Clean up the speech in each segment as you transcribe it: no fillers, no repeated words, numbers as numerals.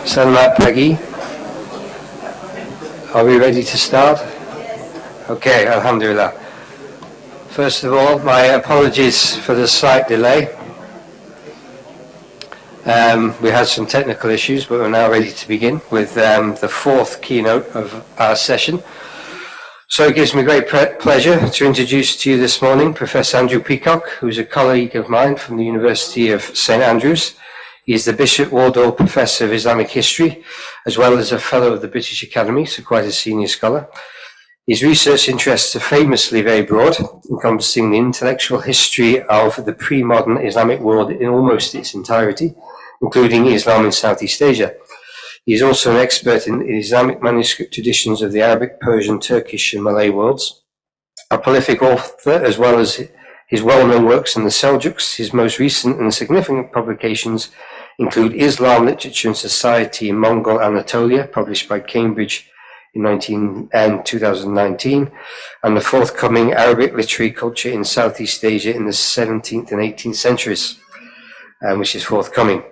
Salamat pagi. Are we ready to start? Okay, alhamdulillah. First of all, my apologies for the slight delay. We had some technical issues, but we're now ready to begin with the fourth keynote of our session. So it gives me great pleasure to introduce to you this morning Professor Andrew Peacock, who is a colleague of mine from the University of St Andrews. He is the Bishop Wardell Professor of Islamic History, as well as a Fellow of the British Academy, so quite a senior scholar. His research interests are famously very broad, encompassing the intellectual history of the pre-modern Islamic world in almost its entirety, including Islam in Southeast Asia. He is also an expert in Islamic manuscript traditions of the Arabic, Persian, Turkish, and Malay worlds. A prolific author, as well as his well-known works on the Seljuks, his most recent and significant publications include Islam, Literature and Society in Mongol Anatolia, published by Cambridge in 2019, and the forthcoming Arabic Literary Culture in Southeast Asia in the 17th and 18th centuries, which is forthcoming.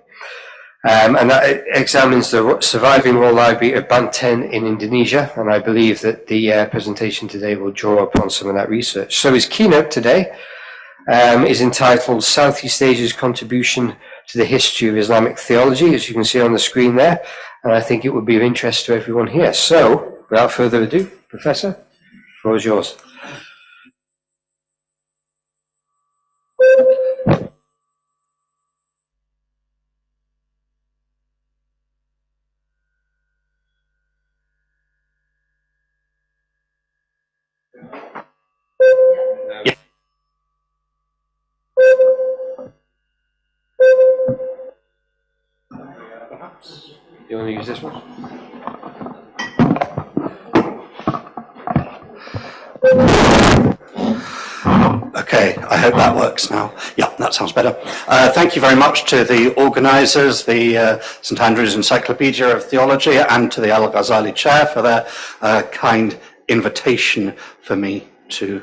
And that examines the surviving royal library of Banten in Indonesia, and I believe that the presentation today will draw upon some of that research. So his keynote today is entitled Southeast Asia's Contribution to the History of Islamic Theology, as you can see on the screen there, and I think it would be of interest to everyone here. So, without further ado, Professor, the floor is yours. You want to use this one? Okay, I hope that works now. Yeah, that sounds better. Thank you very much to the organisers, the St Andrews Encyclopedia of Theology, and to the Al-Ghazali Chair for their kind invitation for me to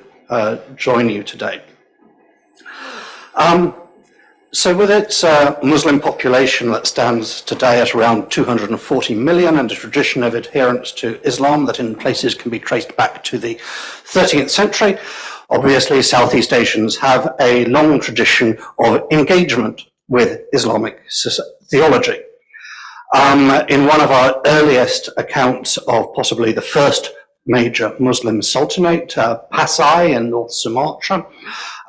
join you today. So with its Muslim population that stands today at around 240 million and a tradition of adherence to Islam that in places can be traced back to the 13th century, obviously Southeast Asians have a long tradition of engagement with Islamic theology. In one of our earliest accounts of possibly the first major Muslim sultanate, Pasai in North Sumatra,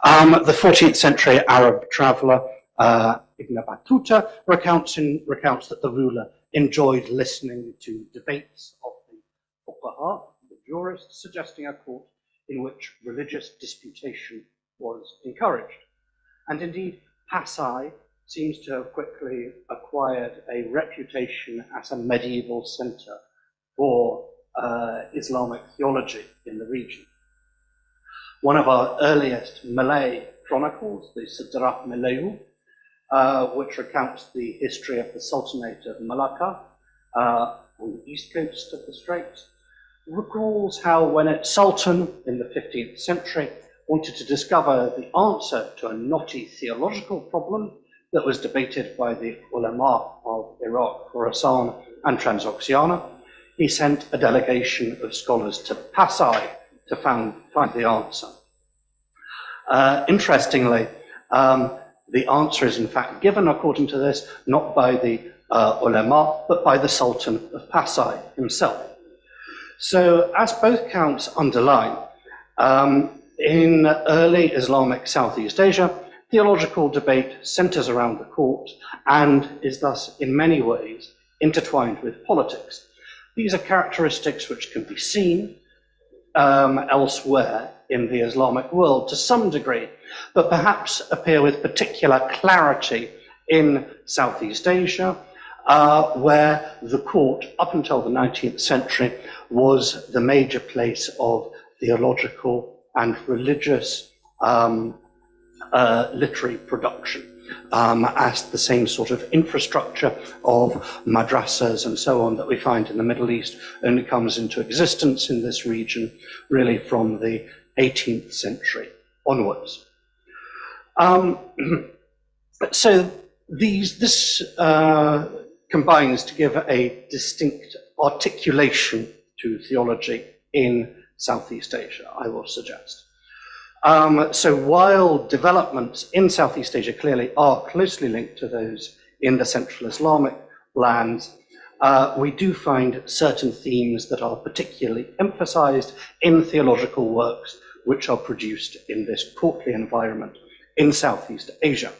the 14th century Arab traveller Ibn Battuta recounts that the ruler enjoyed listening to debates of the fuqaha, the jurists, suggesting a court in which religious disputation was encouraged. And indeed, Pasai seems to have quickly acquired a reputation as a medieval centre for Islamic theology in the region. One of our earliest Malay chronicles, the Sejarah Melayu, which recounts the history of the Sultanate of Malacca on the east coast of the Straits, recalls how when its Sultan in the 15th century wanted to discover the answer to a knotty theological problem that was debated by the ulama of Iraq, Khorasan, and Transoxiana, he sent a delegation of scholars to Pasai to find the answer. Interestingly, the answer is in fact given, according to this, not by the ulama, but by the Sultan of Pasai himself. So, as both counts underline, in early Islamic Southeast Asia, theological debate centers around the court and is thus in many ways intertwined with politics. These are characteristics which can be seen elsewhere in the Islamic world to some degree, but perhaps appear with particular clarity in Southeast Asia, where the court, up until the 19th century, was the major place of theological and religious literary production, as the same sort of infrastructure of madrasas and so on that we find in the Middle East only comes into existence in this region really from the 18th century onwards. So This combines to give a distinct articulation to theology in Southeast Asia, I will suggest. So while developments in Southeast Asia clearly are closely linked to those in the Central Islamic lands, we do find certain themes that are particularly emphasized in theological works which are produced in this courtly environment in Southeast Asia.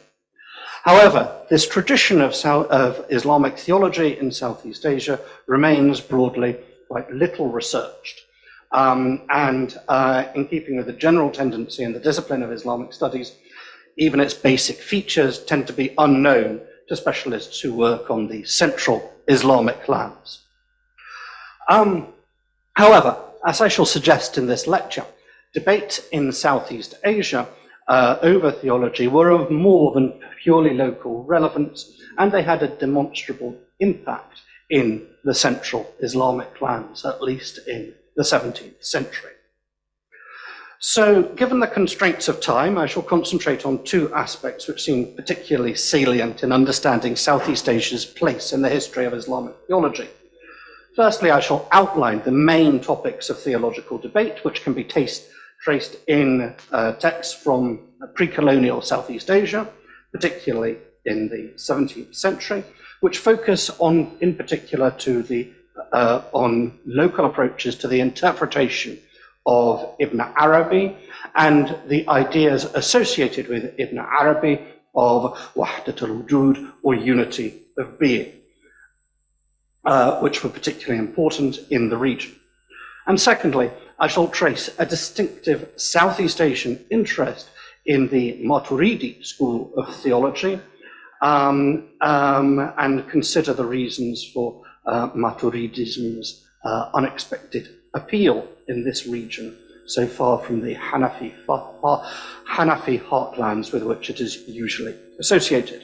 However, this tradition of Islamic theology in Southeast Asia remains broadly quite little researched. In keeping with the general tendency in the discipline of Islamic studies, even its basic features tend to be unknown to specialists who work on the central Islamic lands. However, as I shall suggest in this lecture, debates in Southeast Asia over theology were of more than purely local relevance, and they had a demonstrable impact in the central Islamic lands, at least in the 17th century. So, given the constraints of time, I shall concentrate on two aspects which seem particularly salient in understanding Southeast Asia's place in the history of Islamic theology. Firstly, I shall outline the main topics of theological debate, which can be traced in texts from pre-colonial Southeast Asia, particularly in the 17th century, which focus on, in particular, on local approaches to the interpretation of Ibn Arabi and the ideas associated with Ibn Arabi of Wahdat al-Wujud, or unity of being, which were particularly important in the region. And secondly, I shall trace a distinctive Southeast Asian interest in the Maturidi school of theology, and consider the reasons for Maturidism's unexpected appeal in this region, so far from the Hanafi heartlands with which it is usually associated.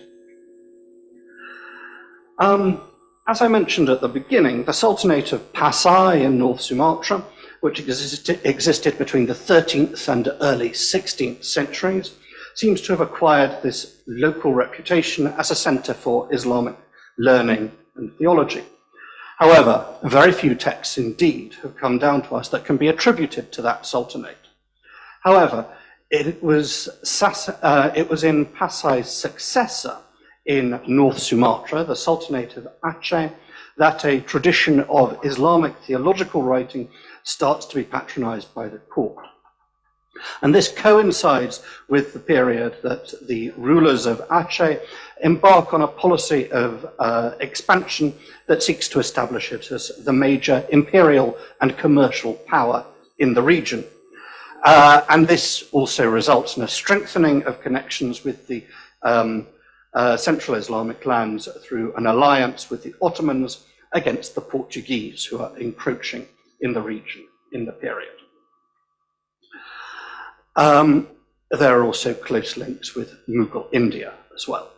As I mentioned at the beginning, the Sultanate of Pasai in North Sumatra, which existed between the 13th and early 16th centuries, seems to have acquired this local reputation as a center for Islamic learning and theology. However, very few texts indeed have come down to us that can be attributed to that sultanate. However, it was in Pasai's successor in North Sumatra, the Sultanate of Aceh, that a tradition of Islamic theological writing starts to be patronized by the court. And this coincides with the period that the rulers of Aceh embark on a policy of expansion that seeks to establish it as the major imperial and commercial power in the region. And this also results in a strengthening of connections with the Central Islamic lands through an alliance with the Ottomans against the Portuguese, who are encroaching in the region in the period. There are also close links with Mughal India as well.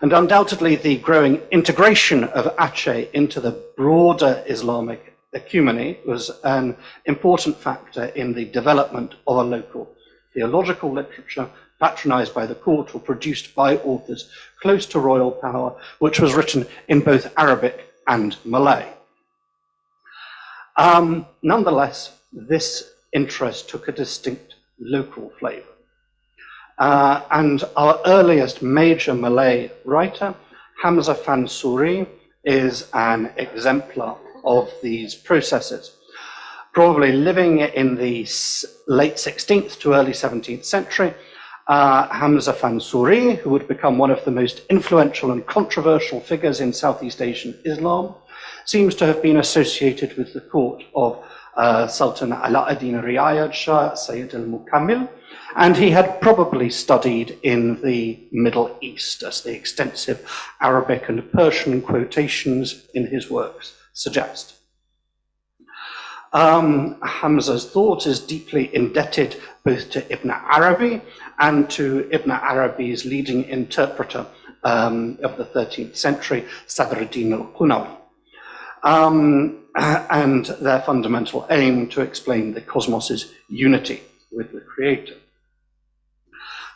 And undoubtedly, the growing integration of Aceh into the broader Islamic ecumeny was an important factor in the development of a local theological literature patronized by the court or produced by authors close to royal power, which was written in both Arabic and Malay. Nonetheless, this interest took a distinct local flavor. And our earliest major Malay writer, Hamzah Fansuri, is an exemplar of these processes. Probably living in the late 16th to early 17th century, Hamzah Fansuri, who would become one of the most influential and controversial figures in Southeast Asian Islam, seems to have been associated with the court of Sultan Alauddin Riayad Shah Sayyid al-Mukammil, and he had probably studied in the Middle East, as the extensive Arabic and Persian quotations in his works suggest. Hamzah's thought is deeply indebted both to Ibn Arabi and to Ibn Arabi's leading interpreter of the 13th century, Sadruddin al-Qunawi, and their fundamental aim to explain the cosmos's unity with the Creator.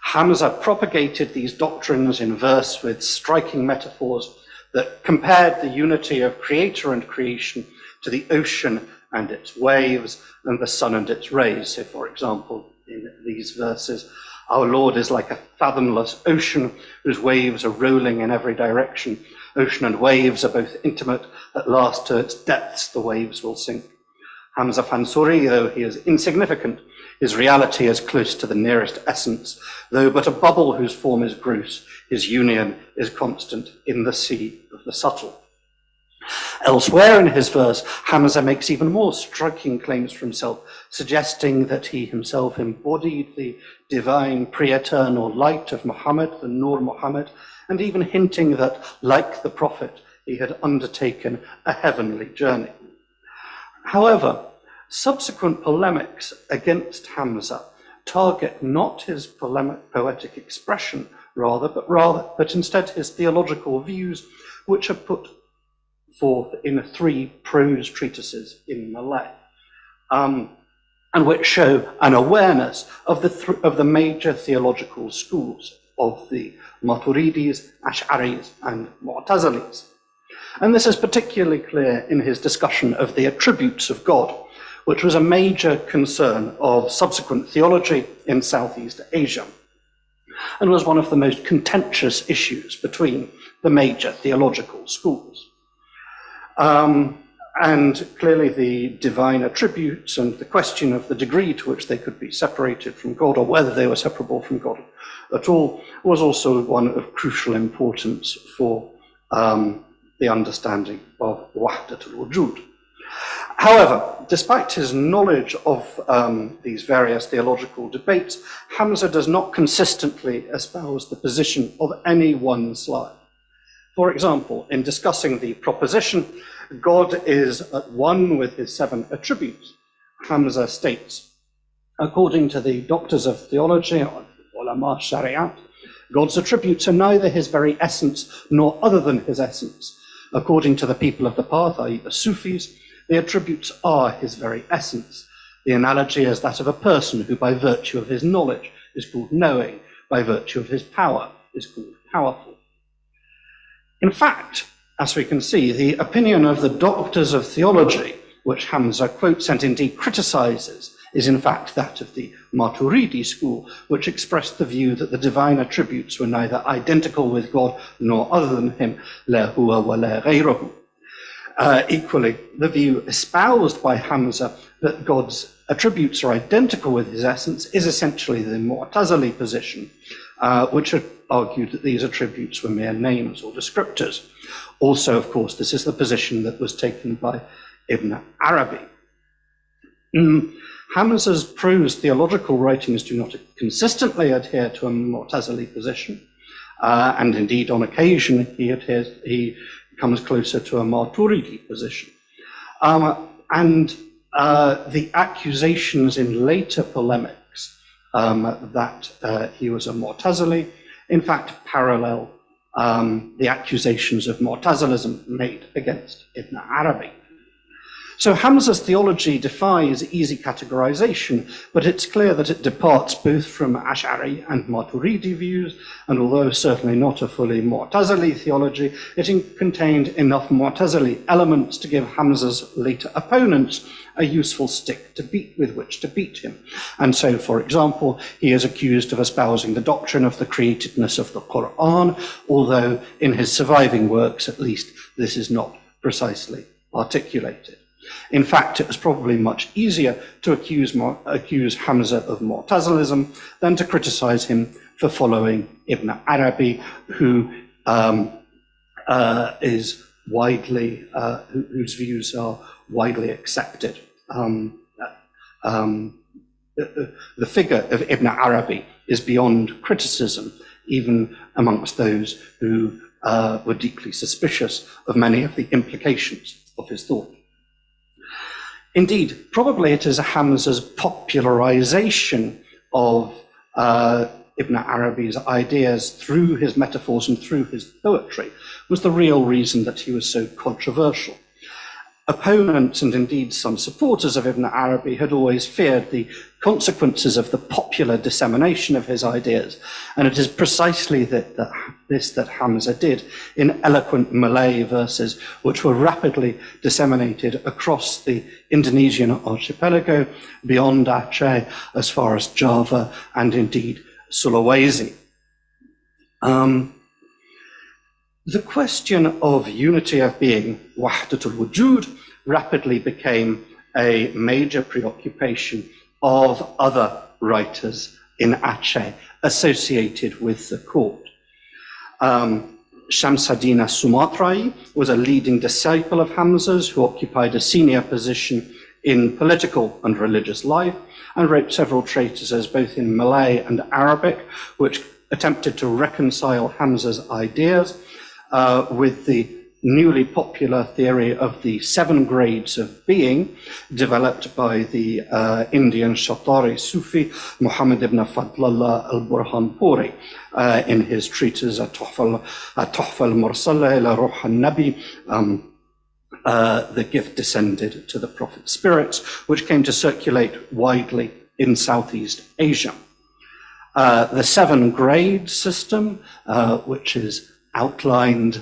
Hamza propagated these doctrines in verse with striking metaphors that compared the unity of creator and creation to the ocean and its waves and the sun and its rays. So, for example, in these verses, our Lord is like a fathomless ocean whose waves are rolling in every direction. Ocean and waves are both intimate. At last, to its depths, the waves will sink. Hamza Fansuri, though he is insignificant, his reality is close to the nearest essence, though but a bubble whose form is gross, his union is constant in the sea of the subtle. Elsewhere in his verse, Hamza makes even more striking claims for himself, suggesting that he himself embodied the divine pre-eternal light of Muhammad, the Nur Muhammad, and even hinting that, like the Prophet, he had undertaken a heavenly journey. However, subsequent polemics against Hamza target not his poetic expression, but instead his theological views, which are put forth in 3 prose treatises in Malay, and which show an awareness of the major theological schools of the Maturidis, Ash'aris, and Mu'tazilis. And this is particularly clear in his discussion of the attributes of God, which was a major concern of subsequent theology in Southeast Asia, and was one of the most contentious issues between the major theological schools. And clearly the divine attributes and the question of the degree to which they could be separated from God, or whether they were separable from God at all, was also one of crucial importance for the understanding of Wahdatul Wujud. However, despite his knowledge of these various theological debates, Hamza does not consistently espouse the position of any one side. For example, in discussing the proposition, God is at one with his 7 attributes, Hamza states, according to the doctors of theology, or ulama shariat, God's attributes are neither his very essence nor other than his essence. According to the people of the path, i.e. the Sufis, the attributes are his very essence. The analogy is that of a person who by virtue of his knowledge is called knowing, by virtue of his power is called powerful. In fact, as we can see, the opinion of the doctors of theology, which Hamza quotes and indeed criticizes, is in fact that of the Maturidi school, which expressed the view that the divine attributes were neither identical with God nor other than him, la huwa wa la ghayruhu. Equally, the view espoused by Hamza that God's attributes are identical with his essence is essentially the Mu'tazili position, which had argued that these attributes were mere names or descriptors. Also, of course, this is the position that was taken by Ibn Arabi. Hamza's prose theological writings do not consistently adhere to a Mu'tazili position, and indeed on occasion he comes closer to a Maturidi position. And the accusations in later polemics that he was a Mu'tazili, in fact, parallel the accusations of Mu'tazilism made against Ibn Arabi. So Hamza's theology defies easy categorization, but it's clear that it departs both from Ash'ari and Maturidi views, and although certainly not a fully Mu'tazili theology, it contained enough Mu'tazili elements to give Hamza's later opponents a useful stick to beat with which to beat him. And so, for example, he is accused of espousing the doctrine of the createdness of the Quran, although in his surviving works, at least, this is not precisely articulated. In fact, it was probably much easier to accuse Hamza of Mu'tazilism than to criticize him for following Ibn Arabi, who is widely, whose views are widely accepted. The figure of Ibn Arabi is beyond criticism, even amongst those who were deeply suspicious of many of the implications of his thought. Indeed, probably it is Hamza's popularization of Ibn Arabi's ideas through his metaphors and through his poetry was the real reason that he was so controversial. Opponents and indeed some supporters of Ibn Arabi had always feared the consequences of the popular dissemination of his ideas, and it is precisely this that Hamza did in eloquent Malay verses, which were rapidly disseminated across the Indonesian archipelago, beyond Aceh, as far as Java, and indeed Sulawesi. The question of unity of being, wahdatul wujud, rapidly became a major preoccupation of other writers in Aceh associated with the court. Shamsuddin Sumatrai was a leading disciple of Hamza's, who occupied a senior position in political and religious life, and wrote several treatises both in Malay and Arabic, which attempted to reconcile Hamza's ideas with the newly popular theory of the 7 grades of being developed by the Indian Shatari Sufi Muhammad ibn Fadlallah al-Burhanpuri in his treatise At-Tuhfa al-Mursala ila Ruh al-Nabi, The Gift Descended to the Prophet's Spirits, which came to circulate widely in Southeast Asia. The 7 grade system, which is outlined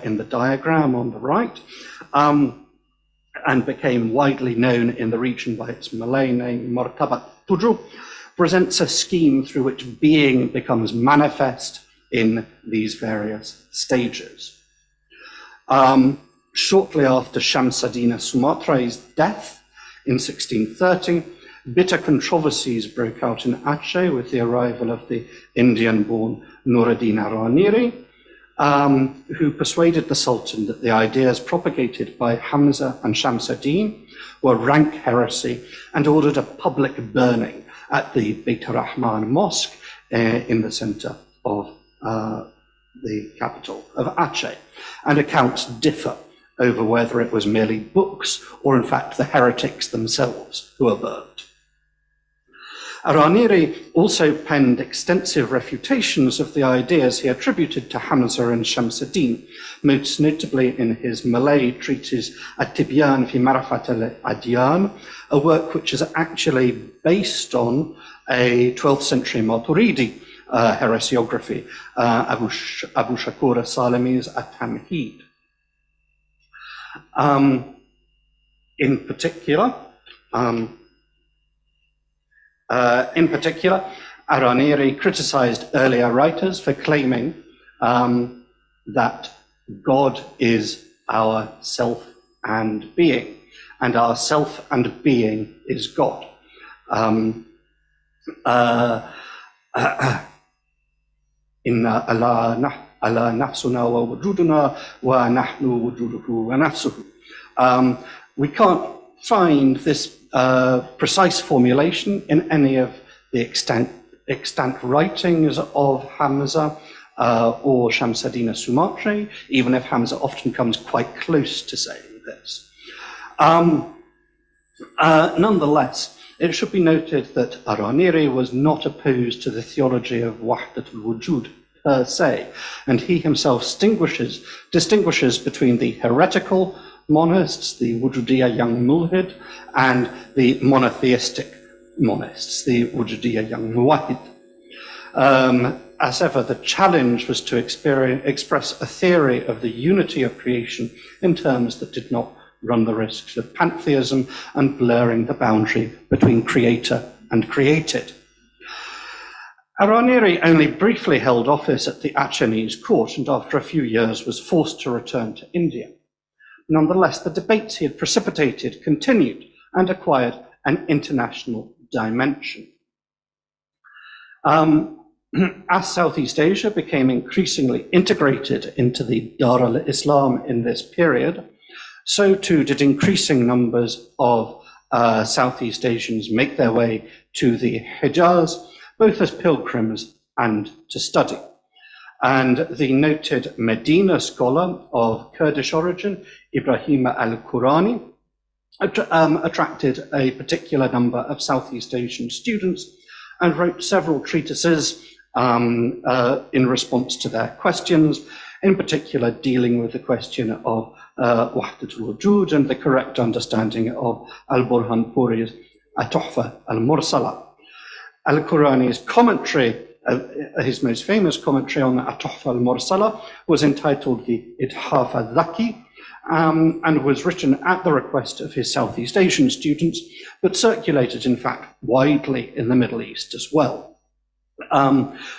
in the diagram on the right, and became widely known in the region by its Malay name, Martabat Tujuh, presents a scheme through which being becomes manifest in these various stages. Shortly after Shamsuddin Sumatrai's death in 1630, bitter controversies broke out in Aceh with the arrival of the Indian-born Nuruddin Araniri, who persuaded the Sultan that the ideas propagated by Hamza and Shamsuddin were rank heresy, and ordered a public burning at the Beit Rahman Mosque in the center of the capital of Aceh. And accounts differ over whether it was merely books or in fact the heretics themselves who were burnt. Araniri also penned extensive refutations of the ideas he attributed to Hamza and Shamsuddin, most notably in his Malay treatise At-Tibyan fi Marifat al-Adyan, a work which is actually based on a 12th century Maturidi heresiography, Abu Shakur Salami's At-Tamheed. In particular, Araniri criticized earlier writers for claiming that God is our self and being, and our self and being is God. Inna ala nafsuna wa wujuduna wa nahnu wujuduhu wa nafsuhu. We can't find this precise formulation in any of the extant writings of Hamza or Shamsuddin Sumatri, even if Hamza often comes quite close to saying this. Nonetheless, it should be noted that Araniri was not opposed to the theology of Wahdatul Wujud per se, and he himself distinguishes between the heretical monists, the Wujudiyya young mulhid, and the monotheistic monists, the Wujudiyya young muwahid. As ever, the challenge was to express a theory of the unity of creation in terms that did not run the risks of pantheism and blurring the boundary between creator and created. Araniri only briefly held office at the Achenese court, and after a few years was forced to return to India. Nonetheless, the debates he had precipitated continued and acquired an international dimension. As Southeast Asia became increasingly integrated into the Dar al-Islam in this period, so too did increasing numbers of Southeast Asians make their way to the Hijaz, both as pilgrims and to study. And the noted Medina scholar of Kurdish origin, Ibrahim al-Qurani, attracted a particular number of Southeast Asian students and wrote several treatises in response to their questions, in particular dealing with the question of Wahdat al-Wujud and the correct understanding of al-Burhanpuri's At-Tuhfa al-Mursala. Al-Qurani's commentary, his most famous commentary on the At-Tuhfa al-Mursala, was entitled the Ithaf al-Dhaki, and was written at the request of his Southeast Asian students, but circulated, in fact, widely in the Middle East as well,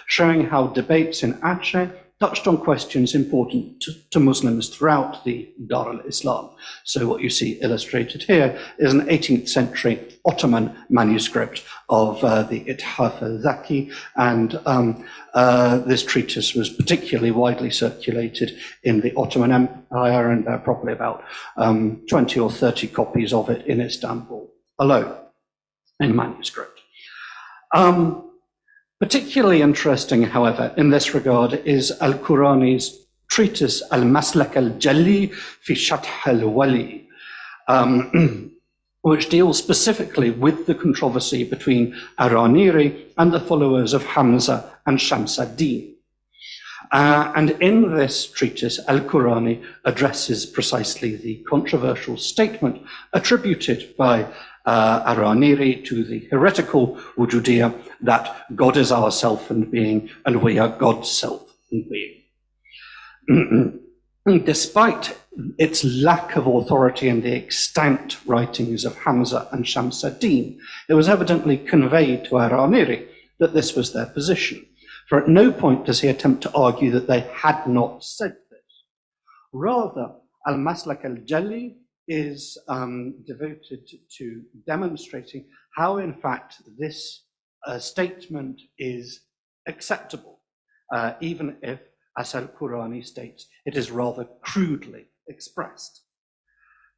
showing how debates in Aceh touched on questions important to Muslims throughout the Dar al-Islam. So what you see illustrated here is an 18th century Ottoman manuscript of the Ithaf al-Dhaki, and this treatise was particularly widely circulated in the Ottoman Empire, and there are probably about 20 or 30 copies of it in Istanbul alone in manuscript. Particularly interesting, however, in this regard is Al-Qurani's treatise Al-Maslak al-Jalli fi Shath al-Wali, which deals specifically with the controversy between Araniri and the followers of Hamza and Shams ad-Din. And in this treatise, Al-Qurani addresses precisely the controversial statement attributed by Araniri to the heretical Wujudiyya that God is our self and being, and we are God's self and being. Despite its lack of authority in the extant writings of Hamza and Shams ad-Din, it was evidently conveyed to Araniri that this was their position, for at no point does he attempt to argue that they had not said this. Rather, Al-Maslak al-Jalli is devoted to demonstrating how, in fact, this statement is acceptable, even if, as Al-Qurani states, it is rather crudely expressed.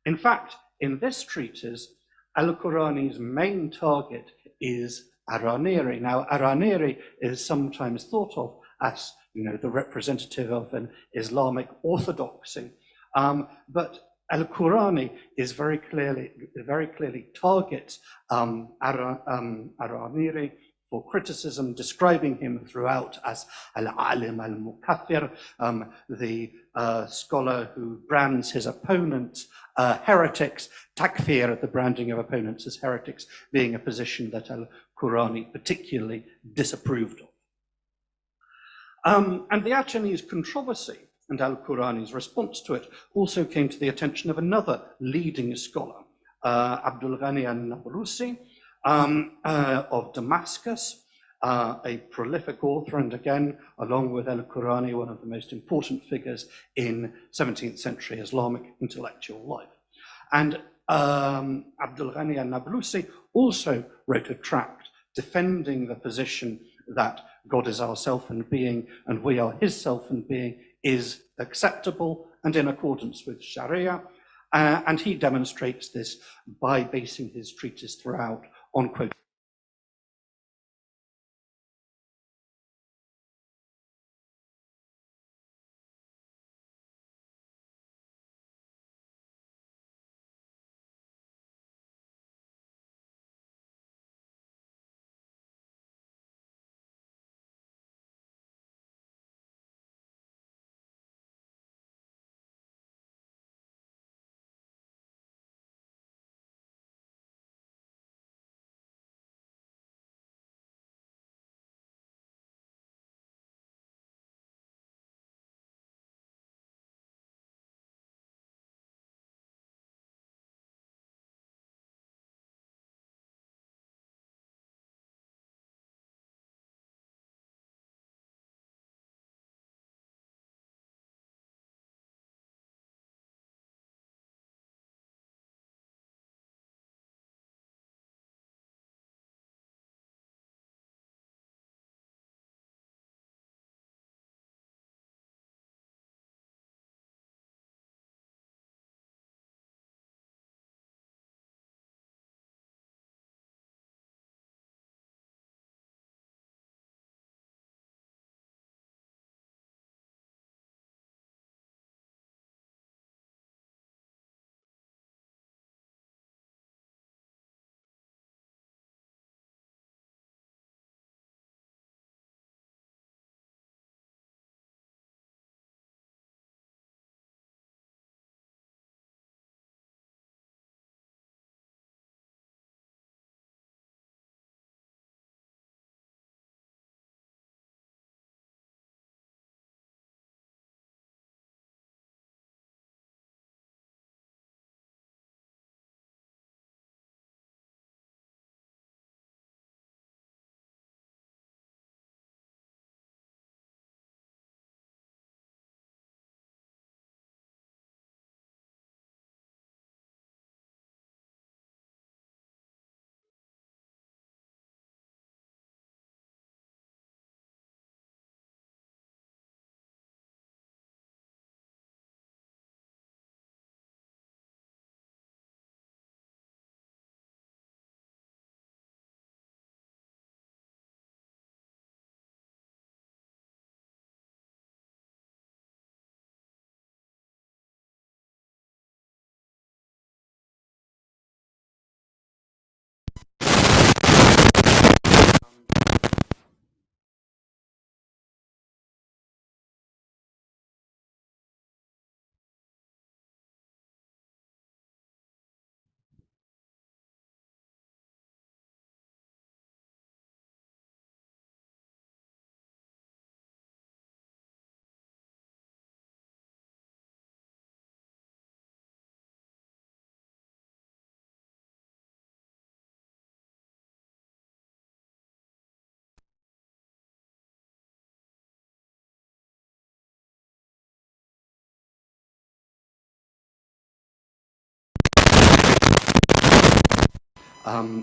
In fact, in this treatise, Al-Qurani's main target is Araniri. Now, Araniri is sometimes thought of as, the representative of an Islamic orthodoxy, but Al-Qurani is very clearly targets Araniri for criticism, describing him throughout as al-alim al-mukathir, the scholar who brands his opponents heretics, takfir, the branding of opponents as heretics, being a position that Al-Qurani particularly disapproved of. And the Achenese controversy and Al-Qurani's response to it also came to the attention of another leading scholar, Abdul Ghani al-Nablusi of Damascus, a prolific author, and again, along with Al-Qurani, one of the most important figures in 17th century Islamic intellectual life. And Abdul Ghani al-Nablusi also wrote a tract defending the position that God is our self and being, and we are his self and being, is acceptable and in accordance with Sharia. And he demonstrates this by basing his treatise throughout on quote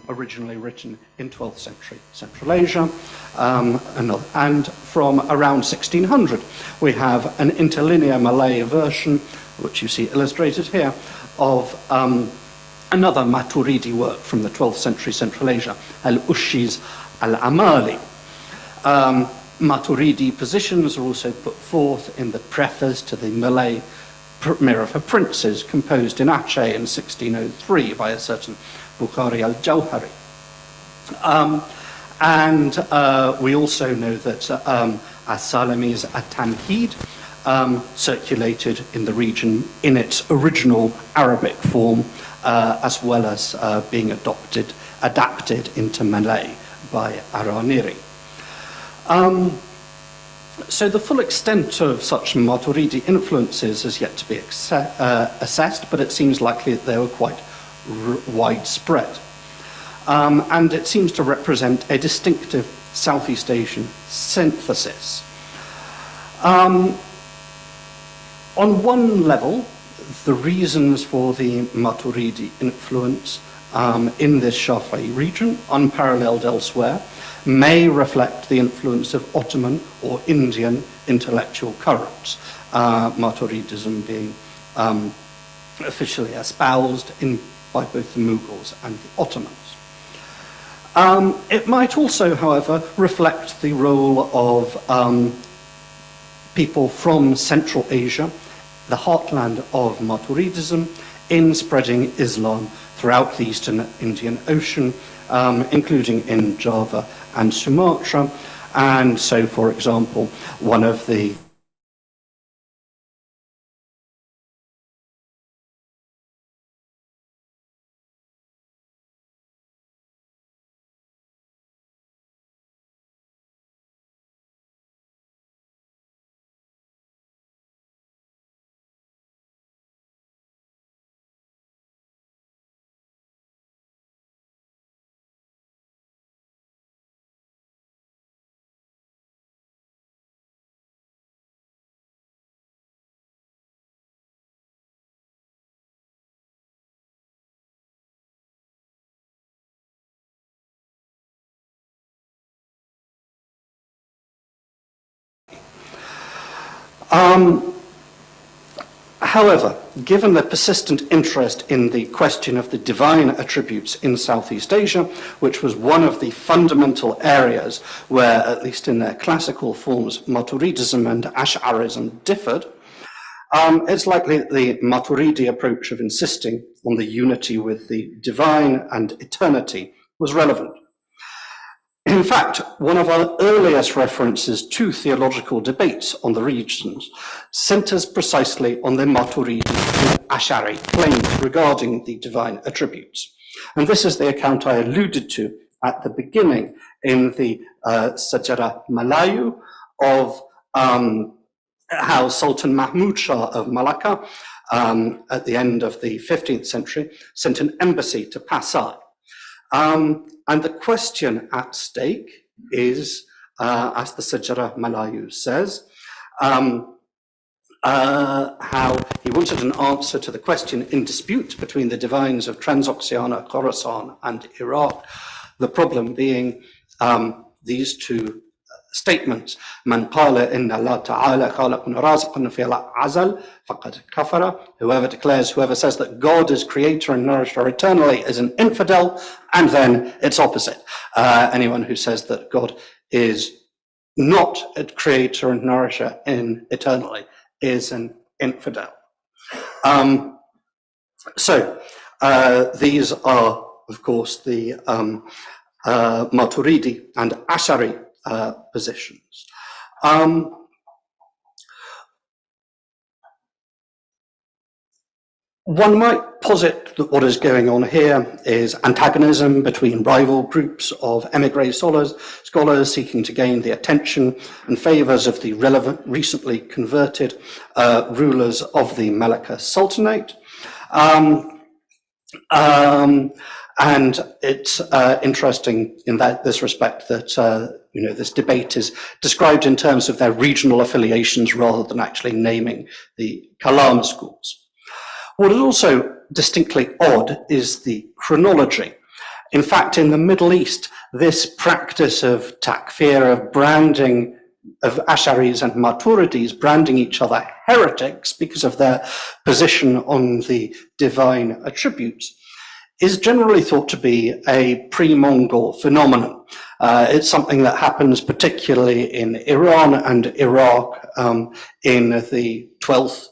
originally written in 12th century Central Asia, and from around 1600 we have an interlinear Malay version, which you see illustrated here, of another Maturidi work from the 12th century Central Asia, Al-Ushi's Al-Amali. Maturidi positions are also put forth in the preface to the Malay Mirror for Princes, composed in Aceh in 1603 by a certain Bukhari al-Jawhari. We also know that As-Salami's At-Tamhid circulated in the region in its original Arabic form, as well as being adapted into Malay by Araniri. So the full extent of such Maturidi influences is yet to be assessed, but it seems likely that they were quite widespread. And it seems to represent a distinctive Southeast Asian synthesis. On one level, the reasons for the Maturidi influence in this Shafi'i region, unparalleled elsewhere, may reflect the influence of Ottoman or Indian intellectual currents, Maturidism being officially espoused by both the Mughals and the Ottomans. It might also, however, reflect the role of people from Central Asia, the heartland of Maturidism, in spreading Islam throughout the Eastern Indian Ocean, including in Java and Sumatra. And so, for example, one of the however, given the persistent interest in the question of the divine attributes in Southeast Asia, which was one of the fundamental areas where, at least in their classical forms, Maturidism and Ash'arism differed, it's likely that the Maturidi approach of insisting on the unity with the divine and eternity was relevant. In fact, one of our earliest references to theological debates on the regions centers precisely on the Maturidi and Ash'ari claims regarding the divine attributes. And this is the account I alluded to at the beginning in the Sejarah Melayu of how Sultan Mahmud Shah of Malacca, at the end of the 15th century, sent an embassy to Pasai. And the question at stake is, as the Sejarah Melayu says, how he wanted an answer to the question in dispute between the divines of Transoxiana, Khorasan, and Iraq, the problem being these two statements: Man qala inna Allah ta'ala khalaqun raziqun fi azal faqad kafara. Whoever says that God is creator and nourisher eternally is an infidel, and then its opposite. Anyone who says that God is not a creator and nourisher eternally is an infidel. These are, of course, the Maturidi and Ash'ari positions. One might posit that what is going on here is antagonism between rival groups of émigré scholars seeking to gain the attention and favors of the recently converted rulers of the Malacca Sultanate. And it's interesting in this respect that this debate is described in terms of their regional affiliations rather than actually naming the Kalam schools. What is also distinctly odd is the chronology. In fact, in the Middle East, this practice of takfir, of branding, of Ash'aris and Maturidis branding each other heretics because of their position on the divine attributes, is generally thought to be a pre-Mongol phenomenon. It's something that happens particularly in Iran and Iraq in the 12th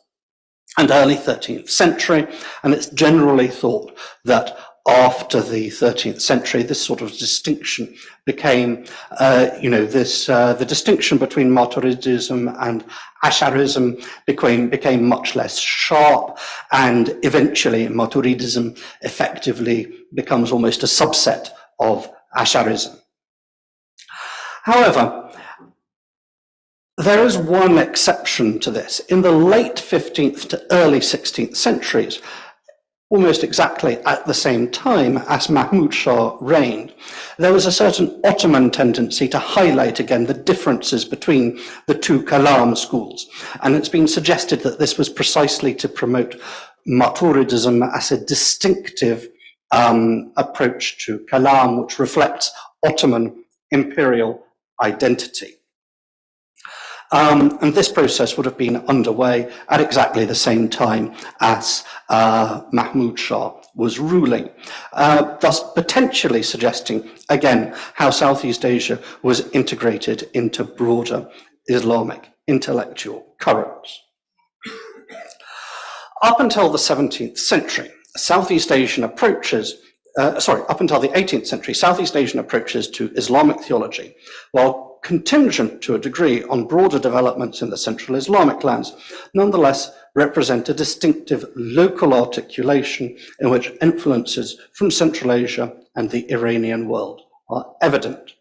and early 13th century, and it's generally thought that after the 13th century, this sort of distinction became, the distinction between Maturidism and Ash'arism became much less sharp, and eventually Maturidism effectively becomes almost a subset of Ash'arism. However, there is one exception to this. In the late 15th to early 16th centuries, almost exactly at the same time as Mahmud Shah reigned, there was a certain Ottoman tendency to highlight again the differences between the two Kalam schools. And it's been suggested that this was precisely to promote Maturidism as a distinctive approach to Kalam, which reflects Ottoman imperial identity. And this process would have been underway at exactly the same time as Mahmud Shah was ruling, thus potentially suggesting, again, how Southeast Asia was integrated into broader Islamic intellectual currents. Up until the 17th century, Southeast Asian approaches, up until the 18th century, Southeast Asian approaches to Islamic theology, while contingent to a degree on broader developments in the Central Islamic lands, nonetheless represent a distinctive local articulation in which influences from Central Asia and the Iranian world are evident.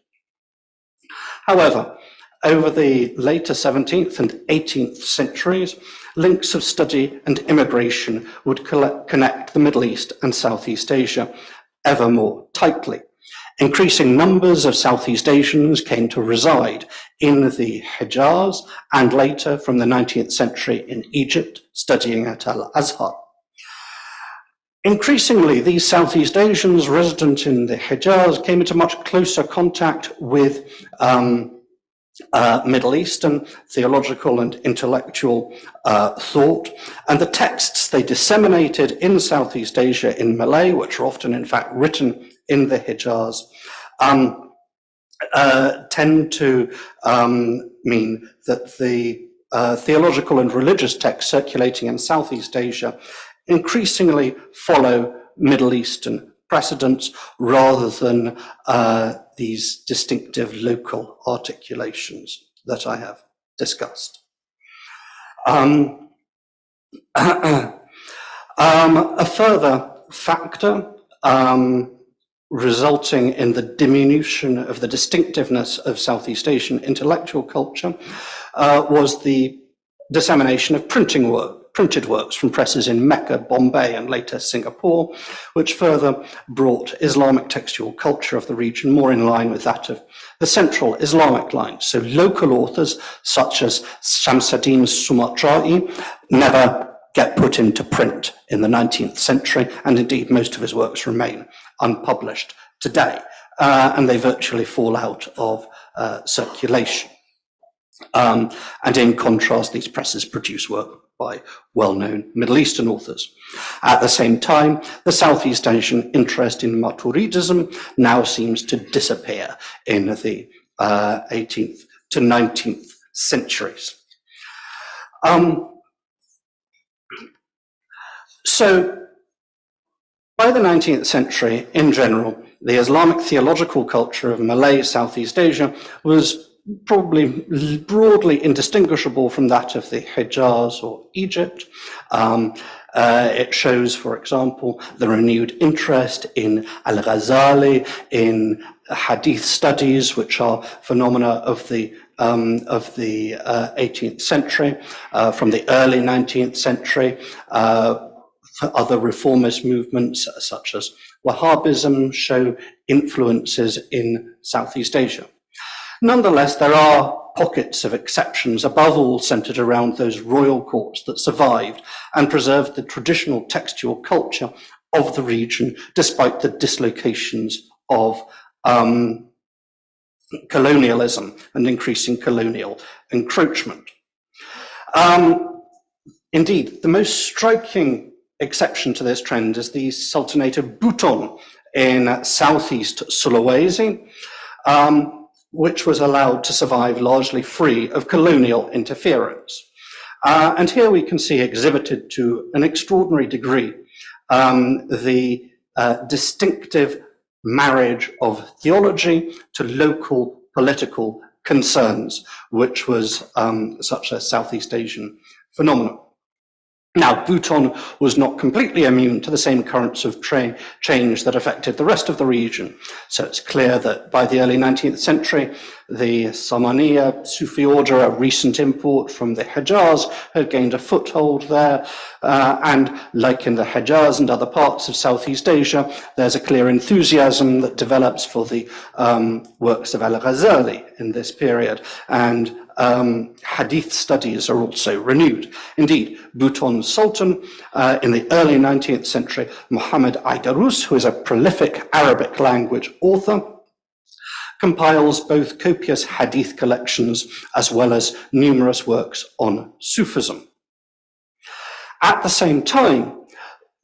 However, over the later 17th and 18th centuries, links of study and immigration would connect the Middle East and Southeast Asia ever more tightly. Increasing numbers of Southeast Asians came to reside in the Hijaz and later from the 19th century in Egypt, studying at Al-Azhar. Increasingly, these Southeast Asians resident in the Hijaz came into much closer contact with Middle Eastern theological and intellectual thought, and the texts they disseminated in Southeast Asia in Malay, which are often in fact written in the Hijaz, tend to mean that the theological and religious texts circulating in Southeast Asia increasingly follow Middle Eastern precedents rather than these distinctive local articulations that I have discussed. A further factor resulting in the diminution of the distinctiveness of Southeast Asian intellectual culture was the dissemination of printed works from presses in Mecca, Bombay, and later Singapore, which further brought Islamic textual culture of the region more in line with that of the central Islamic line. So local authors such as Shamsuddin Sumatrai never get put into print in the 19th century, and indeed most of his works remain unpublished today, and they virtually fall out of circulation. And in contrast, these presses produce work by well-known Middle Eastern authors. At the same time, the Southeast Asian interest in Maturidism now seems to disappear in the 18th to 19th centuries. So, by the 19th century, in general, the Islamic theological culture of Malay Southeast Asia was probably broadly indistinguishable from that of the Hijaz or Egypt. It shows, for example, the renewed interest in Al-Ghazali, in Hadith studies, which are phenomena of the 18th century, from the early 19th century. Other reformist movements, such as Wahhabism, show influences in Southeast Asia. Nonetheless, there are pockets of exceptions, above all centered around those royal courts that survived and preserved the traditional textual culture of the region, despite the dislocations of colonialism and increasing colonial encroachment. Indeed, the most striking exception to this trend is the Sultanate of Buton in southeast Sulawesi, which was allowed to survive largely free of colonial interference. And here we can see exhibited to an extraordinary degree the distinctive marriage of theology to local political concerns, which was such a Southeast Asian phenomenon. Now, Bhutan was not completely immune to the same currents of change that affected the rest of the region. So it's clear that by the early 19th century, the Samaniya Sufi order, a recent import from the Hejaz, had gained a foothold there. And like in the Hejaz and other parts of Southeast Asia, there's a clear enthusiasm that develops for the works of Al-Ghazali in this period. And hadith studies are also renewed. Indeed, Bhutan's Sultan in the early 19th century, Muhammad Aidarus, who is a prolific Arabic language author, compiles both copious hadith collections as well as numerous works on Sufism. At the same time,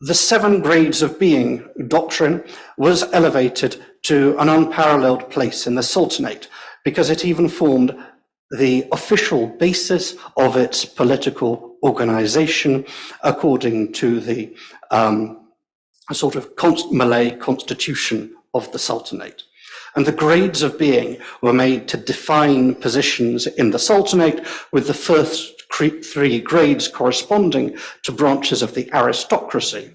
the 7 grades of being doctrine was elevated to an unparalleled place in the Sultanate, because it even formed the official basis of its political organization according to the sort of Malay constitution of the Sultanate. And the grades of being were made to define positions in the Sultanate, with the first 3 grades corresponding to branches of the aristocracy.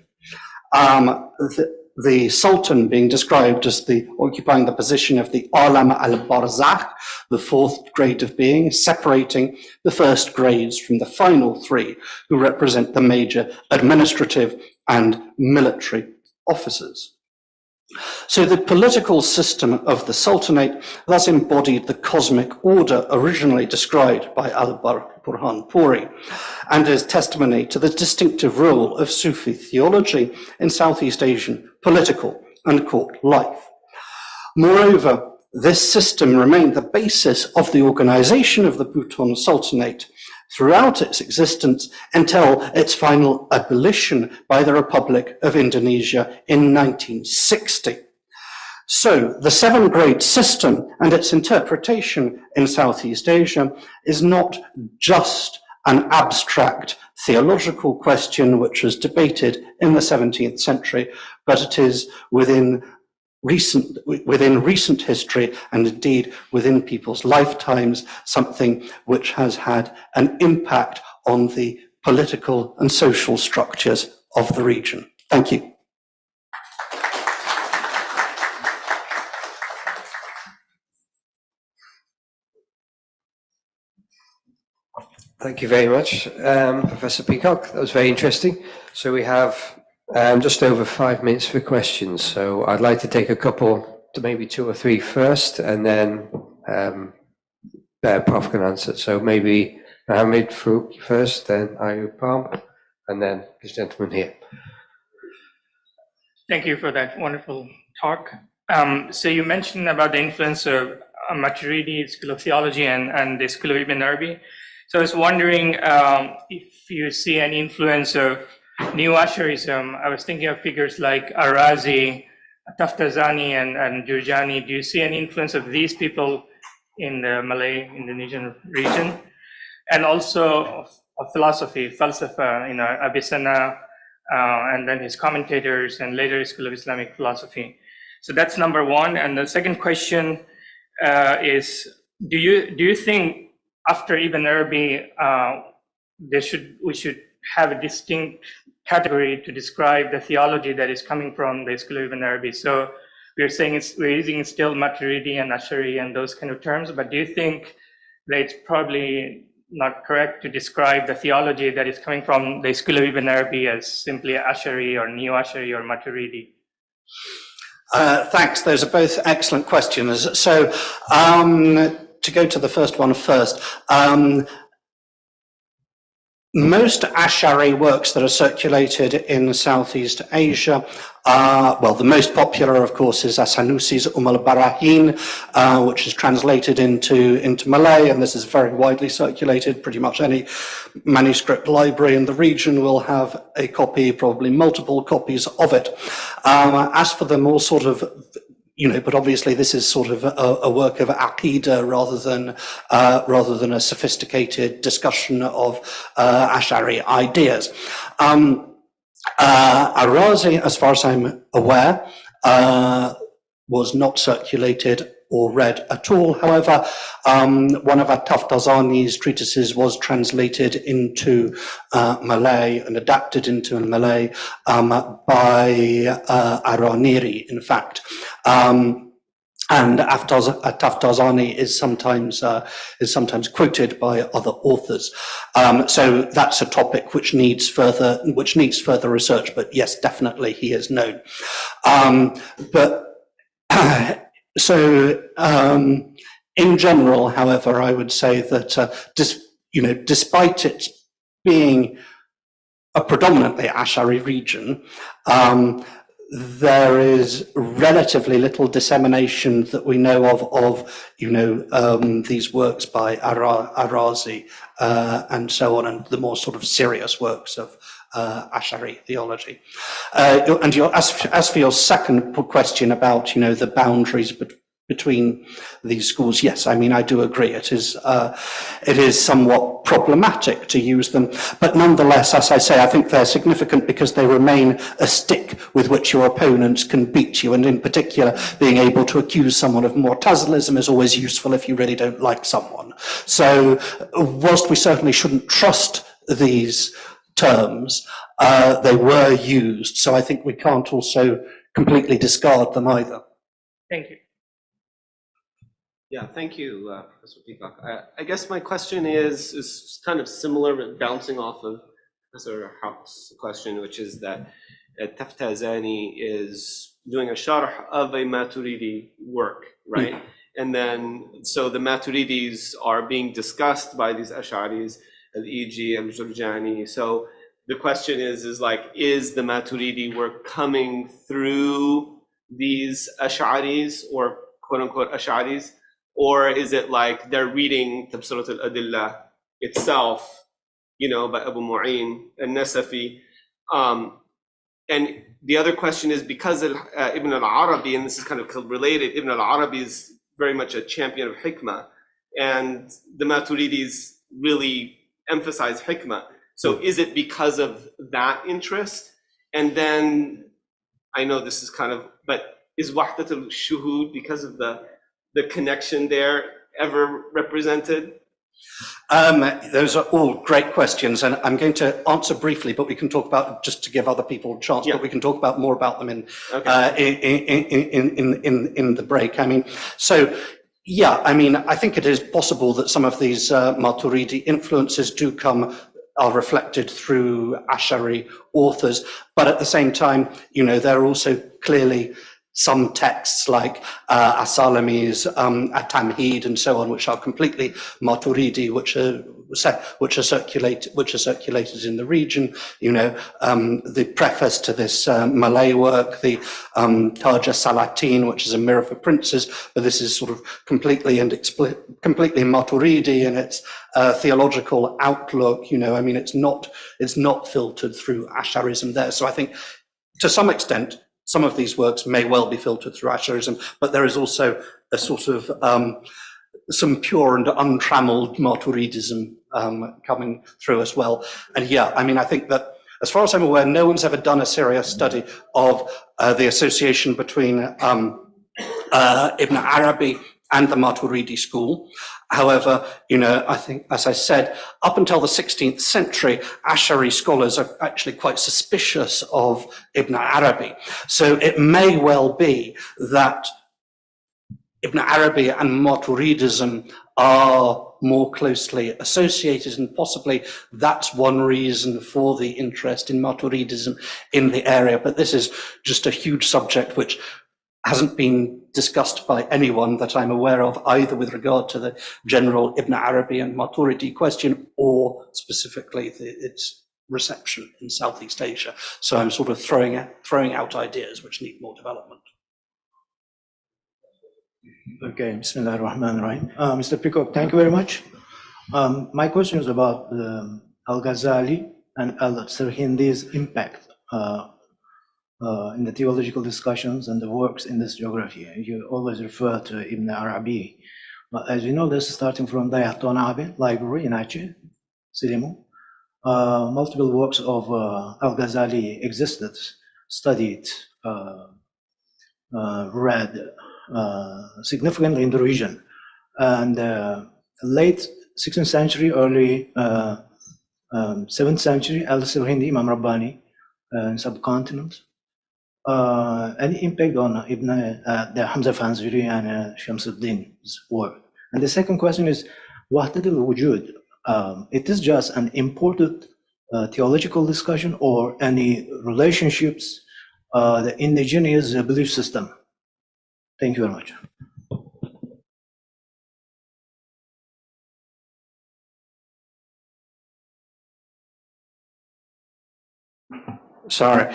The Sultan being described as occupying the position of the Alam al-Barzakh, the 4th grade of being, separating the first grades from the final 3, who represent the major administrative and military officers. So the political system of the Sultanate thus embodied the cosmic order originally described by Al-Burhan Puri, and is testimony to the distinctive role of Sufi theology in Southeast Asian political and court life. Moreover, this system remained the basis of the organization of the Bhutan Sultanate throughout its existence until its final abolition by the Republic of Indonesia in 1960. So the 7-grade system and its interpretation in Southeast Asia is not just an abstract theological question which was debated in the 17th century, but it is within recent history, and indeed within people's lifetimes, something which has had an impact on the political and social structures of the region. Thank you. Thank you very much, Professor Peacock. That was very interesting. So we have just over 5 minutes for questions. So I'd like to take a couple, to maybe 2 or 3 first, and then Prof can answer. So maybe Mohammed Farouk first, then Ayub Palm, and then this gentleman here. Thank you for that wonderful talk. So you mentioned about the influence of Maturidi School of Theology and the School of Ibn Arabi. So I was wondering if you see any influence of Neo-Asherism. I was thinking of figures like Arazi, Taftazani, and Jurjani. Do you see any influence of these people in the Malay Indonesian region? And also of philosophy, Falsafa, Avicenna, and then his commentators, and later School of Islamic Philosophy. So that's number 1. And the second question is, do you think after Ibn Arabi, we should have a distinct category to describe the theology that is coming from the School of Ibn Arabi? So we're saying we're using still Maturidi and Ash'ari and those kind of terms, but do you think that it's probably not correct to describe the theology that is coming from the School of Ibn Arabi as simply Ash'ari or Neo-Ash'ari or Maturidi? Thanks. Those are both excellent questions. So to go to the first one first, Most Ash'ari works that are circulated in Southeast Asia are, well, the most popular, of course, is As-Sanusi's al-Barahin, which is translated into Malay, and this is very widely circulated. Pretty much any manuscript library in the region will have a copy, probably multiple copies of it. As for the more sort of, but obviously this is sort of a work of aqidah rather than a sophisticated discussion of Ash'ari ideas. Ar-Razi, as far as I'm aware, was not circulated or read at all. However, one of At-Taftazani's treatises was translated into Malay and adapted into Malay by Araniri, in fact. And At-Taftazani is sometimes quoted by other authors. So that's a topic which needs further research. But yes, definitely he is known. In general, however, I would say that despite it being a predominantly Ash'ari region, there is relatively little dissemination that we know of these works by Ar-Razi and so on, and the more sort of serious works of Ash'ari theology. And as for your second question about the boundaries between these schools, yes, I mean, I do agree. It is somewhat problematic to use them, but nonetheless, as I say, I think they're significant because they remain a stick with which your opponents can beat you, and in particular, being able to accuse someone of Mu'tazilism is always useful if you really don't like someone. So, whilst we certainly shouldn't trust these terms, they were used, so I think we can't also completely discard them either. Thank you. Yeah, thank you, Professor Peacock. I guess my question is kind of similar, but bouncing off of Professor Haq's question, which is that Taftazani is doing a sharh of a Maturidi work, right? And then, so the Maturidis are being discussed by these Ash'aris, Al-Iji, Al-Jurjani. So the question is the Maturidi work coming through these Ash'aris, or quote unquote Ash'aris? Or is it like they're reading Tabsurat al-Adillah itself, by Abu Mu'in and Nasafi? And the other question is, because Ibn al-Arabi, and this is kind of related, Ibn al-Arabi is very much a champion of hikmah, and the Maturidis really emphasize hikmah. So is it because of that interest? And then, I know this is but is Wahdat al-Shuhud, because of the connection there, ever represented? Those are all great questions, and I'm going to answer briefly, but we can talk about, just to give other people a chance, but we can talk about more about them in the break. I mean, I think it is possible that some of these Maturidi influences are reflected through Ash'ari authors, but at the same time, there are also clearly some texts like As-Salami's At-Tamheed and so on, which are completely Maturidi, which are circulated in the region. The preface to this Malay work, the Taj Salatin, which is a mirror for princes, but this is sort of completely Maturidi in its theological outlook. It's not filtered through Ash'arism there. So I think, to some extent, some of these works may well be filtered through Ash'arism, but there is also a sort of some pure and untrammeled Maturidism coming through as well. And I think that, as far as I'm aware, no one's ever done a serious study of the association between Ibn Arabi and the Maturidi school. However, I think, as I said, up until the 16th century, Ash'ari scholars are actually quite suspicious of Ibn Arabi. So it may well be that Ibn Arabi and Maturidism are more closely associated, and possibly that's one reason for the interest in Maturidism in the area. But this is just a huge subject which hasn't been discussed by anyone that I'm aware of, either with regard to the general Ibn Arabi and Maturidi question or specifically its reception in Southeast Asia. So I'm sort of throwing out ideas which need more development. Okay, Bismillah ar-Rahman ar-Rahim. Mr. Peacock, thank you very much. My question is about Al-Ghazali and Al-Sirhindi's impact in the theological discussions and the works in this geography. You always refer to Ibn Arabi, but as you know, this is starting from Dayahton Abi Library in Aceh, Silimu. Multiple works of Al-Ghazali existed, studied, read significantly in the region. And late 16th century, early 7th century, Al-Sirhindi, Imam Rabbani, in subcontinent. Any impact on the Hamza Fanzuri and Shamsuddin's work? And the second question is, Wahdat al-Wujud, it is just an imported theological discussion or any relationships, the indigenous belief system? Thank you very much. Sorry.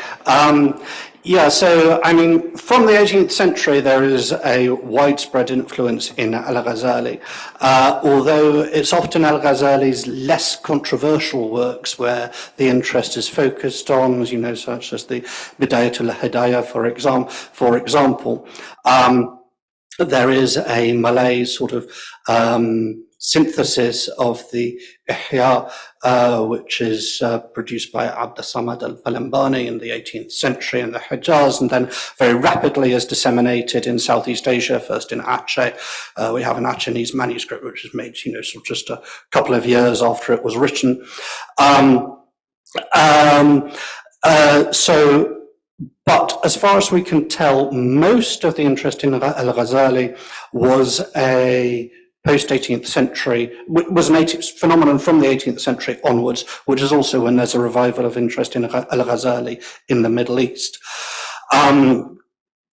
Yeah, so, I mean, from the 18th century, there is a widespread influence in Al-Ghazali, although it's often Al-Ghazali's less controversial works where the interest is focused on, you know, such as the Bidayatul Hidayah, for example. There is a Malay sort of synthesis of the Ihya, which is produced by Abd Samad al-Palembani in the 18th century in the Hijaz, and then very rapidly is disseminated in Southeast Asia, first in Aceh. We have an Achenese manuscript which was made, you know, sort of just a couple of years after it was written. But as far as we can tell, most of the interest in Al-Ghazali was a post-18th century, was an phenomenon from the 18th century onwards, which is also when there's a revival of interest in Al-Ghazali in the Middle East. There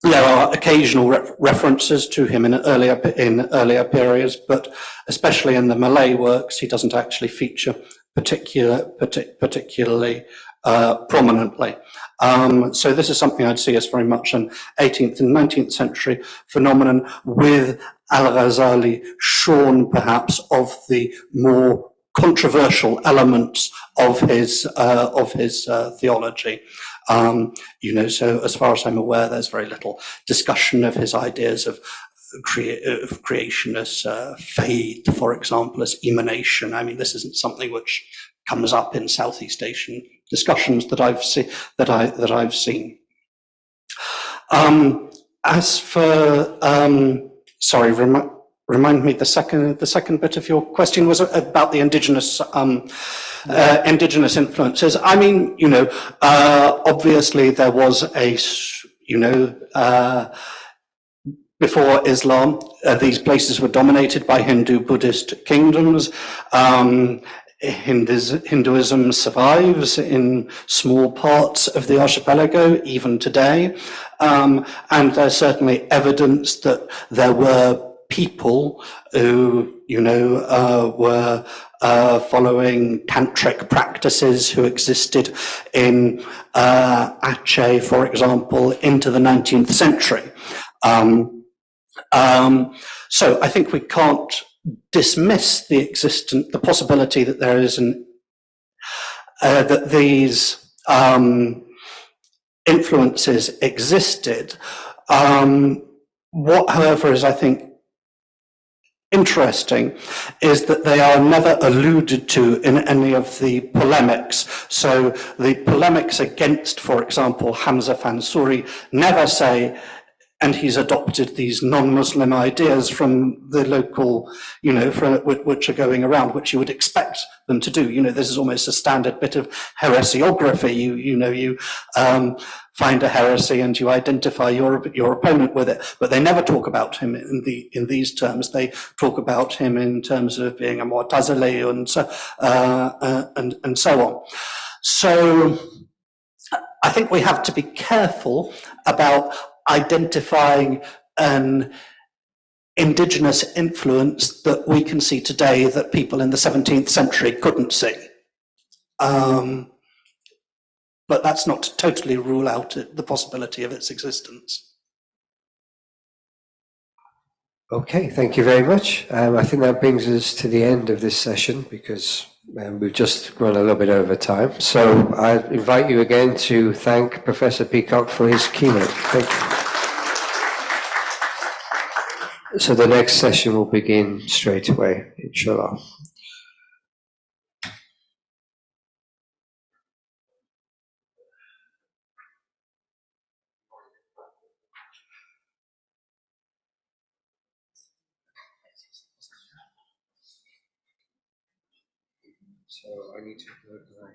are occasional references to him in earlier periods, but especially in the Malay works, he doesn't actually feature particularly prominently. So this is something I'd see as very much an 18th and 19th century phenomenon, with Al-Ghazali shorn perhaps of the more controversial elements of his theology. You know, so as far as I'm aware, there's very little discussion of his ideas of creationist faith, for example, as emanation. I mean, this isn't something which comes up in Southeast Asian discussions that I've seen. As for sorry, remind me the second bit of your question was about the indigenous influences. I mean, you know, obviously there was a, you know, before Islam, these places were dominated by Hindu Buddhist kingdoms. Hinduism survives in small parts of the archipelago even today, and there's certainly evidence that there were people who, you know, were following tantric practices who existed in Aceh, for example, into the 19th century. So I think we can't dismiss the possibility that there is that these influences existed. What, however, is I think interesting is that they are never alluded to in any of the polemics. So the polemics against, for example, Hamza Fansuri never say, and he's adopted these non-Muslim ideas from the local, you know, which are going around, which you would expect them to do. You know, this is almost a standard bit of heresiography. You find a heresy and you identify your opponent with it, but they never talk about him in these terms. They talk about him in terms of being a Mu'tazili and so on. So I think we have to be careful about identifying an indigenous influence that we can see today that people in the 17th century couldn't see. But that's not to totally rule out the possibility of its existence. Okay, thank you very much. I think that brings us to the end of this session because we've just run a little bit over time. So I invite you again to thank Professor Peacock for his keynote. Thank you. So the next session will begin straight away, inshallah. So I need to look like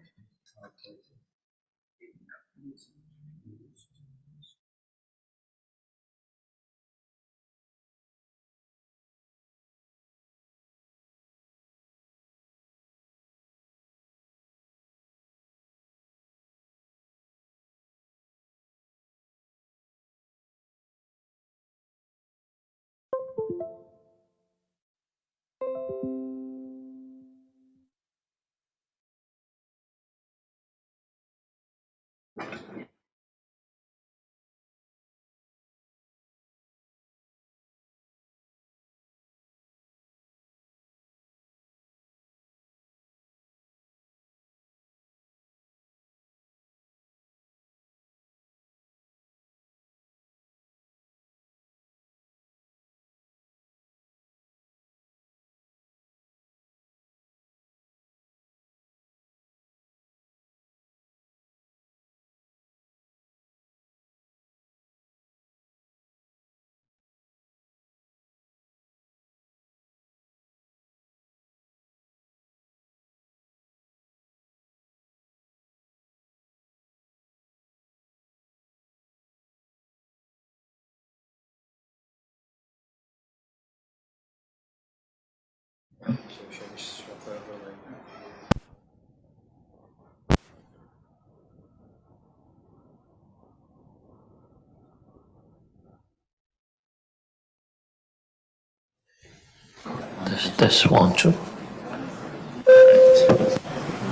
Tes 1, 2.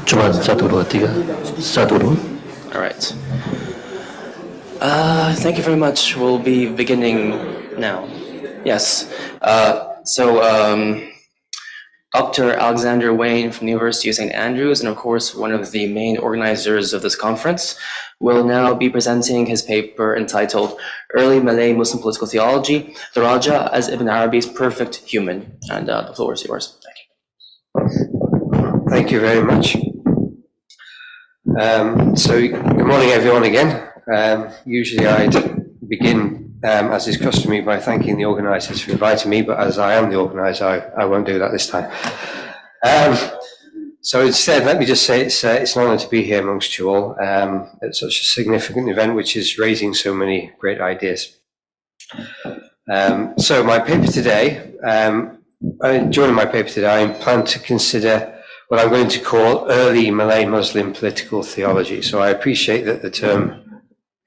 Cuman 1, 2, 3. 1, 2. All right. Thank you very much. We'll be beginning now. Yes. Dr. Alexander Wayne from the University of St. Andrews, and of course, one of the main organizers of this conference, will now be presenting his paper entitled Early Malay Muslim Political Theology, the Raja as Ibn Arabi's Perfect Human. And the floor is yours. Thank you. Thank you very much. So good morning everyone again. Usually I'd begin as is customary by thanking the organisers for inviting me, but as I am the organiser, I won't do that this time. So instead, let me just say it's an honour to be here amongst you all at such a significant event which is raising so many great ideas. So my paper today, during my paper today, I plan to consider what I'm going to call early Malay Muslim political theology. So I appreciate that the term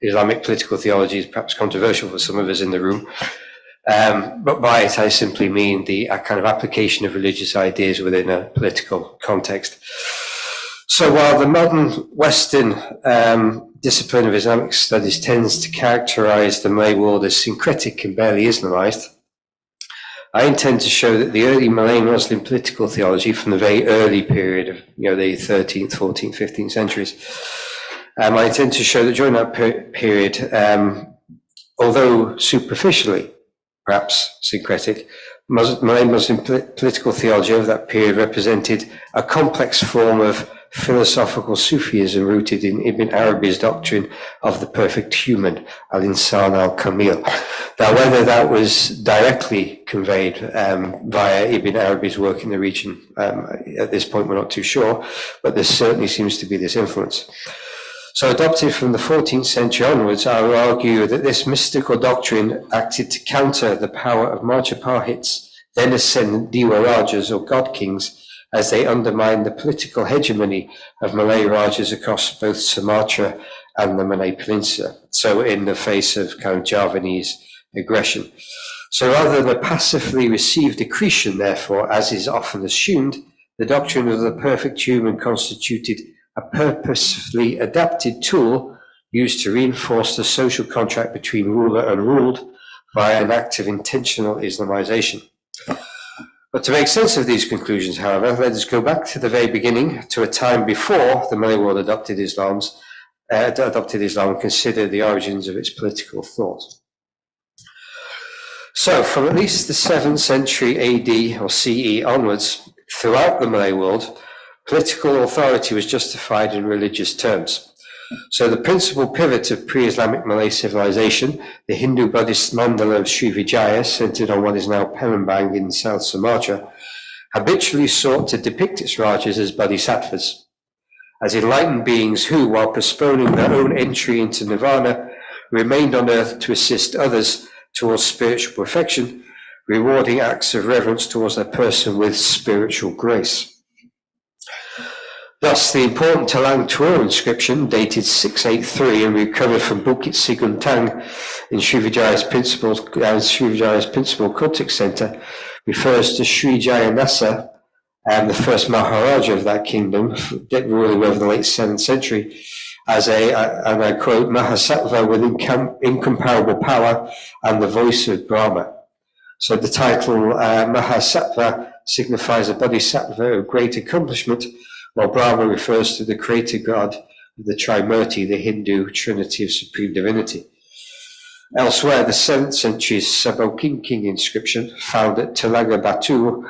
Islamic political theology is perhaps controversial for some of us in the room, but by it I simply mean the kind of application of religious ideas within a political context. So while the modern Western discipline of Islamic studies tends to characterize the Malay world as syncretic and barely Islamized, I intend to show that the early Malay Muslim political theology from the very early period of the 13th, 14th, 15th centuries, I intend to show that during that period, although superficially perhaps syncretic, Malay Muslim political theology over that period represented a complex form of philosophical Sufism rooted in Ibn Arabi's doctrine of the perfect human, al-insan al-kamil. Now, whether that was directly conveyed via Ibn Arabi's work in the region, at this point we're not too sure, but there certainly seems to be this influence. So adopted from the 14th century onwards, I will argue that this mystical doctrine acted to counter the power of Majapahits, then ascendant Dewa Rajas or God Kings, as they undermined the political hegemony of Malay Rajas across both Sumatra and the Malay Peninsula. So in the face of kind of Javanese aggression. So rather than a passively received accretion, therefore, as is often assumed, the doctrine of the perfect human constituted a purposefully adapted tool used to reinforce the social contract between ruler and ruled via an act of intentional Islamization. But to make sense of these conclusions, however, let us go back to the very beginning, to a time before the Malay world adopted Islam and consider the origins of its political thought. So, from at least the 7th century AD or CE onwards, throughout the Malay world, political authority was justified in religious terms. So the principal pivot of pre-Islamic Malay civilization, the Hindu-Buddhist mandala of Srivijaya, centered on what is now Palembang in South Sumatra, habitually sought to depict its rajas as bodhisattvas, as enlightened beings who, while postponing their own entry into nirvana, remained on earth to assist others towards spiritual perfection, rewarding acts of reverence towards their person with spiritual grace. Thus, the important Talang Tuor inscription, dated 683 and recovered from Bukit Siguntang in Srivijaya's principal cultic center, refers to Srijaya Nasa, and the first Maharaja of that kingdom, ruling over the late 7th century, as and I quote, Mahasattva with incomparable power and the voice of Brahma. So the title Mahasattva signifies a bodhisattva of great accomplishment, while Brahma refers to the creator god of the Trimurti, the Hindu trinity of supreme divinity. Elsewhere, the 7th century's Sabokingking inscription, found at Telaga Batu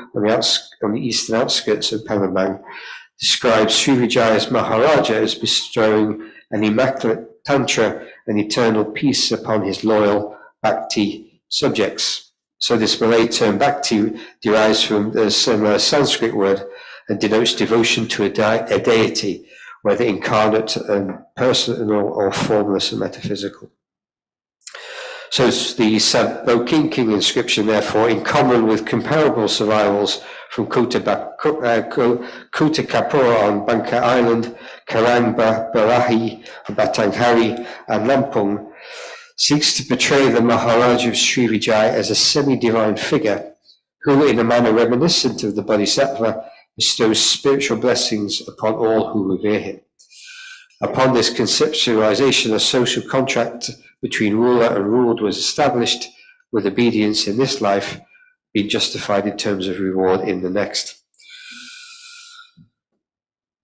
on the eastern outskirts of Palembang, describes Srivijaya's Maharaja as bestowing an immaculate tantra and eternal peace upon his loyal Bhakti subjects. So this Malay term Bhakti derives from the similar Sanskrit word and denotes devotion to a deity, whether incarnate and personal or formless and metaphysical. So the Sabokingking inscription, therefore, in common with comparable survivals from Kota Kapura on Bangka Island, Karang Barahi, Batanghari, and Lampung, seeks to portray the Maharaj of Srivijaya as a semi-divine figure who, in a manner reminiscent of the Bodhisattva, bestows spiritual blessings upon all who revere him. Upon this conceptualization, a social contract between ruler and ruled was established, with obedience in this life being justified in terms of reward in the next.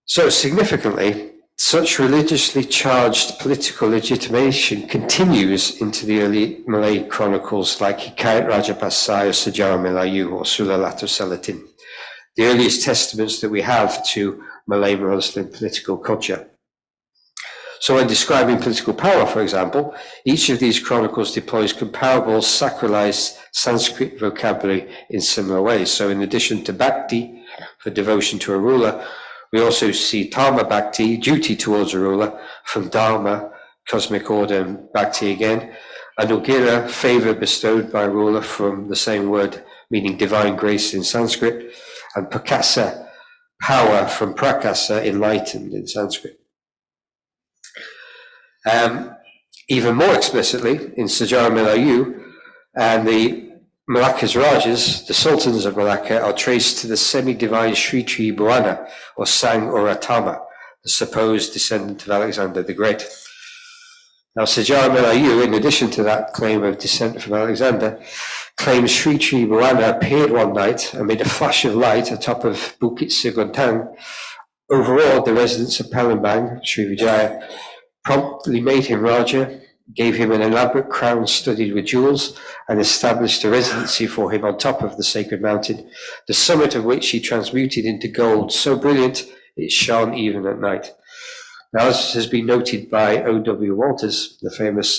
So significantly, such religiously charged political legitimation continues into the early Malay chronicles like Hikayat Rajapasai or Sejarah Melayu or Sulalatu Salatin, the earliest testaments that we have to Malay Muslim political culture. So when describing political power, for example, each of these chronicles deploys comparable sacralized Sanskrit vocabulary in similar ways. So in addition to Bhakti, for devotion to a ruler, we also see Dharma Bhakti, duty towards a ruler, from Dharma, cosmic order, and Bhakti again. Anugira, favor bestowed by a ruler, from the same word meaning divine grace in Sanskrit, and Prakasa, power, from Prakasa, enlightened in Sanskrit. Even more explicitly, in Sejarah Melayu, and the Malacca's Rajas, the sultans of Malacca, are traced to the semi-divine Sri Tri Buwana, or Sang Oratama, the supposed descendant of Alexander the Great. Now, Sejarah Melayu, in addition to that claim of descent from Alexander, claims Sri Tri Buwana appeared one night amid a flash of light atop of Bukit Siguntang, overawed the residents of Palembang, Srivijaya, promptly made him Raja, gave him an elaborate crown studded with jewels, and established a residency for him on top of the sacred mountain, the summit of which he transmuted into gold so brilliant it shone even at night. Now, as has been noted by O.W. Walters, the famous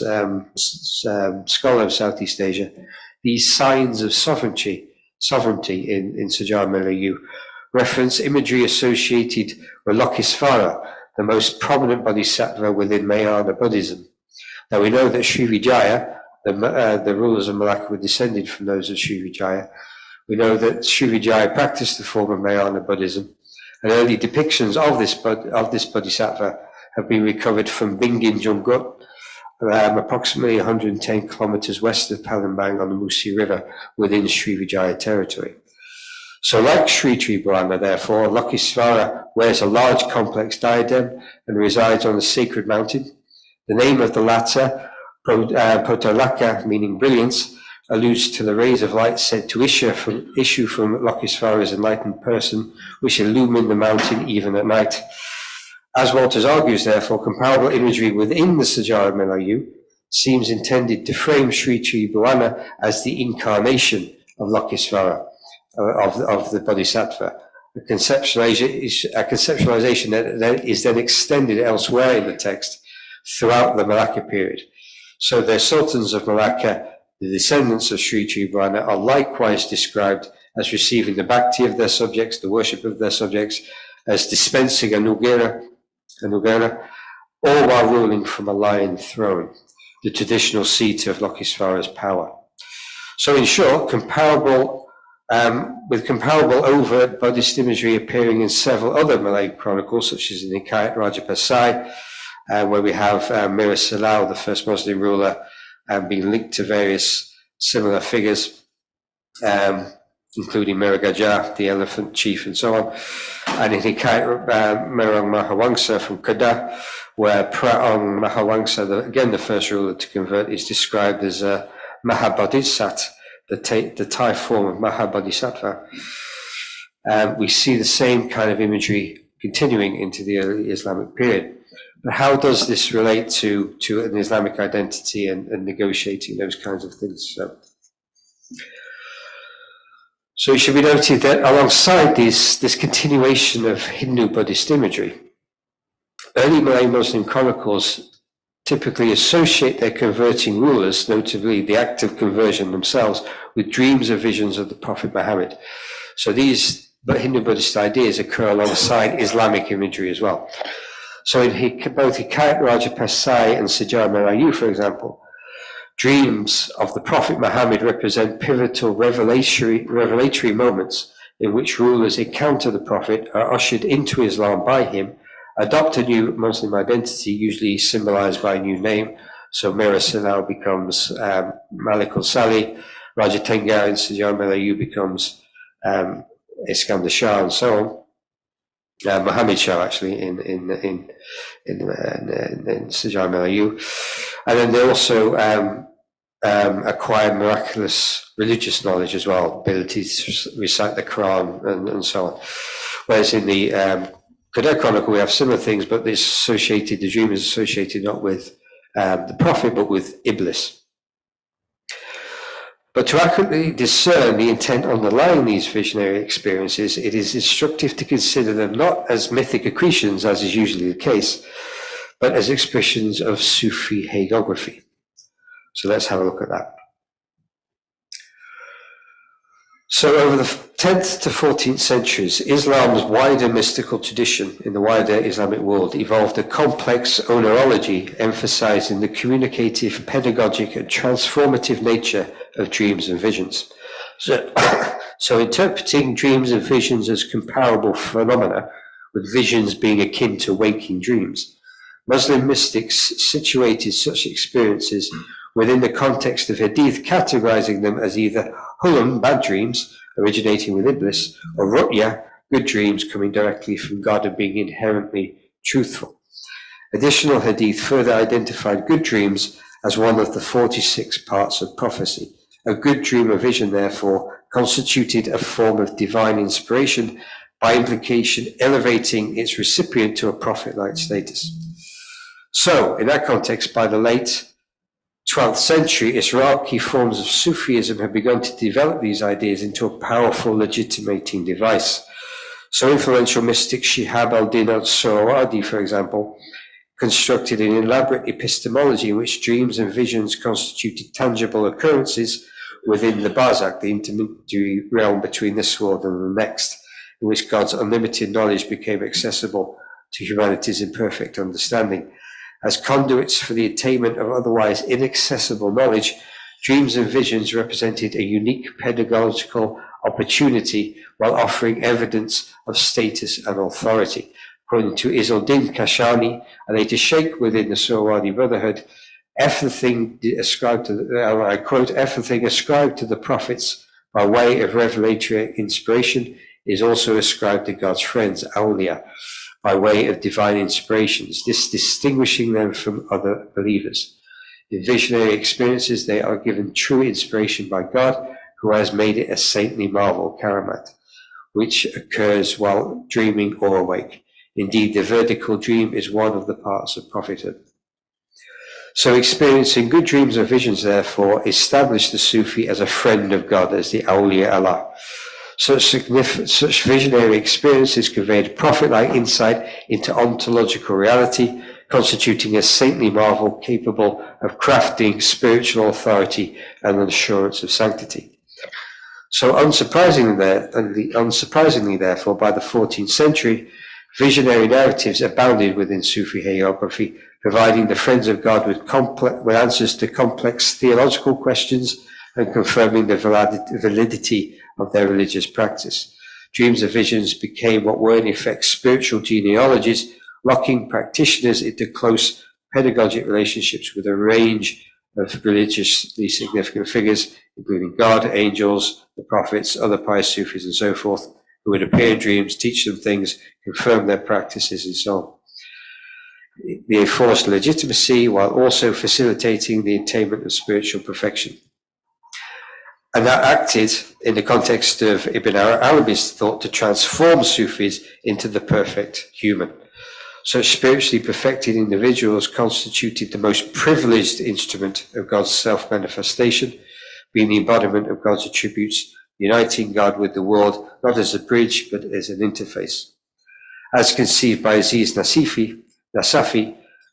scholar of Southeast Asia, these signs of sovereignty in Sejarah Melayu reference imagery associated with Lokisvara, the most prominent bodhisattva within Mahayana Buddhism. Now, we know that Srivijaya, the rulers of Malacca, were descended from those of Srivijaya. We know that Srivijaya practiced the form of Mahayana Buddhism, and early depictions of this bodhisattva have been recovered from Bingin Junggut approximately 110 kilometers west of Palembang on the Musi River within Srivijaya territory. So like Sri Tribuana, therefore, Lokisvara wears a large complex diadem and resides on a sacred mountain. The name of the latter, Potolaka, meaning brilliance, alludes to the rays of light said to issue from Lokisvara's enlightened person, which illumine the mountain even at night. As Walters argues, therefore, comparable imagery within the Sejarah Melayu seems intended to frame Sri Tribuana as the incarnation of Lokisvara, of the Bodhisattva, a conceptualization that is then extended elsewhere in the text throughout the Malacca period. So the sultans of Malacca, the descendants of Sri Tribuana, are likewise described as receiving the bhakti of their subjects, the worship of their subjects, as dispensing anugera, all while ruling from a lion throne, the traditional seat of Lokisvara's power. So in short, with comparable overt Buddhist imagery appearing in several other Malay chronicles, such as in Hikayat Rajapasai, where we have Mir Salau, the first Muslim ruler, being linked to various similar figures, including Mir Gajah, the elephant chief, and so on. And in Hikayat Merong Mahawangsa from Kedah, where Praong Mahawangsa, again the first ruler to convert, is described as a Mahabodhisat, the Thai form of Mahabodhisattva. We see the same kind of imagery continuing into the early Islamic period. But how does this relate to an Islamic identity and negotiating those kinds of things? So it should be noted that alongside this continuation of Hindu Buddhist imagery, early Malay Muslim chronicles typically associate their converting rulers, notably the act of conversion themselves, with dreams or visions of the Prophet Muhammad. So these Hindu Buddhist ideas occur alongside Islamic imagery as well. So in both Hikayat Rajapasai and Sejarah Melayu, for example, dreams of the Prophet Muhammad represent pivotal revelatory moments in which rulers encounter the Prophet, are ushered into Islam by him, adopt a new Muslim identity, usually symbolized by a new name. So Mir Salau becomes Malik al-Sali, Raja Tengah in Sejarah Melayu becomes Iskandar Shah, and so on. Muhammad Shah, actually, in Sejarah Melayu. And then they also acquire miraculous religious knowledge as well, ability to recite the Quran and so on. Whereas in the Kedah Chronicle, we have similar things, but the dream is associated not with the Prophet, but with Iblis. But to accurately discern the intent underlying these visionary experiences, it is instructive to consider them not as mythic accretions, as is usually the case, but as expressions of Sufi hagiography. So let's have a look at that. So over the 10th to 14th centuries, Islam's wider mystical tradition in the wider Islamic world evolved a complex onerology emphasizing the communicative, pedagogic, and transformative nature of dreams and visions. So interpreting dreams and visions as comparable phenomena, with visions being akin to waking dreams, Muslim mystics situated such experiences within the context of hadith, categorizing them as either hulum, bad dreams, originating with Iblis, or ru'ya, good dreams coming directly from God and being inherently truthful. Additional hadith further identified good dreams as one of the 46 parts of prophecy. A good dream or vision, therefore, constituted a form of divine inspiration, by implication elevating its recipient to a prophet-like status. So, in that context, by the late 12th century, Iraqi forms of Sufism have begun to develop these ideas into a powerful legitimating device. So influential mystic Shihab al-Din al-Surawadi, for example, constructed an elaborate epistemology in which dreams and visions constituted tangible occurrences within the barzakh, the intermediary realm between this world and the next, in which God's unlimited knowledge became accessible to humanity's imperfect understanding. As conduits for the attainment of otherwise inaccessible knowledge, dreams and visions represented a unique pedagogical opportunity while offering evidence of status and authority. According to Izzuddin Kashani, a later sheikh within the Surawadi Brotherhood, everything ascribed to, I quote, everything ascribed to the prophets by way of revelatory inspiration is also ascribed to God's friends, awliya, by way of divine inspirations, this distinguishing them from other believers. In visionary experiences, they are given true inspiration by God, who has made it a saintly marvel, karamat, which occurs while dreaming or awake. Indeed, the vertical dream is one of the parts of prophethood. So experiencing good dreams or visions, therefore, establish the Sufi as a friend of God, as the awliya Allah. Such visionary experiences conveyed prophet-like insight into ontological reality, constituting a saintly marvel capable of crafting spiritual authority and assurance of sanctity. So unsurprisingly, therefore, by the 14th century, visionary narratives abounded within Sufi hagiography, providing the friends of God with answers to complex theological questions and confirming the validity of their religious practice. Dreams and visions became what were in effect spiritual genealogies, locking practitioners into close pedagogic relationships with a range of religiously significant figures, including God, angels, the prophets, other pious Sufis, and so forth, who would appear in dreams, teach them things, confirm their practices, and so on. They enforced legitimacy while also facilitating the attainment of spiritual perfection. And that acted in the context of Ibn Arabi's thought to transform Sufis into the perfect human. Such spiritually perfected individuals constituted the most privileged instrument of God's self-manifestation, being the embodiment of God's attributes, uniting God with the world, not as a bridge, but as an interface. As conceived by Aziz Nasafi,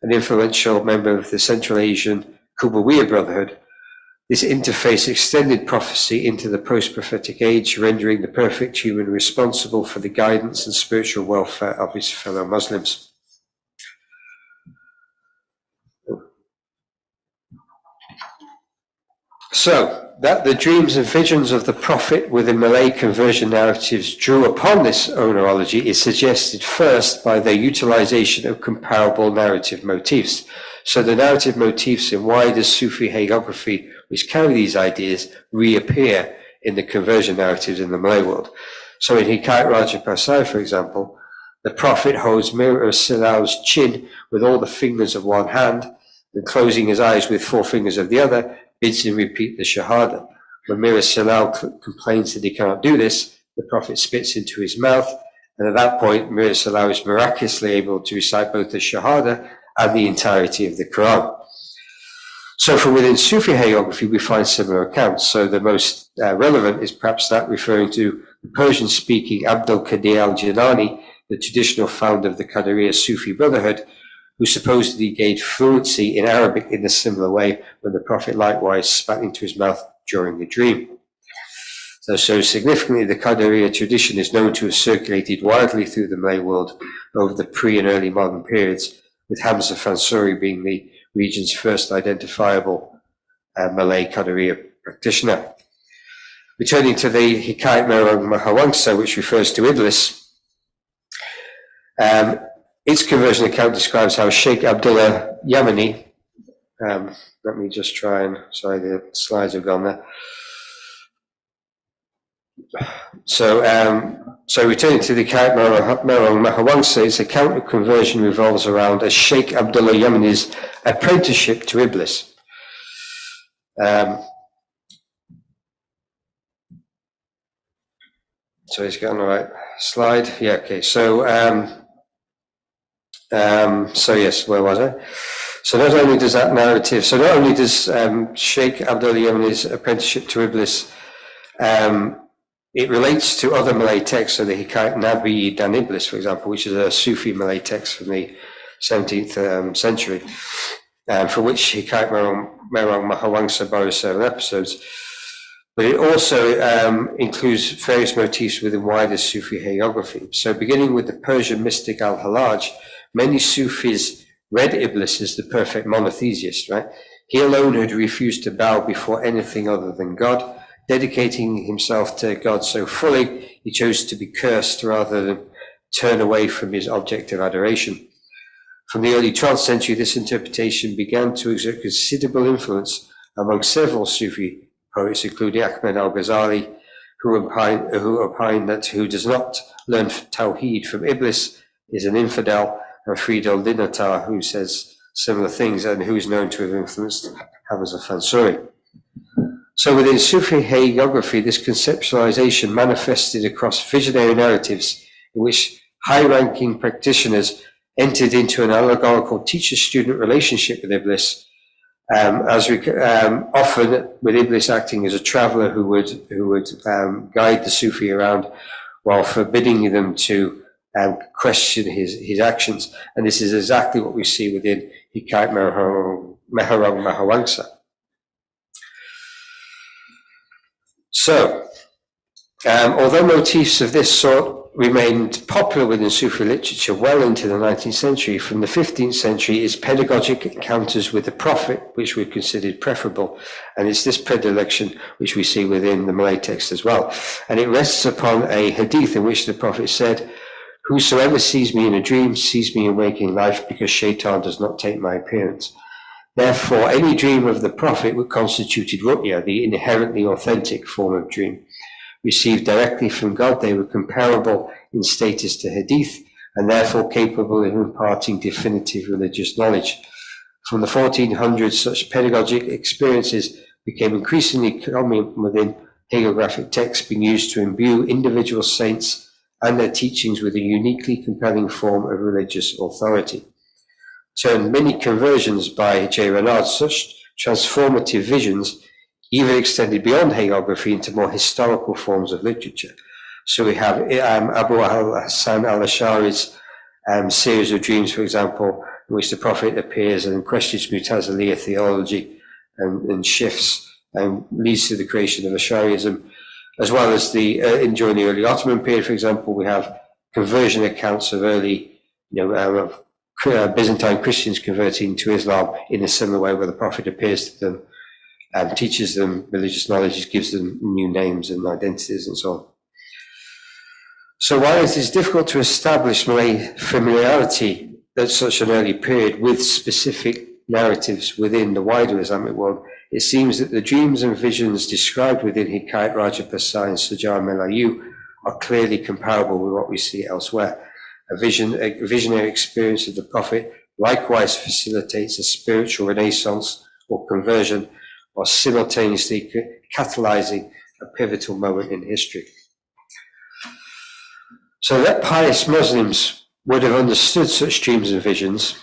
an influential member of the Central Asian Kubawiya Brotherhood, this interface extended prophecy into the post-prophetic age, rendering the perfect human responsible for the guidance and spiritual welfare of his fellow Muslims. So, that the dreams and visions of the prophet within Malay conversion narratives drew upon this onerology is suggested first by their utilization of comparable narrative motifs. So the narrative motifs in wider Sufi hagiography which carry these ideas reappear in the conversion narratives in the Malay world. So in Hikayat Raja Pasai, for example, the prophet holds Mir Silal's chin with all the fingers of one hand, and closing his eyes with 4 fingers of the other, bids him repeat the Shahada. When Mir Silal complains that he cannot do this, the prophet spits into his mouth, and at that point, Mir Silal is miraculously able to recite both the Shahada and the entirety of the Quran. So from within Sufi hagiography, we find similar accounts. So the most relevant is perhaps that referring to the Persian-speaking Abdul Qadir al-Jilani, the traditional founder of the Qadiriyya Sufi Brotherhood, who supposedly gained fluency in Arabic in a similar way when the Prophet likewise spat into his mouth during the dream. So significantly, the Qadiriyya tradition is known to have circulated widely through the Malay world over the pre- and early modern periods, with Hamza Fansuri being the region's first identifiable Malay Qadiriyya practitioner. Returning to the Hikayat Merong Mahawangsa, which refers to Iblis, its conversion account describes how Sheikh Abdullah Yamani, let me just try and, sorry, the slides have gone there. So returning to the Hikayat Merong Mahawangsa, its account of conversion revolves around a Sheikh Abdullah Yamani's apprenticeship to Iblis. So he's got on the right slide. Yeah, okay. So yes, where was I? So not only does that narrative, Sheikh Abdullah Yamani's apprenticeship to Iblis, it relates to other Malay texts, so the Hikayat Nabi Dan Iblis, for example, which is a Sufi Malay text from the 17th century, for which Hikayat Merong Mahawangsa borrows 7 episodes. But it also includes various motifs within wider Sufi hagiography. So beginning with the Persian mystic Al-Hallaj, many Sufis read Iblis as the perfect monotheist, right? He alone had refused to bow before anything other than God, dedicating himself to God so fully, he chose to be cursed rather than turn away from his object of adoration. From the early 12th century, this interpretation began to exert considerable influence among several Sufi poets, including Ahmed al-Ghazali, who opined that who does not learn Tawheed from Iblis is an infidel, and Fried al-Dinatar, who says similar things and who is known to have influenced Hafiz al-Fansuri. So within Sufi hagiography, this conceptualization manifested across visionary narratives in which high-ranking practitioners entered into an allegorical teacher-student relationship with Iblis, often with Iblis acting as a traveler who would guide the Sufi around while forbidding them to question his actions. And this is exactly what we see within Hikayat Mehrong Mahawangsa. So, although motifs of this sort remained popular within Sufi literature well into the 19th century, from the 15th century its pedagogic encounters with the Prophet, which were considered preferable, and it's this predilection which we see within the Malay text as well. And it rests upon a hadith in which the Prophet said, "Whosoever sees me in a dream sees me in waking life, because Shaitan does not take my appearance." Therefore, any dream of the Prophet would constitute ru'ya, the inherently authentic form of dream. Received directly from God, they were comparable in status to hadith, and therefore capable of imparting definitive religious knowledge. From the 1400s, such pedagogic experiences became increasingly common within hagiographic texts, being used to imbue individual saints and their teachings with a uniquely compelling form of religious authority. Turned many conversions by J. Renard, such transformative visions even extended beyond hagiography into more historical forms of literature. So we have Abu al-Hassan al-Ash'ari's series of dreams, for example, in which the Prophet appears and questions Mu'taziliya theology and shifts and leads to the creation of Ash'ariism, as well as during the early Ottoman period, for example, we have conversion accounts of early, Byzantine Christians converting to Islam in a similar way, where the Prophet appears to them and teaches them religious knowledge, gives them new names and identities and so on. So while it is difficult to establish Malay familiarity at such an early period with specific narratives within the wider Islamic world, it seems that the dreams and visions described within Hikayat Raja Pasai and Sajar Melayu are clearly comparable with what we see elsewhere. A visionary experience of the Prophet likewise facilitates a spiritual renaissance or conversion, while simultaneously catalyzing a pivotal moment in history. So that pious Muslims would have understood such dreams and visions,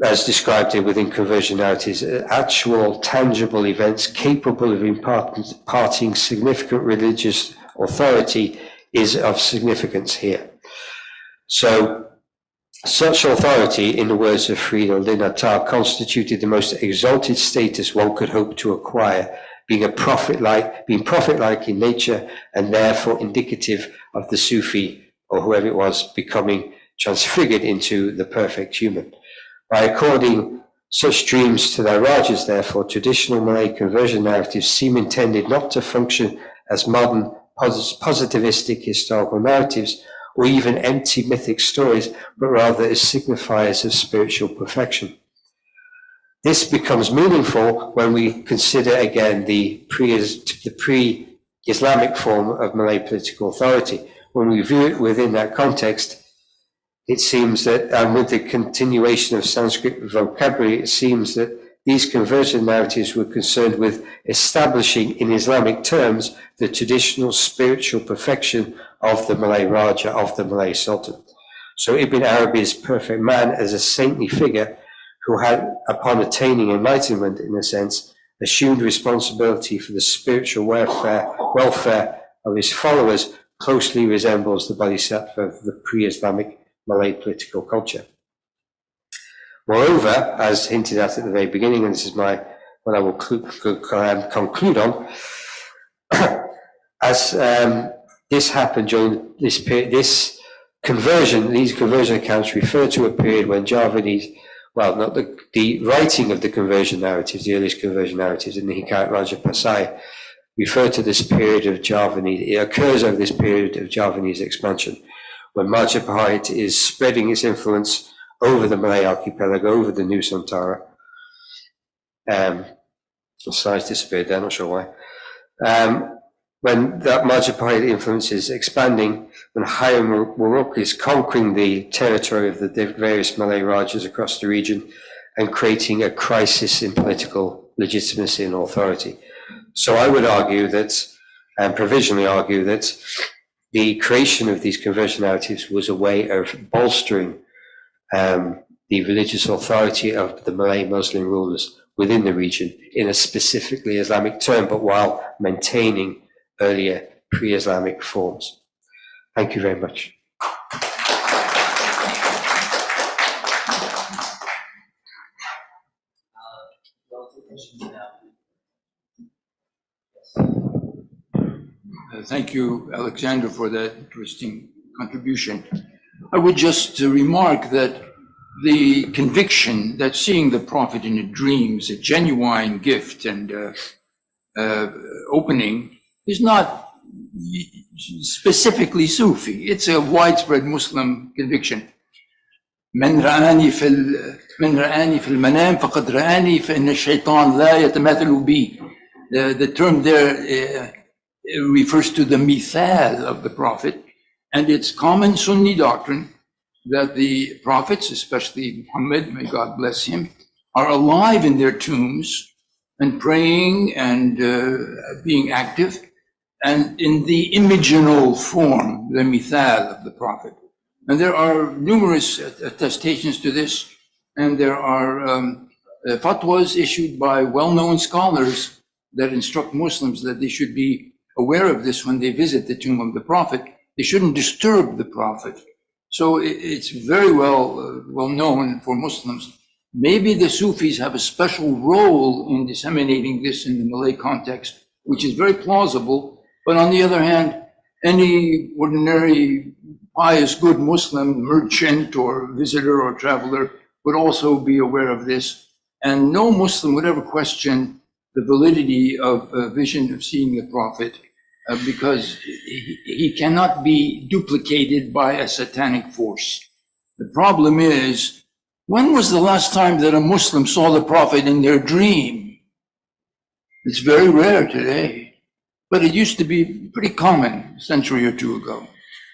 as described here within conversion narratives, actual tangible events capable of imparting significant religious authority, is of significance here. So, such authority, in the words of Fried al-Dinatar, constituted the most exalted status one could hope to acquire, being prophet-like in nature, and therefore indicative of the Sufi, or whoever it was, becoming transfigured into the perfect human. By according such dreams to their Rajas, therefore, traditional Malay conversion narratives seem intended not to function as modern positivistic historical narratives, or even empty mythic stories, but rather as signifiers of spiritual perfection. This becomes meaningful when we consider again the pre-Islamic form of Malay political authority. When we view it within that context, it seems that, and with the continuation of Sanskrit vocabulary, it seems that these conversion narratives were concerned with establishing in Islamic terms the traditional spiritual perfection of the Malay Raja, of the Malay Sultan. So Ibn Arabi's perfect man as a saintly figure who had, upon attaining enlightenment in a sense, assumed responsibility for the spiritual welfare of his followers, closely resembles the Bodhisattva of the pre-Islamic Malay political culture. Moreover, as hinted at the very beginning, and this is what I will conclude on, as this happened during this period, these conversion accounts refer to a period when Javanese, well, not the writing of the conversion narratives, the earliest conversion narratives in the Hikayat Raja Pasai, refer to this period of Javanese, it occurs over this period of Javanese expansion, when Majapahit is spreading its influence over the Malay archipelago, over the Nusantara. The slides disappeared there, not sure why. When that Majapahit influence is expanding, when Hayam Wuruk is conquering the territory of the various Malay Rajas across the region and creating a crisis in political legitimacy and authority. So I would argue that, and provisionally argue that, the creation of these conversion narratives was a way of bolstering the religious authority of the Malay Muslim rulers within the region in a specifically Islamic term, but while maintaining earlier pre-Islamic forms. Thank you very much. Thank you, Alexander, for that interesting contribution. I would just remark that the conviction that seeing the Prophet in a dream is a genuine gift and opening is not specifically Sufi. It's a widespread Muslim conviction. من رآني في المنام فقد رآني فإن الشيطان لا يتمثل بي. The term there refers to the mithal of the Prophet, and it's common Sunni doctrine that the prophets, especially Muhammad, may God bless him, are alive in their tombs and praying and being active, and in the imaginal form, the mithal of the Prophet. And there are numerous attestations to this, and there are fatwas issued by well-known scholars that instruct Muslims that they should be aware of this when they visit the tomb of the Prophet. They shouldn't disturb the Prophet. So it's very well known for Muslims. Maybe the Sufis have a special role in disseminating this in the Malay context, which is very plausible. But on the other hand, any ordinary pious good Muslim merchant or visitor or traveler would also be aware of this. And no Muslim would ever question the validity of a vision of seeing the Prophet because he cannot be duplicated by a satanic force. The problem is, when was the last time that a Muslim saw the Prophet in their dream? It's very rare today, but it used to be pretty common a century or two ago.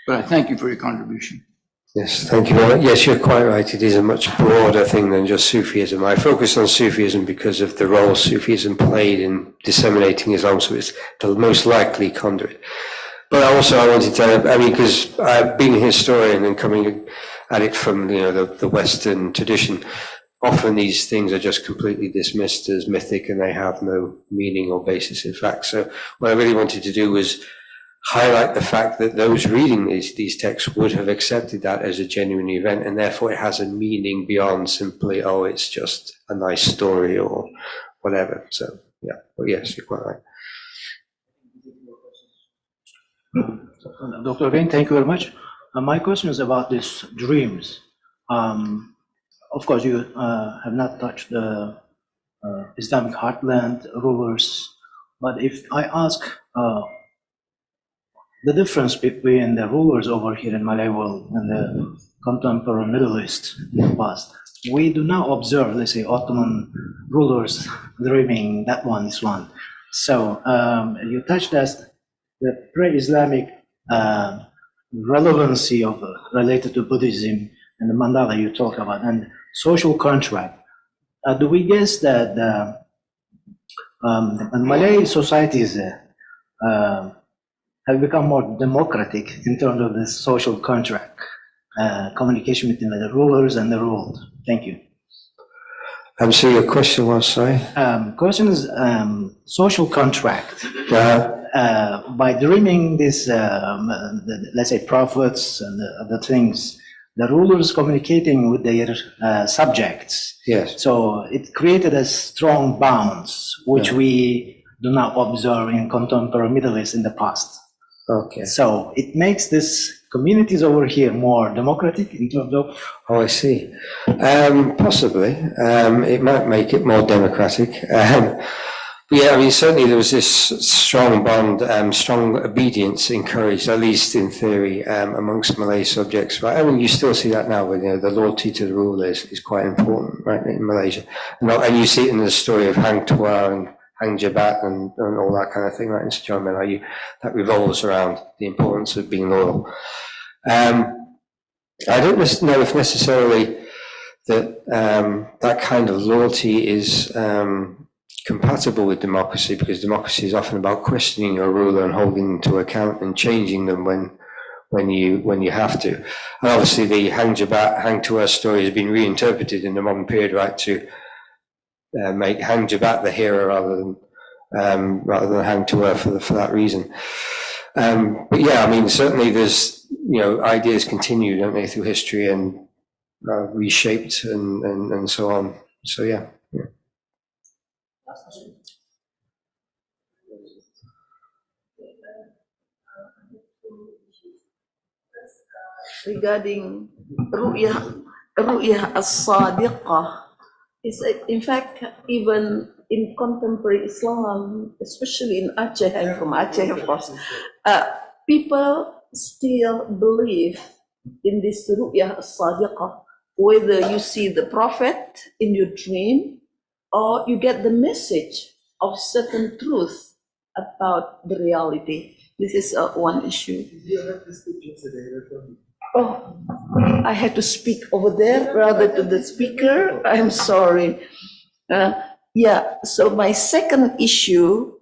But I thank you for your contribution. Yes, thank you very much. Yes, you're quite right. It is a much broader thing than just Sufism. I focus on Sufism because of the role Sufism played in disseminating Islam, so it's the most likely conduit. But I wanted to, because being a historian and coming at it from the Western tradition, often these things are just completely dismissed as mythic and they have no meaning or basis in fact. So what I really wanted to do was highlight the fact that those reading these texts would have accepted that as a genuine event, and therefore it has a meaning beyond simply, oh, it's just a nice story or whatever. So, yeah, but yes, you're quite right. Dr. Again, thank you very much. My question is about these dreams. Of course, you have not touched the Islamic heartland rulers, but if I ask the difference between the rulers over here in Malay world and the contemporary Middle East in the past, we do not observe, let's say, Ottoman rulers dreaming that one, this one. So you touched as the pre-Islamic relevancy of related to Buddhism and the mandala you talk about and social contract. Do we guess that Malay societies have become more democratic in terms of the social contract, communication between the rulers and the ruled? Thank you. So your question was, sorry? Question is social contract. By dreaming this, let's say, prophets and the other things, the rulers communicating with their subjects. Yes. So it created a strong bonds, which we do not observe in contemporary Middle East in the past. Okay. So it makes this communities over here more democratic in terms of. Oh, I see. Possibly. It might make it more democratic. Yeah, I mean, certainly there was this strong bond, strong obedience encouraged, at least in theory, amongst Malay subjects, right? I mean, you still see that now with, the loyalty to the ruler is quite important, right, in Malaysia. And you see it in the story of Hang Tuah and Hang Jebat and all that kind of thing, right, in Sejauh Melayu, that revolves around the importance of being loyal. I don't know if necessarily that that kind of loyalty is compatible with democracy, because democracy is often about questioning your ruler and holding them to account and changing them when you have to. And obviously the Hang Jebat, Hang Tuah story has been reinterpreted in the modern period, right, to make Hang Jebat the hero rather than Hang Tuah for that reason. But yeah, I mean, certainly there's, ideas continue, don't they, through history and reshaped and so on. So yeah. Regarding ru'yah as-sadiqah, is in fact even in contemporary Islam, especially in Aceh, I'm from Aceh, of course, people still believe in this ru'yah as-sadiqah, whether you see the Prophet in your dream or you get the message of certain truth about the reality. This is one issue. Oh, I had to speak over there rather to the speaker. I'm sorry. Yeah, so my second issue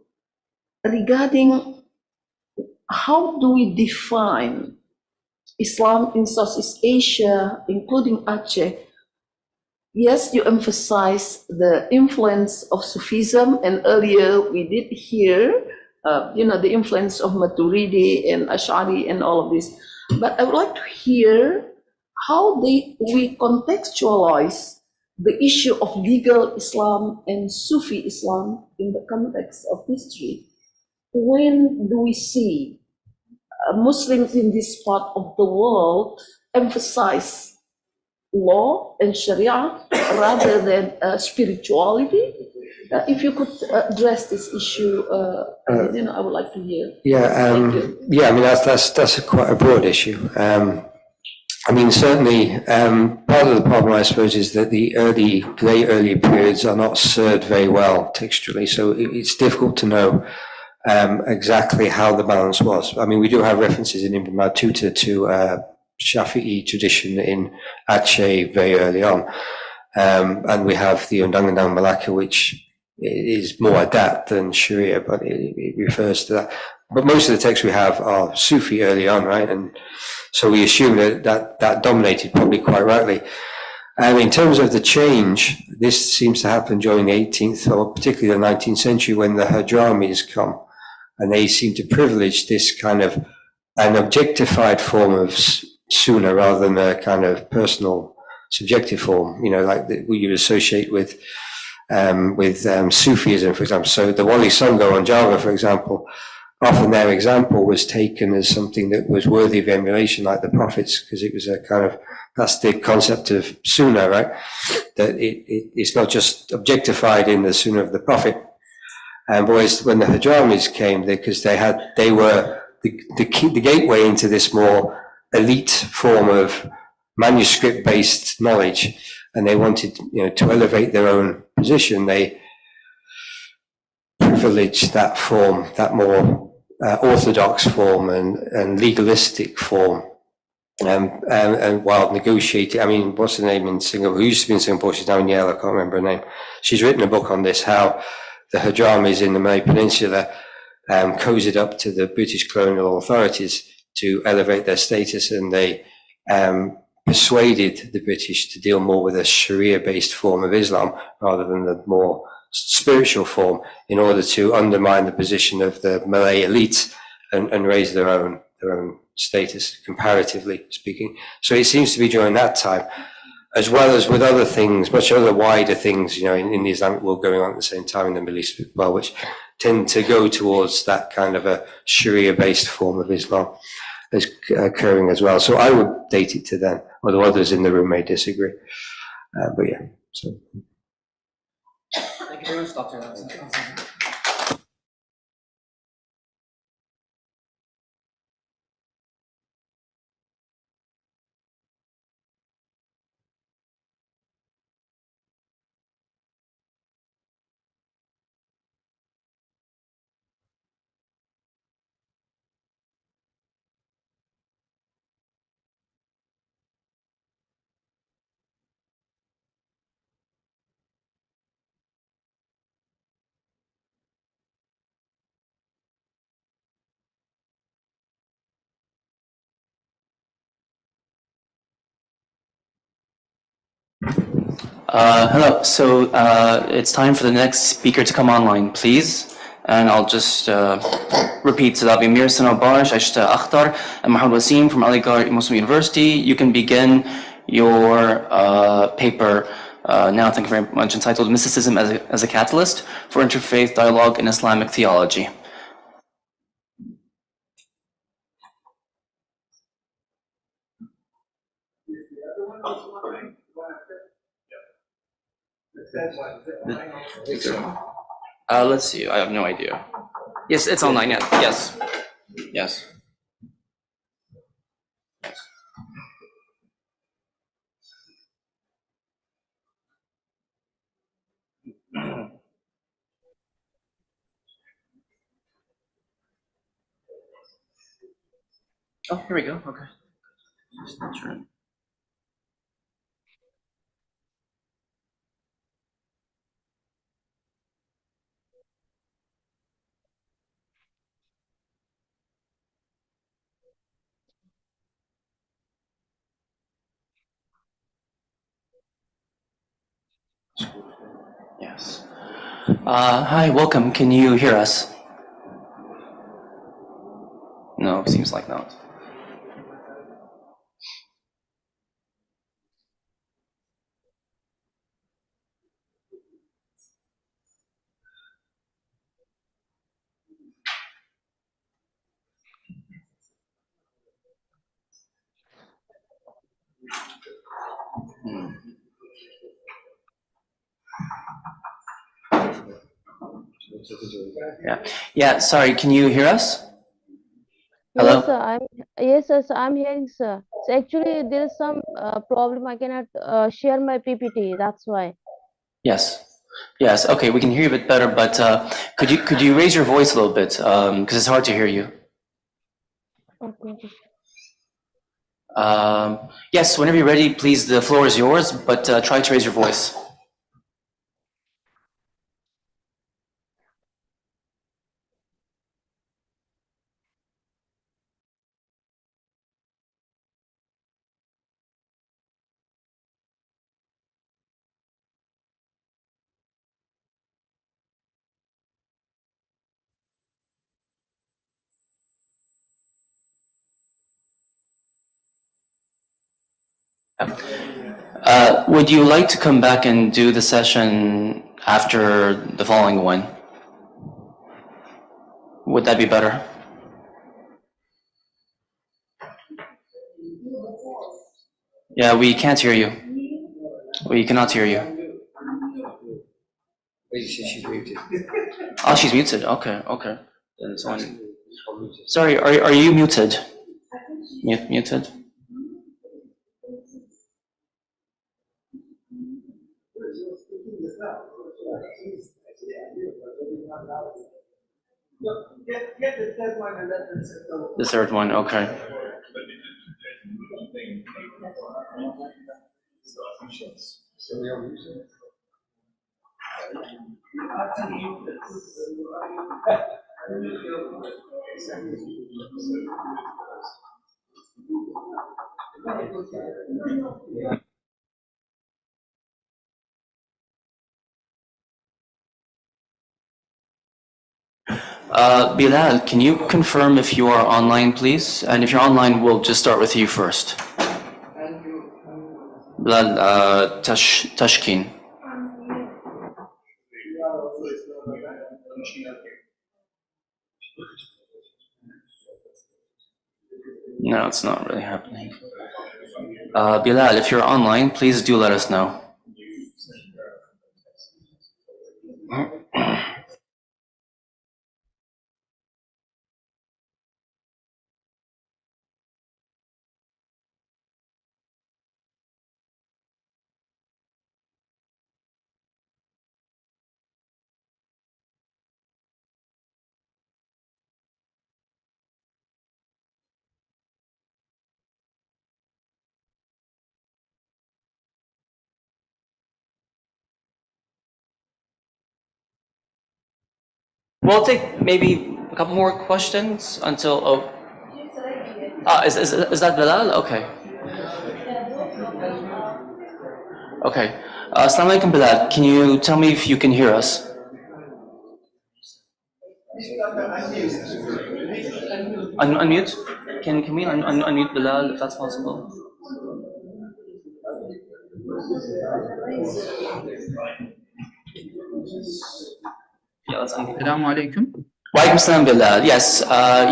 regarding how do we define Islam in Southeast Asia, including Aceh. Yes, you emphasize the influence of Sufism, and earlier we did hear, the influence of Maturidi and Ash'ari and all of this. But I would like to hear how we contextualize the issue of legal Islam and Sufi Islam in the context of history. When do we see Muslims in this part of the world emphasize law and Sharia rather than spirituality? If you could address this issue, I would like to hear. Yeah, I mean, that's quite a broad issue. I mean, certainly, part of the problem, I suppose, is that the very early periods are not served very well textually, so it's difficult to know exactly how the balance was. I mean, we do have references in Ibn Battuta to Shafi'i tradition in Aceh very early on, and we have the Undang-Undang Malacca, which is more adapt than Sharia, but it refers to that. But most of the texts we have are Sufi early on, right? And so we assume that dominated, probably quite rightly. In terms of the change, this seems to happen during the 18th or particularly the 19th century when the Hadramis come, and they seem to privilege this kind of an objectified form of sunnah rather than a kind of personal subjective form, like we would associate with Sufism, for example. So the Wali Songo on Java, for example, often their example was taken as something that was worthy of emulation, like the prophets, because it was a kind of, that's the concept of sunnah, right? That it's not just objectified in the sunnah of the prophet. Whereas when the Hadramis came, because they were the gateway into this more elite form of manuscript-based knowledge, and they wanted, to elevate their own position, they privileged that form, that more orthodox form and legalistic form, and while negotiating. I mean, what's her name in Singapore? Who used to be in Singapore? She's now in Yale. I can't remember her name. She's written a book on this, how the Hadramis in the Malay Peninsula cozied up to the British colonial authorities to elevate their status, and they persuaded the British to deal more with a Sharia-based form of Islam rather than the more spiritual form, in order to undermine the position of the Malay elite and raise their own status, comparatively speaking. So it seems to be during that time, as well as with other things, much other wider things, in the Islamic world going on at the same time in the Middle East as well, which tend to go towards that kind of a Sharia-based form of Islam is occurring as well. So I would date it to then, although others in the room may disagree. But yeah, so. Thank you very much, Dr. Hello. So it's time for the next speaker to come online, please. And I'll just repeat. So that'll be Mir Sanabash, Ashta Akhtar, and Mahmoud Wasim from Aligarh Muslim University. You can begin your paper now. Thank you very much. Entitled "Mysticism as a Catalyst for Interfaith Dialogue in Islamic Theology." Let's see. I have no idea. Yes, it's online. Yeah. Yes. Yes. Oh, here we go. Okay. Just not sure. Yes. Hi, welcome. Can you hear us? No, seems like not. Yeah. Yeah. Sorry. Can you hear us? Hello? Yes, sir, I'm hearing, sir. So actually, there is some problem. I cannot share my PPT. That's why. Yes. Yes. Okay. We can hear you a bit better, but could you raise your voice a little bit because it's hard to hear you. Okay. Yes. Whenever you're ready, please. The floor is yours, but try to raise your voice. Would you like to come back and do the session after the following one? Would that be better? Yeah, we can't hear you. We cannot hear you. She's muted. Oh, she's muted. Okay, okay. Then it's on. Sorry, are you muted? Muted? The third one, okay. Bilal, can you confirm if you are online, please? And if you're online, we'll just start with you first. Bilal Tashkeen. No, it's not really happening. Bilal, if you're online, please do let us know. We'll take maybe a couple more questions until, is that Bilal? Okay. Okay. Assalamu alaikum, Bilal. Can you tell me if you can hear us? Unmute? Can we unmute Bilal if that's possible? Yeah, let's unmute. Assalamu alaikum. Walaikum salam, Bilal. Yes,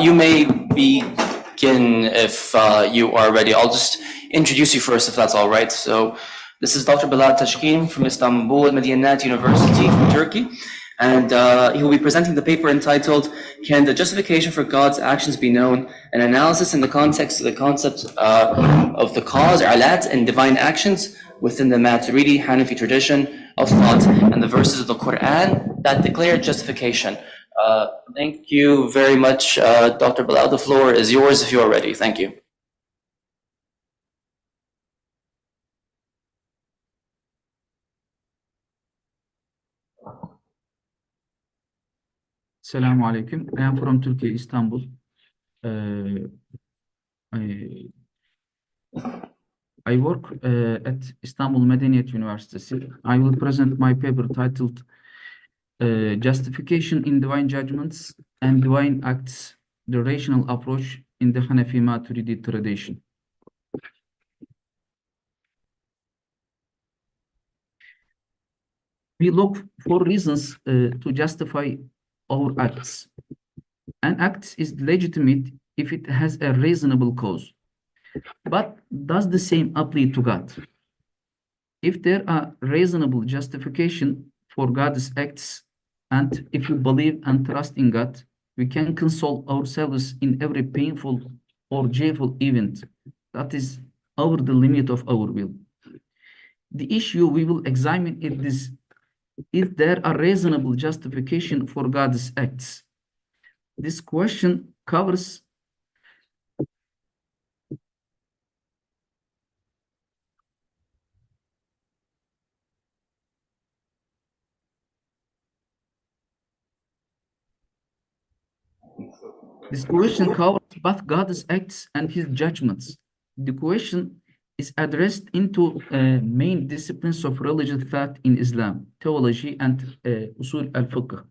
you may begin if you are ready. I'll just introduce you first if that's all right. So this is Dr. Bilal Tashkeen from Istanbul Medianat University from Turkey. And he will be presenting the paper entitled, Can the Justification for God's Actions Be Known? An Analysis in the Context of the Concept of the Cause, Alat, and Divine Actions within the Maturidi Hanafi tradition of thought and the verses of the Quran that declare justification. Thank you very much, Dr. Bilal. The floor is yours if you are ready. Thank you. Assalamu alaikum. I am from Turkey, Istanbul. I work at Istanbul Medeniyet University. I will present my paper titled Justification in Divine Judgments and Divine Acts, the Rational Approach in the Hanafi Maturidi Tradition. We look for reasons to justify our acts. An act is legitimate if it has a reasonable cause. But does the same apply to God? If there are reasonable justification for God's acts, and if we believe and trust in God, we can console ourselves in every painful or joyful event that is over the limit of our will. The issue we will examine is if there are reasonable justification for God's acts. This question covers both God's acts and his judgments. The question is addressed into main disciplines of religious thought in Islam, theology and usul al-fiqh.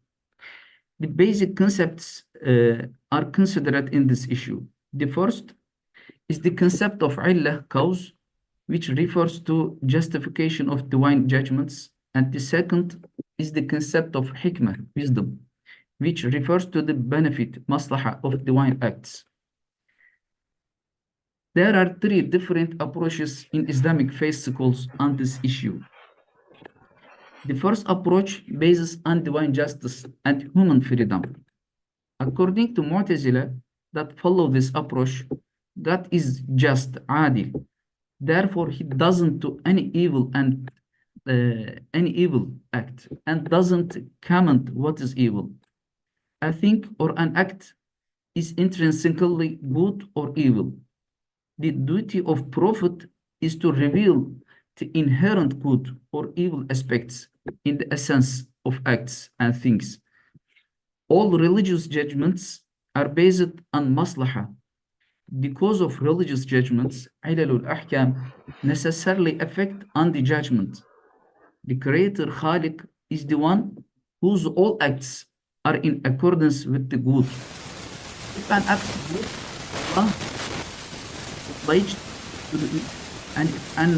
The basic concepts are considered in this issue. The first is the concept of illah, cause, which refers to justification of divine judgments. And the second is the concept of hikmah, wisdom, which refers to the benefit, maslaha, of divine acts. There are three different approaches in Islamic faith schools on this issue. The first approach bases on divine justice and human freedom. According to Mu'tazila that follow this approach, God is just, adil. Therefore, he doesn't do any evil act and doesn't comment what is evil. A thing or an act is intrinsically good or evil. The duty of prophet is to reveal the inherent good or evil aspects in the essence of acts and things. All religious judgments are based on maslaha. Because of religious judgments, ilalul ahkam necessarily affect on the judgment. The creator Khaliq is the one whose all acts are in accordance with the good. If an act is good, Allah obliged to do it, and if an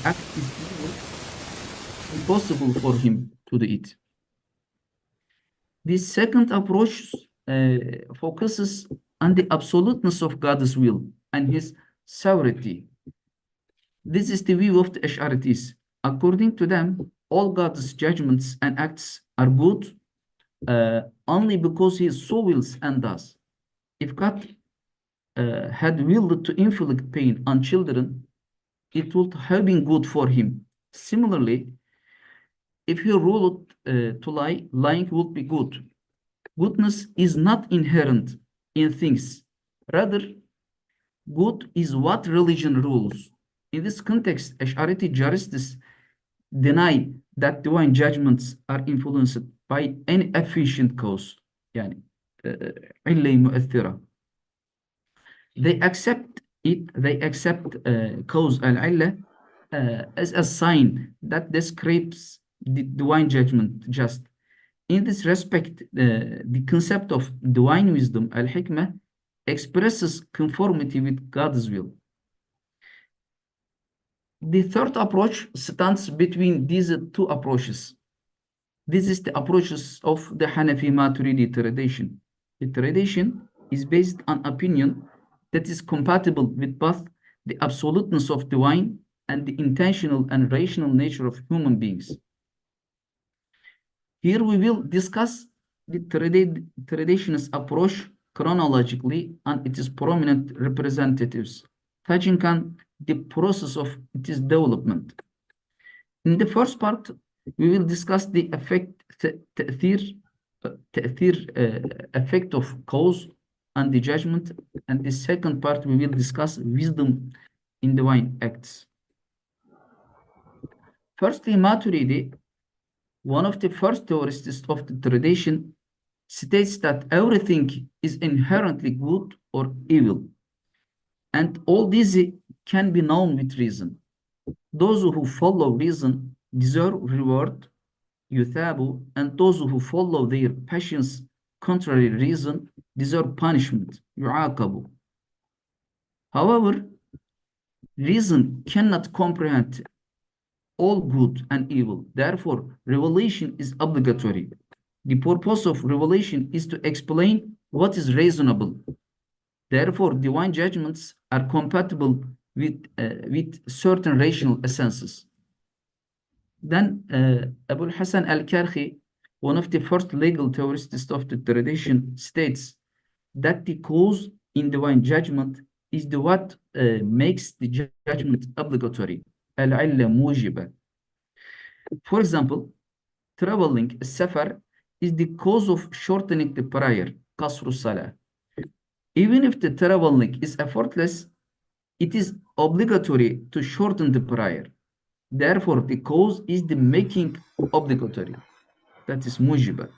act is evil, impossible for him to do it. The second approach focuses on the absoluteness of God's will and his sovereignty. This is the view of the Ash'arites. According to them, all God's judgments and acts are good only because he so wills and does. If God had willed to inflict pain on children, it would have been good for him. Similarly, if he ruled to lie, lying would be good. Goodness is not inherent in things. Rather, good is what religion rules. In this context, Ash'arite jurists deny that divine judgments are influenced by any efficient cause. يعني علة مؤثرة. They accept it. They accept cause al-illah as a sign that describes the divine judgment just. In this respect, the concept of divine wisdom, al-hikmah, expresses conformity with God's will. The third approach stands between these two approaches. This is the approaches of the Hanafi Maturidi tradition. The tradition is based on opinion that is compatible with both the absoluteness of divine and the intentional and rational nature of human beings. Here we will discuss the tradition's approach chronologically and its prominent representatives, touching on the process of its development. In the first part, we will discuss the effect of cause and the judgment, and the second part we will discuss wisdom in divine acts. Firstly, Maturidi, one of the first theorists of the tradition, states that everything is inherently good or evil, and all these can be known with reason. Those who follow reason deserve reward, yuthabu, and those who follow their passions contrary reason deserve punishment, yu'aqabu. However, reason cannot comprehend all good and evil. Therefore, revelation is obligatory. The purpose of revelation is to explain what is reasonable. Therefore, divine judgments are compatible with certain rational essences. Then Abu al-Hasan al-Karhi, one of the first legal theorists of the tradition, states that the cause in divine judgment is the what makes the judgment obligatory. Al-illa mujiba. For example, traveling, safar, is the cause of shortening the prayer, qasru salah. Even if the traveling is effortless, it is obligatory to shorten the prayer. Therefore, the cause is the making obligatory. That is mujiba.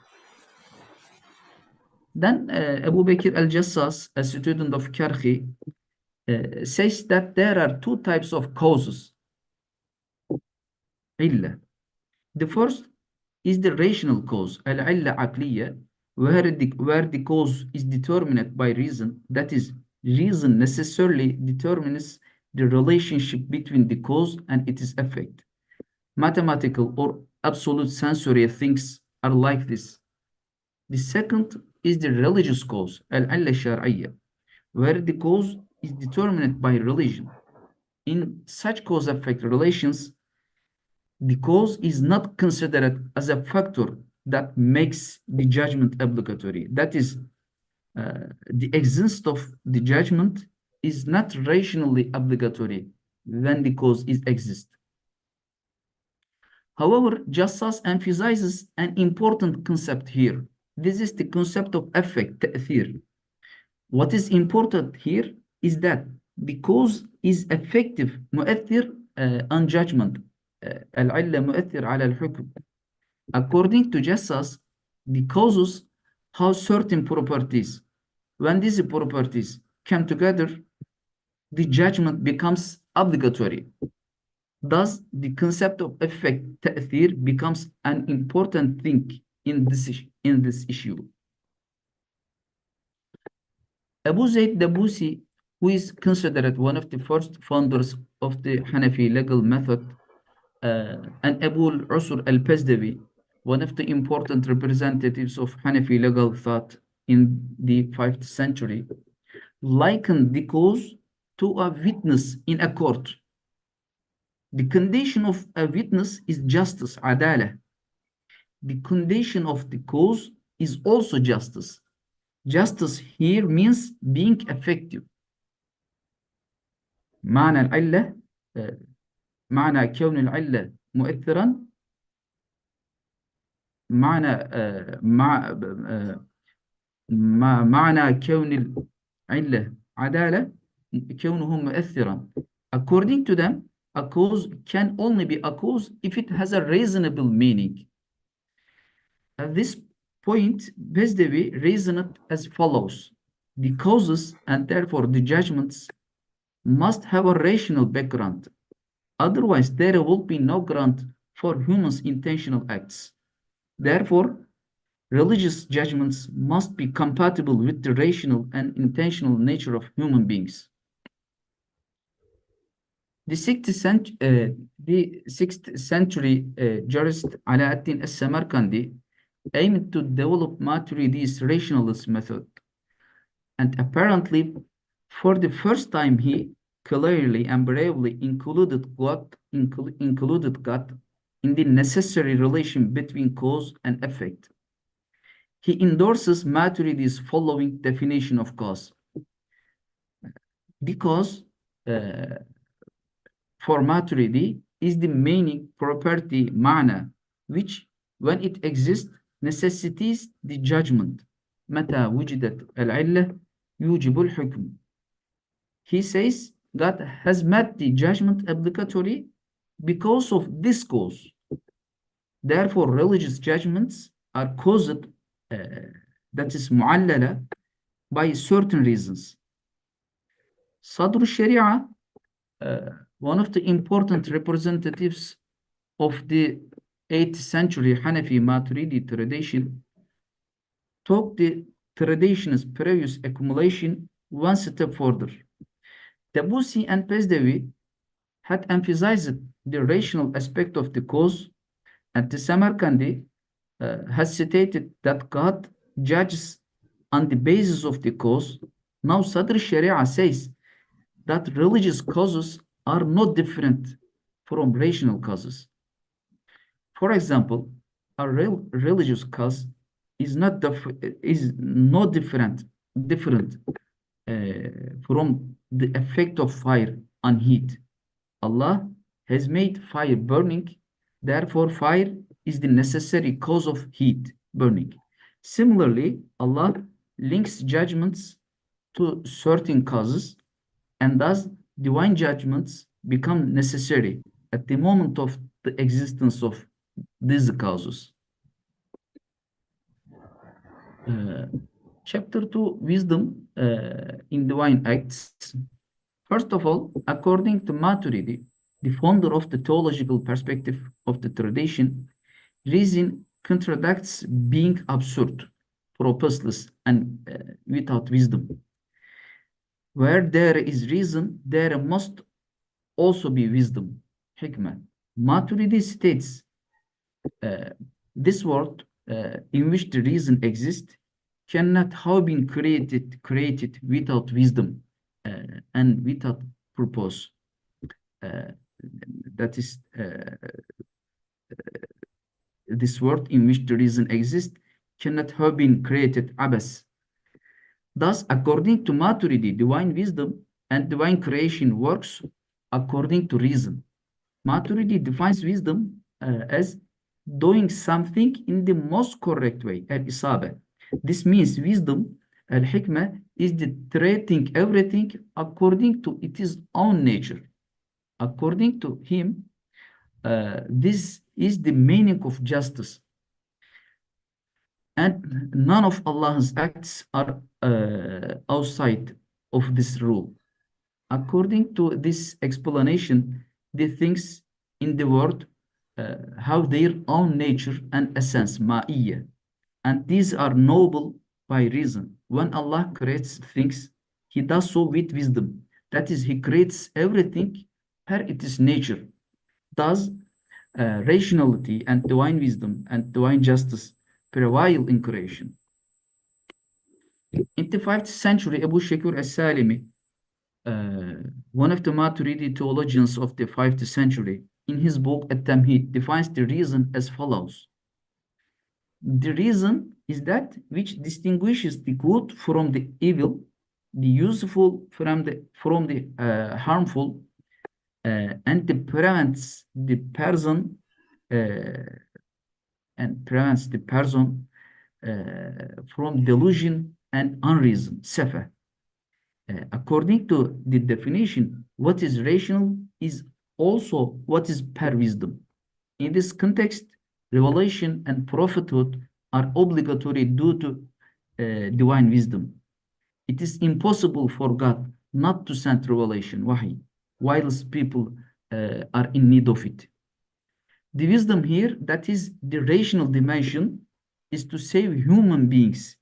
Then Abu Bakr al-Jassas, a student of Karhi, says that there are two types of causes. Illa. The first is the rational cause, al-illa aqliya, where the cause is determined by reason. That is, reason necessarily determines the relationship between the cause and its effect. Mathematical or absolute sensory things are like this. The second is the religious cause, al-illa shar'iyya, where the cause is determined by religion. In such cause-effect relations, the cause is not considered as a factor that makes the judgment obligatory. That is, the existence of the judgment is not rationally obligatory when the cause exists. However, Jassas emphasizes an important concept here. This is the concept of effect, ta'thir. What is important here is that the cause is effective, mu'athir on judgment. Al-illa mu'athir ala al-hukm. According to Jassas, the causes have certain properties. When these properties come together, the judgment becomes obligatory. Thus, the concept of effect, ta'thir, becomes an important thing in this issue. Abu Zayd Dabusi, who is considered one of the first founders of the Hanafi legal method, and Abu al-Usr al-Pazdawi, one of the important representatives of Hanafi legal thought in the 5th century, likened the cause to a witness in a court. The condition of a witness is justice, adala. The condition of the cause is also justice. Justice here means being effective. معنى العلة معنى كون العلة مؤثرا معنى كون العلة عدالة كونه مؤثرا. According to them, a cause can only be a cause if it has a reasonable meaning. At this point, Bezdevi reasoned as follows: the causes and therefore the judgments must have a rational background. Otherwise, there will be no grant for humans' intentional acts. Therefore, religious judgments must be compatible with the rational and intentional nature of human beings. The 6th century jurist Alauddin as-Samarkandi aimed to develop Maturidi's rationalist method. And apparently, for the first time, he clearly and bravely included God in the necessary relation between cause and effect. He endorses Maturidi's following definition of cause. Because for Maturidi is the meaning, property, ma'na, which when it exists necessitates the judgment. متى وجدت العلة يوجب الحكم. He says God has made the judgment obligatory because of this cause. Therefore, religious judgments are caused, that is معللة, by certain reasons. Sadr al-Sharia, one of the important representatives of the 8th century Hanafi Maturidi tradition, took the tradition's previous accumulation one step further. Tabusi and Pezdevi had emphasized the rational aspect of the cause, and the Samarkandi has stated that God judges on the basis of the cause. Now Sadr Sharia says that religious causes are not different from rational causes. For example, a religious cause is not different from the effect of fire on heat. Allah has made fire burning, therefore fire is the necessary cause of heat burning. Similarly, Allah links judgments to certain causes, and thus divine judgments become necessary at the moment of the existence of these causes. Chapter 2, Wisdom in Divine Acts. First of all, according to Maturidi, the founder of the theological perspective of the tradition, reason contradicts being absurd, purposeless, and without wisdom. Where there is reason, there must also be wisdom, hikmah. Maturidi states this world in which the reason exists cannot have been created without wisdom and without purpose. That is, this world in which the reason exists cannot have been created abas. Thus, according to Maturidi, divine wisdom and divine creation works according to reason. Maturidi defines wisdom as doing something in the most correct way, al-isaba. This means wisdom, al-hikmah, is the treating everything according to its own nature. According to him, this is the meaning of justice. And none of Allah's acts are outside of this rule. According to this explanation, the things in the world have their own nature and essence, ma'iyya. And these are noble by reason. When Allah creates things, He does so with wisdom. That is, He creates everything per its nature. Thus, rationality and divine wisdom and divine justice prevail in creation. In the 5th century, Abu Shakur as-Salimi, one of the Maturidi theologians of the 5th century, in his book At-Tamhid, defines the reason as follows. The reason is that which distinguishes the good from the evil, the useful from the harmful, and prevents the person from delusion and unreason, safa. According to the definition, what is rational is also what is per wisdom. In this context, revelation and prophethood are obligatory due to divine wisdom. It is impossible for God not to send revelation, wahi, whilst people are in need of it. The wisdom here, that is the rational dimension, is to save human beings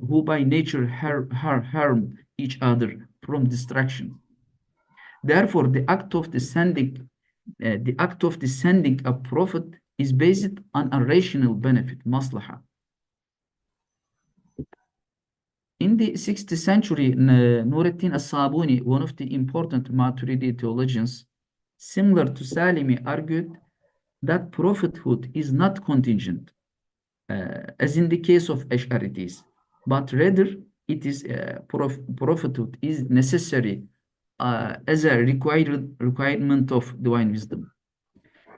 who by nature harm each other from destruction. Therefore, the act of descending a prophet is based on a rational benefit, maslaha. In the 6th century, Nuruddin as-Sabuni, one of the important Maturidi theologians, similar to Salimi, argued that prophethood is not contingent, as in the case of Ash'arites, but rather it is prophethood is necessary as a requirement of divine wisdom.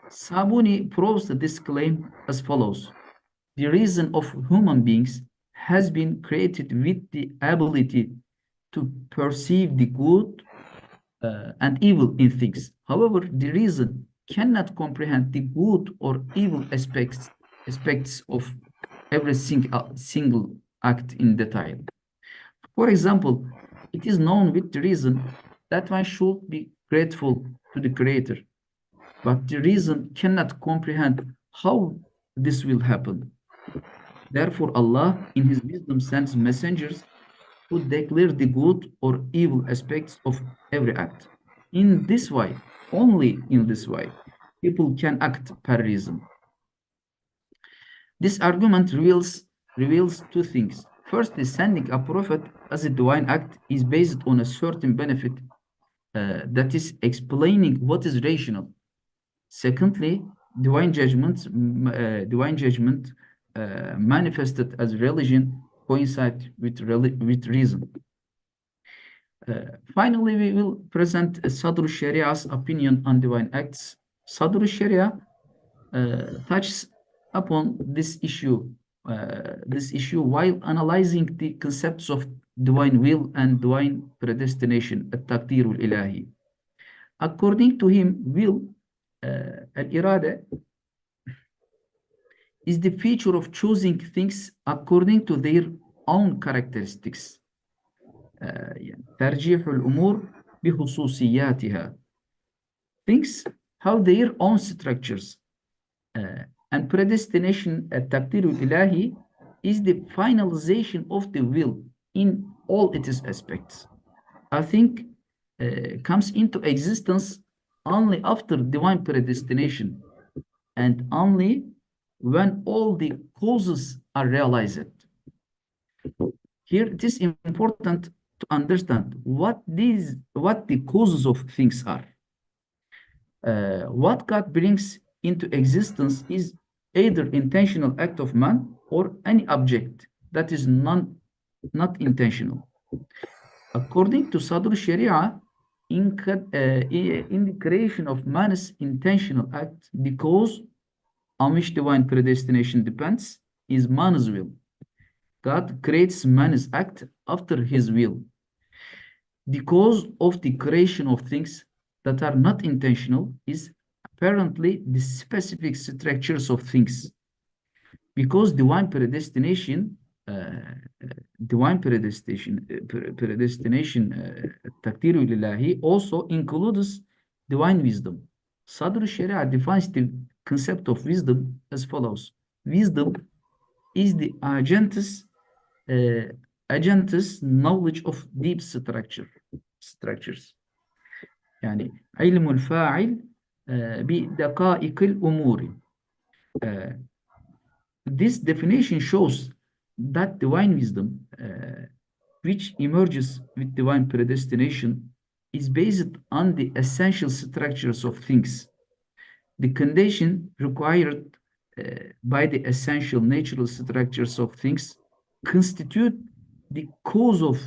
Sabuni proves this claim as follows: the reason of human beings has been created with the ability to perceive the good and evil in things. However, the reason cannot comprehend the good or evil aspects of every single act in detail. For example, it is known with the reason that one should be grateful to the Creator, but the reason cannot comprehend how this will happen. Therefore, Allah, in His wisdom, sends messengers who declare the good or evil aspects of every act. In this way, only in this way, people can act per reason. This argument reveals two things. Firstly, sending a prophet as a divine act is based on a certain benefit that is explaining what is rational. Secondly, divine judgment manifested as religion coincide with reason. Finally, we will present Sadr Sharia's opinion on divine acts. Sadr Sharia touches upon this issue while analyzing the concepts of divine will and divine predestination, at-taqdir al-ilahi. According to him, will, al-irada, is the feature of choosing things according to their own characteristics. ترجيح الأمور بخصوصياتها. Things have their own structures. And predestination, التقدير الإلهي, is the finalization of the will in all its aspects. I think comes into existence only after divine predestination and only when all the causes are realized. Here it is important to understand what the causes of things are. What God brings into existence is either intentional act of man or any object that is not intentional. According to Sadr Sharia, in the creation of man's intentional act, the cause on which divine predestination depends is man's will. God creates man's act after his will. The cause of the creation of things that are not intentional is apparently the specific structures of things. Because divine predestination, taqdiru lillahi, also includes divine wisdom. Sadr Sharia defines the concept of wisdom as follows: wisdom is the agent's knowledge of deep structures. يعني علم الفاعل بدقائق الأمور. This definition shows that divine wisdom, which emerges with divine predestination, is based on the essential structures of things. The condition required by the essential natural structures of things constitute the cause of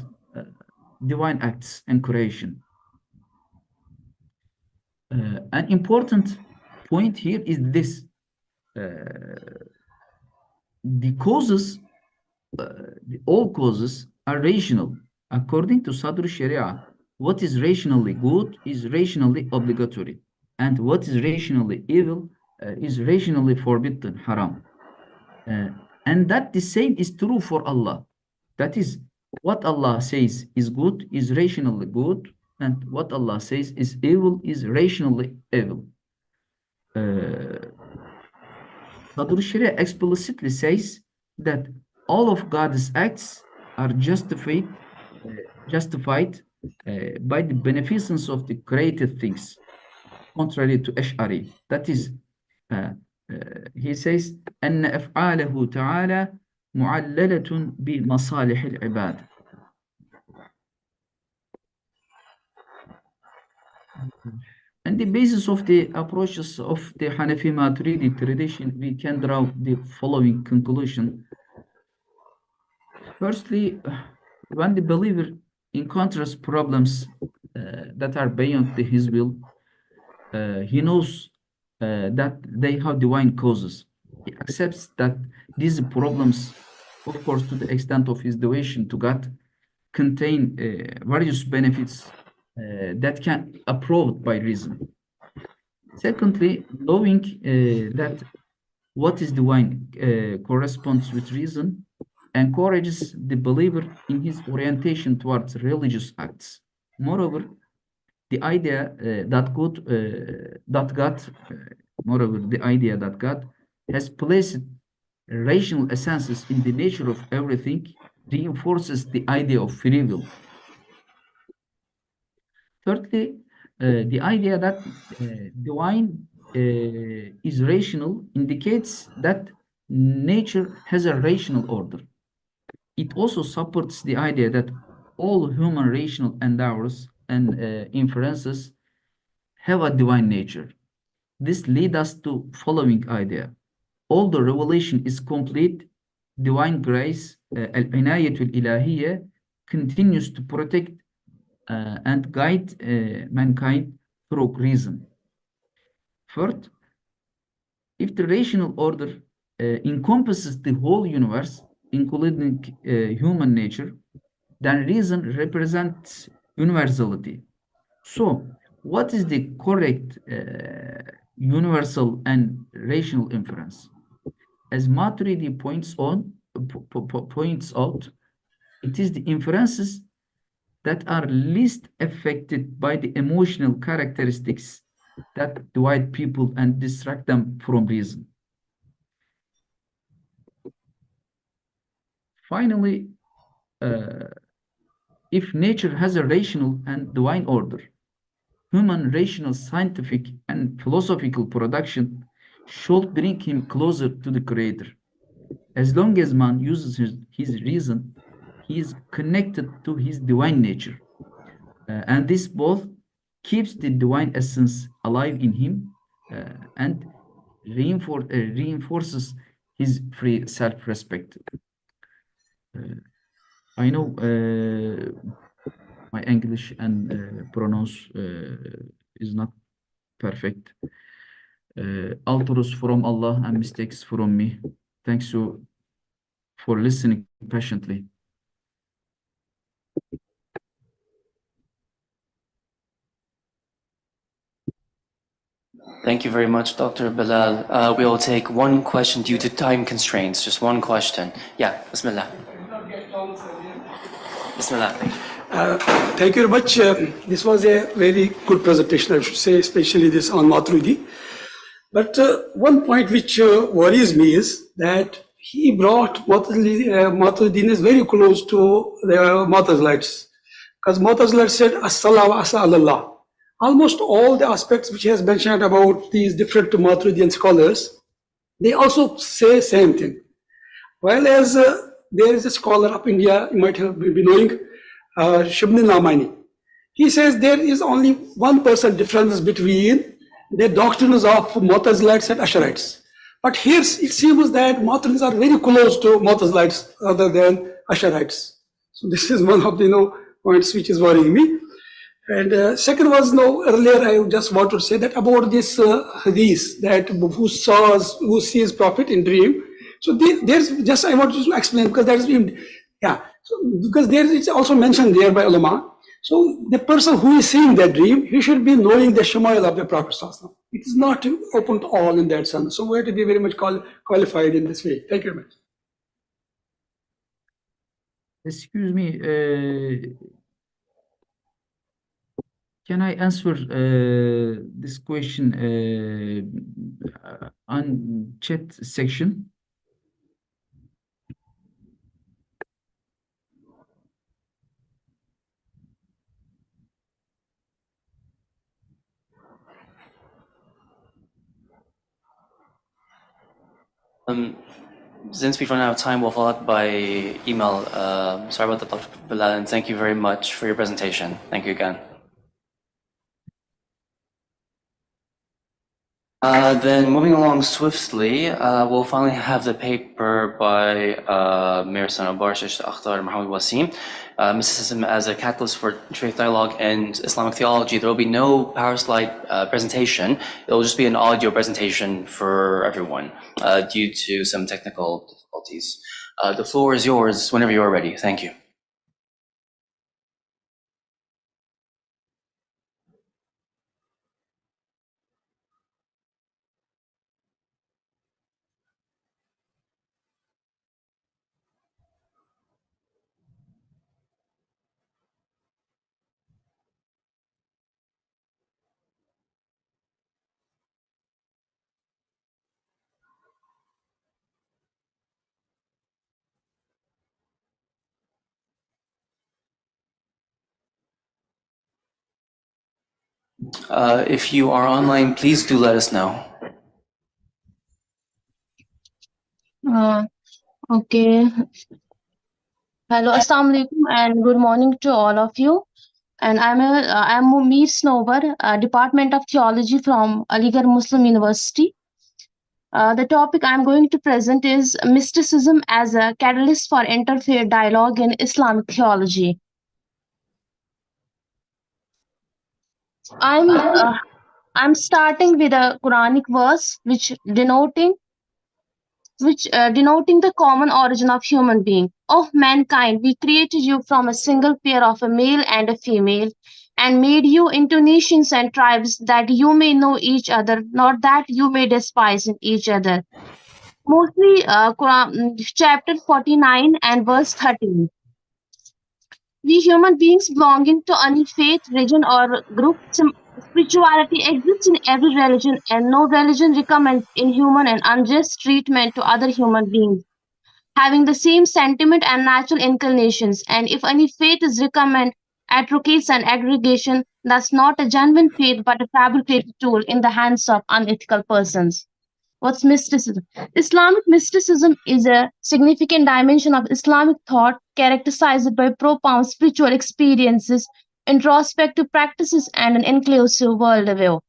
divine acts and creation. An important point here is this: the causes, all causes are rational. According to Sadr Sharia, what is rationally good is rationally obligatory, and what is rationally evil is rationally forbidden, haram. And that the same is true for Allah. That is, what Allah says is good is rationally good, and what Allah says is evil is rationally evil. Sadur Sharia explicitly says that all of God's acts are justified by the beneficence of the created things, contrary to Ash'ari. That is, he says, أن أفعاله تعالى معللة بمصالح العباد. And the basis of the approaches of the Hanafi Maturidi tradition, we can draw the following conclusion. Firstly, when the believer encounters problems that are beyond his will, he knows that they have divine causes. He accepts that these problems, of course, to the extent of his devotion to God, contain various benefits that can be approved by reason. Secondly, knowing that what is divine corresponds with reason encourages the believer in his orientation towards religious acts. Moreover, the idea that God has placed rational essences in the nature of everything reinforces the idea of free will. Thirdly, the idea that divine is rational indicates that nature has a rational order. It also supports the idea that all human rational endeavors and inferences have a divine nature. This leads us to following idea. Although revelation is complete, divine grace, al-inayatul ilahiyya, continues to protect and guide mankind through reason. Fourth, if the rational order encompasses the whole universe, including human nature, then reason represents universality. So, what is the correct universal and rational inference? As Maturidi points out, it is the inferences that are least affected by the emotional characteristics that divide people and distract them from reason. Finally, if nature has a rational and divine order, human rational scientific and philosophical production should bring him closer to the Creator. As long as man uses his reason, he is connected to his divine nature. And this both keeps the divine essence alive in him and reinforces his free self-respect. I know my English and pronouns is not perfect. Altrusts from Allah and mistakes from me. Thanks you for listening patiently. Thank you very much, Dr. Bilal. We will take one question due to time constraints, just one question. Yeah, Bismillah. Bismillah. Thank you very much. This was a very good presentation, I should say, especially this on Maturidi. But one point which worries me is that he brought Maturidin is very close to the Mutazilites, because Mutazilites said, As-salah wa asa Allah. Almost all the aspects which he has mentioned about these different Maturidian scholars, they also say same thing. While as there is a scholar up in India, you might have been knowing, Shibni Namani. He says there is only 1% difference between the doctrines of Mu'tazilites and Ash'arites. But here it seems that Mu'tazilites are very close to Mu'tazilites rather than Ash'arites. So this is one of the points which is worrying me. And second was, earlier I just want to say that about this hadith, that who sees prophet in dream. So there's just, I want to explain, because that is, because there it's also mentioned there by ulama. So the person who is seeing that dream, he should be knowing the Shamail of the Prophet. It is not open to all in that sense. So we have to be very much qualified in this way. Thank you very much. Excuse me, Can I answer this question on chat section? Since we've run out of time, we'll follow up by email. Sorry about that, Dr. Bilal, and thank you very much for your presentation. Thank you again. Then moving along swiftly, we'll finally have the paper by Mir Sana Barshish Akhtar Mohammed Wasim, Mysticism as a Catalyst for Faith Dialogue and Islamic Theology. There will be no power slide presentation. It will just be an audio presentation for everyone due to some technical difficulties. The floor is yours whenever you are ready. Thank you. If you are online, please do let us know. Okay. Hello, Assalamu alaikum, and good morning to all of you. And I'm Mir Snover, Department of Theology from Aligarh Muslim University. The topic I'm going to present is mysticism as a catalyst for interfaith dialogue in Islamic theology. I'm starting with a Quranic verse denoting the common origin of human being. Oh mankind, we created you from a single pair of a male and a female, and made you into nations and tribes that you may know each other, not that you may despise each other. Mostly Quran, chapter 49 and verse 13. We human beings belonging to any faith, religion, or group, spirituality exists in every religion, and no religion recommends inhuman and unjust treatment to other human beings, having the same sentiment and natural inclinations. And if any faith is recommend advocates and aggregation, that's not a genuine faith but a fabricated tool in the hands of unethical persons. What's mysticism? Islamic mysticism is a significant dimension of Islamic thought characterized by profound spiritual experiences, introspective practices, and an inclusive worldview.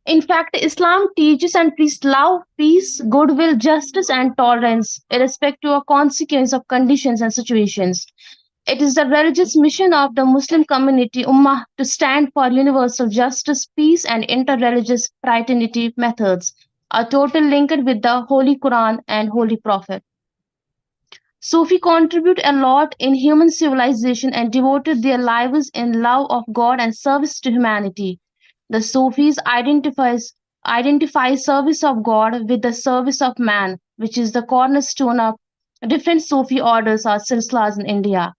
In fact, Islam teaches and preaches love, peace, goodwill, justice, and tolerance, irrespective of consequence of conditions and situations. It is the religious mission of the Muslim community Ummah to stand for universal justice, peace, and interreligious fraternity methods, a total linked with the Holy Quran and Holy Prophet. Sufi contribute a lot in human civilization and devoted their lives in love of God and service to humanity. The Sufis identify service of God with the service of man, which is the cornerstone of different Sufi orders or silsilas in India,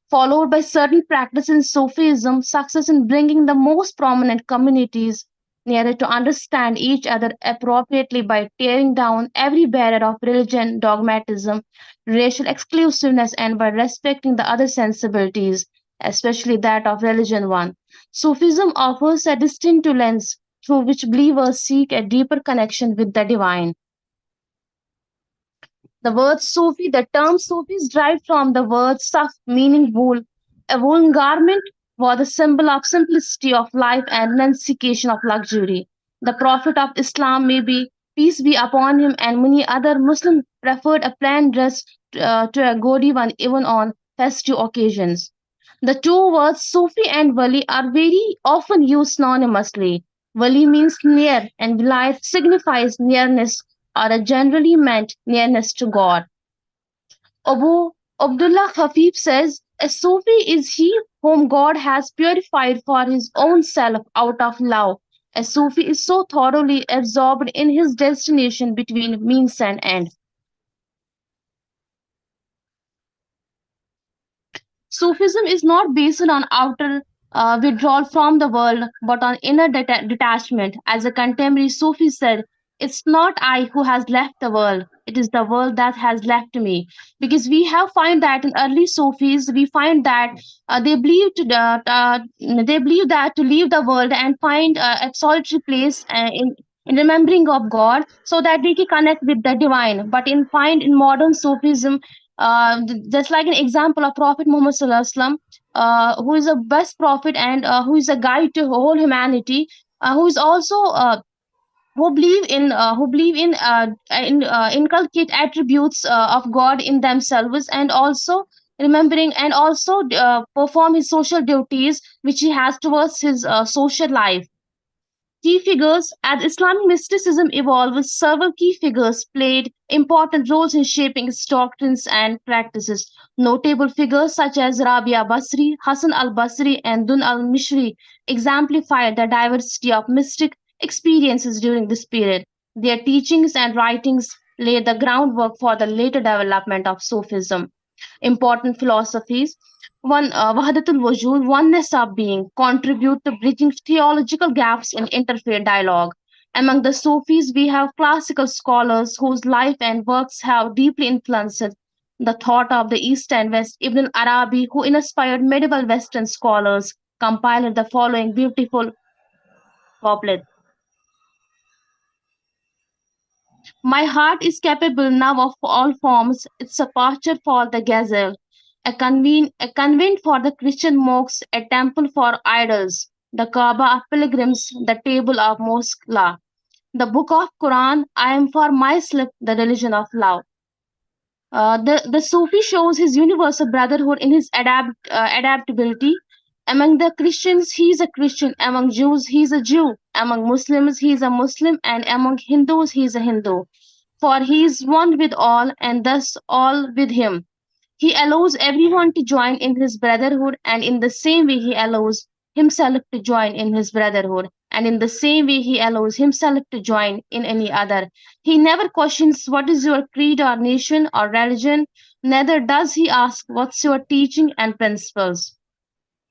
followed by certain practices in Sufism, success in bringing the most prominent communities nearer to understand each other appropriately by tearing down every barrier of religion, dogmatism, racial exclusiveness, and by respecting the other sensibilities, especially that of religion one. Sufism offers a distinctive lens through which believers seek a deeper connection with the divine. The word Sufi, the term Sufi is derived from the word saf, meaning wool. A woolen garment was a symbol of simplicity of life and renunciation of luxury. The Prophet of Islam, may be peace be upon him, and many other Muslims preferred a plain dress to a gaudy one even on festive occasions. The two words Sufi and Wali are very often used synonymously. Wali means near, and Vilayat signifies nearness or a generally meant nearness to God. Abu Abdullah Khafif says, a Sufi is he whom God has purified for his own self out of love. A Sufi is so thoroughly absorbed in his destination between means and end. Sufism is not based on outer withdrawal from the world, but on inner detachment. As a contemporary Sufi said, it's not I who has left the world, it is the world that has left me. Because we have find that in early Sufis, we find that they believe that to leave the world and find a solitary place in remembering of God, so that they can connect with the divine. But in modern Sufism, just like an example of Prophet Muhammad Sallallahu Alaihi Wasallam, who is a best prophet and who is a guide to whole humanity, who is also who believe in inculcate attributes of God in themselves, and also remembering and also perform his social duties which he has towards his social life. Key figures. As Islamic mysticism evolved, several key figures played important roles in shaping its doctrines and practices. Notable figures such as Rabia Basri, Hassan al Basri, and Dun al Mishri exemplified the diversity of mystic experiences during this period. Their teachings and writings laid the groundwork for the later development of Sufism. Important philosophies. One, Wahdatul Wujud, oneness of being, contribute to bridging theological gaps in interfaith dialogue. Among the Sufis, we have classical scholars whose life and works have deeply influenced the thought of the East and West. Ibn Arabi, who inspired medieval Western scholars, compiled the following beautiful couplet. My heart is capable now of all forms, its a pasture for the gazelle, a convent for the Christian monks, a temple for idols, the Kaaba of pilgrims, the table of Moskla, the book of Quran, I am for myself the religion of love. The Sufi shows his universal brotherhood in his adaptability. Among the Christians, he is a Christian. Among Jews, he is a Jew. Among Muslims, he is a Muslim. And among Hindus, he is a Hindu. For he is one with all, and thus all with him. He allows everyone to join in his brotherhood, and in the same way he allows himself to join in his brotherhood, and in the same way he allows himself to join in any other. He never questions what is your creed or nation or religion, neither does he ask what's your teaching and principles.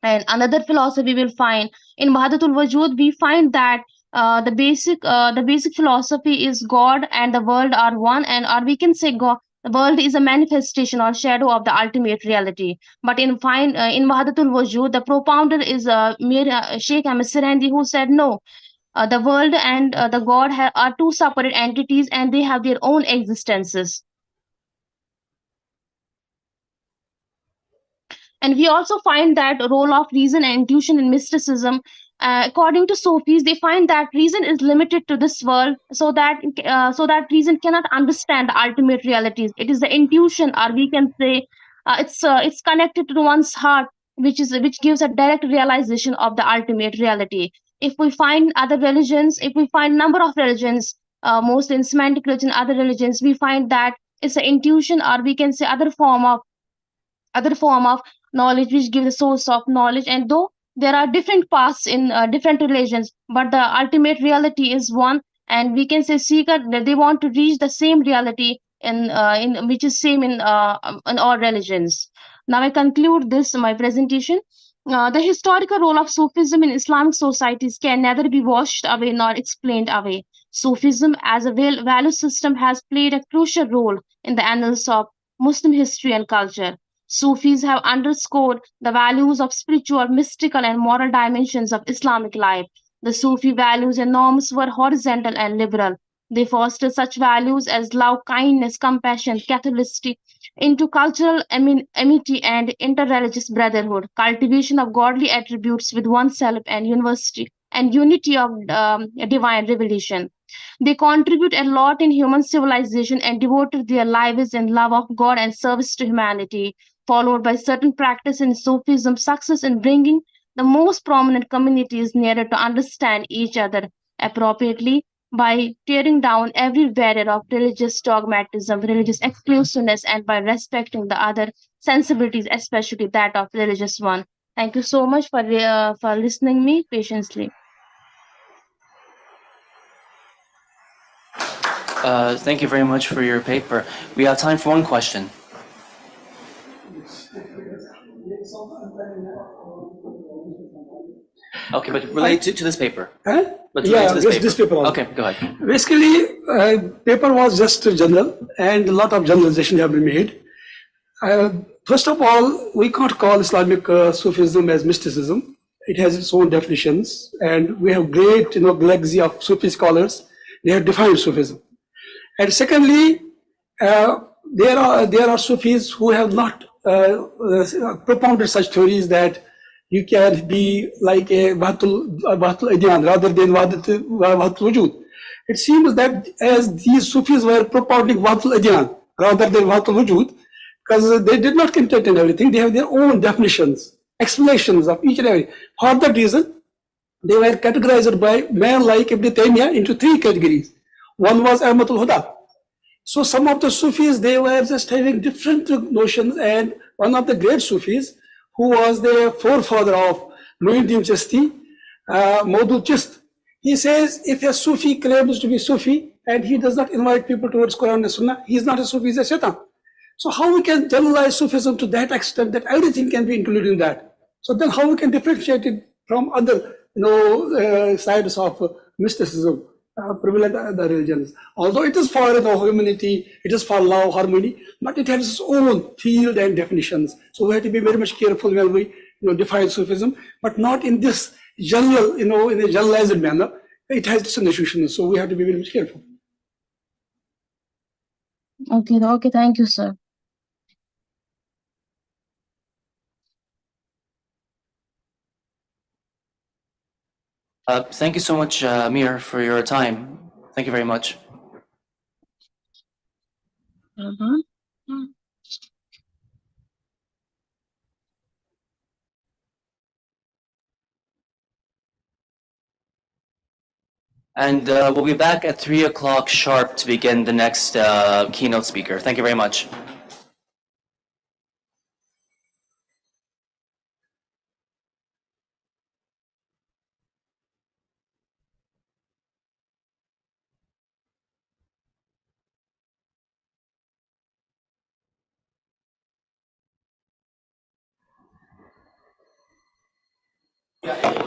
And another philosophy we'll find in Wahdatul Wujud, we find that the basic philosophy is God and the world are one, and or we can say God, the world is a manifestation or shadow of the ultimate reality. But in Wahdatul Wujud, the propounder is Mir Sheikh Ahmed Sirandi, who said no. The world and the God are two separate entities, and they have their own existences. And we also find that role of reason and intuition in mysticism. According to Sufis, they find that reason is limited to this world, so that reason cannot understand the ultimate realities. It is the intuition, or we can say it's connected to one's heart, which gives a direct realization of the ultimate reality. If we find other religions, if we find number of religions, mostly in Semitic religion, other religions, we find that it's an intuition, or we can say other form of knowledge which give the source of knowledge. And though there are different paths in different religions, but the ultimate reality is one, and we can say seeker that they want to reach the same reality in which is same in all religions. Now I conclude this my presentation. The historical role of Sufism in Islamic societies can neither be washed away nor explained away. Sufism as a value system has played a crucial role in the annals of Muslim history and culture. Sufis have underscored the values of spiritual, mystical, and moral dimensions of Islamic life. The Sufi values and norms were horizontal and liberal. They fostered such values as love, kindness, compassion, Catholicity, into cultural amity and interreligious brotherhood, cultivation of godly attributes with oneself, and university and unity of divine revelation. They contribute a lot in human civilization and devoted their lives in love of God and service to humanity, followed by certain practice in Sufism, success in bringing the most prominent communities nearer to understand each other appropriately by tearing down every barrier of religious dogmatism, religious exclusiveness, and by respecting the other sensibilities, especially that of religious one. Thank you so much for listening me patiently. Thank you very much for your paper. We have time for one question. Okay, but related to this paper. Huh? But Yeah, related to this paper also. Okay, go ahead. Basically, paper was just general, and a lot of generalization have been made. First of all, we can't call Islamic Sufism as mysticism. It has its own definitions, and we have great, legacy of Sufi scholars. They have defined Sufism. And secondly, there are Sufis who have not propounded such theories that you can be like a Wahdatul Adyan rather than Wahdatul Wujud. It seems that as these Sufis were propounding Wahdatul Adyan rather than Wahdatul Wujud, because they did not content in everything, they have their own definitions, explanations of each and every. For that reason, they were categorized by men like Ibn Taymiyyah into three categories. One was Ahmadul Huda. So some of the Sufis, they were just having different notions, and one of the great Sufis, who was the forefather of Muhyiddin Chishti, Maudud Chist, he says if a Sufi claims to be Sufi and he does not invite people towards Quran and Sunnah, he is not a Sufi, he is a Shaitan. So how we can generalize Sufism to that extent that everything can be included in that? So then how we can differentiate it from other, sides of mysticism prevalent in the religions? Although it is for humanity, it is for love, harmony, but it has its own field and definitions. So we have to be very much careful when we define Sufism, but not in this general, in a generalized manner. It has its institutions, so we have to be very much careful. Okay, thank you, sir. Thank you so much, Amir, for your time. Thank you very much. And we'll be back at 3 o'clock sharp to begin the next keynote speaker. Thank you very much.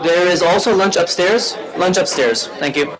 There is also lunch upstairs. Lunch upstairs. Thank you.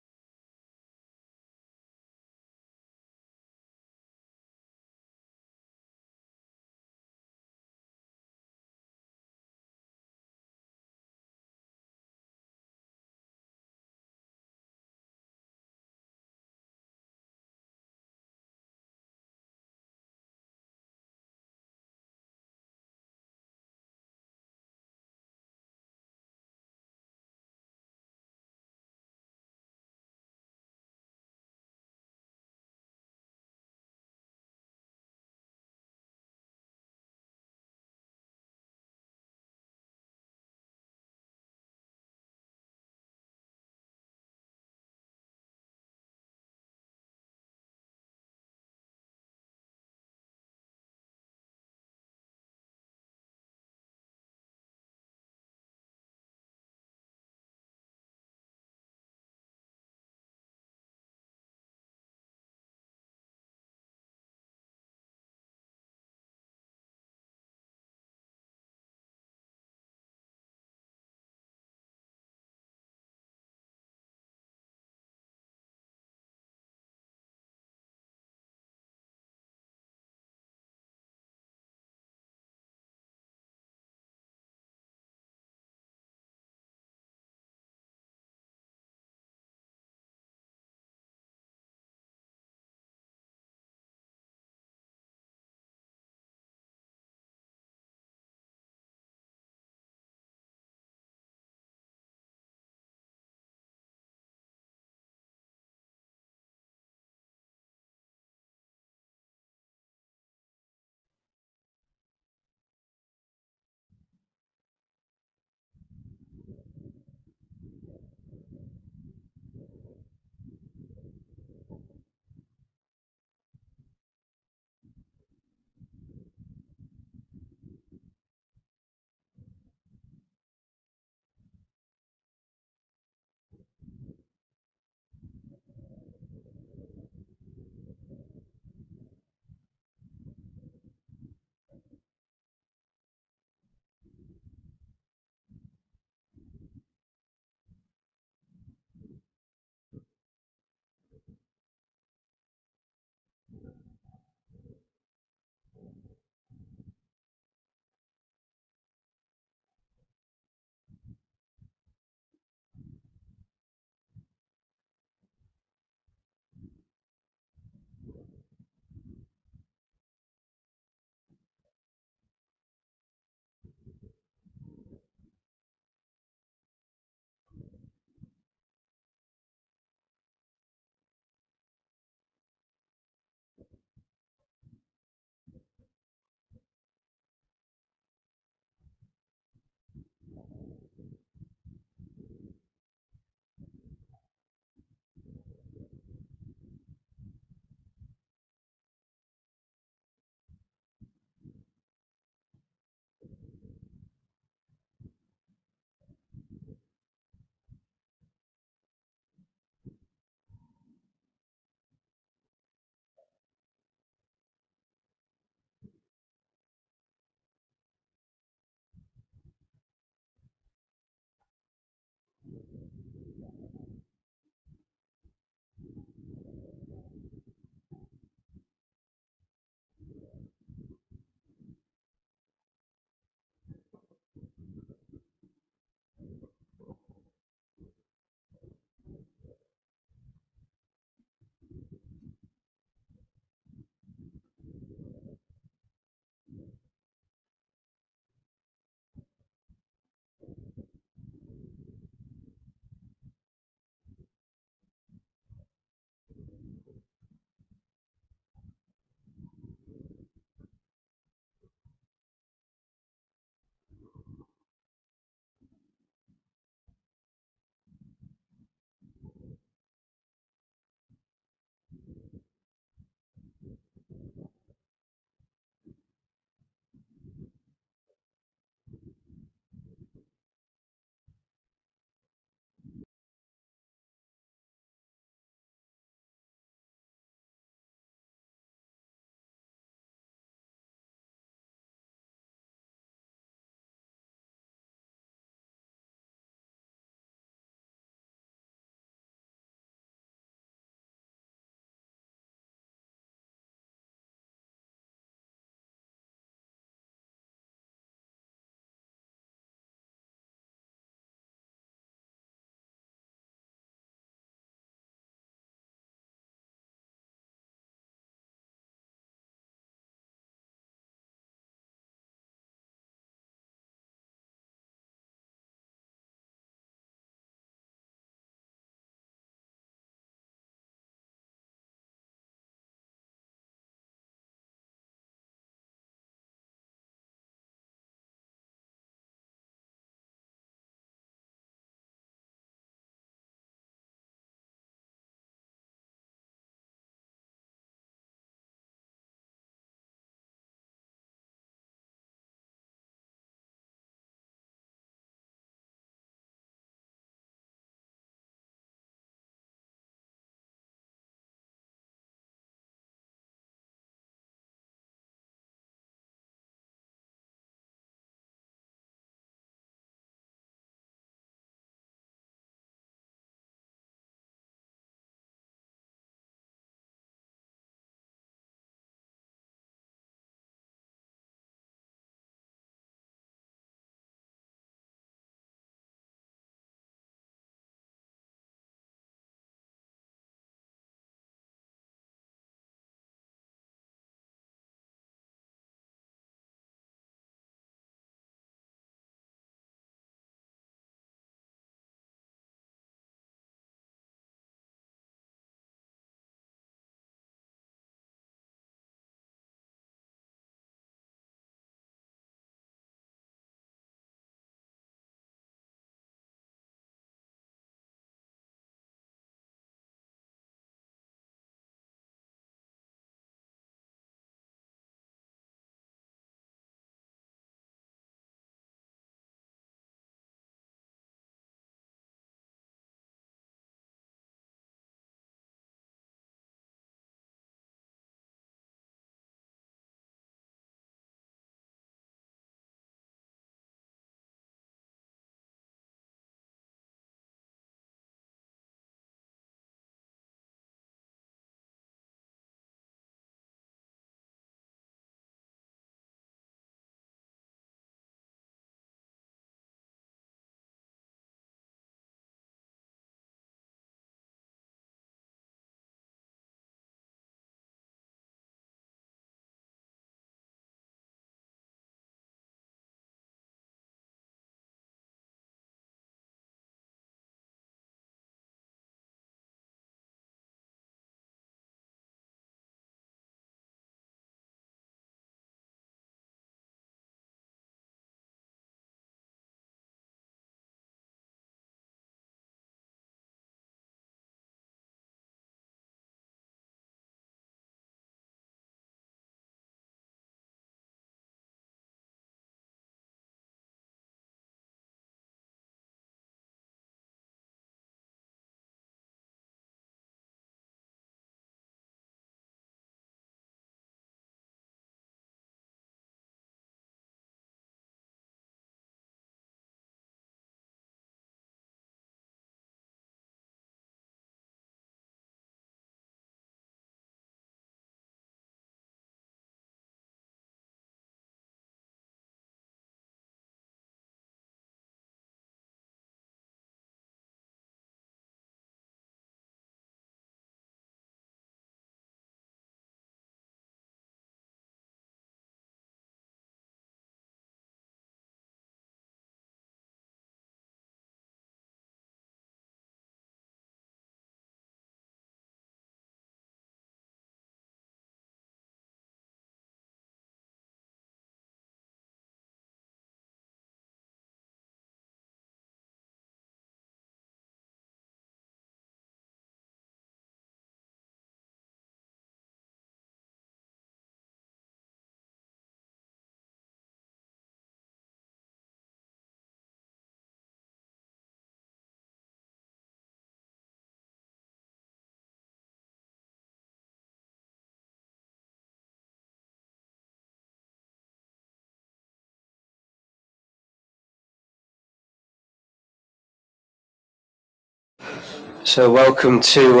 So welcome to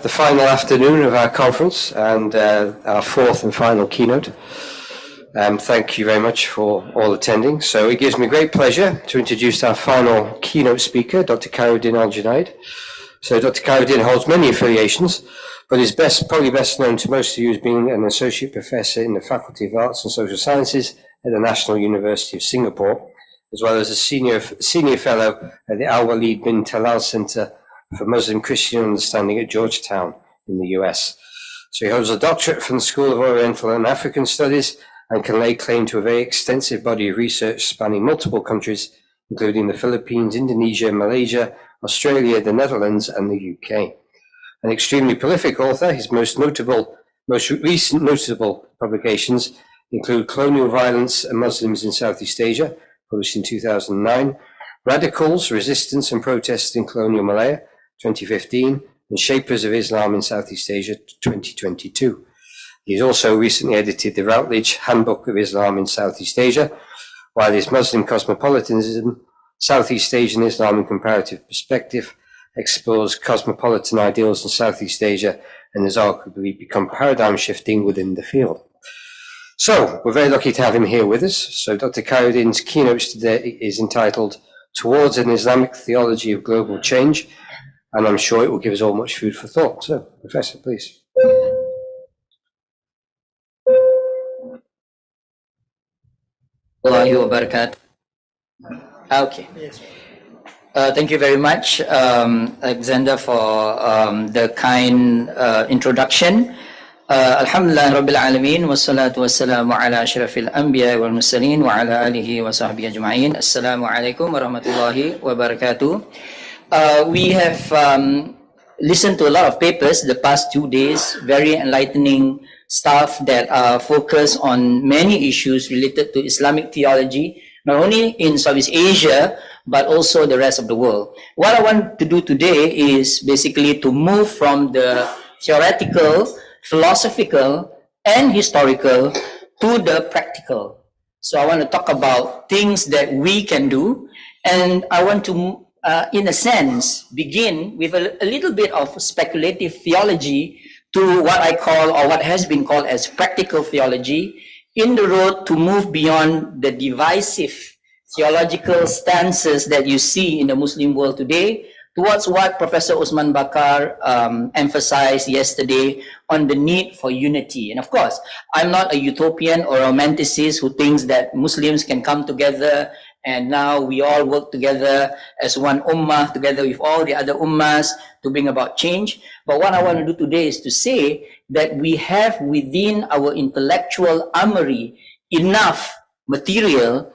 the final afternoon of our conference and our fourth and final keynote. Thank you very much for all attending. So it gives me great pleasure to introduce our final keynote speaker, Dr. Khairuddin Al-Junaid. So Dr. Khairuddin holds many affiliations, but is probably best known to most of you as being an associate professor in the Faculty of Arts and Social Sciences at the National University of Singapore, as well as a senior fellow at the Al-Walid bin Talal Center for Muslim Christian Understanding at Georgetown in the US. So he holds a doctorate from the School of Oriental and African Studies and can lay claim to a very extensive body of research spanning multiple countries, including the Philippines, Indonesia, Malaysia, Australia, the Netherlands, and the UK. An extremely prolific author, his most recent notable publications include Colonial Violence and Muslims in Southeast Asia, published in 2009, Radicals, Resistance and Protest in Colonial Malaya, 2015, and Shapers of Islam in Southeast Asia, 2022. He's also recently edited the Routledge Handbook of Islam in Southeast Asia, while his Muslim Cosmopolitanism, Southeast Asian Islam in Comparative Perspective explores cosmopolitan ideals in Southeast Asia and has arguably become paradigm shifting within the field. So we're very lucky to have him here with us. So Dr. Khairuddin's keynote today is entitled Towards an Islamic Theology of Global Change, and I'm sure it will give us all much food for thought. So, Professor, please. Allahi wa barakatuh. Okay. Thank you very much, Alexander, for the kind introduction. Alhamdulillah Rabbil Alameen, wassalatu wassalamu ala ashrafil anbiya wal mursalin wa ala alihi wa sahbihi ajma'in. Assalamu alaikum wa rahmatullahi wa barakatuh. We have listened to a lot of papers the past 2 days, very enlightening stuff that are focused on many issues related to Islamic theology, not only in Southeast Asia, but also the rest of the world. What I want to do today is basically to move from the theoretical, philosophical, and historical to the practical. So I want to talk about things that we can do, and I want to in a sense, begin with a little bit of speculative theology to what I call, or what has been called as practical theology, in the road to move beyond the divisive theological stances that you see in the Muslim world today, towards what Professor Usman Bakar emphasized yesterday on the need for unity. And of course, I'm not a utopian or romanticist who thinks that Muslims can come together and now we all work together as one ummah, together with all the other ummahs to bring about change. But what I want to do today is to say that we have within our intellectual armory enough material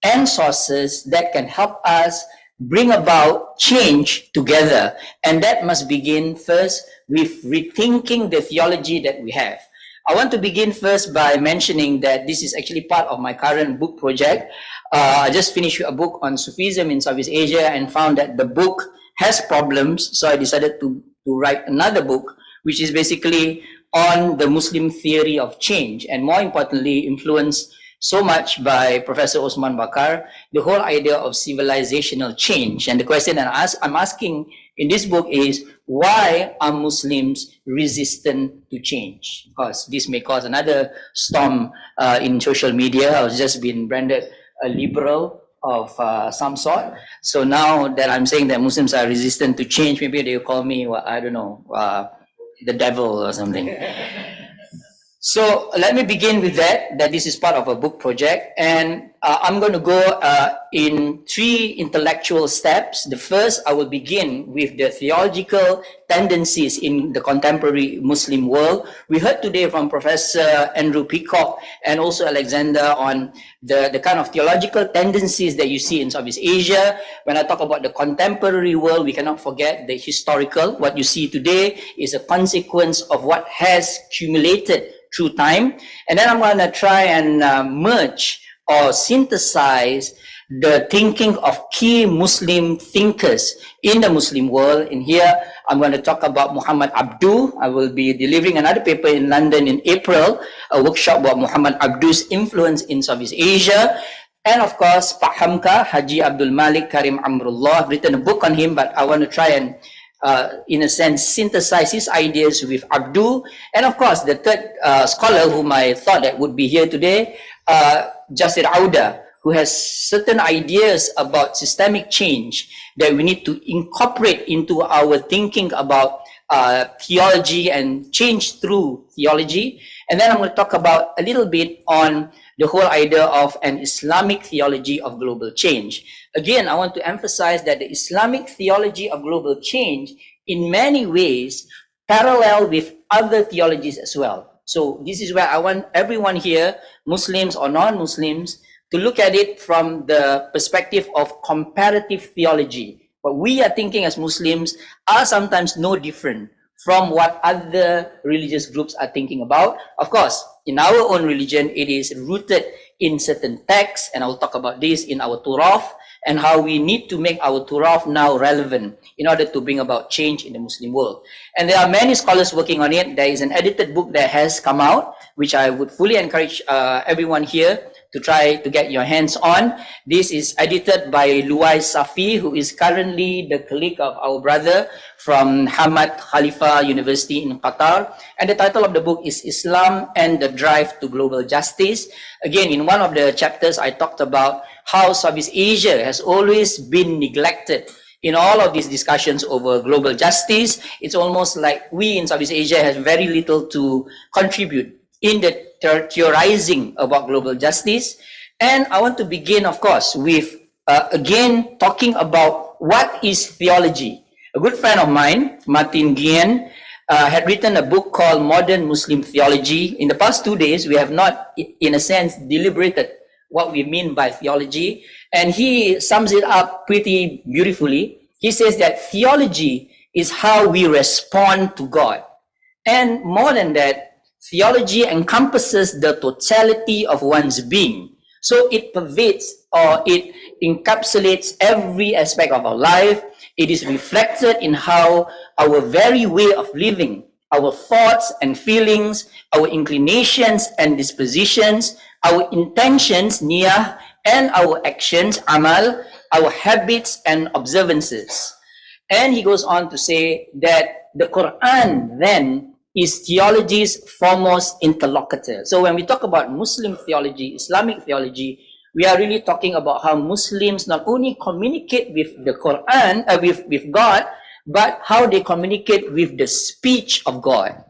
and sources that can help us bring about change together. And that must begin first with rethinking the theology that we have. I want to begin first by mentioning that this is actually part of my current book project. I just finished a book on Sufism in Southeast Asia and found that the book has problems. So I decided to write another book, which is basically on the Muslim theory of change, and more importantly, influenced so much by Professor Usman Bakar, the whole idea of civilizational change. And the question that I'm asking in this book is, why are Muslims resistant to change? Because this may cause another storm in social media. I was just being branded a liberal of some sort. So now that I'm saying that Muslims are resistant to change, maybe they'll call me, well, I don't know, the devil or something. So let me begin with that this is part of a book project, and I'm going to go in 3 intellectual steps. The first, I will begin with the theological tendencies in the contemporary Muslim world. We heard today from Professor Andrew Peacock and also Alexander on the kind of theological tendencies that you see in Southeast Asia. When I talk about the contemporary world, we cannot forget the historical. What you see today is a consequence of what has accumulated through time. And then I'm going to try and merge or synthesize the thinking of key Muslim thinkers in the Muslim world. In here, I'm going to talk about Muhammad Abduh. I will be delivering another paper in London in April, a workshop about Muhammad Abduh's influence in Southeast Asia. And of course, Pak Hamka, Haji Abdul Malik Karim Amrullah. I've written a book on him, but I want to try and in a sense, synthesize his ideas with Abdul. And of course, the third scholar whom I thought that would be here today, Jasir Auda, who has certain ideas about systemic change that we need to incorporate into our thinking about theology and change through theology. And then I'm going to talk about a little bit on the whole idea of an Islamic theology of global change. Again, I want to emphasize that the Islamic theology of global change in many ways parallel with other theologies as well. So this is where I want everyone here, Muslims or non-Muslims, to look at it from the perspective of comparative theology. What we are thinking as Muslims are sometimes no different from what other religious groups are thinking about. Of course, in our own religion, it is rooted in certain texts, and I will talk about this in our Turaf, and how we need to make our Turaf now relevant in order to bring about change in the Muslim world. And there are many scholars working on it. There is an edited book that has come out, which I would fully encourage everyone here to try to get your hands on. This is edited by Luwai Safi, who is currently the colleague of our brother from Hamad Khalifa University in Qatar. And the title of the book is Islam and the Drive to Global Justice. Again, in one of the chapters, I talked about how Southeast Asia has always been neglected in all of these discussions over global justice. It's almost like we in Southeast Asia have very little to contribute in the theorizing about global justice. And I want to begin, of course, with again talking about what is theology. A good friend of mine, Martin Guillen, had written a book called Modern Muslim Theology. In the past 2 days, we have not, in a sense, deliberated what we mean by theology. And he sums it up pretty beautifully. He says that theology is how we respond to God. And more than that, theology encompasses the totality of one's being. So it pervades or it encapsulates every aspect of our life. It is reflected in how our very way of living, our thoughts and feelings, our inclinations and dispositions, our intentions, niyah, and our actions, amal, our habits and observances. And he goes on to say that the Quran then is theology's foremost interlocutor. So when we talk about Muslim theology, Islamic theology, we are really talking about how Muslims not only communicate with the Quran, with God, but how they communicate with the speech of God,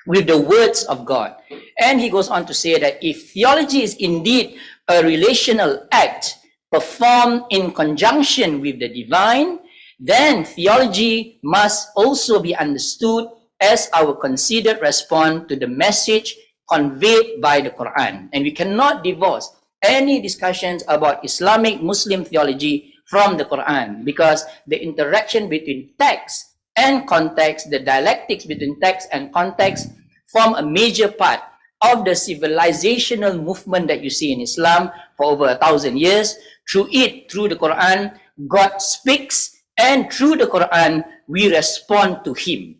with the words of God. And he goes on to say that if theology is indeed a relational act performed in conjunction with the divine, then theology must also be understood as our considered response to the message conveyed by the Quran. And we cannot divorce any discussions about Islamic Muslim theology from the Quran, because the interaction between text and context, the dialectics between text and context, form a major part of the civilizational movement that you see in Islam for over 1,000 years. Through it, through the Quran, God speaks, and through the Quran, we respond to Him.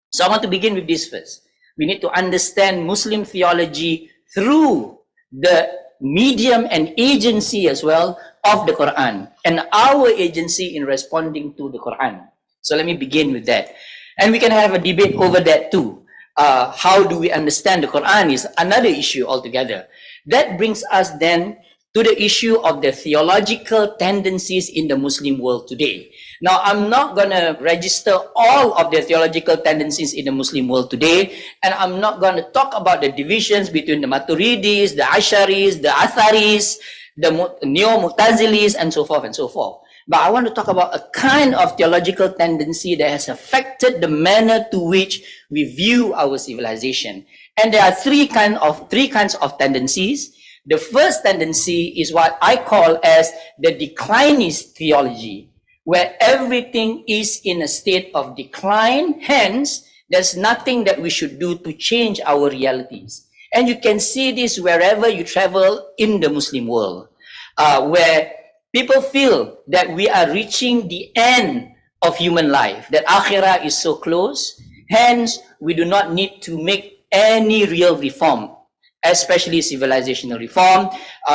So I want to begin with this first. We need to understand Muslim theology through the medium and agency as well of the Quran, and our agency in responding to the Quran. So let me begin with that. And we can have a debate over that too. How do we understand the Quran is another issue altogether. That brings us then to the issue of the theological tendencies in the Muslim world today. Now, I'm not going to register all of the theological tendencies in the Muslim world today, and I'm not going to talk about the divisions between the Maturidis, the Asharis, the Atharis, the Neo-Mu'tazilis, and so forth and so forth. But I want to talk about a kind of theological tendency that has affected the manner to which we view our civilization. And there are three kinds of tendencies. The first tendency is what I call as the declinist theology, where everything is in a state of decline. Hence, there's nothing that we should do to change our realities. And you can see this wherever you travel in the Muslim world, where people feel that we are reaching the end of human life, that akhirah is so close. Hence, we do not need to make any real reform. especially civilizational reform.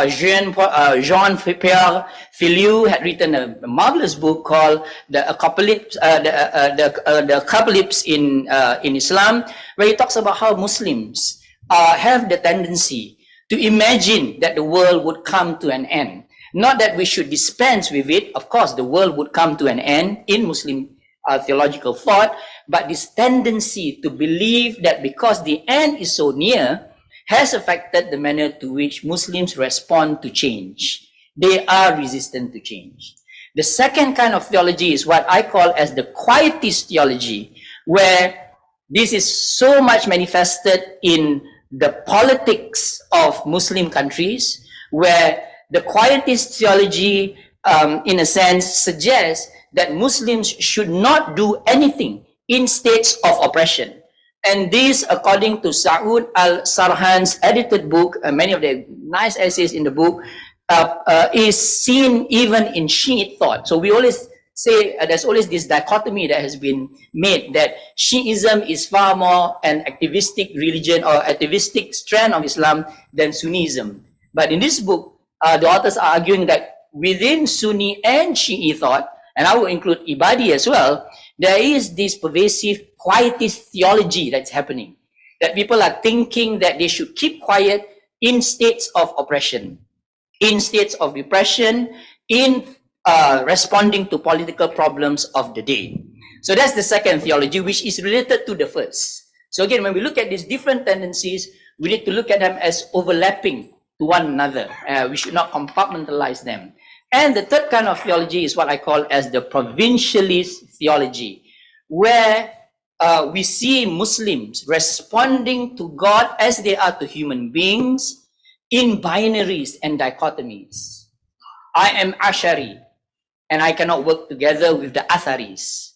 Jean-Pierre Filiu had written a marvelous book called The Apocalypse, the Apocalypse in Islam, where he talks about how Muslims have the tendency to imagine that the world would come to an end. Not that we should dispense with it. Of course, the world would come to an end in Muslim theological thought, but this tendency to believe that because the end is so near has affected the manner to which Muslims respond to change. They are resistant to change. The second kind of theology is what I call as the quietist theology, where this is so much manifested in the politics of Muslim countries, where the quietist theology, in a sense, suggests that Muslims should not do anything in states of oppression. And this, according to Saud al-Sarhan's edited book, many of the nice essays in the book, is seen even in Shiite thought. So we always say there's always this dichotomy that has been made that Shiism is far more an activistic religion or activistic strand of Islam than Sunnism. But in this book, the authors are arguing that within Sunni and Shi'i thought, and I will include Ibadi as well, there is this pervasive quietist theology that's happening. That people are thinking that they should keep quiet in states of oppression, in states of repression, in responding to political problems of the day. So that's the second theology, which is related to the first. So again, when we look at these different tendencies, we need to look at them as overlapping to one another. We should not compartmentalize them. And the third kind of theology is what I call as the provincialist theology, where we see Muslims responding to God as they are to human beings in binaries and dichotomies. I am Ashari, and I cannot work together with the Atharis.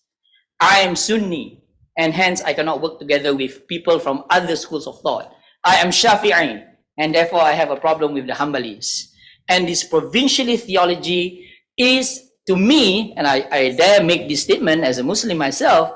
I am Sunni, and hence I cannot work together with people from other schools of thought. I am Shafi'i, and therefore I have a problem with the Hanbalis. And this provincialist theology is, to me, and I dare make this statement as a Muslim myself,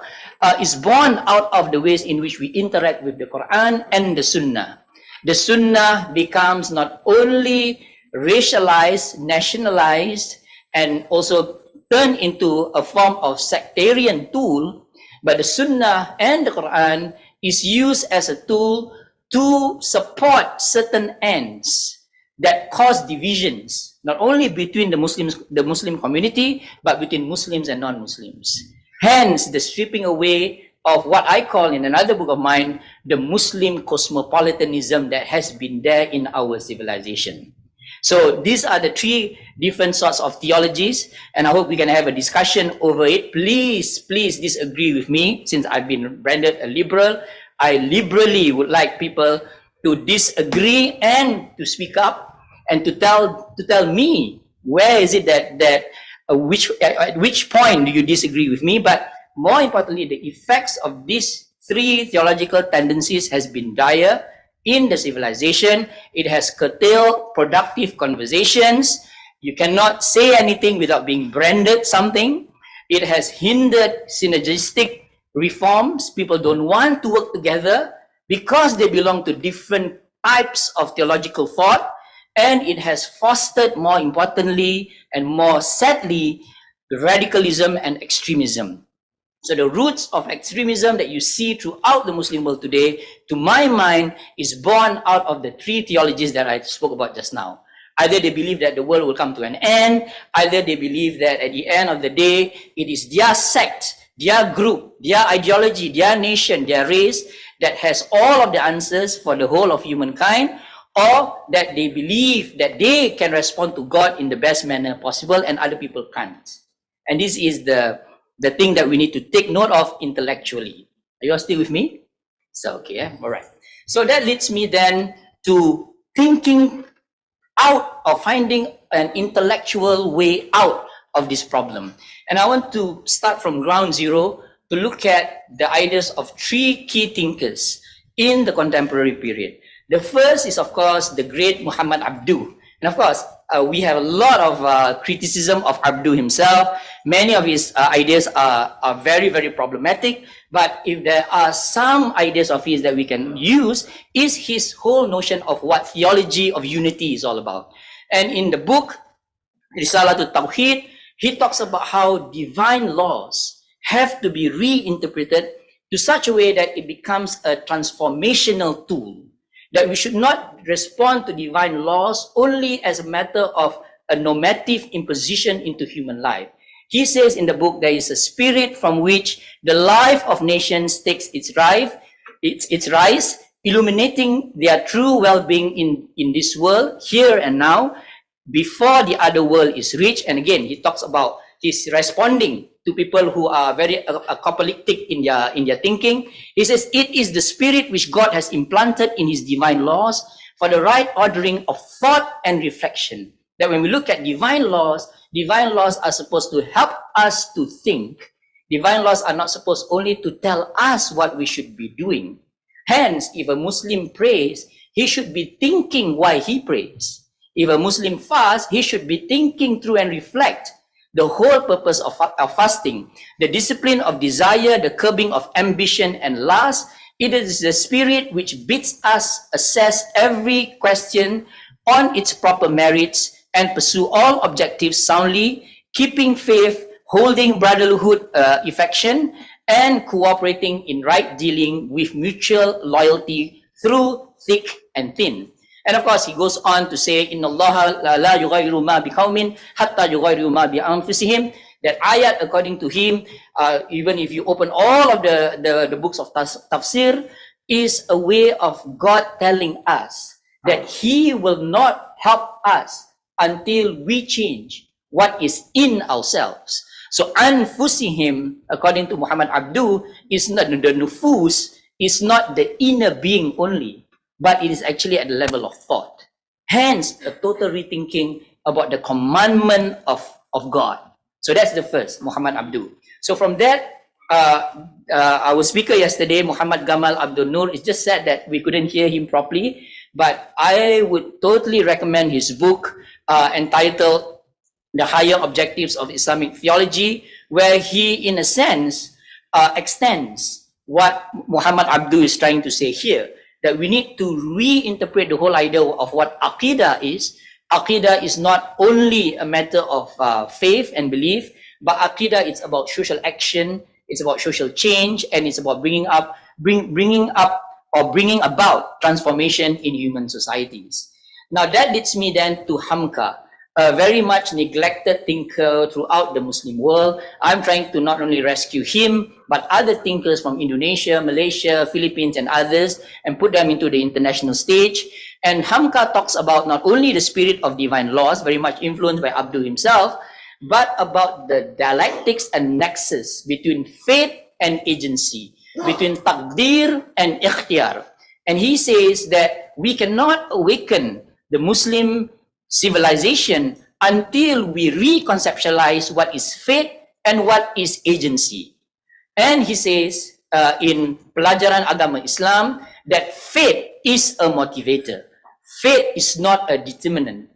is born out of the ways in which we interact with the Quran and the Sunnah. The Sunnah becomes not only racialized, nationalized, and also turned into a form of sectarian tool, but the Sunnah and the Quran is used as a tool to support certain ends that cause divisions, not only between the Muslim community, but between Muslims and non-Muslims. Hence, the stripping away of what I call in another book of mine, the Muslim cosmopolitanism that has been there in our civilization. So these are the three different sorts of theologies, and I hope we can have a discussion over it. Please, please disagree with me, since I've been branded a liberal. I liberally would like people to disagree and to speak up and to tell me where is it that at which point do you disagree with me. But more importantly, the effects of these three theological tendencies has been dire in the civilization. It has curtailed productive conversations. You cannot say anything without being branded something. It has hindered synergistic reforms. People don't want to work together because they belong to different types of theological thought. And it has fostered, more importantly and more sadly, radicalism and extremism. So the roots of extremism that you see throughout the Muslim world today, to my mind, is born out of the three theologies that I spoke about just now. Either they believe that the world will come to an end, either they believe that at the end of the day, it is their sect, their group, their ideology, their nation, their race that has all of the answers for the whole of humankind, or that they believe that they can respond to God in the best manner possible and other people can't. And this is the thing that we need to take note of intellectually. Are you all still with me? So, okay, yeah? All right. So that leads me then to thinking out or finding an intellectual way out of this problem. And I want to start from ground zero to look at the ideas of three key thinkers in the contemporary period. The first is, of course, the great Muhammad Abduh, And of course, we have a lot of criticism of Abdu himself. Many of his ideas are very, very problematic. But if there are some ideas of his that we can use, is his whole notion of what theology of unity is all about. And in the book, Risalah to Tawheed, he talks about how divine laws have to be reinterpreted to such a way that it becomes a transformational tool. That we should not respond to divine laws only as a matter of a normative imposition into human life. He says in the book, there is a spirit from which the life of nations takes its rise, illuminating their true well-being in this world, here and now, before the other world is reached. And again, he talks about he's responding to people who are very apocalyptic in their thinking. He says, it is the spirit which God has implanted in his divine laws for the right ordering of thought and reflection. That when we look at divine laws are supposed to help us to think. Divine laws are not supposed only to tell us what we should be doing. Hence, if a Muslim prays, he should be thinking why he prays. If a Muslim fasts, he should be thinking through and reflect the whole purpose of fasting, the discipline of desire, the curbing of ambition and lust. It is the spirit which bids us assess every question on its proper merits and pursue all objectives soundly, keeping faith, holding brotherhood affection, and cooperating in right dealing with mutual loyalty through thick and thin. And of course, he goes on to say, Inna Allah la yughayyiru ma biqawmin hatta yughayyiru ma bi anfusihim. That ayat, according to him, even if you open all of the books of tafsir, is a way of God telling us that he will not help us until we change what is in ourselves. So anfusihim, according to Muhammad Abdu, is not the nufus, is not the inner being only, but it is actually at the level of thought. Hence, a total rethinking about the commandment of God. So that's the first, Muhammad Abdu. So from that, our speaker yesterday, Muhammad Gamal Abdul Nur, is just said that we couldn't hear him properly, but I would totally recommend his book entitled The Higher Objectives of Islamic Theology, where he, in a sense, extends what Muhammad Abdu is trying to say here, that we need to reinterpret the whole idea of what Aqidah is. Aqidah is not only a matter of faith and belief, but Aqidah is about social action, it's about social change, and it's about bringing about transformation in human societies. Now that leads me then to Hamka, a very much neglected thinker throughout the Muslim world. I'm trying to not only rescue him, but other thinkers from Indonesia, Malaysia, Philippines, and others, and put them into the international stage. And Hamka talks about not only the spirit of divine laws, very much influenced by Abdu himself, but about the dialectics and nexus between faith and agency, between taqdir and ikhtiyar. And he says that we cannot awaken the Muslim civilization until we reconceptualize what is faith and what is agency. And he says in Pelajaran Agama Islam that faith is a motivator. Faith is not a determinant.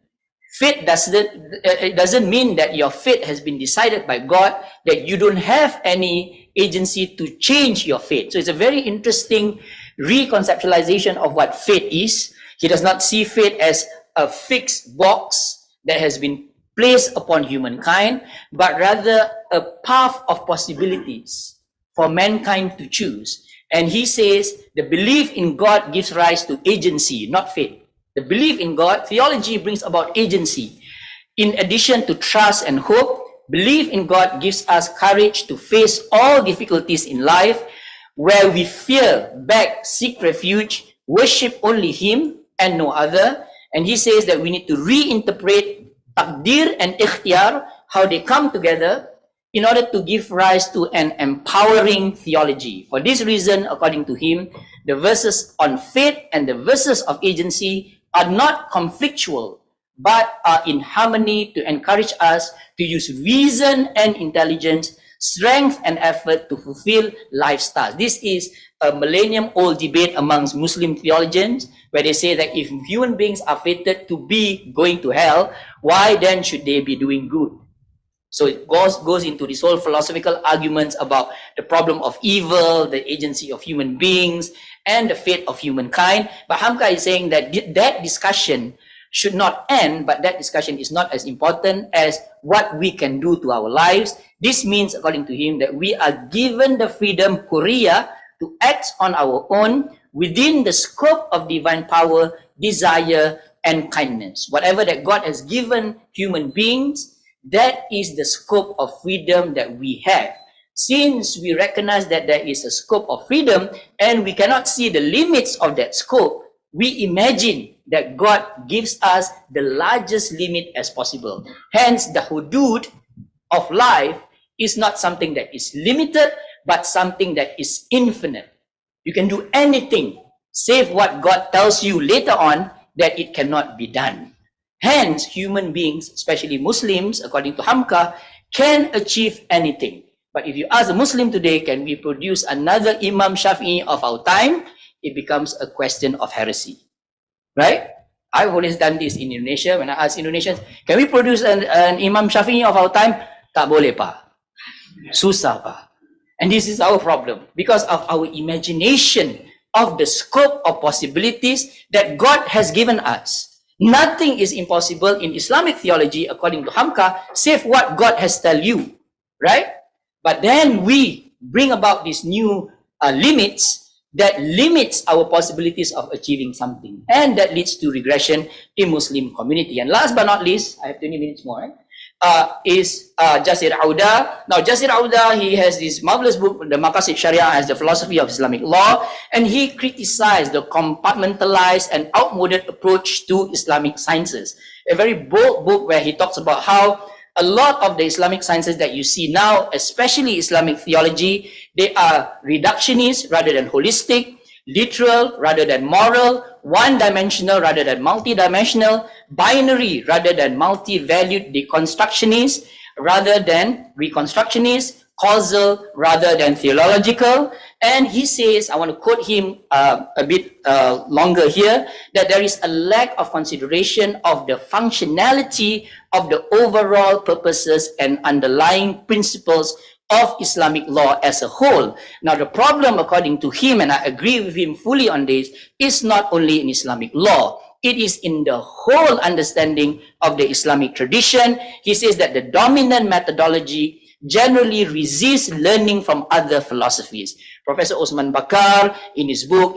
Faith doesn't mean that your fate has been decided by God, that you don't have any agency to change your fate. So it's a very interesting reconceptualization of what faith is. He does not see faith as a fixed box that has been placed upon humankind, but rather a path of possibilities for mankind to choose. And he says the belief in God gives rise to agency, not faith. The belief in God, theology brings about agency. In addition to trust and hope, belief in God gives us courage to face all difficulties in life, where we fear, beg, seek refuge, worship only Him and no other. And he says that we need to reinterpret taqdir and ikhtiyar, how they come together, in order to give rise to an empowering theology. For this reason, according to him, the verses on faith and the verses of agency are not conflictual, but are in harmony to encourage us to use reason and intelligence strength and effort to fulfill lifestyles. This is a millennium-old debate amongst Muslim theologians, where they say that if human beings are fated to be going to hell, why then should they be doing good? So it goes into this whole philosophical arguments about the problem of evil, the agency of human beings, and the fate of humankind. But Hamka is saying that that discussion should not end, but that discussion is not as important as what we can do to our lives. This means, according to him, that we are given the freedom, Korea, to act on our own within the scope of divine power, desire, and kindness. Whatever that God has given human beings, that is the scope of freedom that we have. Since we recognize that there is a scope of freedom and we cannot see the limits of that scope, we imagine that God gives us the largest limit as possible. Hence, the hudud of life is not something that is limited, but something that is infinite. You can do anything, save what God tells you later on that it cannot be done. Hence, human beings, especially Muslims, according to Hamka, can achieve anything. But if you ask a Muslim today, can we produce another Imam Shafi'i of our time? It becomes a question of heresy. Right? I've always done this in Indonesia. When I ask Indonesians, can we produce an Imam Shafi'i of our time? Tak boleh, pa. Susah, pa. And this is our problem because of our imagination of the scope of possibilities that God has given us. Nothing is impossible in Islamic theology, according to Hamka, save what God has tell you, right? But then we bring about these new limits that limits our possibilities of achieving something, and that leads to regression in Muslim community. And last but not least, I have 20 minutes more, right? Is Jasir Auda. Now, Jasir Auda, he has this marvelous book, The Maqasid Sharia as the Philosophy of Islamic Law, and he criticized the compartmentalized and outmoded approach to Islamic sciences. A very bold book where he talks about how a lot of the Islamic sciences that you see now, especially Islamic theology, they are reductionist rather than holistic, literal rather than moral, one-dimensional rather than multi-dimensional, binary rather than multi-valued, deconstructionist rather than reconstructionist, causal rather than theological. And he says, I want to quote him a bit longer here, that there is a lack of consideration of the functionality of the overall purposes and underlying principles of Islamic law as a whole. Now, the problem, according to him, and I agree with him fully on this, is not only in Islamic law. It is in the whole understanding of the Islamic tradition. He says that the dominant methodology generally resists learning from other philosophies. Professor Osman Bakar, in his book,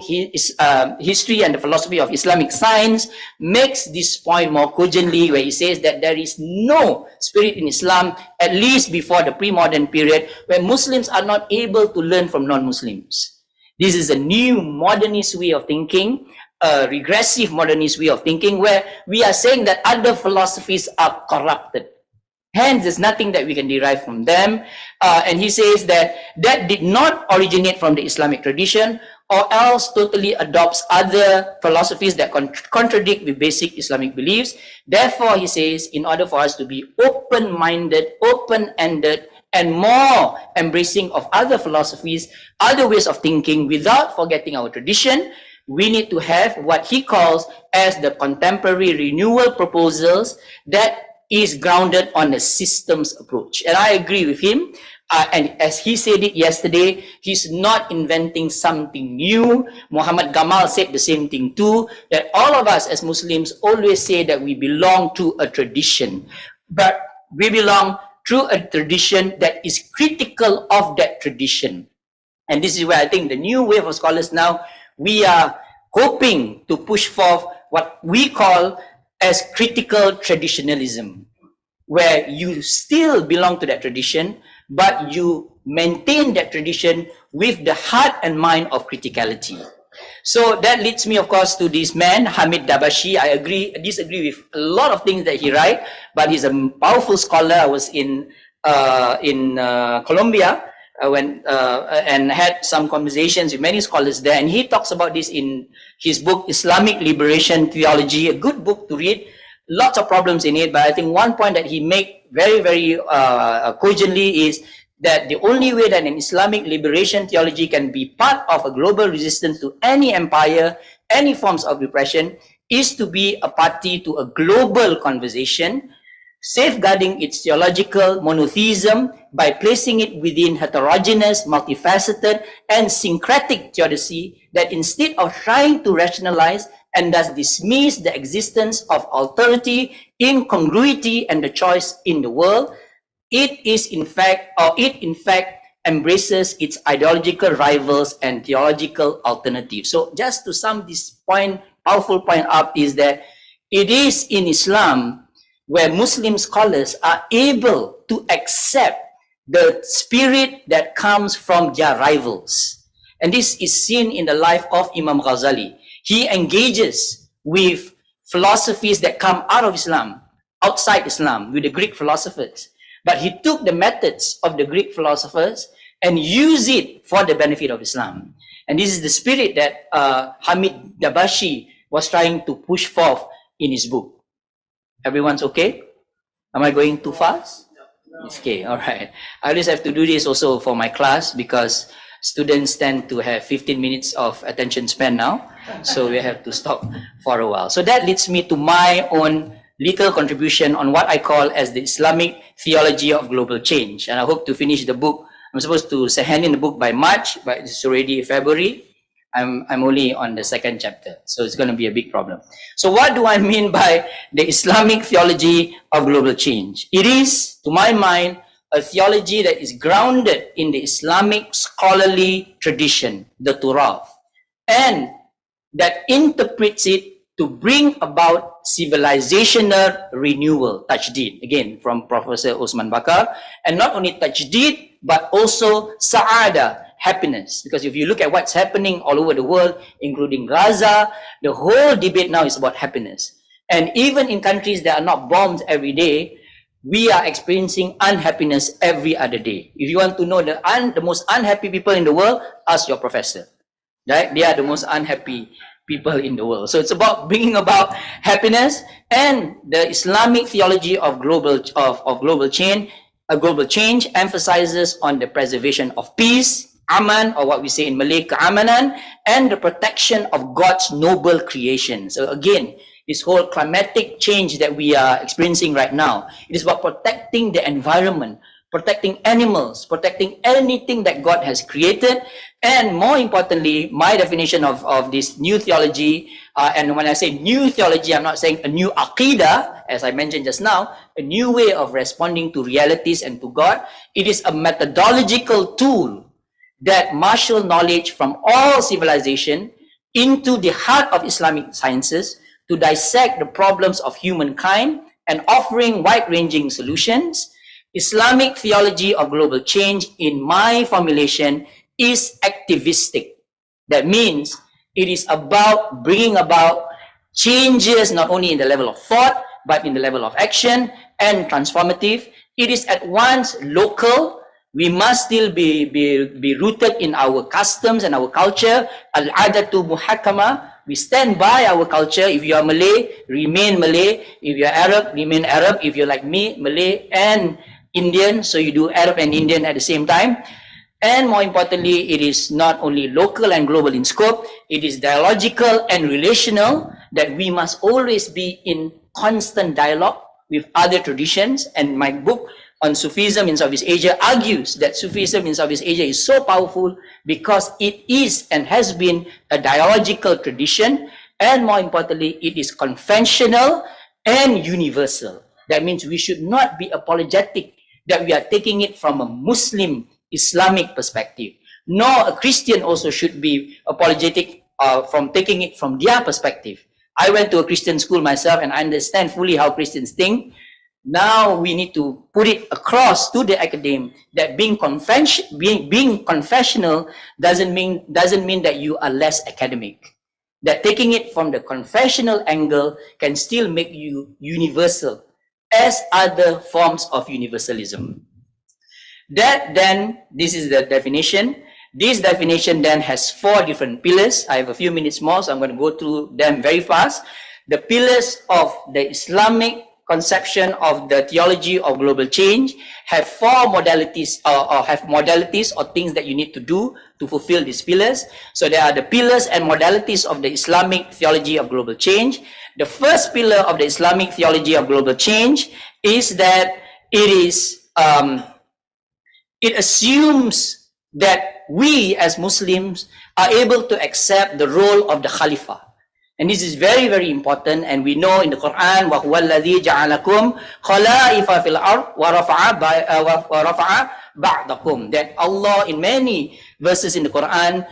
History and the Philosophy of Islamic Science, makes this point more cogently, where he says that there is no spirit in Islam, at least before the pre-modern period, where Muslims are not able to learn from non-Muslims. This is a new modernist way of thinking, a regressive modernist way of thinking, where we are saying that other philosophies are corrupted. Hence, there's nothing that we can derive from them. And he says that that did not originate from the Islamic tradition, or else totally adopts other philosophies that contradict with basic Islamic beliefs. Therefore, he says, in order for us to be open-minded, open-ended, and more embracing of other philosophies, other ways of thinking, without forgetting our tradition, we need to have what he calls as the contemporary renewal proposals that is grounded on a systems approach. And I agree with him. And as he said it yesterday, he's not inventing something new. Muhammad Gamal said the same thing too, that all of us as Muslims always say that we belong to a tradition. But we belong to a tradition that is critical of that tradition. And this is where I think the new wave of scholars now, we are hoping to push forth what we call as critical traditionalism, where you still belong to that tradition, but you maintain that tradition with the heart and mind of criticality. So that leads me, of course, to this man, Hamid Dabashi. I disagree with a lot of things that he writes, but he's a powerful scholar. I was in Colombia and had some conversations with many scholars there, and he talks about this in his book, Islamic Liberation Theology, a good book to read. Lots of problems in it, but I think one point that he made very, very cogently is that the only way that an Islamic liberation theology can be part of a global resistance to any empire, any forms of repression, is to be a party to a global conversation, safeguarding its theological monotheism by placing it within heterogeneous, multifaceted, and syncretic theodicy that instead of trying to rationalize and thus dismiss the existence of alterity, incongruity, and the choice in the world, it in fact embraces its ideological rivals and theological alternatives. So just to sum this point, powerful point up, is that it is in Islam where Muslim scholars are able to accept the spirit that comes from their rivals. And this is seen in the life of Imam Ghazali. He engages with philosophies that come out of Islam, outside Islam, with the Greek philosophers. But he took the methods of the Greek philosophers and used it for the benefit of Islam. And this is the spirit that Hamid Dabashi was trying to push forth in his book. Everyone's okay? Am I going too fast? It's okay, all right. I always have to do this also for my class because students tend to have 15 minutes of attention span now. So we have to stop for a while. So that leads me to my own little contribution on what I call as the Islamic Theology of Global Change. And I hope to finish the book. I'm supposed to hand in the book by March, but it's already February. I'm only on the second chapter, so it's going to be a big problem. So what do I mean by the Islamic Theology of Global Change? It is, to my mind, a theology that is grounded in the Islamic scholarly tradition, the Turath, and that interprets it to bring about civilizational renewal, tajdid, again from Professor Osman Bakar, and not only tajdid, but also sa'ada, happiness. Because if you look at what's happening all over the world, including Gaza, the whole debate now is about happiness. And even in countries that are not bombed every day, we are experiencing unhappiness every other day. If you want to know the most unhappy people in the world, ask your professor. Right? They are the most unhappy people in the world. So it's about bringing about happiness, and the Islamic theology of global change emphasizes on the preservation of peace, aman, or what we say in Malay, keamanan, and the protection of God's noble creation. So again, this whole climatic change that we are experiencing right now, it is about protecting the environment, protecting animals, protecting anything that God has created. And more importantly, my definition of this new theology, and when I say new theology, I'm not saying a new aqidah, as I mentioned just now, a new way of responding to realities and to God. It is a methodological tool that marshal knowledge from all civilization into the heart of Islamic sciences to dissect the problems of humankind and offering wide-ranging solutions. Islamic theology of global change, in my formulation, is activistic. That means it is about bringing about changes not only in the level of thought, but in the level of action and transformative. It is at once local. We must still be rooted in our customs and our culture. Al-adatu muhakkama. We stand by our culture. If you are Malay, remain Malay. If you are Arab, remain Arab. If you're like me, Malay and Indian, so you do Arab and Indian at the same time. And more importantly, it is not only local and global in scope, it is dialogical and relational, that we must always be in constant dialogue with other traditions. And my book on Sufism in Southeast Asia argues that Sufism in Southeast Asia is so powerful because it is and has been a dialogical tradition, and more importantly, it is conventional and universal. That means we should not be apologetic that we are taking it from a Muslim Islamic perspective, nor a Christian also should be apologetic from taking it from their perspective. I went to a Christian school myself and I understand fully how Christians think. Now we need to put it across to the academe that being confessional doesn't mean that you are less academic. That taking it from the confessional angle can still make you universal as other forms of universalism. That then, this is the definition. This definition then has 4 different pillars. I have a few minutes more, so I'm going to go through them very fast. The pillars of the Islamic conception of the theology of global change have four modalities or have modalities or things that you need to do to fulfill these pillars. So there are the pillars and modalities of the Islamic theology of global change. The first pillar of the Islamic theology of global change is that it assumes that we as Muslims are able to accept the role of the Khalifa. And this is very, very important. And we know in the Quran, وَهُوَ الَّذِي جَعَلَكُمْ خَلَائِفَ فِي الْأَرْضِ وَرَفَعَ بَعْضَكُمْ, that Allah in many verses in the Quran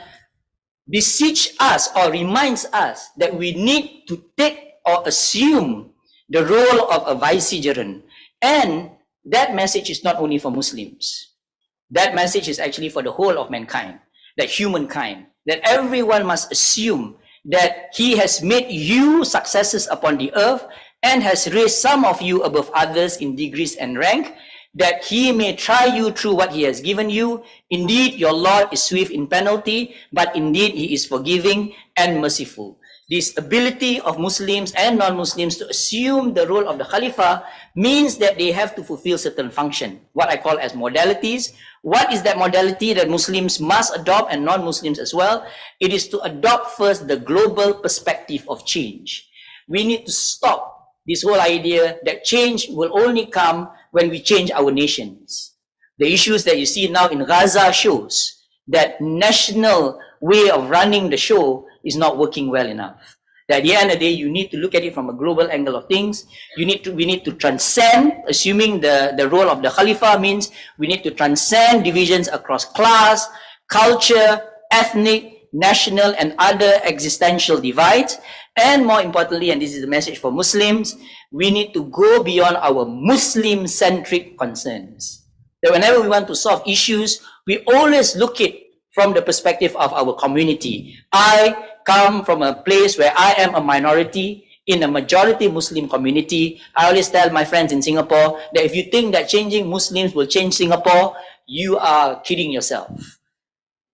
beseech us or reminds us that we need to take or assume the role of a vicegerent. And that message is not only for Muslims. That message is actually for the whole of mankind, that humankind, that everyone must assume that he has made you successes upon the earth and has raised some of you above others in degrees and rank, that he may try you through what he has given you. Indeed, your Lord is swift in penalty, but indeed he is forgiving and merciful. This ability of Muslims and non-Muslims to assume the role of the Khalifa means that they have to fulfill certain function, what I call as modalities. What is that modality that Muslims must adopt and non-Muslims as well? It is to adopt first the global perspective of change. We need to stop this whole idea that change will only come when we change our nations. The issues that you see now in Gaza shows that national way of running the show is not working well enough. That at the end of the day, you need to look at it from a global angle of things. We need to transcend, assuming the role of the Khalifa means we need to transcend divisions across class, culture, ethnic, national, and other existential divides. And more importantly, and this is the message for Muslims, we need to go beyond our Muslim-centric concerns. That whenever we want to solve issues, we always look at it from the perspective of our community. I come from a place where I am a minority in a majority Muslim community. I always tell my friends in Singapore that if you think that changing Muslims will change Singapore, you are kidding yourself.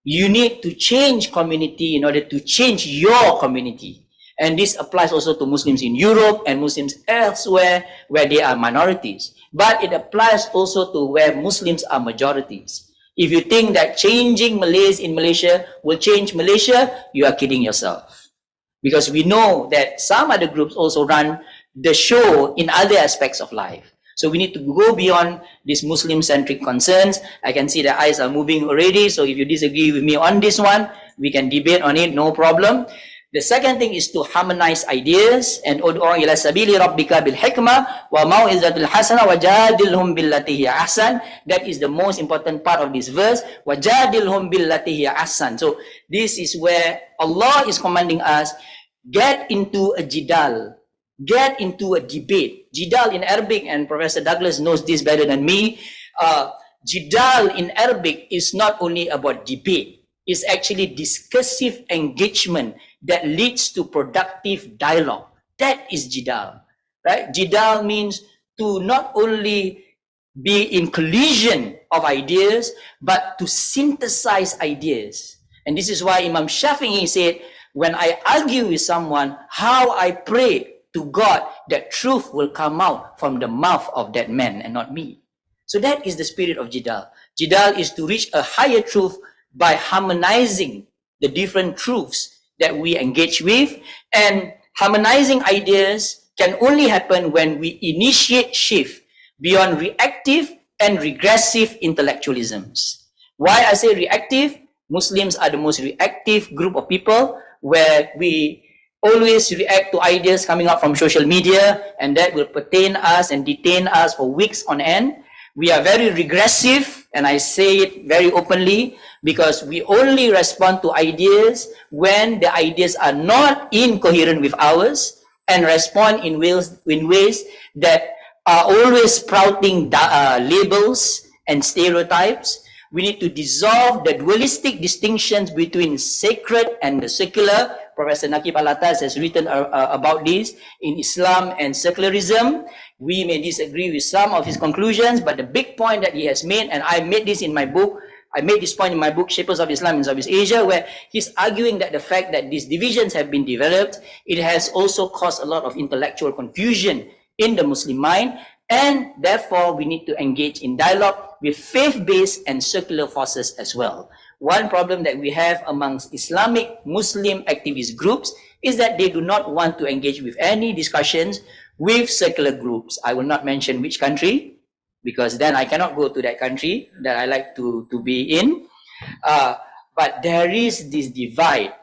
You need to change community in order to change your community. And this applies also to Muslims in Europe and Muslims elsewhere where they are minorities. But it applies also to where Muslims are majorities. If you think that changing Malays in Malaysia will change Malaysia, you are kidding yourself. Because we know that some other groups also run the show in other aspects of life. So we need to go beyond these Muslim-centric concerns. I can see the eyes are moving already. So if you disagree with me on this one, we can debate on it, no problem. The second thing is to harmonize ideas and ud'u ila sabili rabbika bil hikmah wa mau'izatil hasanah wajadilhum billati hiya ahsan. That is the most important part of this verse. Wajadilhum billati hiya ahsan. So this is where Allah is commanding us, get into a jidal, get into a debate. Jidal in Arabic, and Professor Douglas knows this better than me. Jidal in Arabic is not only about debate. It's actually discursive engagement that leads to productive dialogue. That is jidal, right? Jidal means to not only be in collision of ideas, but to synthesize ideas. And this is why Imam Shafi'i said, when I argue with someone, how I pray to God that truth will come out from the mouth of that man and not me. So that is the spirit of jidal. Jidal is to reach a higher truth by harmonizing the different truths that we engage with, and harmonizing ideas can only happen when we initiate shift beyond reactive and regressive intellectualisms. Why I say reactive? Muslims are the most reactive group of people, where we always react to ideas coming out from social media, and that will pertain us and detain us for weeks on end. We are very regressive, and I say it very openly, because we only respond to ideas when the ideas are not incoherent with ours, and respond in ways that are always sprouting labels and stereotypes. We need to dissolve the dualistic distinctions between sacred and the secular. Professor Naqib Alatas has written about this in Islam and secularism. We may disagree with some of his conclusions, but the big point that he has made, and I made this in my book, I made this point in my book, Shapers of Islam in Southeast Asia, where he's arguing that the fact that these divisions have been developed, it has also caused a lot of intellectual confusion in the Muslim mind, and therefore we need to engage in dialogue with faith-based and secular forces as well. One problem that we have amongst Islamic Muslim activist groups is that they do not want to engage with any discussions with secular groups. I will not mention which country, because then I cannot go to that country that I like to be in. But there is this divide.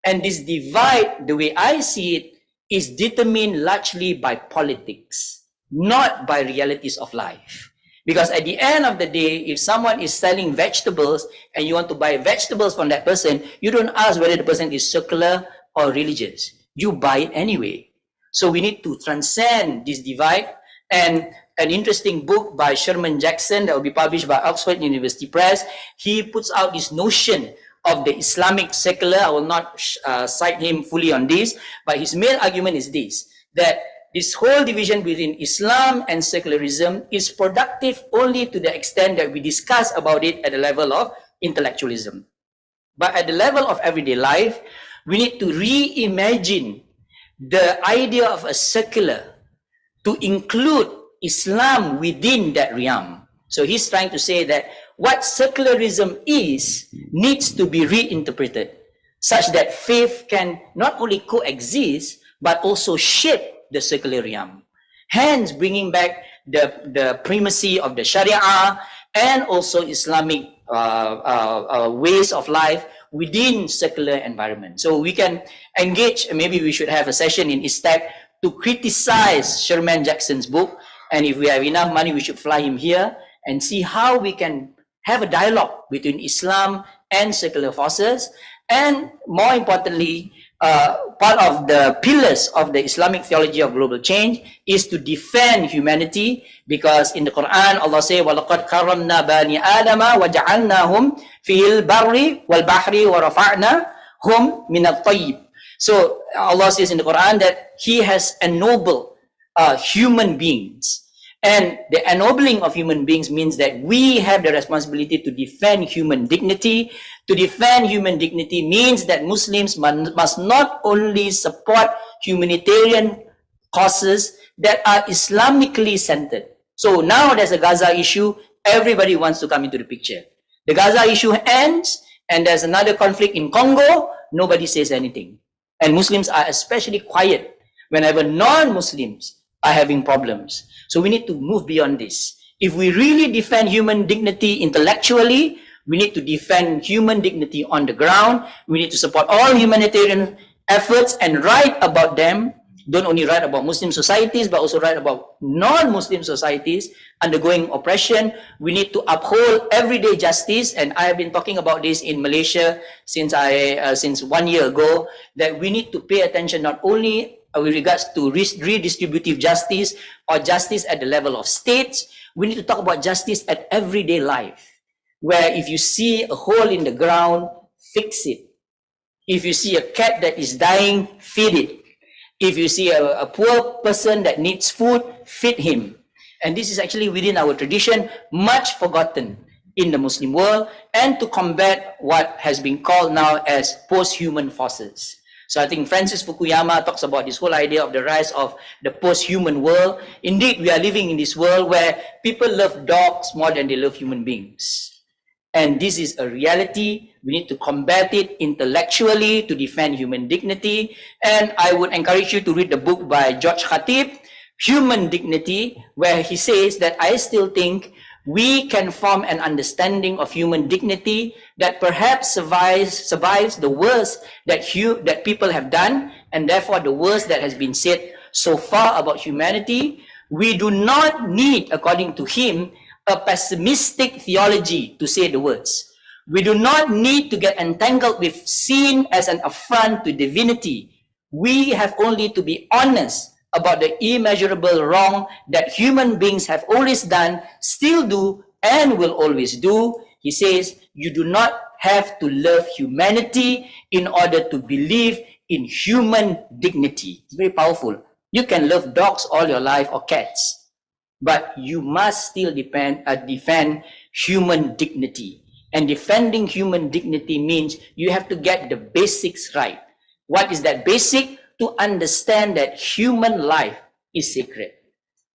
And this divide, the way I see it, is determined largely by politics, not by realities of life. Because at the end of the day, if someone is selling vegetables and you want to buy vegetables from that person, you don't ask whether the person is secular or religious. You buy it anyway. So we need to transcend this divide. And an interesting book by Sherman Jackson that will be published by Oxford University Press, he puts out this notion of the Islamic secular. I will not cite him fully on this, but his main argument is this, that this whole division between Islam and secularism is productive only to the extent that we discuss about it at the level of intellectualism. But at the level of everyday life, we need to reimagine the idea of a secular to include Islam within that realm. So he's trying to say that what secularism is needs to be reinterpreted such that faith can not only coexist but also shape the secular realm. Hence, bringing back the primacy of the Sharia and also Islamic ways of life within secular environment. So we can engage, maybe we should have a session in ISTAC to criticize Sherman Jackson's book. And if we have enough money, we should fly him here and see how we can have a dialogue between Islam and secular forces. And more importantly, part of the pillars of the Islamic theology of global change is to defend humanity, because in the Quran, Allah says, وَلَقَدْ كَرَّمْنَا بَنِي آدَمَ وَجَعَلْنَاهُمْ فِي الْبَرِّ وَالْبَحْرِ وَرَفَعْنَاهُمْ مِنَ الطَّيِّبِ. So Allah says in the Quran that He has ennobled human beings. And the ennobling of human beings means that we have the responsibility to defend human dignity. To defend human dignity means that Muslims must not only support humanitarian causes that are Islamically centered. So now there's a Gaza issue, everybody wants to come into the picture. The Gaza issue ends, and there's another conflict in Congo, nobody says anything. And Muslims are especially quiet whenever non-Muslims are having problems. So we need to move beyond this. If we really defend human dignity intellectually, we need to defend human dignity on the ground. We need to support all humanitarian efforts and write about them. Don't only write about Muslim societies, but also write about non-Muslim societies undergoing oppression. We need to uphold everyday justice. And I have been talking about this in Malaysia since 1 year ago, that we need to pay attention not only with regards to redistributive justice or justice at the level of states. We need to talk about justice at everyday life, where if you see a hole in the ground, fix it. If you see a cat that is dying, feed it. If you see a poor person that needs food, feed him. And this is actually within our tradition, much forgotten in the Muslim world, and to combat what has been called now as post-human forces. So I think Francis Fukuyama talks about this whole idea of the rise of the post-human world. Indeed, we are living in this world where people love dogs more than they love human beings. And this is a reality. We need to combat it intellectually to defend human dignity. And I would encourage you to read the book by George Khatib, Human Dignity, where he says that I still think we can form an understanding of human dignity that perhaps survives the worst that people have done, and therefore the worst that has been said so far about humanity. We do not need, according to him, a pessimistic theology to say the words. We do not need to get entangled with sin as an affront to divinity. We have only to be honest about the immeasurable wrong that human beings have always done, still do, and will always do. He says, you do not have to love humanity in order to believe in human dignity. It's very powerful. You can love dogs all your life or cats, but you must still defend human dignity. And defending human dignity means you have to get the basics right. What is that basic? To understand that human life is sacred.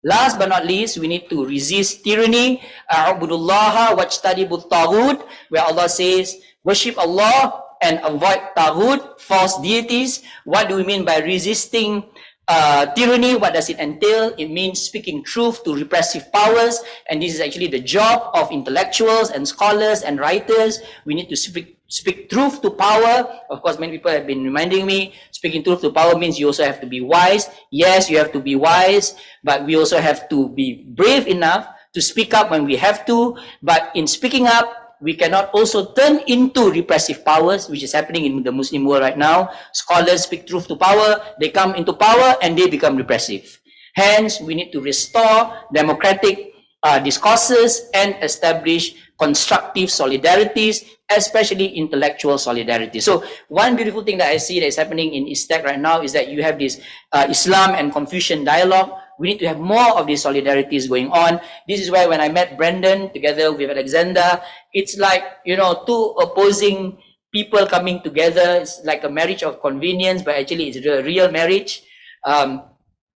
Last but not least, we need to resist tyranny. A'budullaha wajtanibut taghut, where Allah says, worship Allah and avoid taghut, false deities. What do we mean by resisting tyranny? What does it entail? It means speaking truth to repressive powers, and this is actually the job of intellectuals and scholars and writers. We need to speak truth to power. Of course, many people have been reminding me, speaking truth to power means you also have to be wise. Yes, you have to be wise, but we also have to be brave enough to speak up when we have to. But in speaking up, we cannot also turn into repressive powers, which is happening in the Muslim world right now. Scholars speak truth to power, they come into power and they become repressive. Hence, we need to restore democratic discourses and establish constructive solidarities, especially intellectual solidarity. So one beautiful thing that I see that is happening in ISTAC right now is that you have this Islam and Confucian dialogue. We need to have more of these solidarities going on. This is why when I met Brendan together with Alexander, it's like, you know, two opposing people coming together. It's like a marriage of convenience, but actually it's a real marriage.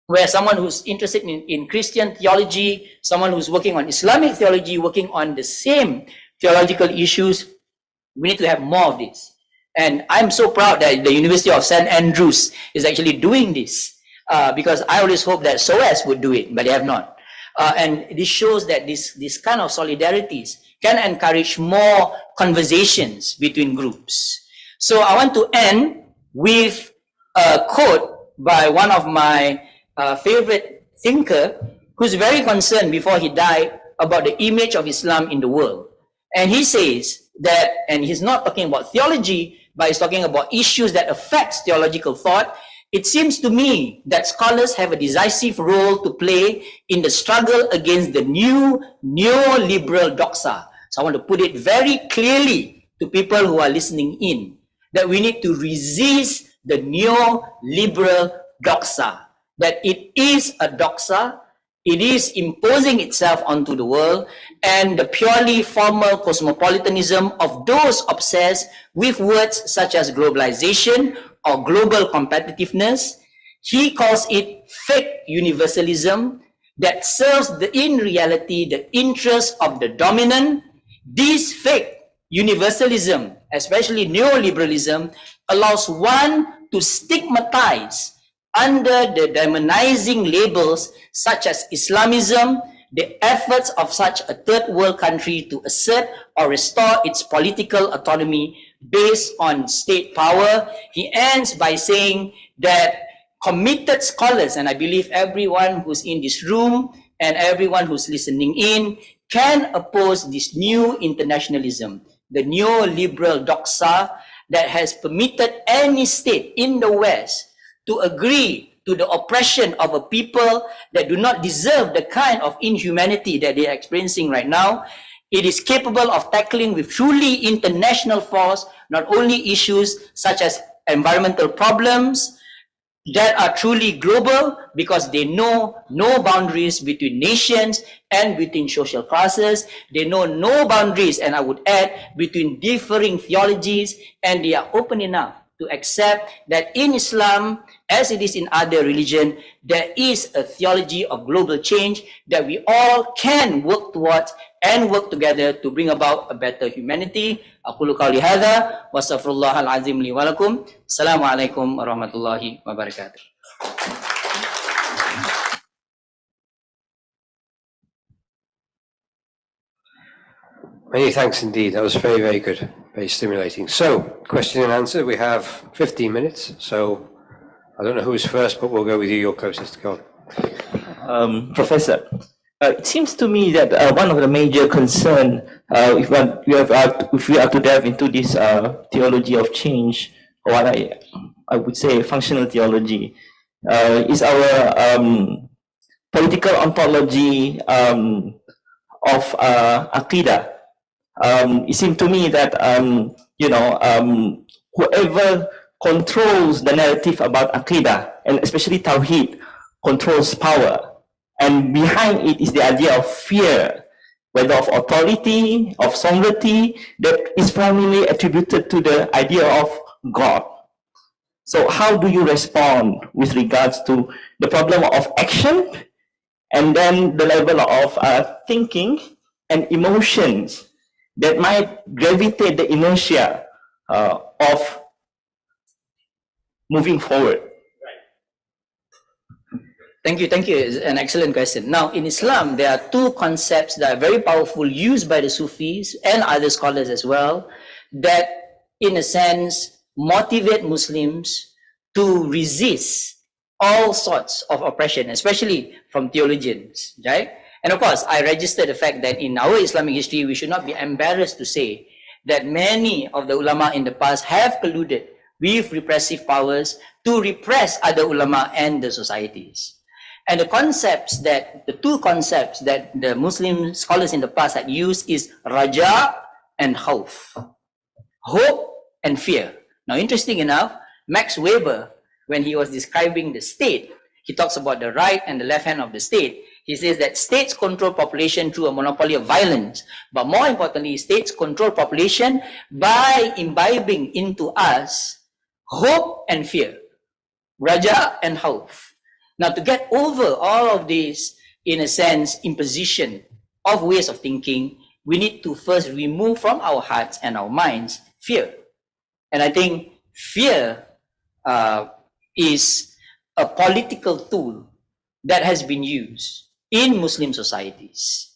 Where someone who's interested in Christian theology, someone who's working on Islamic theology, working on the same theological issues, we need to have more of this. And I'm so proud that the University of St. Andrews is actually doing this, because I always hope that SOAS would do it, but they have not. And this shows that this kind of solidarities can encourage more conversations between groups. So I want to end with a quote by one of my favorite thinker, who's very concerned before he died about the image of Islam in the world. And he says that, and he's not talking about theology, but he's talking about issues that affects theological thought. It seems to me that scholars have a decisive role to play in the struggle against the new neoliberal doxa. So I want to put it very clearly to people who are listening in, that we need to resist the neoliberal doxa. That it is a doxa, it is imposing itself onto the world, and the purely formal cosmopolitanism of those obsessed with words such as globalization or global competitiveness. He calls it fake universalism that serves in reality the interests of the dominant. This fake universalism, especially neoliberalism, allows one to stigmatize under the demonizing labels such as Islamism, the efforts of such a third world country to assert or restore its political autonomy based on state power. He ends by saying that committed scholars, and I believe everyone who's in this room and everyone who's listening in, can oppose this new internationalism, the neoliberal doxa that has permitted any state in the West to agree to the oppression of a people that do not deserve the kind of inhumanity that they are experiencing right now. It is capable of tackling with truly international force, not only issues such as environmental problems that are truly global, because they know no boundaries between nations and between social classes. They know no boundaries, and I would add, between differing theologies, and they are open enough to accept that in Islam, as it is in other religion, there is a theology of global change that we all can work towards and work together to bring about a better humanity. Aqulu qawli hadha wa astaghfirullahal azim li wa lakum. Assalamu alaikum warahmatullahi wabarakatuh. Many thanks indeed. That was very, very good. Very stimulating. So, question and answer. We have 15 minutes. So, I don't know who's first, but we'll go with you. You're closest to go. Professor, it seems to me that one of the major concerns, if we are to delve into this theology of change, or what I would say functional theology, is our political ontology of Aqidah. It seems to me that whoever controls the narrative about Aqidah, and especially Tawheed, controls power. And behind it is the idea of fear, whether of authority, of sovereignty, that is primarily attributed to the idea of God. So how do you respond with regards to the problem of action, and then the level of thinking and emotions that might gravitate the inertia of moving forward. Thank you. It's an excellent question. Now, in Islam, there are two concepts that are very powerful, used by the Sufis and other scholars as well, that, in a sense, motivate Muslims to resist all sorts of oppression, especially from theologians, right? And of course, I register the fact that in our Islamic history, we should not be embarrassed to say that many of the ulama in the past have colluded with repressive powers to repress other ulama and the societies. And the two concepts that the Muslim scholars in the past had used is raja and khawf, hope and fear. Now, interesting enough, Max Weber, when he was describing the state, he talks about the right and the left hand of the state. He says that states control population through a monopoly of violence, but more importantly, states control population by imbibing into us hope and fear, raja and khawf. Now, to get over all of this, in a sense, imposition of ways of thinking, we need to first remove from our hearts and our minds fear. And I think fear is a political tool that has been used in Muslim societies.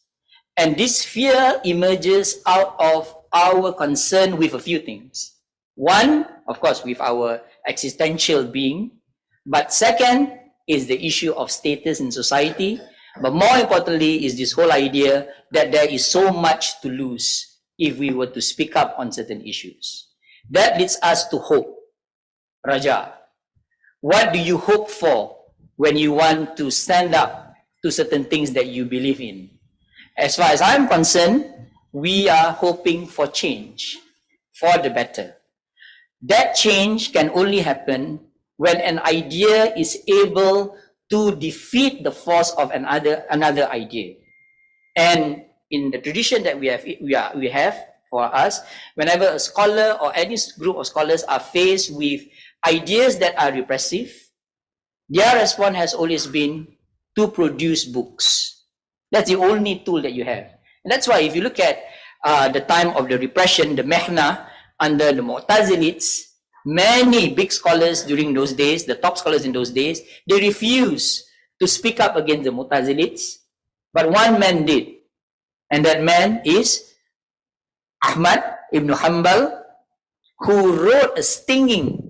And this fear emerges out of our concern with a few things. One, of course, with our existential being. But second is the issue of status in society. But more importantly is this whole idea that there is so much to lose if we were to speak up on certain issues. That leads us to hope. Raja, what do you hope for when you want to stand up to certain things that you believe in? As far as I'm concerned, we are hoping for change, for the better. That change can only happen when an idea is able to defeat the force of another idea. And in the tradition that we have for us, whenever a scholar or any group of scholars are faced with ideas that are repressive, their response has always been to produce books. That's the only tool that you have. And that's why if you look at the time of the repression, the Mehna under the Mu'tazilites, many big scholars during those days, the top scholars in those days, they refused to speak up against the Mu'tazilites, but one man did. And that man is Ahmad ibn Hanbal, who wrote a stinging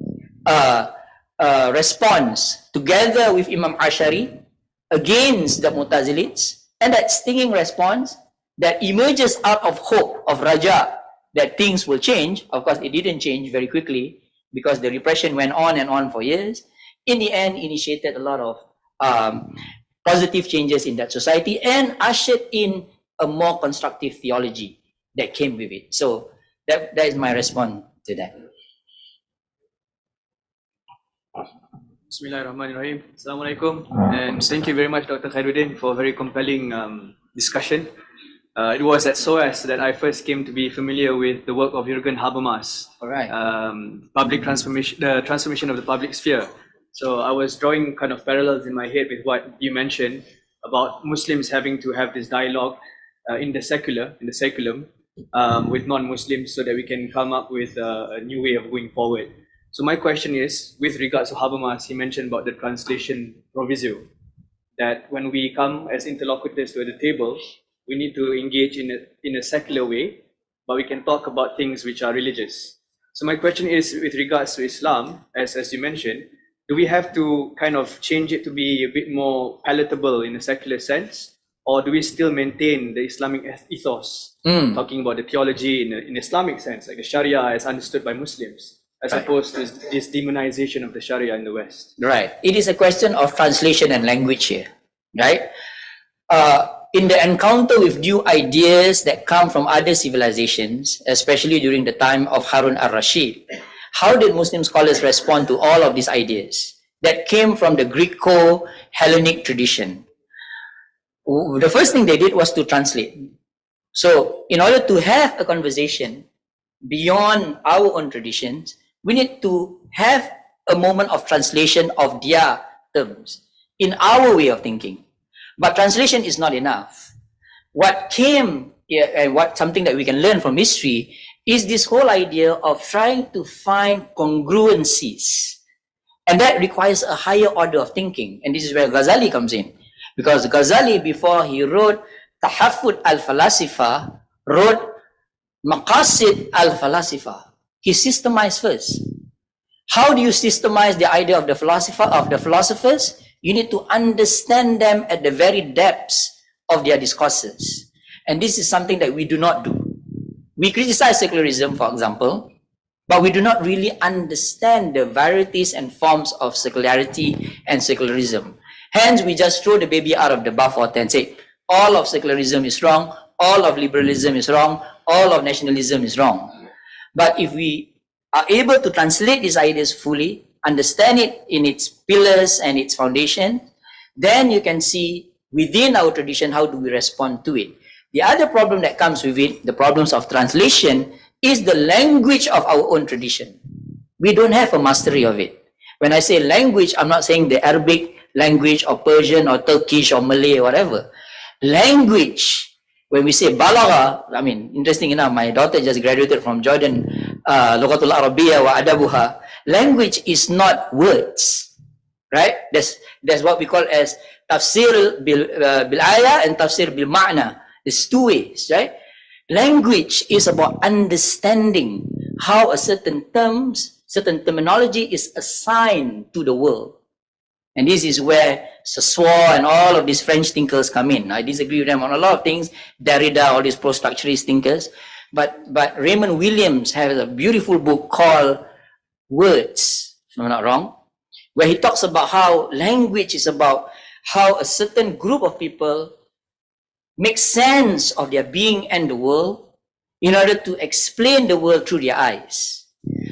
response together with Imam Ashari against the Mu'tazilites. And that stinging response that emerges out of hope, of raja, that things will change. Of course, it didn't change very quickly because the repression went on and on for years. In the end, initiated a lot of positive changes in that society and ushered in a more constructive theology that came with it. So that is my response to that. Bismillahirrahmanirrahim. Assalamualaikum. And thank you very much, Dr. Khairuddin, for a very compelling discussion. It was at SOAS that I first came to be familiar with the work of Jürgen Habermas. All right. Public transformation, the transformation of the public sphere. So I was drawing kind of parallels in my head with what you mentioned about Muslims having to have this dialogue in the seculum, with non-Muslims so that we can come up with a new way of going forward. So my question is, with regards to Habermas, he mentioned about the translation proviso, that when we come as interlocutors to the table, we need to engage in a secular way, but we can talk about things which are religious. So my question is, with regards to Islam, as you mentioned, do we have to kind of change it to be a bit more palatable in a secular sense? Or do we still maintain the Islamic ethos, talking about the theology in Islamic sense, like the Sharia as understood by Muslims, as opposed to this demonization of the Sharia in the West? Right. It is a question of translation and language here, right? In the encounter with new ideas that come from other civilizations, especially during the time of Harun al-Rashid, how did Muslim scholars respond to all of these ideas that came from the Greco-Hellenic tradition? The first thing they did was to translate. So in order to have a conversation beyond our own traditions, we need to have a moment of translation of their terms. in our way of thinking. But translation is not enough. What came and what something that we can learn from history is this whole idea of trying to find congruencies. And that requires a higher order of thinking. And this is where Ghazali comes in. Because Ghazali, before he wrote Tahaffud al-Falasifa, wrote Maqasid al-Falasifa. He systemized first. How do you systemize the idea of the philosophers? You need to understand them at the very depths of their discourses. And this is something that we do not do. We criticize secularism, for example, but we do not really understand the varieties and forms of secularity and secularism. Hence, we just throw the baby out of the bathwater and say, all of secularism is wrong, all of liberalism is wrong, all of nationalism is wrong. But if we are able to translate these ideas fully, understand it in its pillars and its foundation, then you can see within our tradition, how do we respond to it? The other problem that comes with it, the problems of translation, is the language of our own tradition. We don't have a mastery of it. When I say language, I'm not saying the Arabic language or Persian or Turkish or Malay or whatever. Language, when we say balagha, I mean, interesting enough, my daughter just graduated from Jordan, Lughatul Arabiya wa Adabuha. Language is not words, right? That's what we call as tafsir bil ayah and tafsir bil ma'na. There's two ways, right? Language is about understanding how a certain terminology is assigned to the world. And this is where Saussure and all of these French thinkers come in. I disagree with them on a lot of things. Derrida, all these post-structuralist thinkers. But Raymond Williams has a beautiful book called Words, if I'm not wrong, where he talks about how language is about how a certain group of people make sense of their being and the world in order to explain the world through their eyes.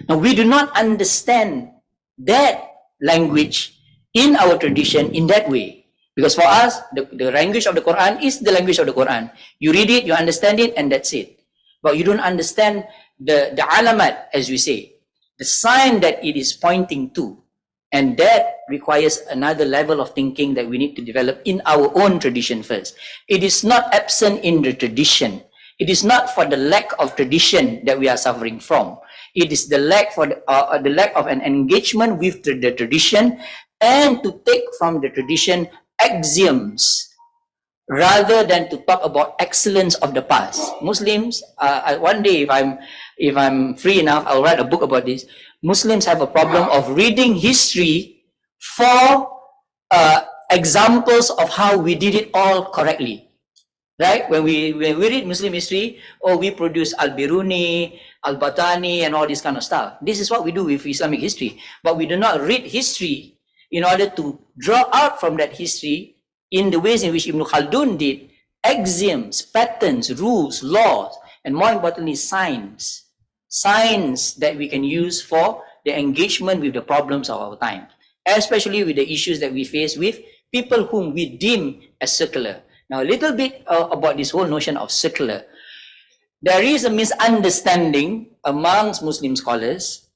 Now, we do not understand that language in our tradition in that way. Because for us, the language of the Quran is the language of the Quran. You read it, you understand it, and that's it. But you don't understand the alamat, as we say, the sign that it is pointing to. And that requires another level of thinking that we need to develop in our own tradition first. It is not absent in the tradition. It is not for the lack of tradition that we are suffering from. It is the lack of an engagement with the tradition, and to take from the tradition axioms rather than to talk about excellence of the past. Muslims, one day if I'm free enough, I'll write a book about this. Muslims have a problem of reading history for examples of how we did it all correctly. Right? When we read Muslim history, we produce Al-Biruni, Al-Batani, and all this kind of stuff. This is what we do with Islamic history. But we do not read history in order to draw out from that history in the ways in which Ibn Khaldun did, axioms, patterns, rules, laws, and more importantly, signs that we can use for the engagement with the problems of our time, especially with the issues that we face with people whom we deem as secular. Now, a little bit about this whole notion of secular. There is a misunderstanding amongst Muslim scholars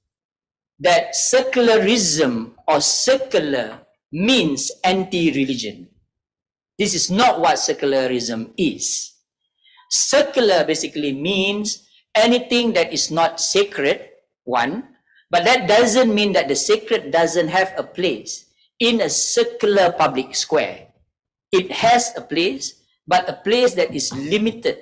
that secularism or secular means anti-religion. This is not what secularism is. Secular basically means anything that is not sacred, one, but that doesn't mean that the sacred doesn't have a place in a secular public square. It has a place, but a place that is limited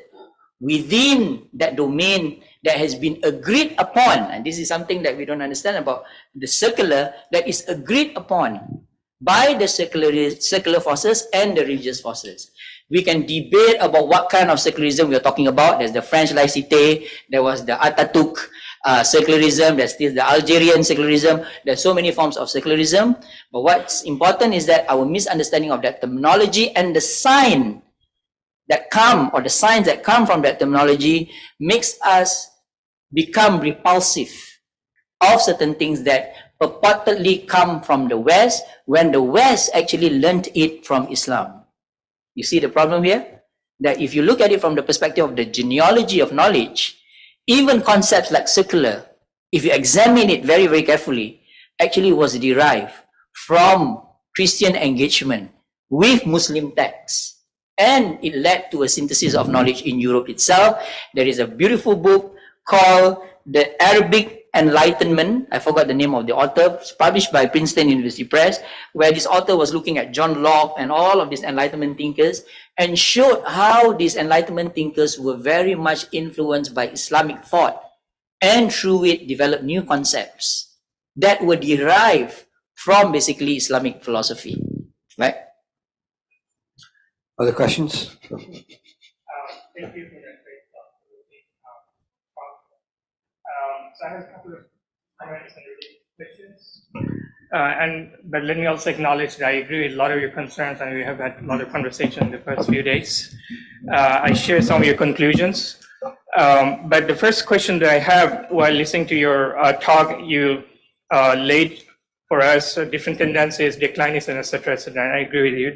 within that domain that has been agreed upon. And this is something that we don't understand about the secular, that is agreed upon by the secular forces and the religious forces. We can debate about what kind of secularism we are talking about. There's the French laïcité, there was the Ataturk secularism, there's still the Algerian secularism. There's so many forms of secularism. But what's important is that our misunderstanding of that terminology and the sign that come, or the signs that come from that terminology, makes us become repulsive of certain things that purportedly come from the West, when the West actually learned it from Islam. You see the problem here? That if you look at it from the perspective of the genealogy of knowledge, even concepts like secular, if you examine it very, very carefully, actually was derived from Christian engagement with Muslim texts. And it led to a synthesis of knowledge in Europe itself. There is a beautiful book called The Arabic Enlightenment. I forgot the name of the author. It's published by Princeton University Press, where this author was looking at John Locke and all of these Enlightenment thinkers and showed how these Enlightenment thinkers were very much influenced by Islamic thought, and through it developed new concepts that were derived from basically Islamic philosophy, right? Other questions? Thank you for that great talk. So I have a couple of comments and questions. But let me also acknowledge that I agree with a lot of your concerns, and we have had a lot of conversation in the first few days. I share some of your conclusions. But the first question that I have while listening to your talk, you laid for us different tendencies, declinism, etc., etc. And I agree with you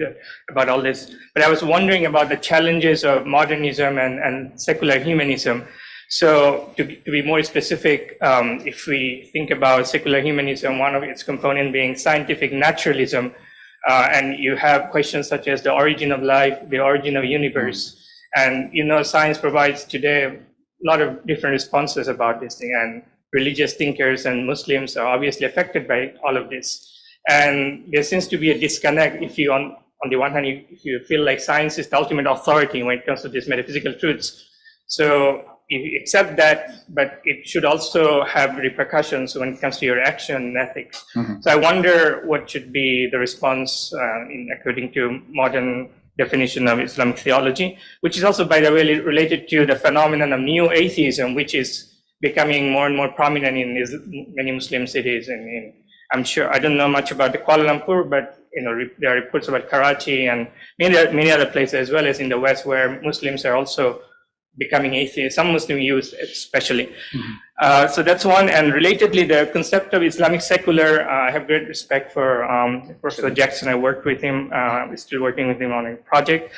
about all this. But I was wondering about the challenges of modernism and secular humanism. So to be more specific, if we think about secular humanism, one of its components being scientific naturalism, and you have questions such as the origin of life, the origin of universe. And, you know, science provides today a lot of different responses about this thing, and religious thinkers and Muslims are obviously affected by all of this. And there seems to be a disconnect if you, on the one hand, if you feel like science is the ultimate authority when it comes to these metaphysical truths. So you accept that, but it should also have repercussions when it comes to your action and ethics. So I wonder what should be the response according to modern definition of Islamic theology, which is also, by the way, related to the phenomenon of neo-atheism, which is becoming more and more prominent in many Muslim cities. And I'm sure, I don't know much about the Kuala Lumpur, but you know, there are reports about Karachi and many other places, as well as in the West, where Muslims are also becoming atheists, some Muslim youth especially. So that's one. And relatedly, the concept of Islamic secular, I have great respect for Professor Jackson. I worked with him, still working with him on a project.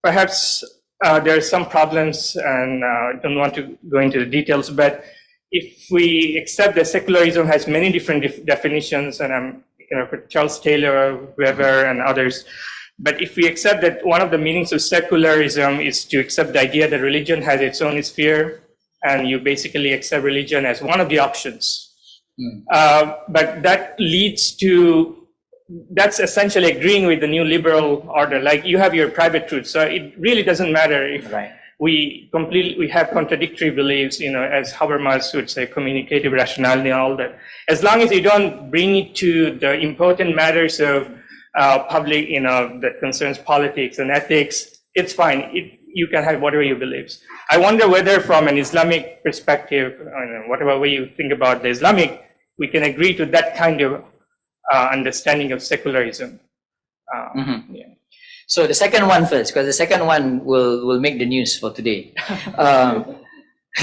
Perhaps there are some problems, and I don't want to go into the details, but if we accept that secularism has many different definitions, and I'm Charles Taylor, Weber, and others, but if we accept that one of the meanings of secularism is to accept the idea that religion has its own sphere, and you basically accept religion as one of the options. But that leads to, that's essentially agreeing with the new liberal order. Like, you have your private truth, so it really doesn't matter if we have contradictory beliefs, you know, as Habermas would say, communicative rationality and all that. As long as you don't bring it to the important matters of public, you know, that concerns politics and ethics, it's fine. You can have whatever you believe. I wonder whether from an Islamic perspective, whatever way you think about the Islamic, we can agree to that kind of understanding of secularism. Yeah. So the second one first, because the second one will make the news for today.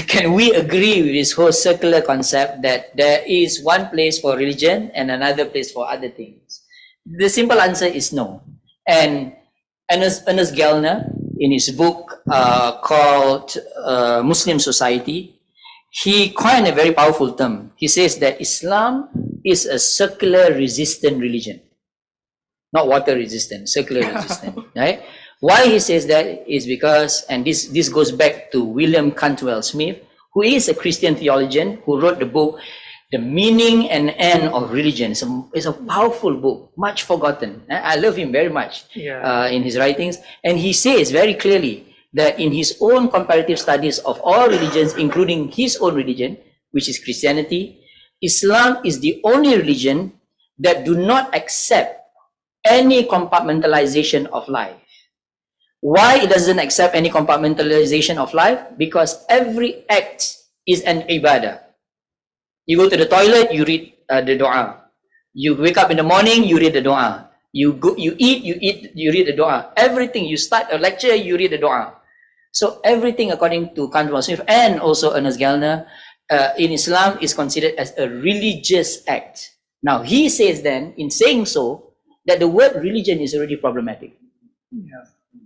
Can we agree with this whole secular concept that there is one place for religion and another place for other things? The simple answer is no. And Ernest Gellner, in his book called Muslim Society, he coined a very powerful term. He says that Islam is a circular resistant religion. Not water resistant, circular resistant, right? Why he says that is because, and this goes back to William Cantwell Smith, who is a Christian theologian who wrote the book, The Meaning and End of Religion. It's a powerful book, much forgotten. I love him very much in his writings. And he says very clearly that in his own comparative studies of all religions, including his own religion, which is Christianity, Islam is the only religion that do not accept any compartmentalization of life. Why it doesn't accept any compartmentalization of life? Because every act is an ibadah. You go to the toilet, you read the dua. You wake up in the morning, you read the dua. You eat, you read the dua. Everything, you start a lecture, you read the dua. So everything, according to Cantwell Smith and also Ernest Gellner, in Islam is considered as a religious act. Now he says then, in saying so, that the word religion is already problematic.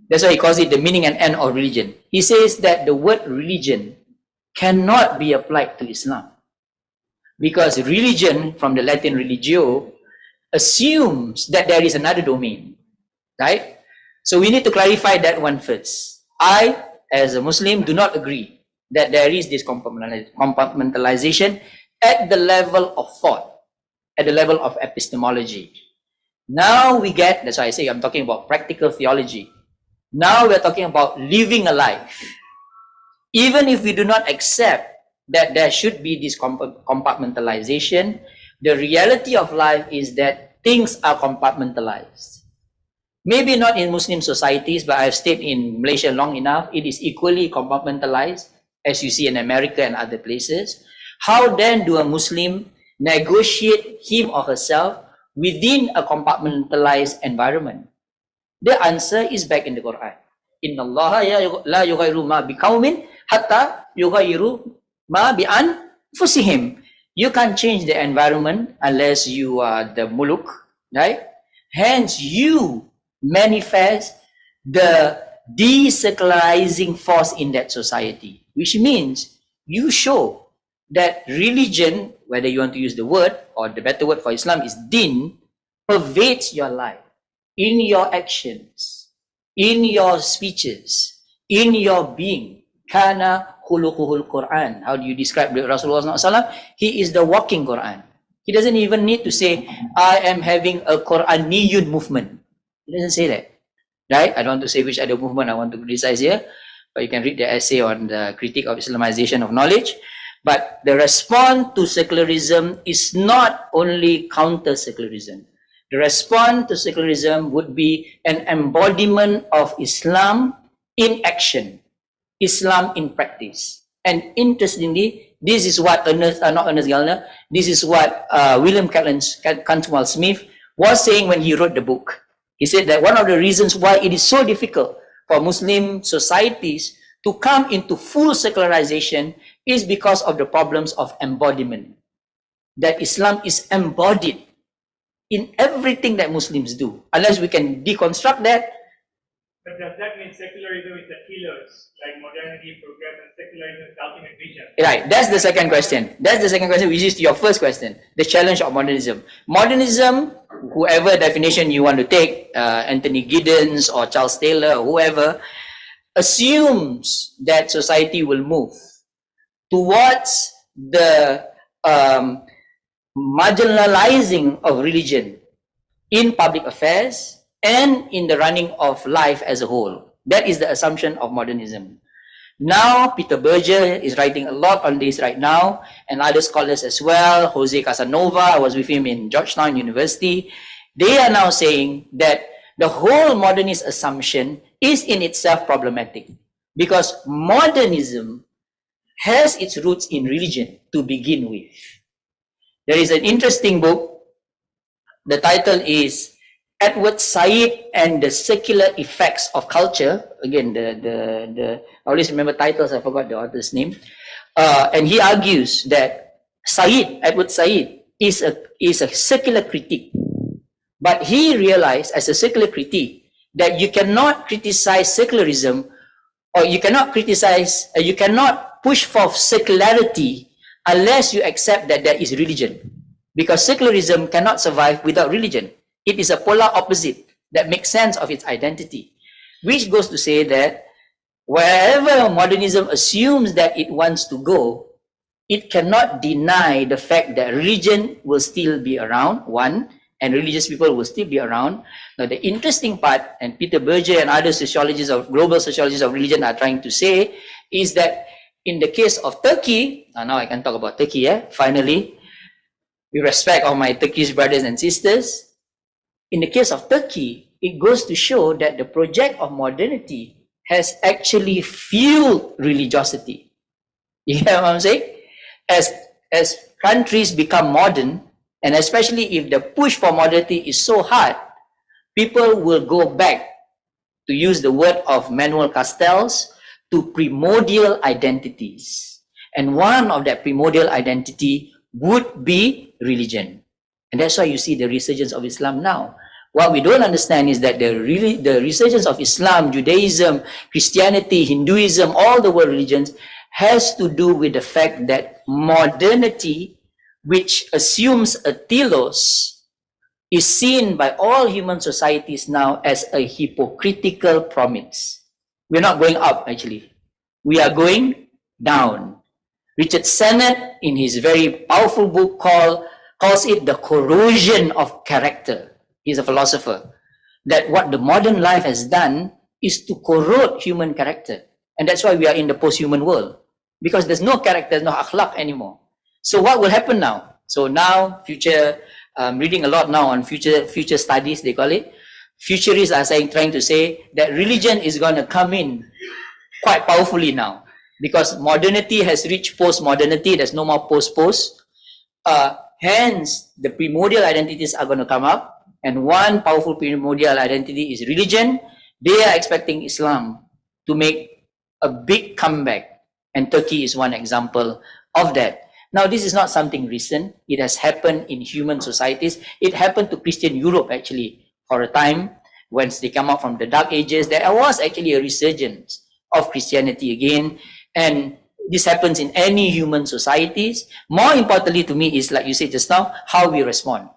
That's why he calls it the meaning and end of religion. He says that the word religion cannot be applied to Islam. Because religion, from the Latin religio, assumes that there is another domain, right? So we need to clarify that one first. I, as a Muslim, do not agree that there is this compartmentalization at the level of thought, at the level of epistemology. Now we get, that's why I say I'm talking about practical theology. Now we're talking about living a life. Even if we do not accept that there should be this compartmentalization, the reality of life is that things are compartmentalized. Maybe not in Muslim societies, but I've stayed in Malaysia long enough. It is equally compartmentalized, as you see in America and other places. How then do a Muslim negotiate him or herself within a compartmentalized environment? The answer is back in the Quran. Inna Allah la yughayyiru ma biqaumin hatta yughayyiru ma bi anfusihim. You can't change the environment unless you are the muluk, right? Hence, you manifest the desecularizing force in that society, which means you show that religion, whether you want to use the word or the better word for Islam is din, pervades your life, in your actions, in your speeches, in your being. Kana khuluquhul Quran. How do you describe Rasulullah SAW? He is the walking Quran. He doesn't even need to say, I am having a Quraniyun movement. He doesn't say that, right? I don't want to say which other movement I want to criticize here, but you can read the essay on the critique of Islamization of knowledge. But the response to secularism is not only counter-secularism. The response to secularism would be an embodiment of Islam in action, Islam in practice. And interestingly, this is what this is what William Cantwell Smith was saying when he wrote the book. He said that one of the reasons why it is so difficult for Muslim societies to come into full secularization is because of the problems of embodiment. That Islam is embodied in everything that Muslims do. Unless we can deconstruct that. But does that mean secularism is the killers, like modernity, progress, and secularism is the ultimate vision? Right, that's the second question. That's the second question, which is your first question, the challenge of modernism. Modernism, whoever definition you want to take, Anthony Giddens or Charles Taylor, or whoever, assumes that society will move towards the marginalizing of religion in public affairs and in the running of life as a whole. That is the assumption of modernism. Now, Peter Berger is writing a lot on this right now, and other scholars as well. Jose Casanova, I was with him in Georgetown University. They are now saying that the whole modernist assumption is in itself problematic, because modernism has its roots in religion to begin with. There is an interesting book. The title is Edward Said and the Secular Effects of Culture. Again, I always remember titles, I forgot the author's name. And he argues that Edward Said is a secular critique. But he realized as a secular critique that you cannot criticize secularism, or you cannot push forth secularity unless you accept that there is religion. Because secularism cannot survive without religion. It is a polar opposite that makes sense of its identity. Which goes to say that wherever modernism assumes that it wants to go, it cannot deny the fact that religion will still be around, one, and religious people will still be around. Now, the interesting part, and Peter Berger and other global sociologists of religion are trying to say, is that in the case of Turkey, now I can talk about Turkey, finally, with respect of my Turkish brothers and sisters, in the case of Turkey, it goes to show that the project of modernity has actually fueled religiosity. You get what I'm saying? As countries become modern, and especially if the push for modernity is so hard, people will go back, to use the word of Manuel Castells, to primordial identities. And one of that primordial identity would be religion. And that's why you see the resurgence of Islam now. What we don't understand is that the resurgence of Islam, Judaism, Christianity, Hinduism, all the world religions, has to do with the fact that modernity, which assumes a telos, is seen by all human societies now as a hypocritical promise. We're not going up, actually. We are going down. Richard Sennett, in his very powerful book calls it the corrosion of character. He's a philosopher. That what the modern life has done is to corrode human character. And that's why we are in the post-human world. Because there's no character, no akhlaq anymore. So what will happen now? So now, reading a lot now on future studies, they call it. Futurists are trying to say that religion is going to come in quite powerfully now. Because modernity has reached post-modernity, there's no more post-post. Hence, the primordial identities are going to come up. And one powerful primordial identity is religion. They are expecting Islam to make a big comeback. And Turkey is one example of that. Now, this is not something recent. It has happened in human societies. It happened to Christian Europe, actually, for a time. Once they come out from the Dark Ages, there was actually a resurgence of Christianity again. And this happens in any human societies. More importantly to me is, like you said just now, how we respond.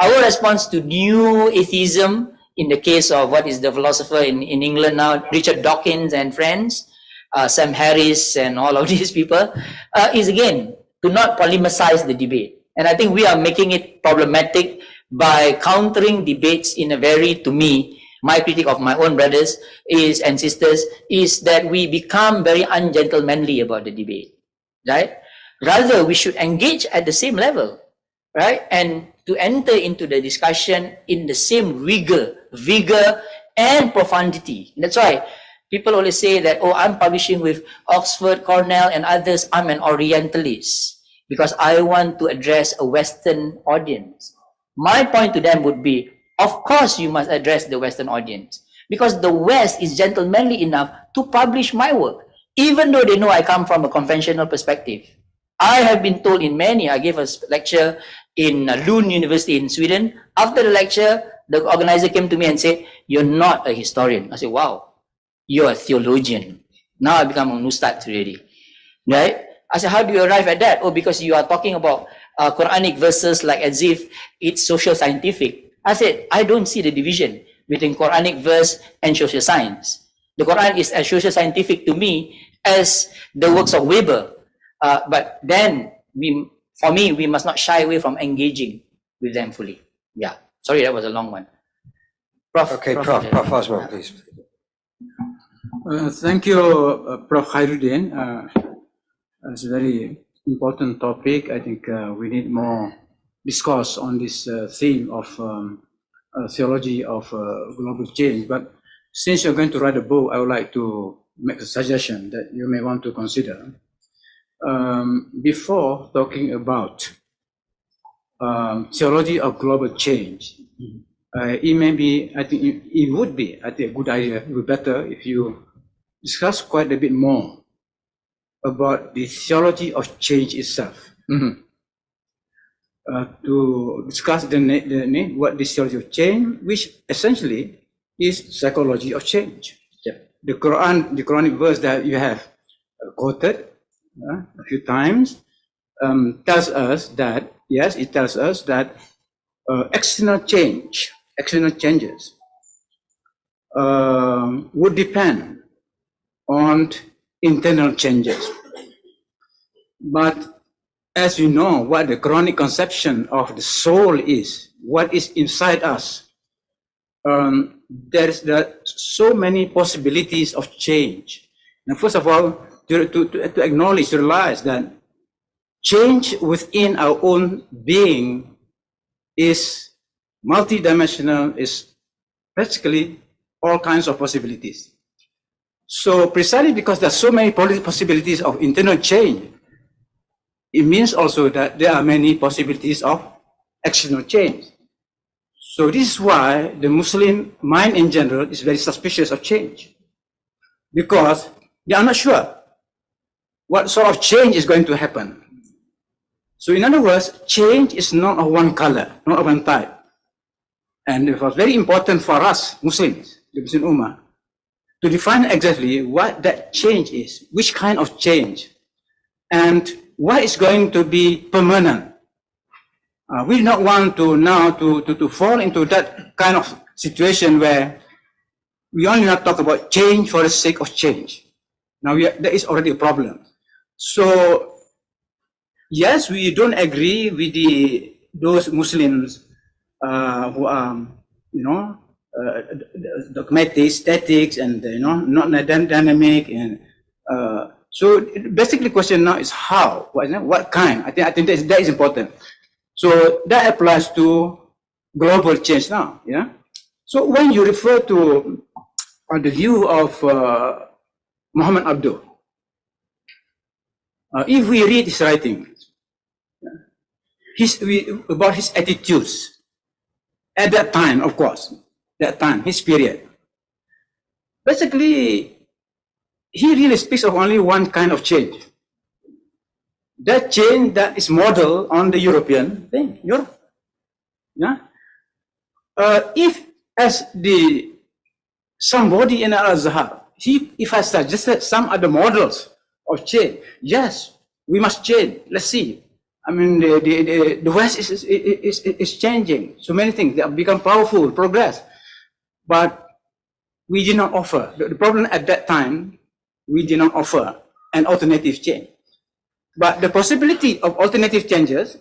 Our response to new atheism, in the case of what is the philosopher in England now, Richard Dawkins and friends, Sam Harris and all of these people, is again to not polemicize the debate. And I think we are making it problematic by countering debates in a very, to me, my critique of my own brothers and sisters is that we become very ungentlemanly about the debate, right? Rather, we should engage at the same level, right? And to enter into the discussion in the same vigor and profundity. That's why people always say that, oh, I'm publishing with Oxford, Cornell, and others. I'm an Orientalist because I want to address a Western audience. My point to them would be, of course, you must address the Western audience because the West is gentlemanly enough to publish my work, even though they know I come from a conventional perspective. I have been told I gave a lecture in Lund University in Sweden. After the lecture, the organizer came to me and said, "You're not a historian." I said, "Wow, you're a theologian." Now I become an ustad already, right? I said, "How do you arrive at that?" "Oh, because you are talking about Quranic verses like as if it's social scientific." I said, "I don't see the division between Quranic verse and social science. The Quran is as social scientific to me as the works of Weber. But then, for me, we must not shy away from engaging with them fully." Yeah, sorry, that was a long one. Prof. Okay, Prof Osman, please. Thank you, Prof. Khairuddin. It's a very important topic. I think we need more discourse on this theme of theology of global change. But since you're going to write a book, I would like to make a suggestion that you may want to consider. Before talking about theology of global change, it may be, I think it would be, I think a good idea, it would be better if you discuss quite a bit more about the theology of change itself. To discuss what the theology of change, which essentially is psychology of change. Yeah. The Quranic verse that you have quoted a few times tells us that, yes, it tells us that external changes would depend on internal changes. But as you know, what the Quranic conception of the soul is, what is inside us, there are so many possibilities of change. And first of all, to acknowledge, to realize that change within our own being is multidimensional, is practically all kinds of possibilities. So precisely because there are so many possibilities of internal change, it means also that there are many possibilities of external change. So this is why the Muslim mind in general is very suspicious of change, because they are not sure what sort of change is going to happen. So in other words, change is not of one color, not of one type. And it was very important for us Muslims, the Muslim Ummah, to define exactly what that change is, which kind of change, and what is going to be permanent. We do not want to now to fall into that kind of situation where we only not talk about change for the sake of change. Now there is already a problem. So yes, we don't agree with those Muslims who are, dogmatic, statics, and not dynamic. And so basically, the question now is how, what kind. I think that is important. So that applies to global change now. Yeah. So when you refer to the view of Muhammad Abduh, if we read his writings, about his attitudes at that time, of course, his period, basically, he really speaks of only one kind of change. That change that is modeled on the European thing, Europe. Yeah. If as somebody in Al-Azhar, if I suggested some other models of change, yes, we must change. Let's see. I mean, the West is changing. So many things, they have become powerful, progress. But we did not offer. The problem at that time, we did not offer an alternative change. But the possibility of alternative changes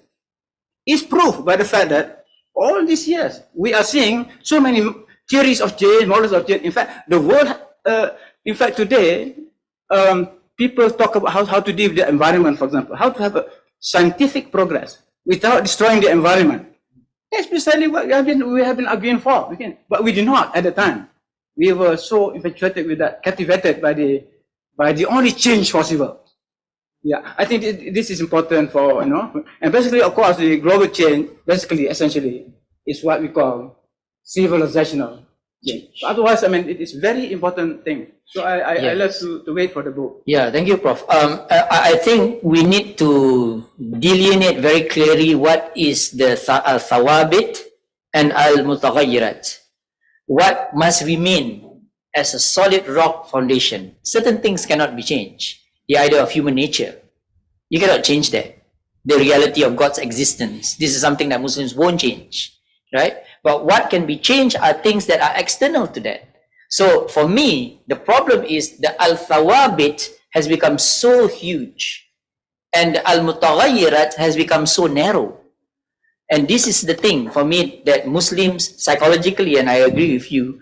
is proved by the fact that all these years, we are seeing so many theories of change, models of change. In fact, the world, today, people talk about how to deal with the environment, for example, how to have a scientific progress without destroying the environment. That's precisely what we have been arguing for. But we did not at the time. We were so infatuated with that, captivated by the only change possible. Yeah, I think this is important for, and basically, of course, the global change, essentially, is what we call civilizational change. Otherwise, I mean, it is very important thing. So I love to wait for the book. Yeah, thank you, Prof. I think we need to delineate very clearly what is the al-thawabit and al-mutaghayyirat. What must remain as a solid rock foundation? Certain things cannot be changed. The idea of human nature, you cannot change that. The reality of God's existence, this is something that Muslims won't change, right? But what can be changed are things that are external to that. So for me, the problem is the al-thawabit has become so huge and the al-mutaghayyirat has become so narrow. And this is the thing for me that Muslims psychologically, and I agree with you,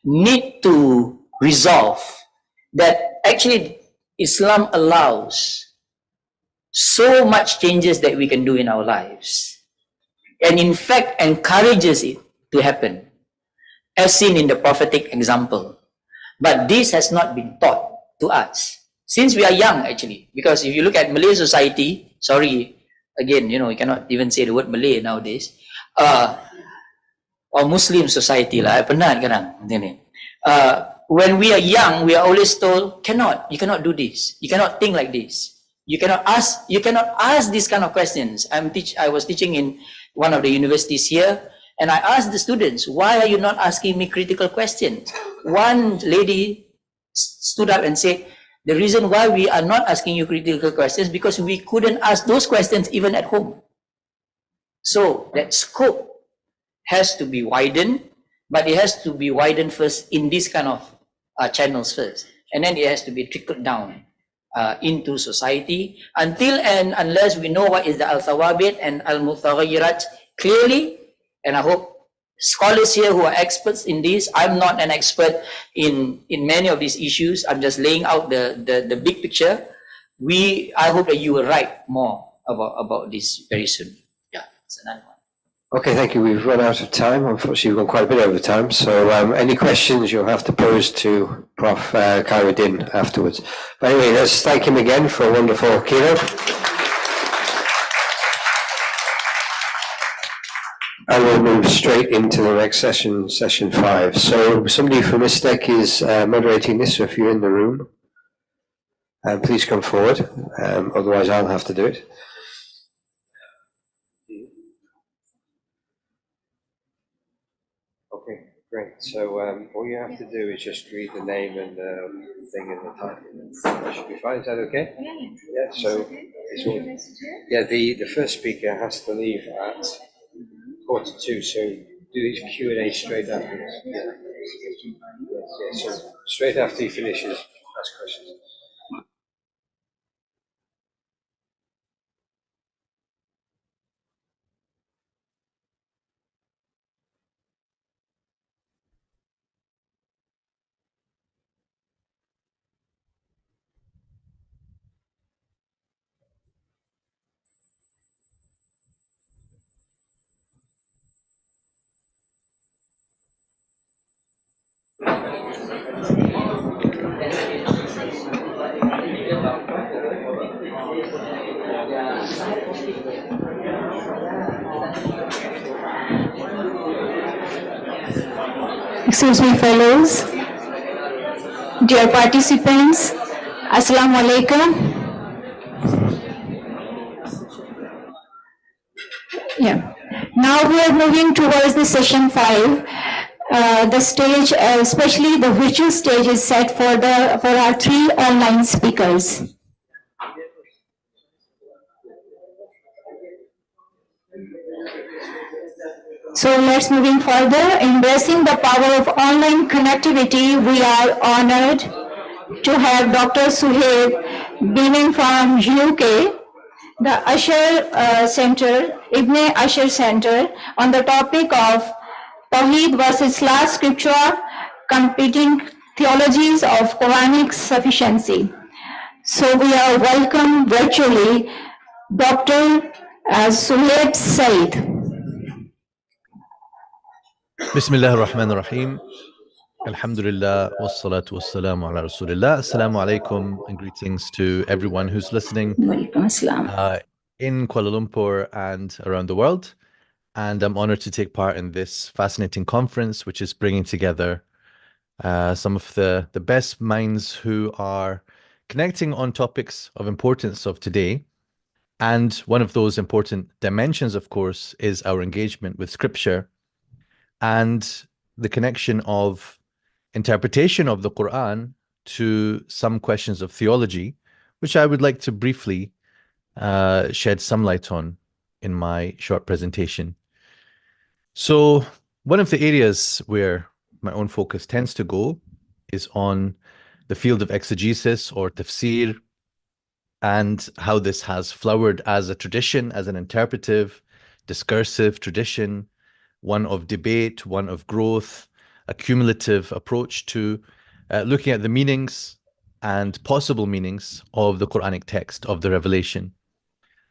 need to resolve that actually Islam allows so much changes that we can do in our lives, and in fact encourages it to happen, as seen in the prophetic example. But this has not been taught to us since we are young, actually, because if you look at Malay society, sorry, again, you cannot even say the word Malay nowadays, or Muslim society lah, penat kadang. When we are young, we are always told, you cannot do this. You cannot think like this. You cannot ask these kind of questions. I was teaching in one of the universities here, and I asked the students, why are you not asking me critical questions? One lady stood up and said, the reason why we are not asking you critical questions because we couldn't ask those questions even at home. So that scope has to be widened, but it has to be widened first in this kind of channels first, and then it has to be trickled down into society until and unless we know what is the al-thawabit and al-mutaghayyirat clearly. And I hope scholars here who are experts in this, I'm not an expert in many of these issues, I'm just laying out the big picture. I hope that you will write more about this very soon. Yeah, it's another one. Okay, thank you. We've run out of time. Unfortunately, we've gone quite a bit over time. So any questions you'll have to pose to Prof. Khairuddin afterwards. But anyway, let's thank him again for a wonderful keynote. And we'll move straight into the next session, session 5. So somebody from ISTAC is moderating this, so if you're in the room, please come forward. Otherwise, I'll have to do it. Okay, great. So all you have to do is just read the name and the thing in the title. That should be fine. Is that okay? Yeah. So it's all, the first speaker has to leave at 2:45, so do the Q&A straight after this. Yeah, so straight after he finishes, ask questions. Excuse me, fellows, dear participants, Assalamu alaikum. Yeah. Now we are moving towards the session 5. The stage, especially the virtual stage, is set for our 3 online speakers. So let's moving further. Embracing the power of online connectivity, we are honored to have Dr. Suhaib beaming from UK, the Asher Center, Ibn Asher Center, on the topic of Tawheed versus last scripture, competing theologies of Quranic sufficiency. So we are welcome virtually Dr. Suhaib Said. Bismillah ar-Rahman ar-Rahim. Alhamdulillah, wassalatu wassalamu ala Rasulillah. Assalamu alaikum and greetings to everyone who's listening in Kuala Lumpur and around the world. And I'm honored to take part in this fascinating conference, which is bringing together some of the best minds who are connecting on topics of importance of today. And one of those important dimensions, of course, is our engagement with Scripture and the connection of interpretation of the Quran to some questions of theology, which I would like to briefly shed some light on in my short presentation. So one of the areas where my own focus tends to go is on the field of exegesis or tafsir, and how this has flowered as a tradition, as an interpretive, discursive tradition, one of debate, one of growth, a cumulative approach to looking at the meanings and possible meanings of the Quranic text, of the revelation.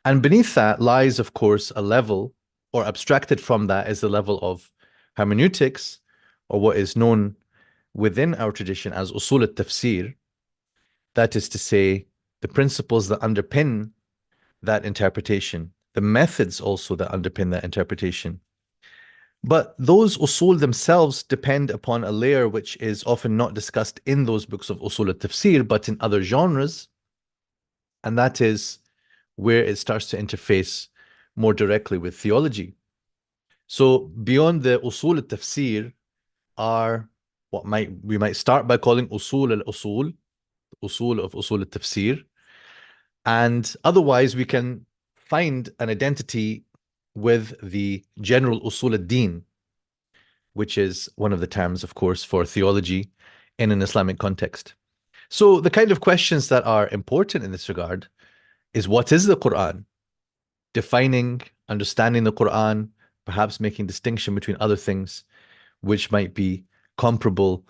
And beneath that lies, of course, a level, or abstracted from that is the level of hermeneutics, or what is known within our tradition as usul al-tafsir. That is to say, the principles that underpin that interpretation, the methods also that underpin that interpretation. But those usul themselves depend upon a layer which is often not discussed in those books of usul al-tafsir, but in other genres, and that is where it starts to interface more directly with theology. So beyond the usul al-tafsir are what we might start by calling usul al-usul, usul of usul al-tafsir, and otherwise we can find an identity with the general usul ad-din, which is one of the terms, of course, for theology in an Islamic context. So the kind of questions that are important in this regard is, what is the Quran? Defining, understanding the Quran, perhaps making distinction between other things which might be comparable,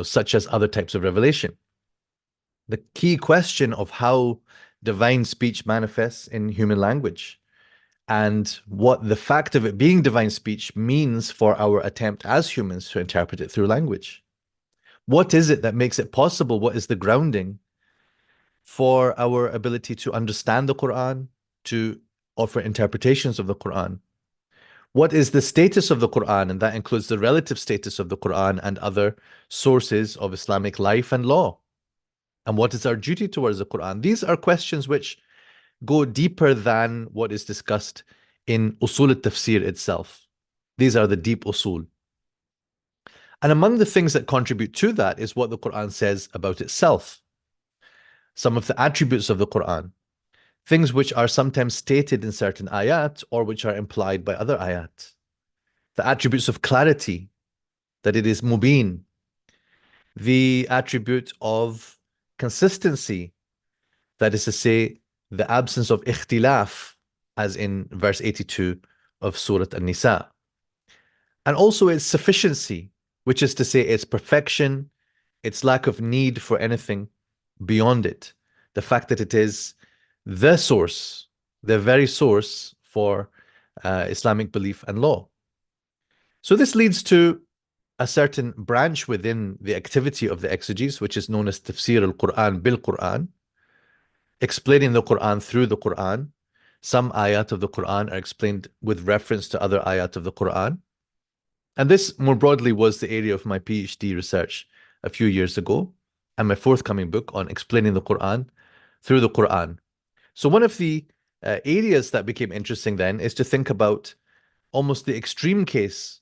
such as other types of revelation. The key question of how divine speech manifests in human language, and what the fact of it being divine speech means for our attempt as humans to interpret it through language. What is it that makes it possible? What is the grounding for our ability to understand the Quran, to offer interpretations of the Quran? What is the status of the Quran? And that includes the relative status of the Quran and other sources of Islamic life and law. And what is our duty towards the Quran? These are questions which go deeper than what is discussed in usul al-tafsir itself. These are the deep usul. And among the things that contribute to that is what the Quran says about itself. Some of the attributes of the Quran. things which are sometimes stated in certain ayat or which are implied by other ayat. The attributes of clarity, that it is mubin. The attribute of consistency, that is to say, the absence of ikhtilaf, as in verse 82 of Surah An-Nisa. And also its sufficiency, which is to say its perfection, its lack of need for anything beyond it. The fact that it is the source, the very source for Islamic belief and law. So this leads to a certain branch within the activity of the exegetes, which is known as Tafsir al-Quran bil-Quran, explaining the Quran through the Quran. Some ayat of the Quran are explained with reference to other ayat of the Quran. And this, more broadly, was the area of my PhD research a few years ago, and my forthcoming book on explaining the Quran through the Quran. So one of the areas that became interesting then is to think about almost the extreme case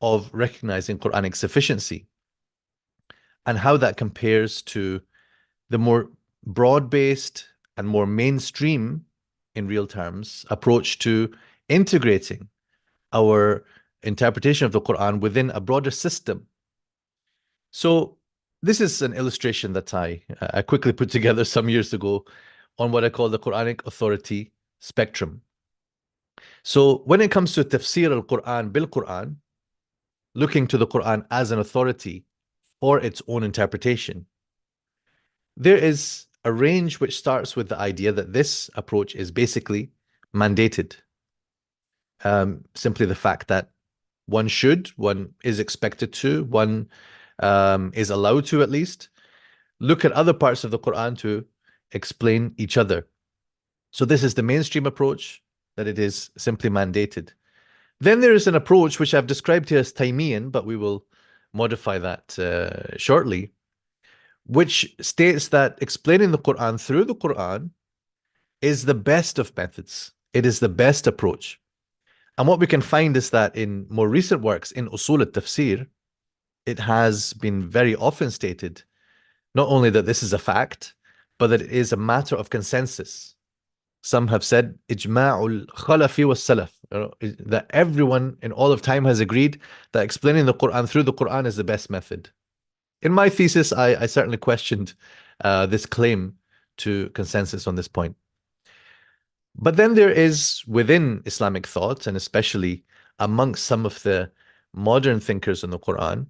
of recognizing Quranic sufficiency and how that compares to the more broad-based and more mainstream, in real terms, approach to integrating our interpretation of the Quran within a broader system. So this is an illustration that I quickly put together some years ago on what I call the Quranic authority spectrum. So when it comes to tafsir al-Quran bil-Quran, looking to the Quran as an authority for its own interpretation, there is a range which starts with the idea that this approach is basically mandated. Simply the fact that one is expected to, one is allowed to at least, look at other parts of the Quran to explain each other. So this is the mainstream approach, that it is simply mandated. Then there is an approach which I've described here as Taymiyan, but we will modify that shortly, which states that explaining the Quran through the Quran is the best of methods. It is the best approach. And what we can find is that in more recent works, in Usul al-Tafsir, it has been very often stated, not only that this is a fact, but that it is a matter of consensus. Some have said, Ijma'ul khalafi was salaf, that everyone in all of time has agreed that explaining the Quran through the Quran is the best method. In my thesis, I certainly questioned this claim to consensus on this point. But then there is within Islamic thought, and especially amongst some of the modern thinkers on the Quran,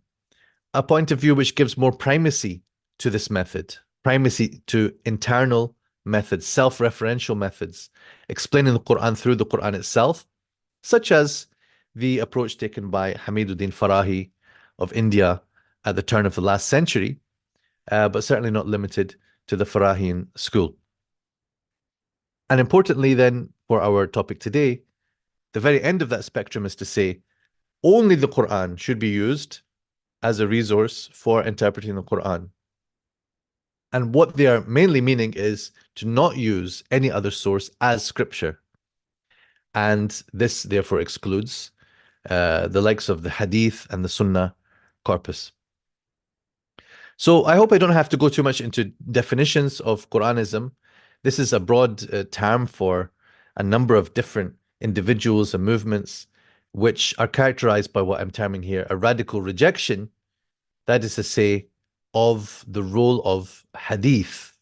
a point of view which gives more primacy to this method, primacy to internal methods, self-referential methods, explaining the Quran through the Quran itself, such as the approach taken by Hamiduddin Farahi of India at the turn of the last century, but certainly not limited to the Farahian school. And importantly then, for our topic today, the very end of that spectrum is to say, only the Quran should be used as a resource for interpreting the Quran. And what they are mainly meaning is to not use any other source as scripture. And this therefore excludes the likes of the Hadith and the Sunnah corpus. So I hope I don't have to go too much into definitions of Quranism. This is a broad term for a number of different individuals and movements which are characterized by what I'm terming here a radical rejection, that is to say, of the role of Hadith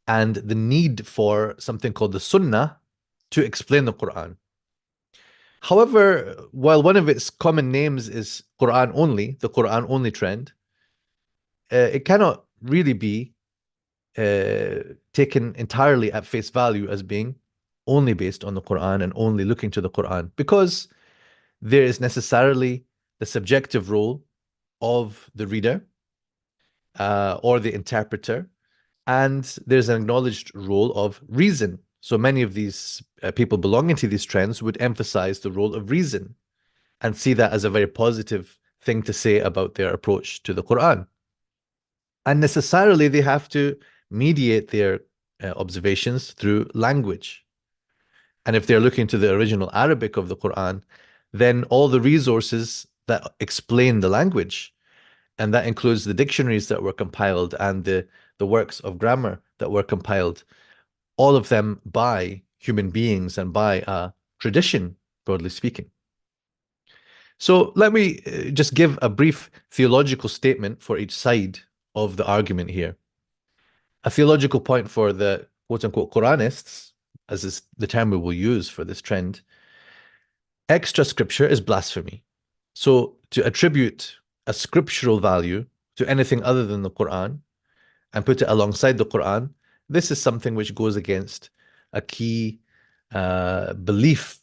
and the need for something called the Sunnah to explain the Quran. However, while one of its common names is Quran only, the Quran only trend, it cannot really be taken entirely at face value as being only based on the Quran and only looking to the Quran, because there is necessarily the subjective role of the reader or the interpreter, and there's an acknowledged role of reason. So many of these people belonging to these trends would emphasize the role of reason and see that as a very positive thing to say about their approach to the Quran. And necessarily they have to mediate their observations through language. And if they're looking to the original Arabic of the Quran, then all the resources that explain the language, and that includes the dictionaries that were compiled and the works of grammar that were compiled, all of them by human beings and by a tradition, broadly speaking. So let me just give a brief theological statement for each side of the argument here. A theological point for the quote-unquote Quranists, as is the term we will use for this trend, extra scripture is blasphemy. So to attribute a scriptural value to anything other than the Quran and put it alongside the Quran, this is something which goes against a key belief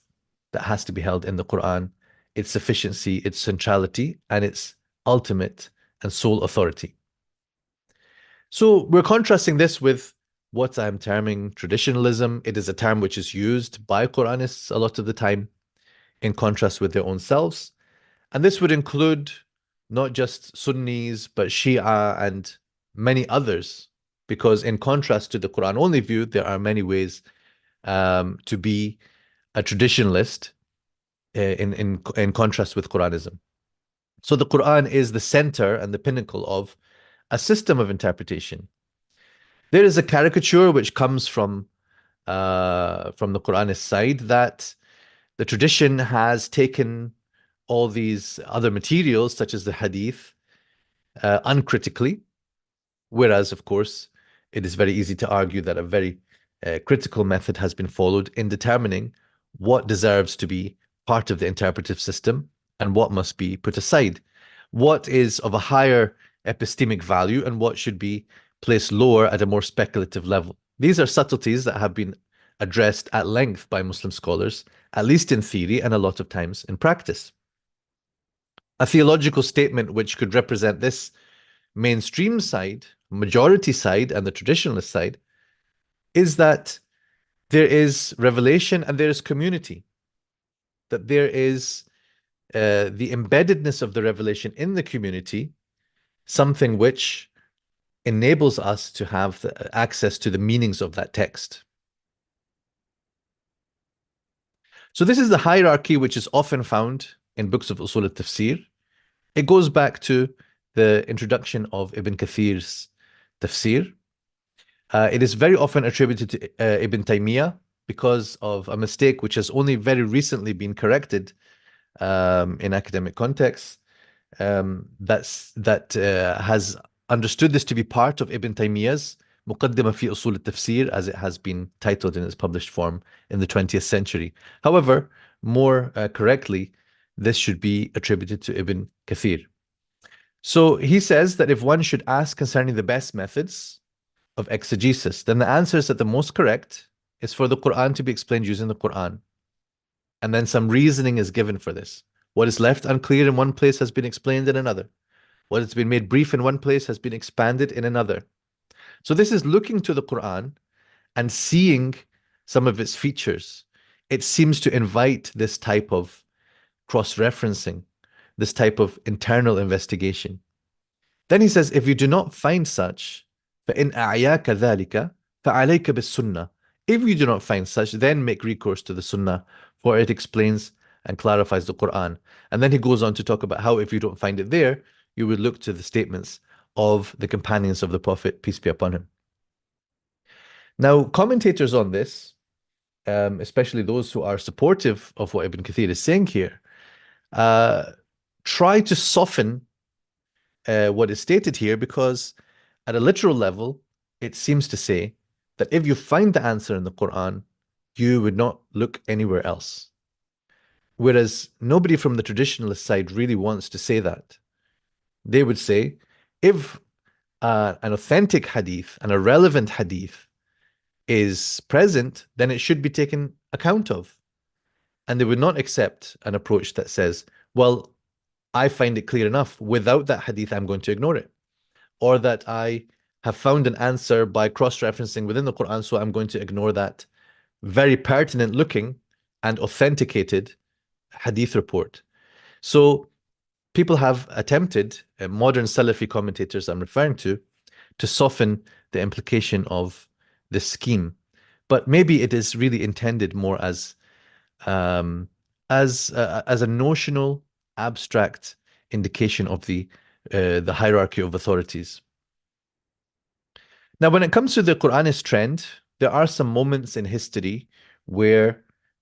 that has to be held in the Quran, its sufficiency, its centrality, and its ultimate and sole authority. So we're contrasting this with what I'm terming traditionalism. It is a term which is used by Quranists a lot of the time in contrast with their own selves. And this would include not just Sunnis, but Shia and many others, because in contrast to the Quran-only view, there are many ways to be a traditionalist in contrast with Quranism. So the Quran is the center and the pinnacle of a system of interpretation. There is a caricature which comes from the Quranist side that the tradition has taken all these other materials, such as the hadith, uncritically, whereas, of course, it is very easy to argue that a very critical method has been followed in determining what deserves to be part of the interpretive system and what must be put aside, what is of a higher epistemic value and what should be placed lower at a more speculative level. These are subtleties that have been addressed at length by Muslim scholars, at least in theory and a lot of times in practice. A theological statement which could represent this mainstream side, majority side, and the traditionalist side is that there is revelation and there is community, that there is the embeddedness of the revelation in the community, something which enables us to have access to the meanings of that text. So this is the hierarchy which is often found in books of Usul al-Tafsir. It goes back to the introduction of Ibn Kathir's tafsir. It is very often attributed to Ibn Taymiyyah because of a mistake which has only very recently been corrected in academic contexts, that has understood this to be part of Ibn Taymiyyah's Muqaddimah fi Usul al-Tafsir, as it has been titled in its published form in the 20th century. However, more correctly, this should be attributed to Ibn Kathir. So he says that if one should ask concerning the best methods of exegesis, then the answer is that the most correct is for the Quran to be explained using the Quran. And then some reasoning is given for this. What is left unclear in one place has been explained in another. What has been made brief in one place has been expanded in another. So this is looking to the Quran and seeing some of its features. It seems to invite this type of cross-referencing, this type of internal investigation. Then he says, if you do not find such, فَإِنْ أَعْيَاكَ ذَلِكَ فَعَلَيْكَ بِالسُّنَّةِ. If you do not find such, then make recourse to the Sunnah, for it explains and clarifies the Quran. And then he goes on to talk about how if you don't find it there, you would look to the statements of the companions of the Prophet, peace be upon him. Now, commentators on this, especially those who are supportive of what Ibn Kathir is saying here, try to soften what is stated here, because at a literal level, it seems to say that if you find the answer in the Quran, you would not look anywhere else. Whereas nobody from the traditionalist side really wants to say that. They would say, if an authentic hadith and a relevant hadith is present, then it should be taken account of. And they would not accept an approach that says, well, I find it clear enough. Without that hadith, I'm going to ignore it. Or that I have found an answer by cross-referencing within the Quran, so I'm going to ignore that very pertinent looking and authenticated hadith report. So people have attempted, modern Salafi commentators I'm referring to soften the implication of this scheme. But maybe it is really intended more as a notional, abstract indication of the hierarchy of authorities. Now, when it comes to the Quranist trend, there are some moments in history where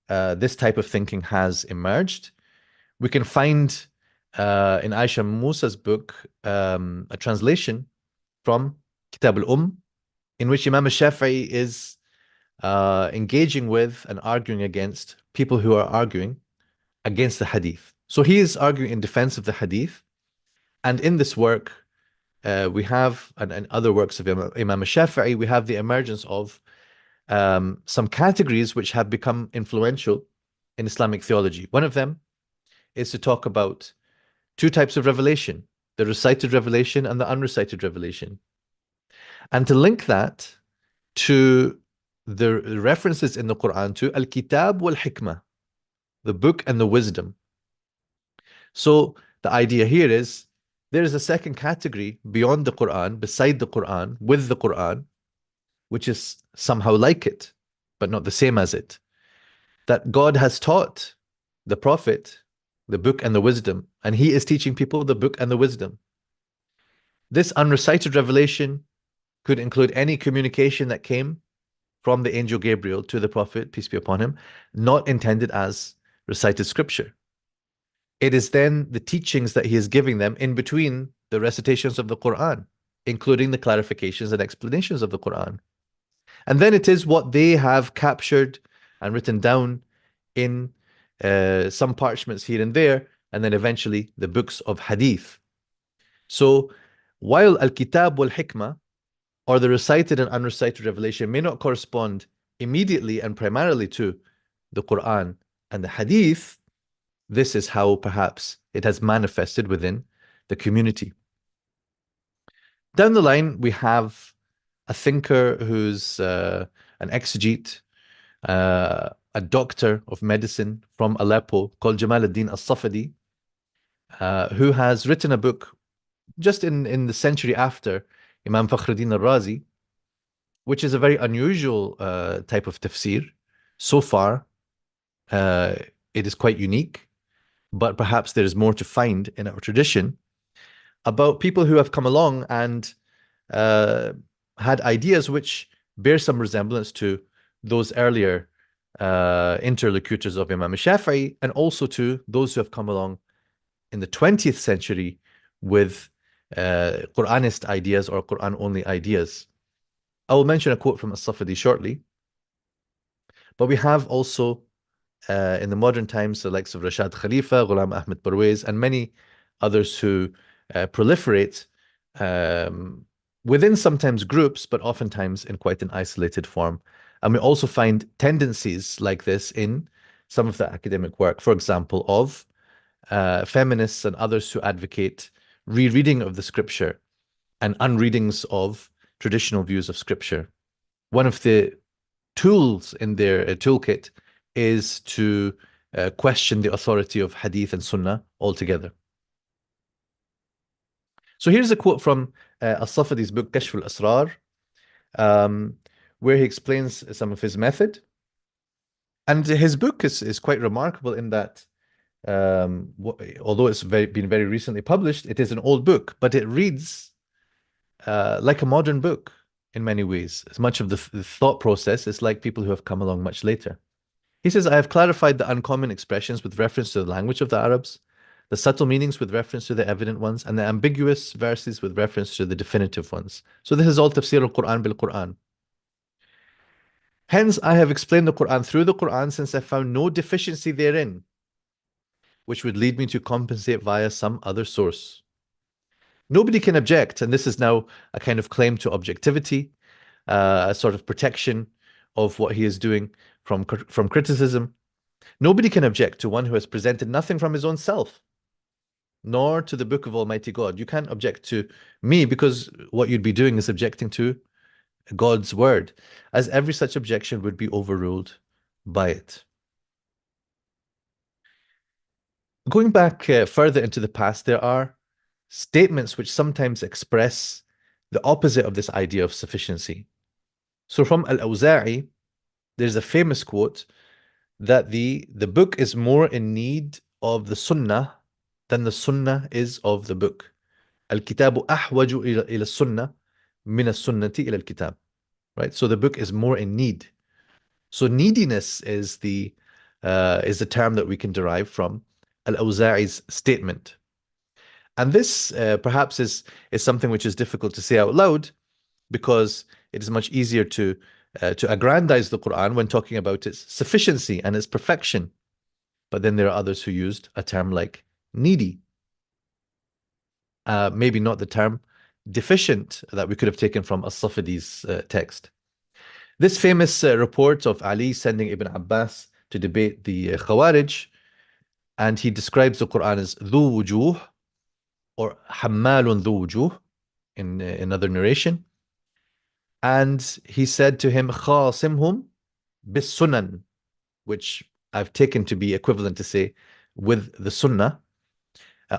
this type of thinking has emerged. We can find in Aisha Musa's book a translation from Kitab al-Umm, in which Imam al-Shafi'i is engaging with and arguing against people who are arguing against the hadith. So he is arguing in defense of the hadith. And in this work, we have, and other works of Imam al-Shafi'i, we have the emergence of some categories which have become influential in Islamic theology. One of them is to talk about two types of revelation, the recited revelation and the unrecited revelation. And to link that to the references in the Quran to Al-Kitab wal-Hikmah, the book and the wisdom. So the idea here is there is a second category beyond the Quran, beside the Quran, with the Quran, which is somehow like it, but not the same as it. That God has taught the Prophet the book and the wisdom, and he is teaching people the book and the wisdom. This unrecited revelation could include any communication that came from the angel Gabriel to the Prophet, peace be upon him, not intended as recited scripture. It is then the teachings that he is giving them in between the recitations of the Quran, including the clarifications and explanations of the Quran. And then it is what they have captured and written down in some parchments here and there, and then eventually the books of hadith. So while Al-Kitab wal-Hikmah, or the recited and unrecited revelation, may not correspond immediately and primarily to the Quran and the hadith, this is how perhaps it has manifested within the community. Down the line, we have a thinker who's an exegete, a doctor of medicine from Aleppo called Jamal ad-Din al-Safadi, who has written a book just in the century after Imam Fakhruddin al-Razi, which is a very unusual type of tafsir. So far, it is quite unique, but perhaps there is more to find in our tradition about people who have come along and had ideas which bear some resemblance to those earlier interlocutors of Imam Shafi'i, and also to those who have come along in the 20th century with Quranist ideas or Quran-only ideas. I will mention a quote from As-Safadi shortly, but we have also in the modern times the likes of Rashad Khalifa, Ghulam Ahmed Parwez, and many others who proliferate within sometimes groups, but oftentimes in quite an isolated form. And we also find tendencies like this in some of the academic work, for example, of feminists and others who advocate rereading of the scripture and unreadings of traditional views of scripture. One of the tools in their toolkit is to question the authority of hadith and sunnah altogether. So here's a quote from As-Safadi's book, Kashf al-Asrar, where he explains some of his method. And his book is quite remarkable in that, although it's been very recently published, it is an old book, but it reads like a modern book in many ways. As much of the thought process is like people who have come along much later. He says, I have clarified the uncommon expressions with reference to the language of the Arabs, the subtle meanings with reference to the evident ones, and the ambiguous verses with reference to the definitive ones. So this is all tafsir al-Quran bil-Quran. Hence, I have explained the Quran through the Quran, since I found no deficiency therein, which would lead me to compensate via some other source. Nobody can object, and this is now a kind of claim to objectivity, a sort of protection of what he is doing from criticism. Nobody can object to one who has presented nothing from his own self, nor to the book of Almighty God. You can't object to me, because what you'd be doing is objecting to God's word, as every such objection would be overruled by it. Going back further into the past, there are statements which sometimes express the opposite of this idea of sufficiency. So from Al-Awza'i, there's a famous quote that the book is more in need of the sunnah than the sunnah is of the book. Al-kitabu ahwaju ila sunnah min as-sunnati ila al-kitab. right? So the book is more in need. So neediness is the term that we can derive from Al-Awza'i's statement. And this perhaps is something which is difficult to say out loud, because it is much easier to aggrandize the Quran when talking about its sufficiency and its perfection. But then there are others who used a term like needy. Maybe not the term deficient that we could have taken from As-Safadi's text. This famous report of Ali sending Ibn Abbas to debate the Khawarij, and he describes the Quran as ذو وجوه, or حمال ذو وجوه in another narration. And he said to him, خاصمهم بالسنن, which I've taken to be equivalent to say with the Sunnah.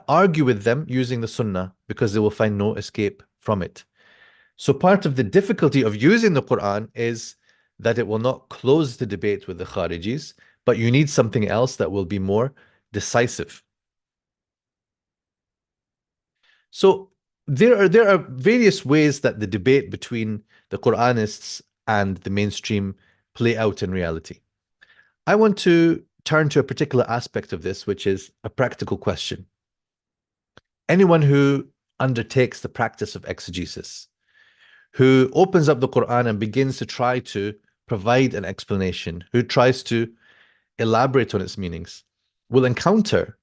Argue with them using the Sunnah, because they will find no escape from it. So part of the difficulty of using the Quran is that it will not close the debate with the Kharijis, but you need something else that will be more decisive. So there are various ways that the debate between the Quranists and the mainstream play out in reality. I want to turn to a particular aspect of this, which is a practical question. Anyone who undertakes the practice of exegesis, who opens up the Quran and begins to try to provide an explanation, who tries to elaborate on its meanings, will encounter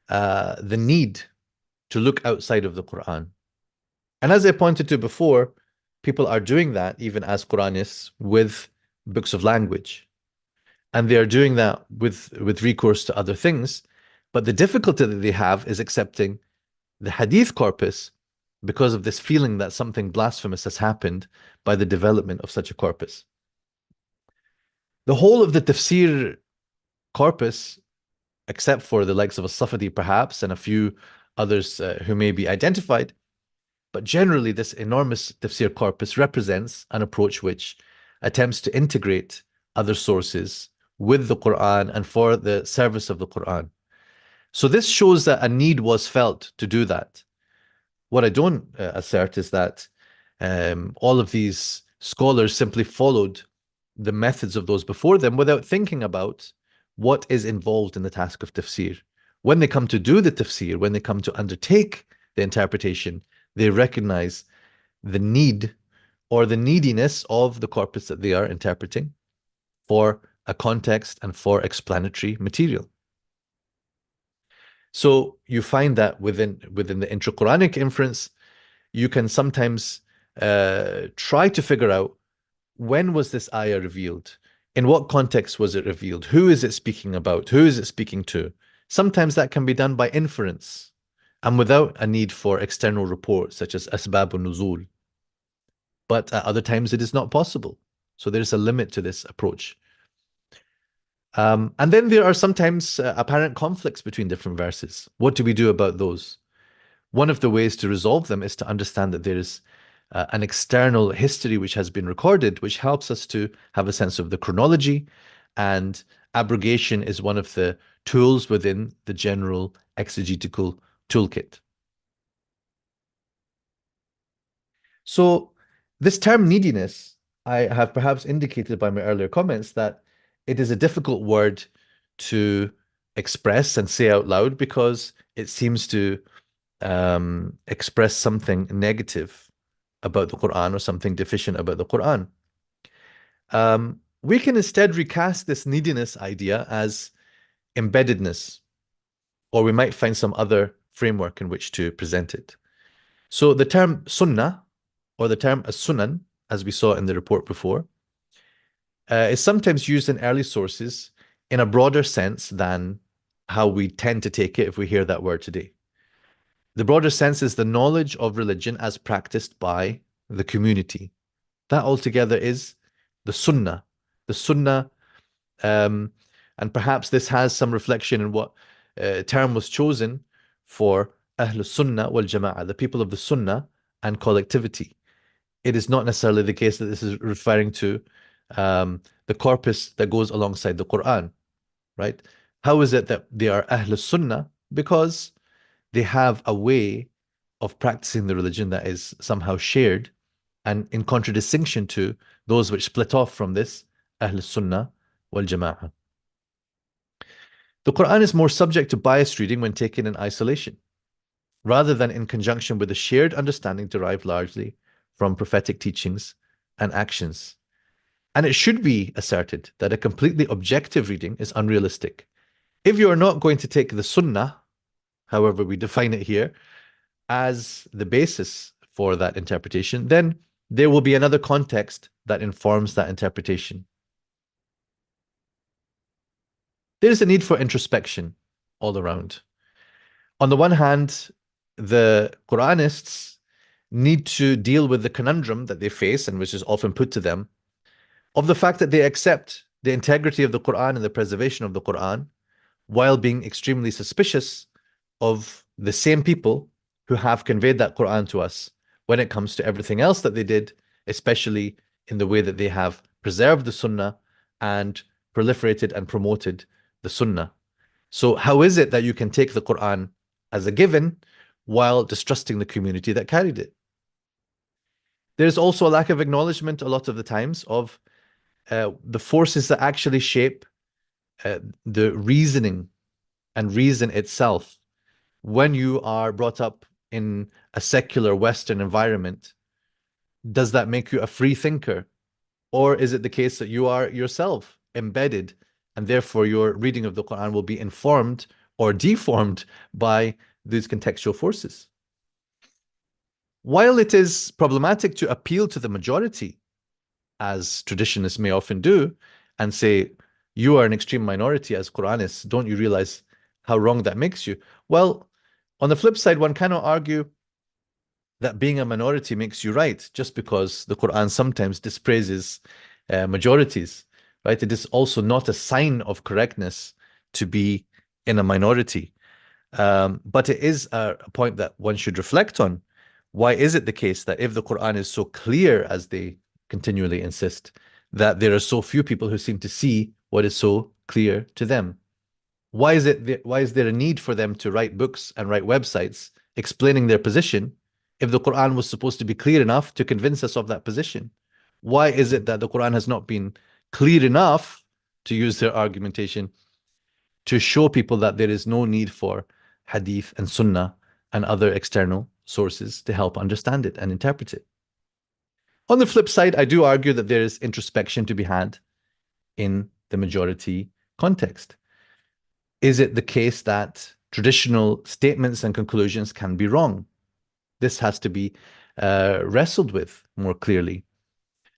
the need to look outside of the Quran. And as I pointed to before, people are doing that even as Quranists with books of language. And they are doing that with recourse to other things. But the difficulty that they have is accepting the hadith corpus because of this feeling that something blasphemous has happened by the development of such a corpus. The whole of the tafsir corpus, except for the likes of As-Safadi perhaps, and a few others who may be identified, but generally this enormous tafsir corpus represents an approach which attempts to integrate other sources with the Quran and for the service of the Quran. So this shows that a need was felt to do that. What I don't assert is that all of these scholars simply followed the methods of those before them without thinking about what is involved in the task of tafsir. When they come to do the tafsir, when they come to undertake the interpretation, they recognize the need or the neediness of the corpus that they are interpreting for a context and for explanatory material. So you find that within the intra-Quranic inference, you can sometimes try to figure out, when was this ayah revealed? In what context was it revealed? Who is it speaking about? Who is it speaking to? Sometimes that can be done by inference and without a need for external reports such as Asbab al-Nuzul. But at other times it is not possible. So there's a limit to this approach. And then there are sometimes apparent conflicts between different verses. What do we do about those? One of the ways to resolve them is to understand that there is an external history which has been recorded, which helps us to have a sense of the chronology, and abrogation is one of the tools within the general exegetical toolkit. So this term neediness, I have perhaps indicated by my earlier comments that it is a difficult word to express and say out loud because it seems to express something negative about the Quran or something deficient about the Quran. We can instead recast this neediness idea as embeddedness, or we might find some other framework in which to present it. So the term sunnah, or the term as-sunan, as we saw in the report before, is sometimes used in early sources in a broader sense than how we tend to take it if we hear that word today. The broader sense is the knowledge of religion as practiced by the community. That altogether is the sunnah. The sunnah, and perhaps this has some reflection in what term was chosen for Ahl Sunnah wal Jama'ah, the people of the Sunnah and collectivity. It is not necessarily the case that this is referring to the corpus that goes alongside the Quran, right? How is it that they are Ahl Sunnah? Because they have a way of practicing the religion that is somehow shared and in contradistinction to those which split off from this Ahl Sunnah wal Jama'ah. The Quran is more subject to biased reading when taken in isolation, rather than in conjunction with a shared understanding derived largely from prophetic teachings and actions. And it should be asserted that a completely objective reading is unrealistic. If you are not going to take the Sunnah, however we define it here, as the basis for that interpretation, then there will be another context that informs that interpretation. There is a need for introspection all around. On the one hand, the Quranists need to deal with the conundrum that they face, and which is often put to them, of the fact that they accept the integrity of the Quran and the preservation of the Quran, while being extremely suspicious of the same people who have conveyed that Quran to us when it comes to everything else that they did, especially in the way that they have preserved the Sunnah and proliferated and promoted the Sunnah. So how is it that you can take the Quran as a given while distrusting the community that carried it? There's also a lack of acknowledgement a lot of the times of the forces that actually shape the reasoning and reason itself. When you are brought up in a secular Western environment, does that make you a free thinker? Or is it the case that you are yourself embedded and therefore your reading of the Quran will be informed or deformed by these contextual forces? While it is problematic to appeal to the majority, as traditionists may often do, and say, you are an extreme minority as Quranists, don't you realize how wrong that makes you? Well, on the flip side, one cannot argue that being a minority makes you right, just because the Quran sometimes dispraises majorities, right? It is also not a sign of correctness to be in a minority. But it is a point that one should reflect on. Why is it the case that if the Quran is so clear, as they continually insist, that there are so few people who seem to see what is so clear to them? Why is there a need for them to write books and write websites explaining their position if the Quran was supposed to be clear enough to convince us of that position? Why is it that the Quran has not been clear enough, to use their argumentation, to show people that there is no need for hadith and sunnah and other external sources to help understand it and interpret it? On the flip side, I do argue that there is introspection to be had in the majority context. Is it the case that traditional statements and conclusions can be wrong? This has to be wrestled with more clearly.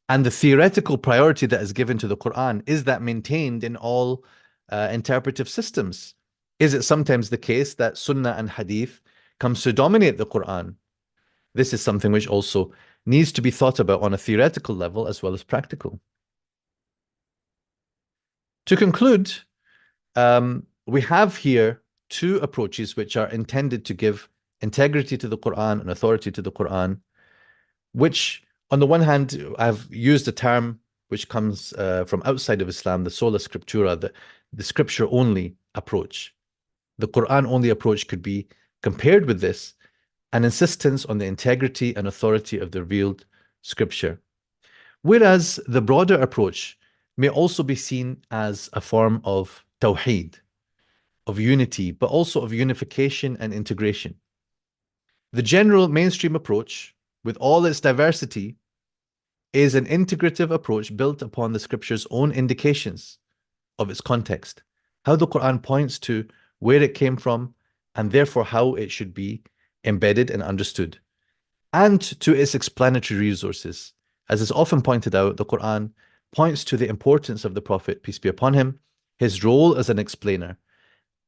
And the theoretical priority that is given to the Quran, is that maintained in all interpretive systems? Is it sometimes the case that Sunnah and Hadith comes to dominate the Quran? This is something which also needs to be thought about on a theoretical level as well as practical. To conclude, we have here two approaches which are intended to give integrity to the Quran and authority to the Quran, which on the one hand, I've used a term which comes from outside of Islam, the sola scriptura, the scripture-only approach. The Quran-only approach could be compared with this, an insistence on the integrity and authority of the revealed scripture. Whereas the broader approach may also be seen as a form of tawheed, of unity, but also of unification and integration. The general mainstream approach, with all its diversity, is an integrative approach built upon the scripture's own indications of its context, how the Quran points to where it came from, and therefore how it should be embedded and understood, and to its explanatory resources. As is often pointed out, the Quran points to the importance of the Prophet, peace be upon him, his role as an explainer.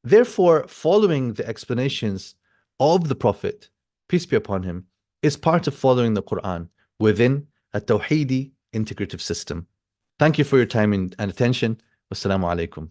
Therefore, following the explanations of the Prophet, peace be upon him, is part of following the Quran within a Tawheedi integrative system. Thank you for your time and attention. Wassalamu alaikum.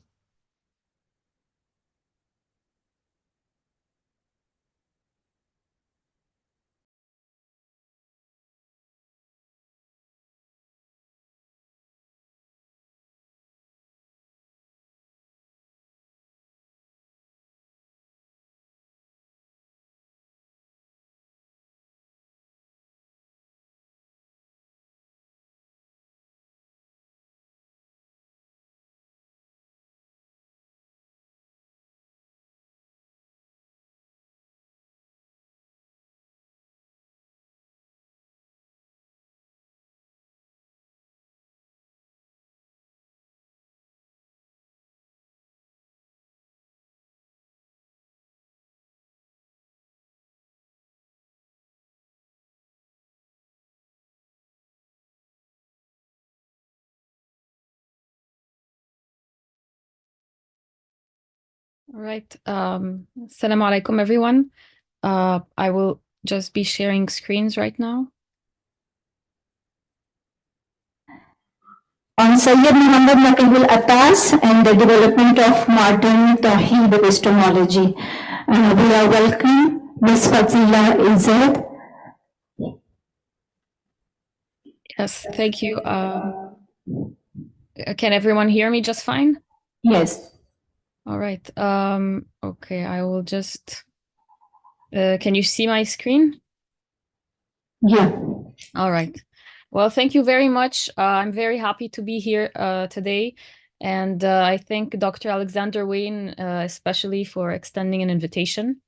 All right. Assalamu alaikum, everyone. I will just be sharing screens right now. On Sayyid Muhammad Naqib al-Attas and the development of modern Tawheed epistemology. We are welcome Ms. Fazila Izzad. Yes, thank you. Can everyone hear me just fine? Yes. All right. Okay, I will just. Can you see my screen? Yeah. All right. Well, thank you very much. I'm very happy to be here today. And I thank Dr. Alexander Wayne, especially for extending an invitation.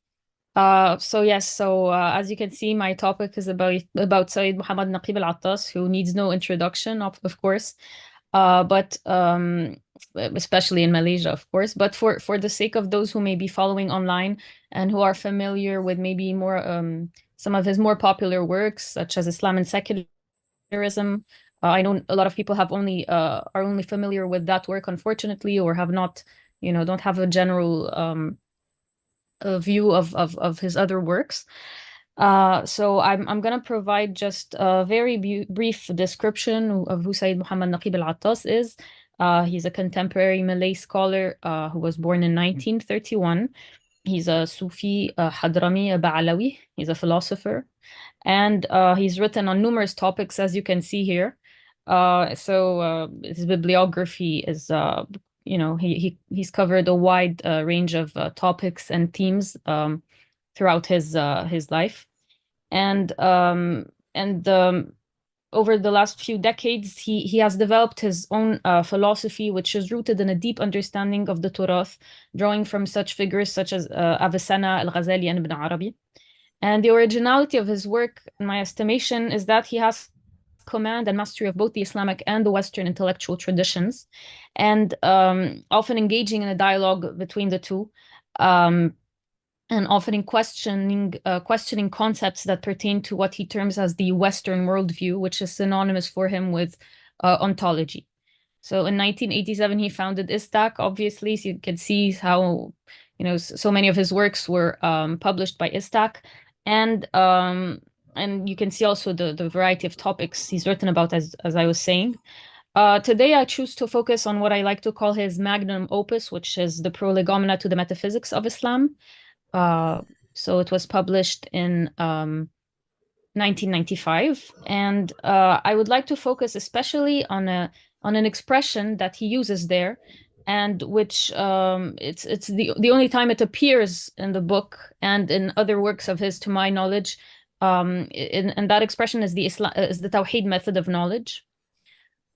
So as you can see, my topic is about Sayyid Muhammad Naqib al-Attas, who needs no introduction, of course, but especially in Malaysia, of course. But for the sake of those who may be following online and who are familiar with maybe more some of his more popular works, such as Islam and Secularism, I know a lot of people have are only familiar with that work, unfortunately, or have not, don't have a general a view of his other works. So I'm going to provide just a very brief description of who Sayyid Muhammad Naqib al-Attas is. He's a contemporary Malay scholar who was born in 1931. He's a Sufi, Hadrami, a Ba'alawi. He's a philosopher. And he's written on numerous topics, as you can see here. So his bibliography is he's covered a wide range of topics and themes throughout his life, and over the last few decades, he has developed his own philosophy, which is rooted in a deep understanding of the Turath, drawing from such figures such as Avicenna, Al-Ghazali, and Ibn Arabi. And the originality of his work, in my estimation, is that he has command and mastery of both the Islamic and the Western intellectual traditions, and often engaging in a dialogue between the two, and often in questioning concepts that pertain to what he terms as the Western worldview, which is synonymous for him with ontology. So in 1987, he founded ISTAC, obviously, so you can see how so many of his works were published by ISTAC, and you can see also the variety of topics he's written about, as I was saying. Today, I choose to focus on what I like to call his magnum opus, which is the Prolegomena to the Metaphysics of Islam. So it was published in 1995, and I would like to focus especially on an expression that he uses there, and which it's the only time it appears in the book and in other works of his, to my knowledge. And that expression is the Tawheed method of knowledge.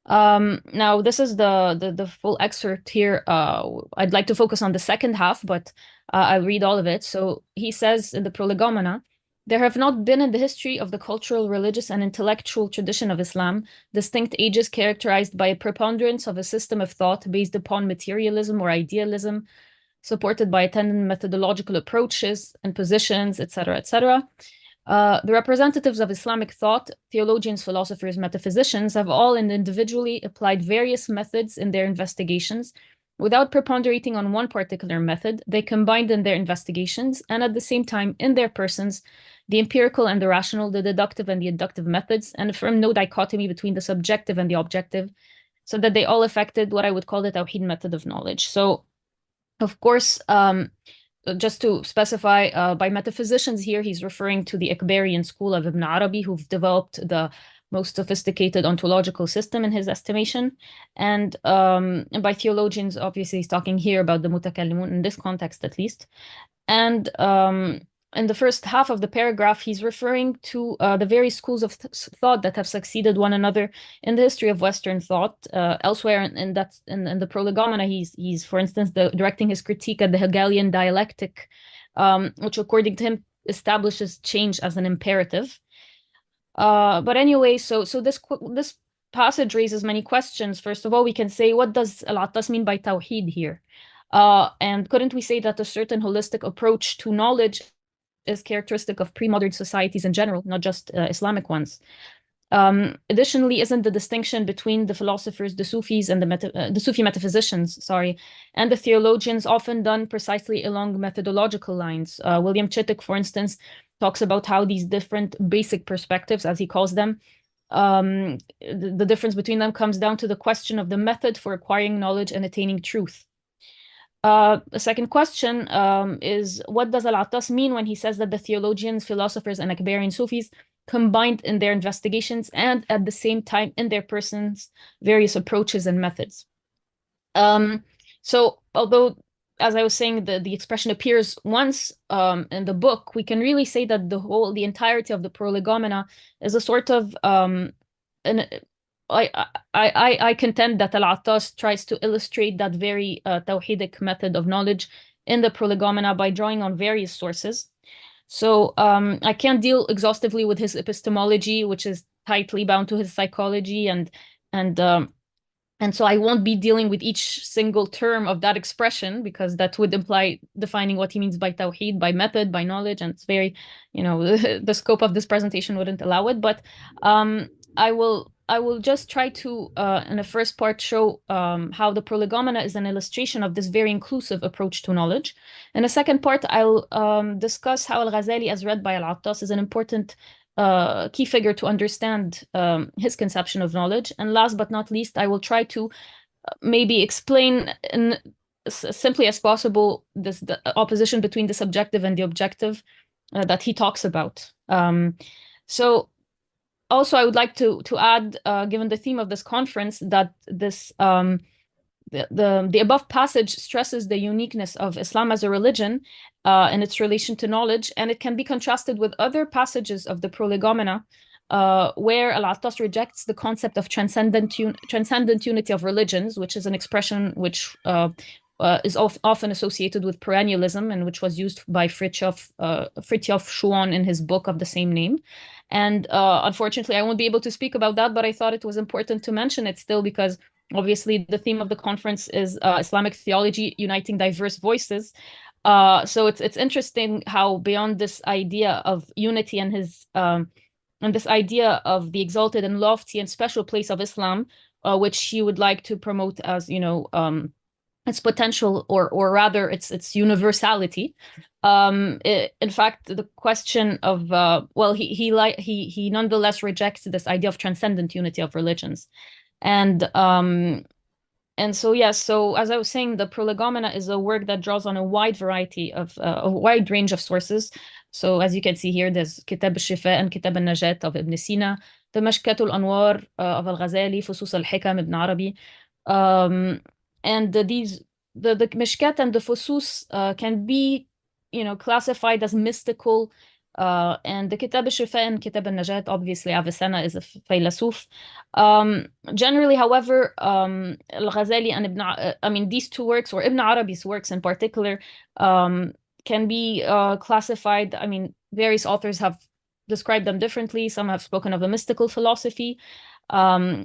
Now, this is the full excerpt here. I'd like to focus on the second half, but I'll read all of it. So he says in the Prolegomena, there have not been in the history of the cultural, religious, and intellectual tradition of Islam distinct ages characterized by a preponderance of a system of thought based upon materialism or idealism, supported by attendant methodological approaches and positions, etc., etc. The representatives of Islamic thought, theologians, philosophers, metaphysicians, have all individually applied various methods in their investigations. Without preponderating on one particular method, they combined in their investigations, and at the same time, in their persons, the empirical and the rational, the deductive and the inductive methods, and affirmed no dichotomy between the subjective and the objective, so that they all affected what I would call the Tawheed method of knowledge. So, of course, just to specify, by metaphysicians here, he's referring to the Akbarian school of Ibn Arabi, who've developed the most sophisticated ontological system in his estimation. And by theologians, obviously, he's talking here about the Mutakallimun, in this context at least. And in the first half of the paragraph, he's referring to the various schools of thought that have succeeded one another in the history of Western thought. Elsewhere in the Prolegomena, he's for instance directing his critique at the Hegelian dialectic, which according to him establishes change as an imperative. But anyway, so this passage raises many questions. First of all, we can say, what does Al-Attas mean by Tawheed here? And couldn't we say that a certain holistic approach to knowledge is characteristic of pre-modern societies in general, not just Islamic ones? Additionally, isn't the distinction between the philosophers, the Sufis, and the Sufi metaphysicians, and the theologians often done precisely along methodological lines? William Chittick, for instance, talks about how these different basic perspectives, as he calls them, the difference between them comes down to the question of the method for acquiring knowledge and attaining truth. The second question is, what does Al-Attas mean when he says that the theologians, philosophers, and Akbarian Sufis combined in their investigations and at the same time in their persons various approaches and methods? So although, as I was saying, the expression appears once in the book, we can really say that the entirety of the Prolegomena is a sort of I contend that Al-Attas tries to illustrate that very Tawhidic method of knowledge in the Prolegomena by drawing on various sources. So I can't deal exhaustively with his epistemology, which is tightly bound to his psychology, and so I won't be dealing with each single term of that expression, because that would imply defining what he means by Tawheed, by method, by knowledge, and it's very, the scope of this presentation wouldn't allow it. But I will just try to, in the first part, show how the Prolegomena is an illustration of this very inclusive approach to knowledge. In the second part, I'll discuss how Al-Ghazali, as read by Al-Attas, is an important key figure to understand his conception of knowledge. And last but not least, I will try to maybe explain as simply as possible the opposition between the subjective and the objective that he talks about. So also, I would like to add, given the theme of this conference, that this the above passage stresses the uniqueness of Islam as a religion and its relation to knowledge, and it can be contrasted with other passages of the Prolegomena, where Al-Attas rejects the concept of transcendent unity of religions, which is an expression which is often associated with perennialism and which was used by Fritjof Schuon in his book of the same name. And unfortunately, I won't be able to speak about that, but I thought it was important to mention it still, because obviously the theme of the conference is Islamic theology uniting diverse voices. So it's interesting how beyond this idea of unity and this idea of the exalted and lofty and special place of Islam, which he would like to promote as, its potential, or rather its universality. In fact, the question of he nonetheless rejects this idea of transcendent unity of religions, and so yes. So as I was saying, the Prolegomena is a work that draws on a wide range of sources. So as you can see here, there's Kitab al-Shifa and Kitab al-Najat of Ibn Sina, the Mashkat al-Anwar of Al-Ghazali, Fusus al-Hikam Ibn Arabi. And the Mishkat and the Fusus can be, classified as mystical, and the Kitab al-Shifa and Kitab al-Najat, obviously Avicenna is a Faylasuf. Generally, however, Al-Ghazali and these two works, or Ibn Arabi's works in particular, can be classified. Various authors have described them differently. Some have spoken of a mystical philosophy,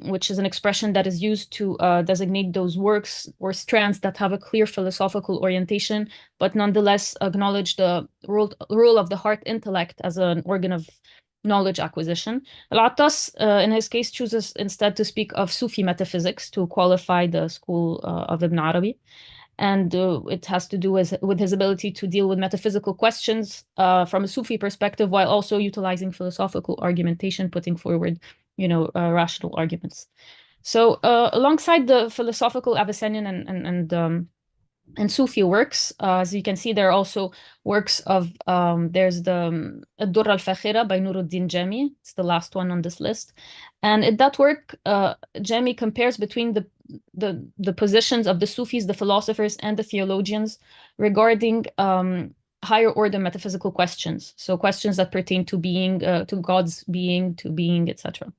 which is an expression that is used to designate those works or strands that have a clear philosophical orientation, but nonetheless acknowledge the role of the heart intellect as an organ of knowledge acquisition. Al-Attas, in his case, chooses instead to speak of Sufi metaphysics to qualify the school of Ibn Arabi. And it has to do with his ability to deal with metaphysical questions from a Sufi perspective, while also utilizing philosophical argumentation, putting forward rational arguments. So alongside the philosophical Avicennian and Sufi works, as you can see, there are also works of, there's the Ad-Durra al-Fakhira by Nuruddin Jami. It's the last one on this list. And in that work, Jami compares between the positions of the Sufis, the philosophers, and the theologians regarding higher order metaphysical questions. So questions that pertain to being, to God's being, to being, etc.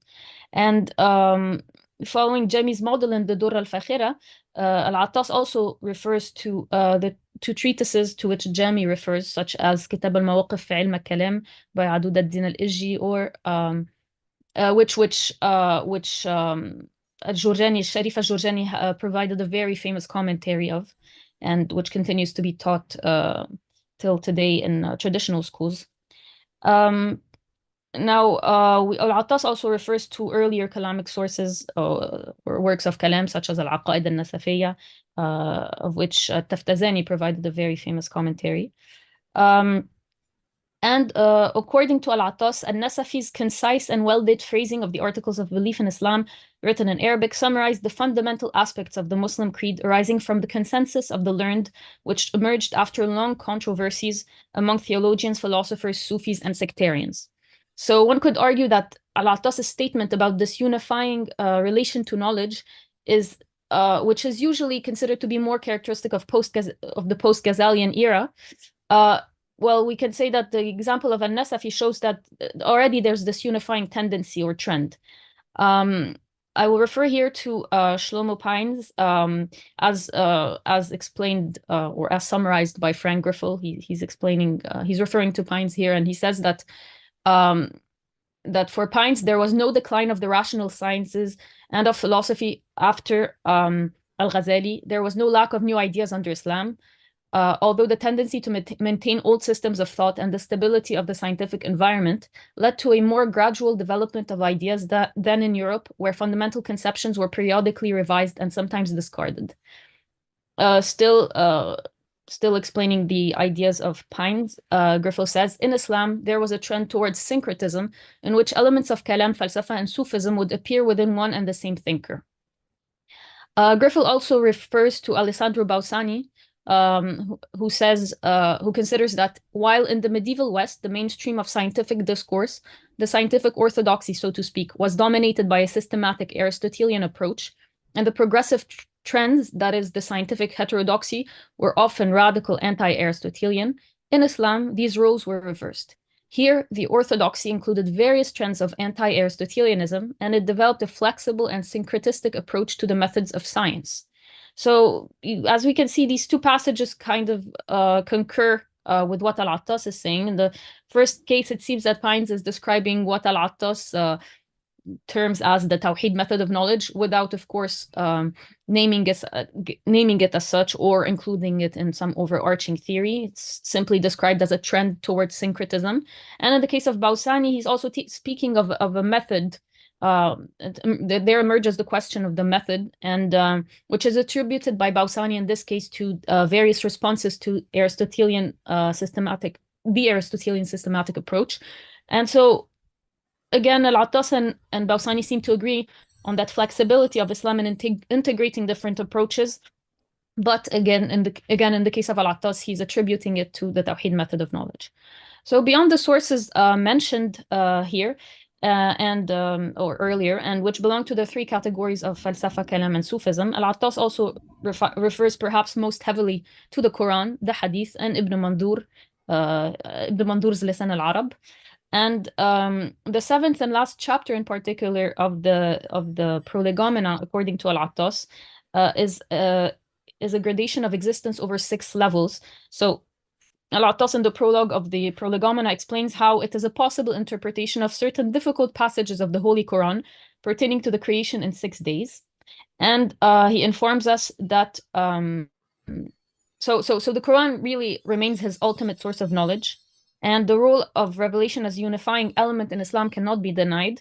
And following Jami's model in the Durra al-Fakhira, Al-Attas also refers to the two treatises to which Jami refers, such as Kitab al-Mawaqif fi Ilm al-Kalam by Adud ad-Din al-Ijji, or which Al-Jurjani, Sharif al-Jurjani provided a very famous commentary of, and which continues to be taught till today in traditional schools. Now, Al-Attas also refers to earlier Kalamic sources or works of Kalam, such as Al-Aqaid al-Nasafiyya, of which Taftazani provided a very famous commentary. And according to Al-Attas, Al-Nasafi's concise and well-lit phrasing of the articles of belief in Islam, written in Arabic, summarized the fundamental aspects of the Muslim creed arising from the consensus of the learned, which emerged after long controversies among theologians, philosophers, Sufis, and sectarians. So one could argue that Al-Attas' statement about this unifying relation to knowledge is, which is usually considered to be more characteristic of the post-Ghazalian era. Well, we can say that the example of An-Nasafi shows that already there's this unifying tendency or trend. I will refer here to Shlomo Pines as explained or as summarized by Frank Griffel. He's explaining, he's referring to Pines here, and he says that that for Pines, there was no decline of the rational sciences and of philosophy after Al-Ghazali. There was no lack of new ideas under Islam. Although the tendency to maintain old systems of thought and the stability of the scientific environment led to a more gradual development of ideas than in Europe, where fundamental conceptions were periodically revised and sometimes discarded. Still explaining the ideas of Pines, Griffel says, in Islam, there was a trend towards syncretism in which elements of Kalam, Falsafa, and Sufism would appear within one and the same thinker. Griffel also refers to Alessandro Bausani, who considers that while in the medieval West, the mainstream of scientific discourse, the scientific orthodoxy, so to speak, was dominated by a systematic Aristotelian approach, and the progressive trends, that is, the scientific heterodoxy, were often radical anti-Aristotelian. In Islam, these roles were reversed. Here, the orthodoxy included various trends of anti-Aristotelianism, and it developed a flexible and syncretistic approach to the methods of science. So, as we can see, these two passages kind of concur with what Al-Attas is saying. In the first case, it seems that Pines is describing what Al-Attas terms as the Tawheed method of knowledge, without, of course, naming it as such or including it in some overarching theory. It's simply described as a trend towards syncretism. And in the case of Bausani, he's also speaking of a method. There emerges the question of the method, and which is attributed by Bausani in this case to various responses to the Aristotelian systematic approach. And so, again, Al-Attas and Bausani seem to agree on that flexibility of Islam in integrating different approaches. But again, in the case of Al-Attas, he's attributing it to the Tawheed method of knowledge. So beyond the sources mentioned here, or earlier, and which belong to the three categories of Falsafa, Kalam, and Sufism, Al-Attas also refers perhaps most heavily to the Quran, the Hadith, and Ibn Mandur's Lisan al-Arab. And the seventh and last chapter in particular of the Prolegomena, according to Al-Attas, is a gradation of existence over 6 levels. So Al-Attas in the prologue of the Prolegomena explains how it is a possible interpretation of certain difficult passages of the Holy Quran pertaining to the creation in 6 days. And he informs us that so the Quran really remains his ultimate source of knowledge, and the role of revelation as a unifying element in Islam cannot be denied.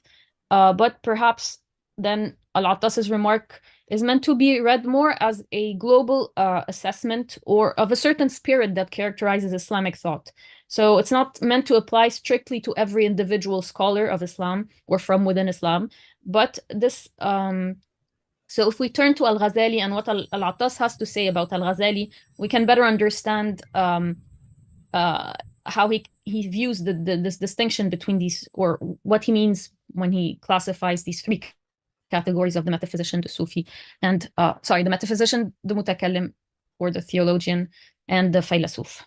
But perhaps then Al-Attas's remark is meant to be read more as a global assessment or of a certain spirit that characterizes Islamic thought. So it's not meant to apply strictly to every individual scholar of Islam or from within Islam, but this. So if we turn to Al-Ghazali and what Al-Attas has to say about Al-Ghazali, we can better understand how he views this distinction between these, or what he means when he classifies these 3 categories of the metaphysician, the Sufi, and the metaphysician, the mutakallim, or the theologian, and the Faylasuf.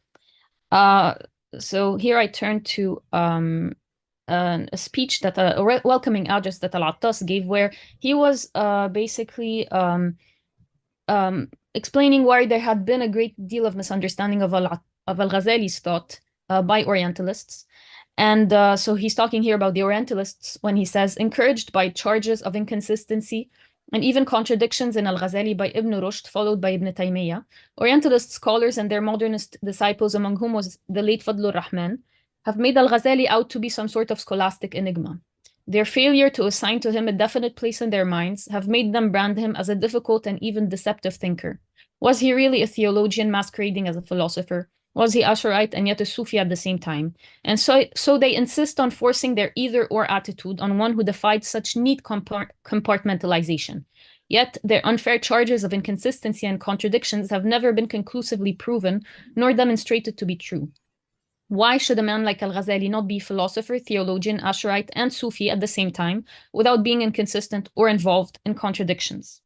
So here I turn to a speech that a welcoming address that Al-Attas gave, where he was basically explaining why there had been a great deal of misunderstanding of Al-Ghazali's thought by Orientalists. And so he's talking here about the Orientalists when he says, encouraged by charges of inconsistency and even contradictions in Al-Ghazali by Ibn Rushd, followed by Ibn Taymiyyah, Orientalist scholars and their modernist disciples, among whom was the late Fadlur Rahman, have made Al-Ghazali out to be some sort of scholastic enigma. Their failure to assign to him a definite place in their minds have made them brand him as a difficult and even deceptive thinker. Was he really a theologian masquerading as a philosopher? Was he Asharite and yet a Sufi at the same time? And so they insist on forcing their either-or attitude on one who defied such neat compartmentalization. Yet their unfair charges of inconsistency and contradictions have never been conclusively proven nor demonstrated to be true. Why should a man like Al-Ghazali not be philosopher, theologian, Asharite, and Sufi at the same time without being inconsistent or involved in contradictions?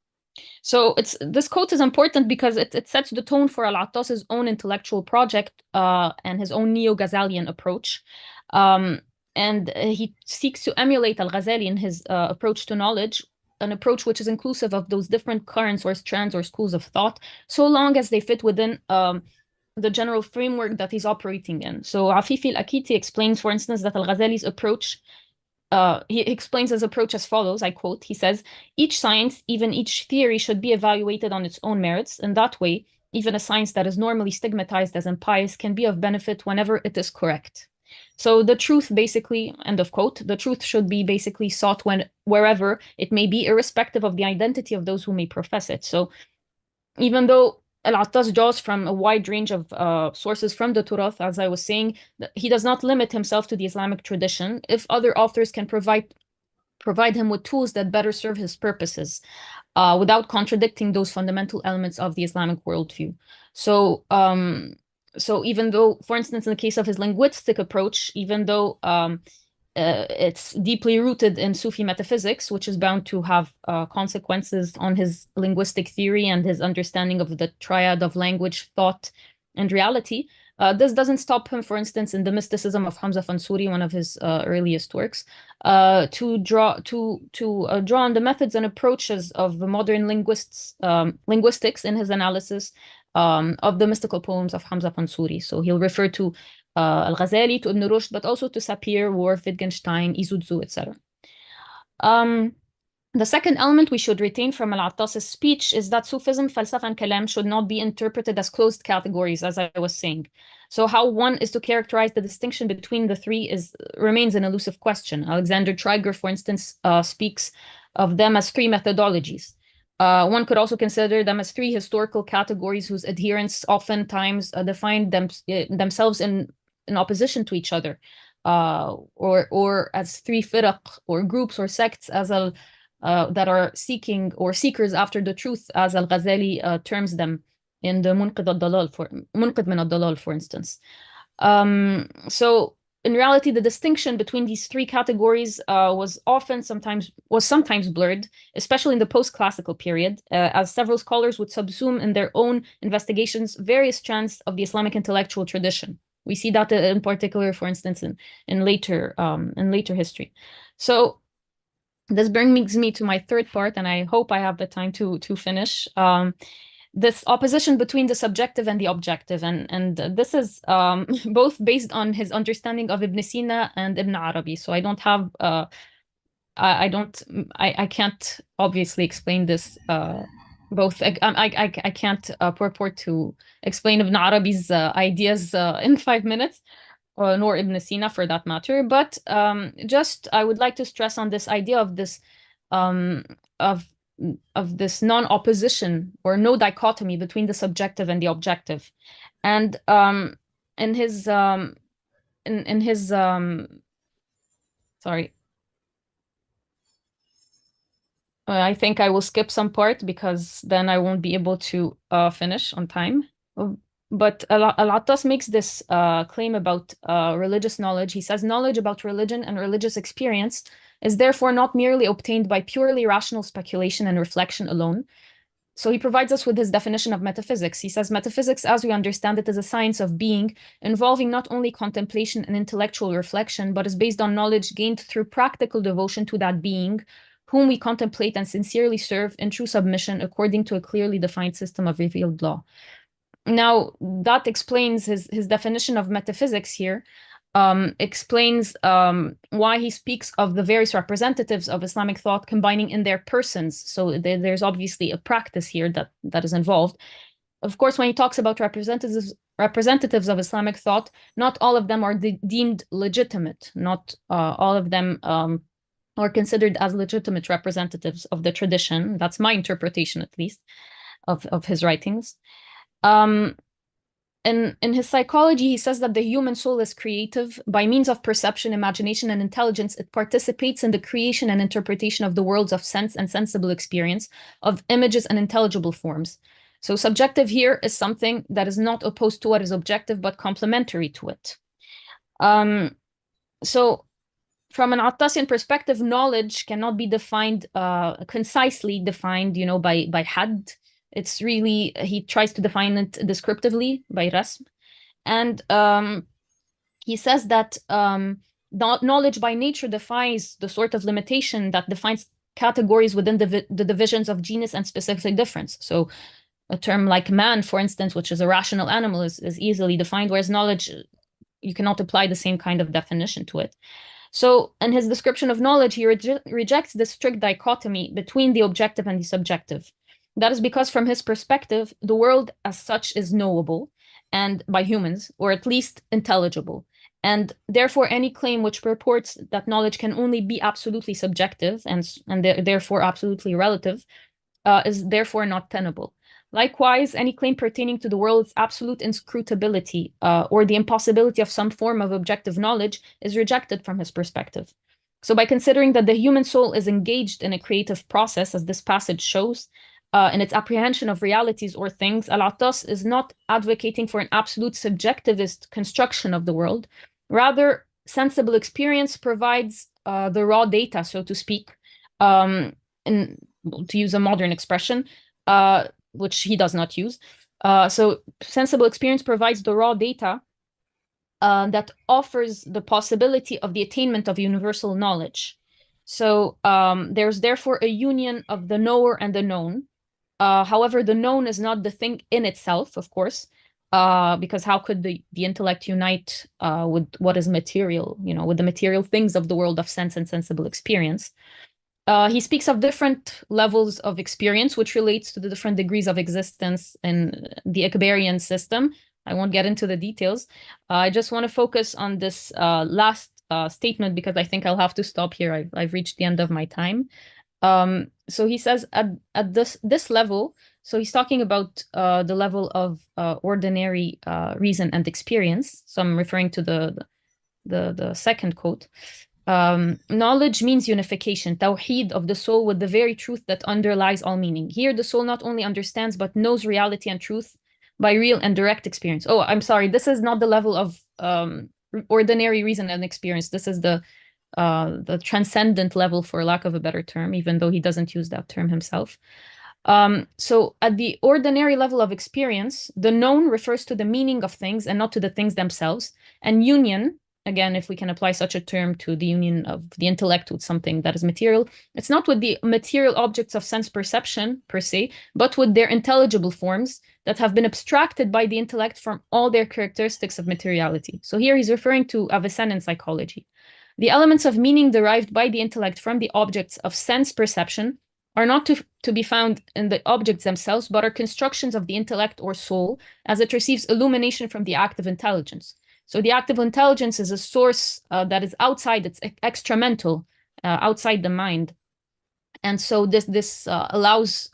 So this quote is important because it sets the tone for Al-Attas's own intellectual project and his own neo-Ghazalian approach. And he seeks to emulate Al-Ghazali in his approach to knowledge, an approach which is inclusive of those different currents or strands or schools of thought, so long as they fit within the general framework that he's operating in. So Afifi al-Akiti explains, for instance, that Al-Ghazali's approach, he explains his approach as follows, I quote, he says, each science, even each theory, should be evaluated on its own merits. In that way, even a science that is normally stigmatized as impious can be of benefit whenever it is correct. So the truth basically, end of quote, the truth should be basically sought wherever it may be, irrespective of the identity of those who may profess it. So even though Al-Attas draws from a wide range of sources from the Turath, as I was saying, he does not limit himself to the Islamic tradition if other authors can provide him with tools that better serve his purposes without contradicting those fundamental elements of the Islamic worldview. So, so even though, for instance, in the case of his linguistic approach, even though it's deeply rooted in Sufi metaphysics, which is bound to have consequences on his linguistic theory and his understanding of the triad of language, thought, and reality. This doesn't stop him, for instance, in the mysticism of Hamza Fansuri, one of his earliest works, to draw on the methods and approaches of the modern linguistics in his analysis of the mystical poems of Hamza Fansuri. So he'll refer to Al-Ghazali, to Ibn Rushd, but also to Sapir, Worf, Wittgenstein, Izudzu, etc. The second element we should retain from Al-Attas's speech is that Sufism, Falsafa, and Kalam should not be interpreted as closed categories, as I was saying. So how one is to characterize the distinction between the three remains an elusive question. Alexander Triger, for instance, speaks of them as three methodologies. One could also consider them as three historical categories whose adherents oftentimes define themselves in opposition to each other, or as three firaq, or groups or sects, as that are seeking or seekers after the truth, as Al-Ghazali terms them in the Munqidh min al-Dalal, for instance. So in reality, the distinction between these three categories was sometimes blurred, especially in the post-classical period, as several scholars would subsume in their own investigations various strands of the Islamic intellectual tradition. We see that in particular, for instance, in later history. So this brings me to my third part, and I hope I have the time to finish. This opposition between the subjective and the objective, and this is both based on his understanding of Ibn Sina and Ibn Arabi. So I don't have, I can't obviously explain this both. I can't purport to explain Ibn Arabi's ideas in 5 minutes, nor Ibn Sina for that matter. But just I would like to stress on this idea of this of this non-opposition or no dichotomy between the subjective and the objective. And in his sorry, I think I will skip some part because then I won't be able to finish on time. But Al-Attas makes this claim about religious knowledge. He says knowledge about religion and religious experience is therefore not merely obtained by purely rational speculation and reflection alone. So he provides us with his definition of metaphysics. He says metaphysics, as we understand it, is a science of being involving not only contemplation and intellectual reflection, but is based on knowledge gained through practical devotion to that being, whom we contemplate and sincerely serve in true submission according to a clearly defined system of revealed law. Now, that explains his definition of metaphysics here, explains why he speaks of the various representatives of Islamic thought combining in their persons. So there's obviously a practice here that is involved. of course, when he talks about representatives of Islamic thought, not all of them are deemed legitimate. Not all of them are considered as legitimate representatives of the tradition. That's my interpretation, at least, of his writings. In his psychology, he says that the human soul is creative. By means of perception, imagination, and intelligence, it participates in the creation and interpretation of the worlds of sense and sensible experience, of images and intelligible forms. So subjective here is something that is not opposed to what is objective, but complementary to it. So from an Attasian perspective, knowledge cannot be defined, concisely defined, by had. It's really, he tries to define it descriptively by rasm. And he says that knowledge by nature defies the sort of limitation that defines categories within the divisions of genus and specific difference. So a term like man, for instance, which is a rational animal, is easily defined, whereas knowledge, you cannot apply the same kind of definition to it. So in his description of knowledge, he rejects this strict dichotomy between the objective and the subjective. That is because from his perspective, the world as such is knowable and by humans, or at least intelligible. And therefore, any claim which purports that knowledge can only be absolutely subjective and therefore absolutely relative is therefore not tenable. Likewise, any claim pertaining to the world's absolute inscrutability or the impossibility of some form of objective knowledge is rejected from his perspective. So by considering that the human soul is engaged in a creative process, as this passage shows, in its apprehension of realities or things, Al-Attas is not advocating for an absolute subjectivist construction of the world. Rather, sensible experience provides the raw data, so to speak, to use a modern expression, which he does not use. So sensible experience provides the raw data that offers the possibility of the attainment of universal knowledge. So there's therefore a union of the knower and the known. However, the known is not the thing in itself, of course, because how could the intellect unite with what is material, with the material things of the world of sense and sensible experience? He speaks of different levels of experience, which relates to the different degrees of existence in the Akbarian system. I won't get into the details. I just want to focus on this last statement because I think I'll have to stop here. I've reached the end of my time. So he says at this level, so he's talking about the level of ordinary reason and experience. So I'm referring to the second quote. Knowledge means unification, tawheed of the soul with the very truth that underlies all meaning. Here, the soul not only understands, but knows reality and truth by real and direct experience. Oh, I'm sorry. This is not the level of ordinary reason and experience. This is the transcendent level, for lack of a better term, even though he doesn't use that term himself. So at the ordinary level of experience, the known refers to the meaning of things and not to the things themselves. And union, again, if we can apply such a term to the union of the intellect with something that is material, it's not with the material objects of sense perception per se, but with their intelligible forms that have been abstracted by the intellect from all their characteristics of materiality. So here he's referring to Avicennan psychology. The elements of meaning derived by the intellect from the objects of sense perception are not to be found in the objects themselves, but are constructions of the intellect or soul as it receives illumination from the active intelligence. So the active intelligence is a source that is outside, it's extramental, outside the mind. And so this allows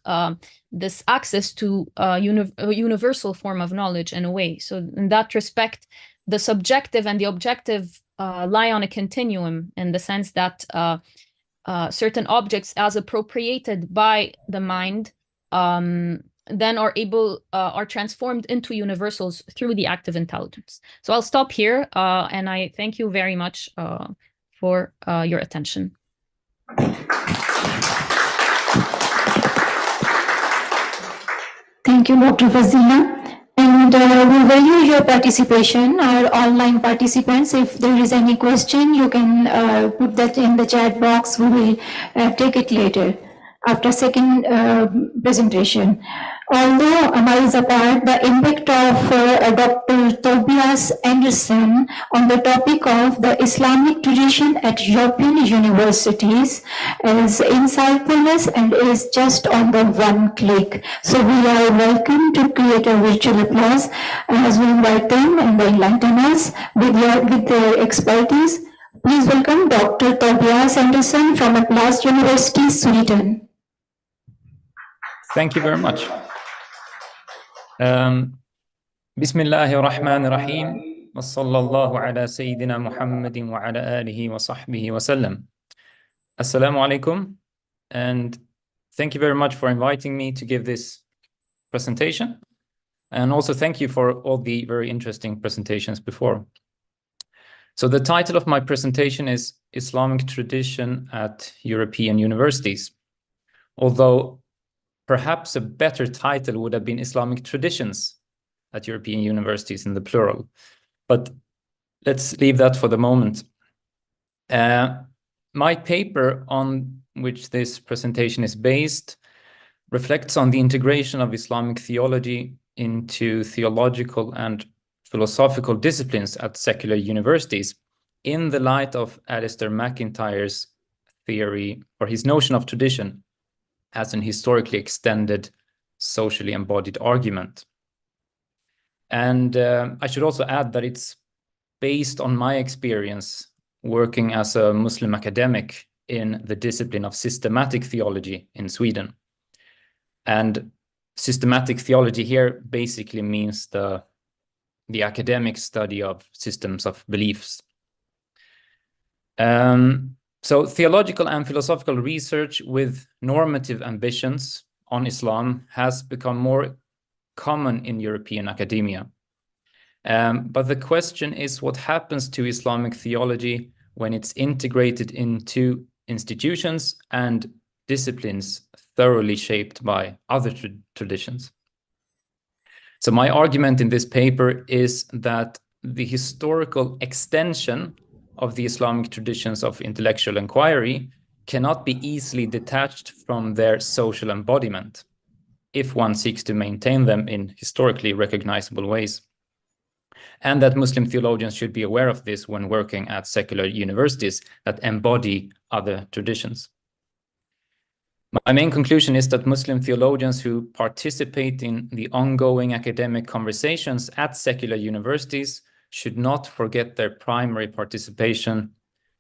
this access to a universal form of knowledge in a way. So in that respect, the subjective and the objective lie on a continuum in the sense that certain objects as appropriated by the mind then are transformed into universals through the active intelligence. So I'll stop here and I thank you very much for your attention. Thank you, Dr. Fazila. And we value your participation, our online participants. If there is any question, you can put that in the chat box. We will take it later after second presentation. Although miles apart, the impact of Dr. Tobias Anderson on the topic of the Islamic tradition at European universities is insightfulness and is just on the one click. So we are welcome to create a virtual applause as we invite them and they enlighten us with their expertise. Please welcome Dr. Tobias Anderson from Atlas University, Sweden. Thank you very much. Bismillahir Rahmanir Rahim. Wa sallallahu ala Sayyidina Muhammadin wa ala alihi wa sahbihi wa sallam. Assalamu alaikum, and thank you very much for inviting me to give this presentation. And also thank you for all the very interesting presentations before. So the title of my presentation is Islamic Tradition at European Universities. Although perhaps a better title would have been Islamic Traditions at European Universities in the plural. But let's leave that for the moment. My paper on which this presentation is based reflects on the integration of Islamic theology into theological and philosophical disciplines at secular universities in the light of Alistair MacIntyre's theory, or his notion of tradition, as an historically extended, socially embodied argument. And I should also add that it's based on my experience working as a Muslim academic in the discipline of systematic theology in Sweden. And systematic theology here basically means the academic study of systems of beliefs. So theological and philosophical research with normative ambitions on Islam has become more common in European academia. But the question is, what happens to Islamic theology when it's integrated into institutions and disciplines thoroughly shaped by other traditions? So my argument in this paper is that the historical extension of the Islamic traditions of intellectual inquiry cannot be easily detached from their social embodiment if one seeks to maintain them in historically recognizable ways. And that Muslim theologians should be aware of this when working at secular universities that embody other traditions. My main conclusion is that Muslim theologians who participate in the ongoing academic conversations at secular universities should not forget their primary participation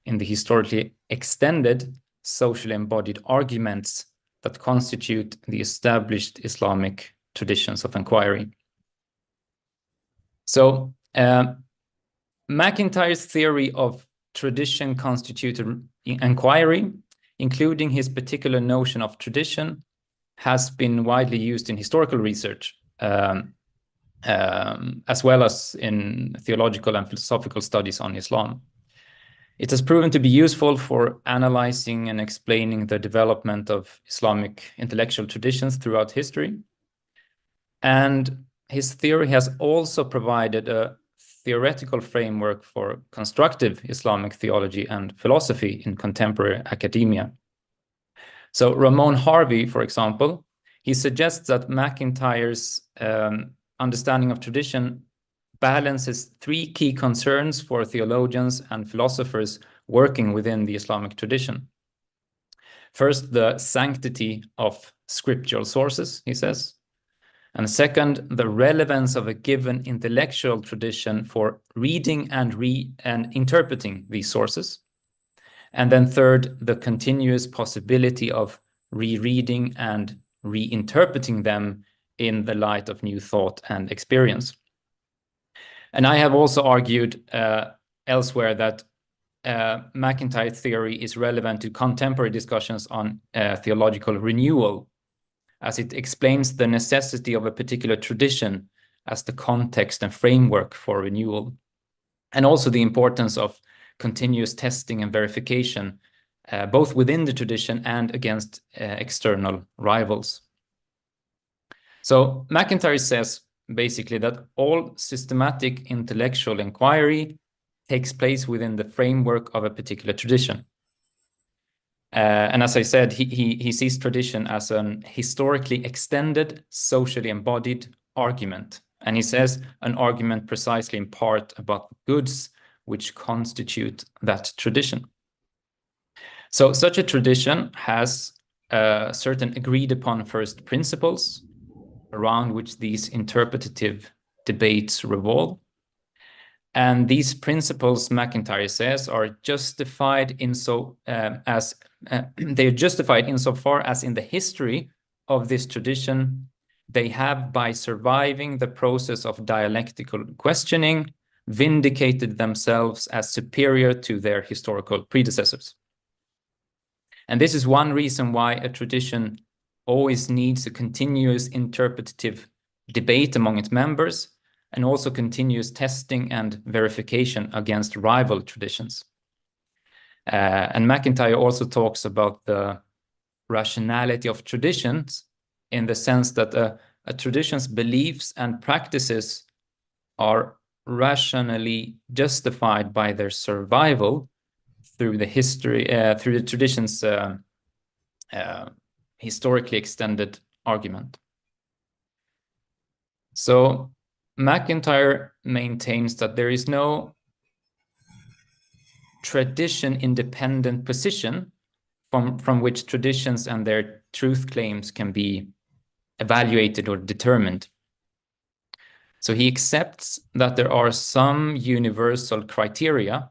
in the historically extended, socially embodied arguments that constitute the established Islamic traditions of inquiry. So, MacIntyre's theory of tradition-constituted inquiry, including his particular notion of tradition, has been widely used in historical research, as well as in theological and philosophical studies on Islam. It has proven to be useful for analyzing and explaining the development of Islamic intellectual traditions throughout history. And his theory has also provided a theoretical framework for constructive Islamic theology and philosophy in contemporary academia. So Ramon Harvey, for example, he suggests that MacIntyre's understanding of tradition balances three key concerns for theologians and philosophers working within the Islamic tradition. First, the sanctity of scriptural sources, he says. And second, the relevance of a given intellectual tradition for reading and interpreting these sources. And then third, the continuous possibility of rereading and reinterpreting them in the light of new thought and experience. And I have also argued elsewhere that MacIntyre theory is relevant to contemporary discussions on theological renewal, as it explains the necessity of a particular tradition as the context and framework for renewal, and also the importance of continuous testing and verification, both within the tradition and against external rivals. So MacIntyre says basically that all systematic intellectual inquiry takes place within the framework of a particular tradition. And as I said, he sees tradition as an historically extended, socially embodied argument. And he says an argument precisely in part about the goods which constitute that tradition. So such a tradition has certain agreed upon first principles around which these interpretative debates revolve. And these principles, McIntyre says, are justified they're justified insofar as in the history of this tradition, they have, by surviving the process of dialectical questioning, vindicated themselves as superior to their historical predecessors. And this is one reason why a tradition always needs a continuous interpretative debate among its members, and also continuous testing and verification against rival traditions. And McIntyre also talks about the rationality of traditions in the sense that a tradition's beliefs and practices are rationally justified by their survival through the history, through the tradition's historically extended argument. So McIntyre maintains that there is no tradition-independent position from which traditions and their truth claims can be evaluated or determined. So he accepts that there are some universal criteria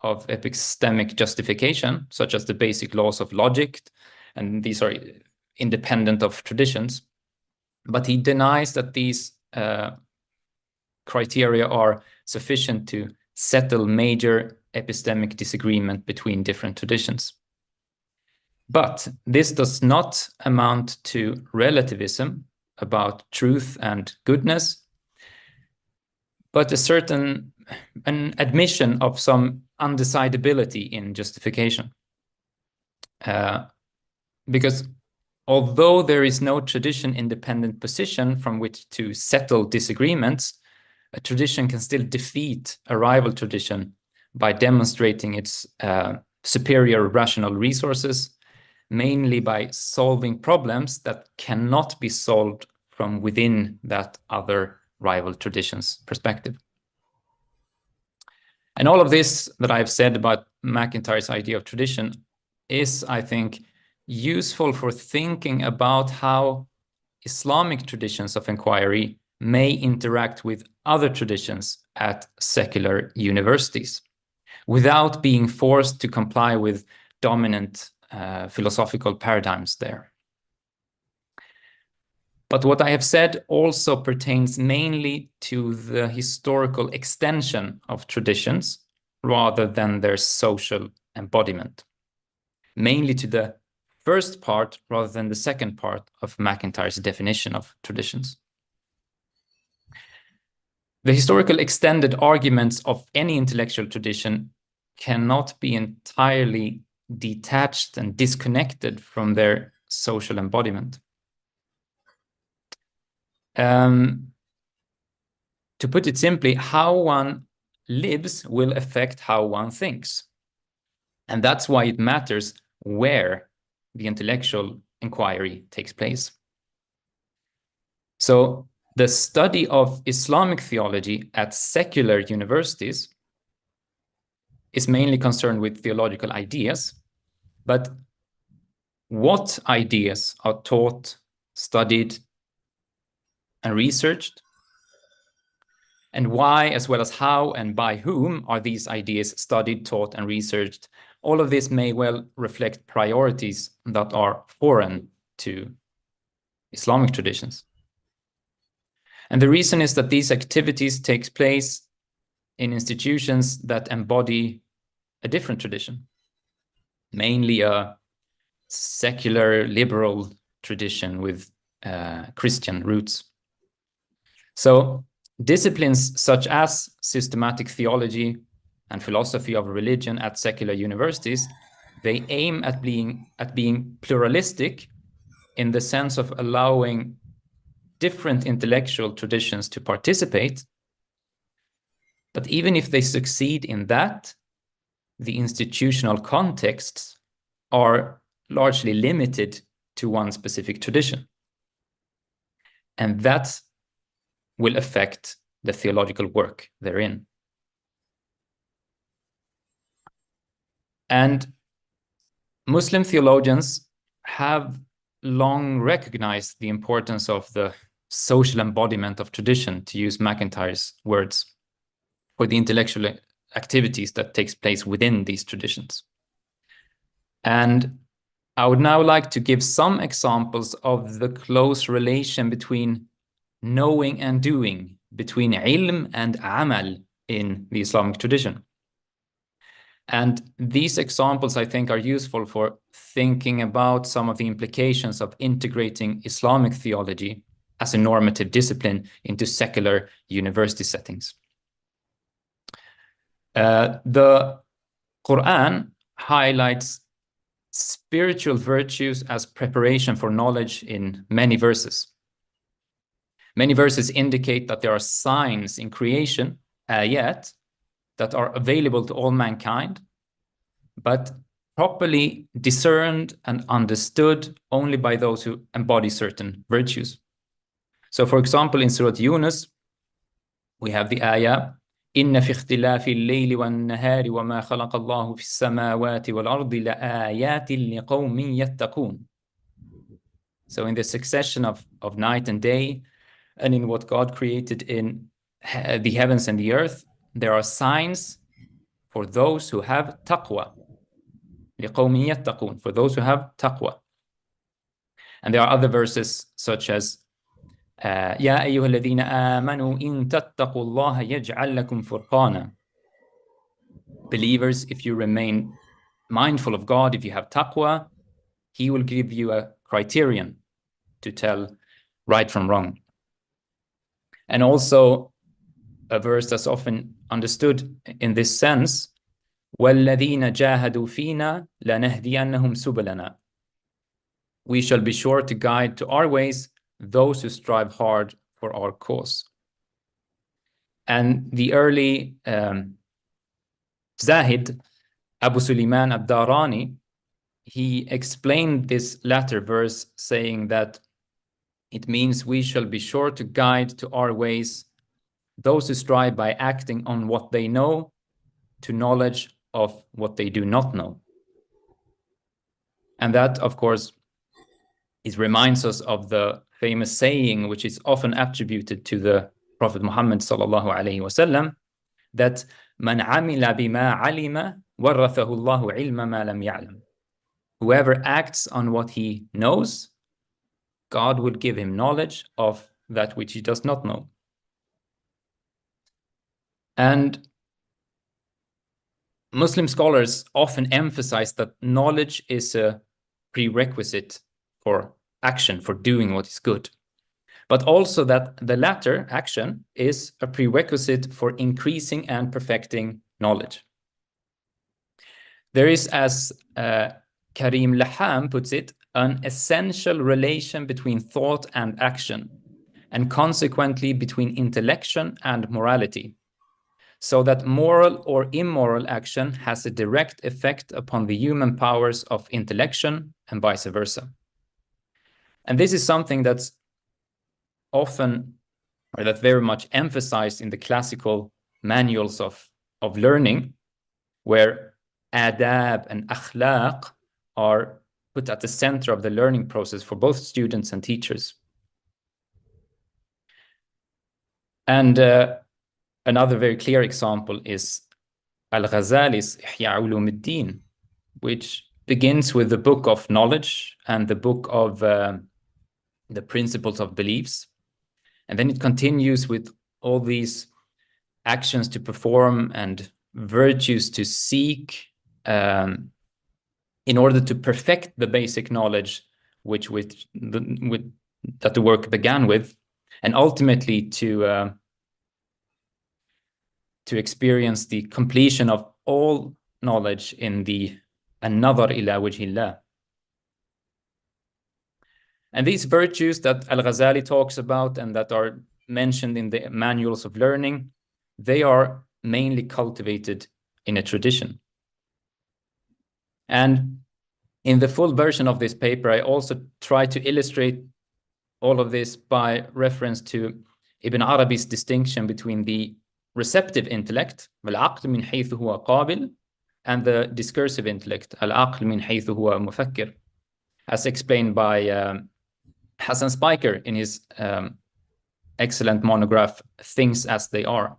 of epistemic justification, such as the basic laws of logic, and these are independent of traditions. But he denies that these criteria are sufficient to settle major epistemic disagreement between different traditions. But this does not amount to relativism about truth and goodness, but an admission of some undecidability in justification. Because although there is no tradition-independent position from which to settle disagreements, a tradition can still defeat a rival tradition by demonstrating its superior rational resources, mainly by solving problems that cannot be solved from within that other rival tradition's perspective. And all of this that I've said about McIntyre's idea of tradition is, I think, useful for thinking about how Islamic traditions of inquiry may interact with other traditions at secular universities without being forced to comply with dominant philosophical paradigms there. But what I have said also pertains mainly to the historical extension of traditions rather than their social embodiment, mainly to the first part rather than the second part of McIntyre's definition of traditions. The historical extended arguments of any intellectual tradition cannot be entirely detached and disconnected from their social embodiment. To put it simply, how one lives will affect how one thinks. And that's why it matters where the intellectual inquiry takes place. So the study of Islamic theology at secular universities is mainly concerned with theological ideas, but what ideas are taught, studied, and researched, and why, as well as how and by whom are these ideas studied, taught, and researched, all of this may well reflect priorities that are foreign to Islamic traditions. And the reason is that these activities take place in institutions that embody a different tradition, mainly a secular liberal tradition with Christian roots. So disciplines such as systematic theology and philosophy of religion at secular universities, they aim at being pluralistic in the sense of allowing different intellectual traditions to participate. But even if they succeed in that, the institutional contexts are largely limited to one specific tradition. And that will affect the theological work therein. And Muslim theologians have long recognized the importance of the social embodiment of tradition, to use MacIntyre's words, for the intellectual activities that takes place within these traditions. And I would now like to give some examples of the close relation between knowing and doing, between ilm and amal in the Islamic tradition. And these examples, I think, are useful for thinking about some of the implications of integrating Islamic theology as a normative discipline into secular university settings. The Quran highlights spiritual virtues as preparation for knowledge in many verses. Many verses indicate that there are signs in creation, ayat, that are available to all mankind, but properly discerned and understood only by those who embody certain virtues. So, for example, in Surah Yunus, we have the ayah, إِنَّ فِي اخْتِلَافِ اللَّيْلِ وَالنَّهَارِ وَمَا خَلَقَ اللَّهُ فِي السَّمَاوَاتِ وَالْأَرْضِ لَآيَاتٍ لِقَوْمٍ يَتَّقُونَ. So in the succession of night and day, and in what God created in the heavens and the earth, there are signs for those who have taqwa. لِقَوْمٍ يَتَّقُونَ, for those who have taqwa. And there are other verses such as يا أيها الذين آمنوا إن تتقوا الله يجعل لكم فرقانا. Believers, if you remain mindful of God, if you have taqwa, He will give you a criterion to tell right from wrong. And also a verse that's often understood in this sense, وَالَّذِينَ جَاهَدُوا فِينَا لَنَهْدِيَنَّهُمْ سُبُلَنَا. We shall be sure to guide to our ways those who strive hard for our cause. And the early Zahid, Abu Sulaiman ad-Darani, he explained this latter verse saying that it means we shall be sure to guide to our ways those who strive by acting on what they know to knowledge of what they do not know. And that, of course, it reminds us of the famous saying, which is often attributed to the Prophet Muhammad sallallahu alaihi wasallam, that "Man amila bima alima warathahu Allahu ilma ma lam ya'lam." Whoever acts on what he knows, God will give him knowledge of that which he does not know. And Muslim scholars often emphasize that knowledge is a prerequisite for action, for doing what is good, but also that the latter, action, is a prerequisite for increasing and perfecting knowledge. There is, as Karim Laham puts it, an essential relation between thought and action, and consequently between intellection and morality, so that moral or immoral action has a direct effect upon the human powers of intellection and vice versa. And this is something that's often, or that's very much emphasized in the classical manuals of learning, where adab and akhlaq are put at the center of the learning process for both students and teachers. And another very clear example is Al-Ghazali's Ihya Ulum ad-Din, which begins with the book of knowledge and the book of the principles of beliefs. And then it continues with all these actions to perform and virtues to seek in order to perfect the basic knowledge that the work began with, and ultimately to experience the completion of all knowledge in the an-nadhar ila wajhillah. And these virtues that Al-Ghazali talks about and that are mentioned in the manuals of learning, they are mainly cultivated in a tradition. And In the full version of this paper, I also try to illustrate all of this by reference to Ibn Arabi's distinction between the receptive intellect, العقل من حيث هو قابل, and the discursive intellect, العقل من حيث هو مفكر, as explained by Hassan Spiker in his excellent monograph, Things as They Are.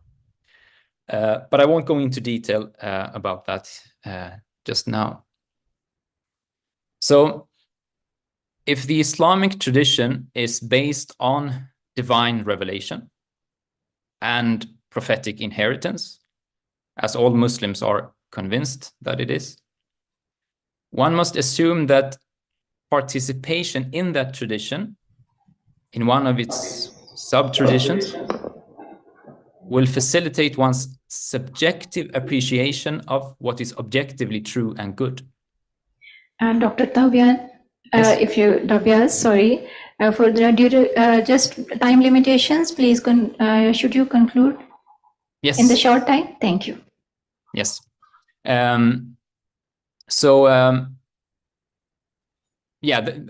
But I won't go into detail about that just now. So, if the Islamic tradition is based on divine revelation and prophetic inheritance, as all Muslims are convinced that it is, one must assume that participation in that tradition, in one of its sub-traditions, will facilitate one's subjective appreciation of what is objectively true and good. Dr. Tabian, sorry, for the just time limitations, please, should you conclude? Yes. In the short time? Thank you. Yes. A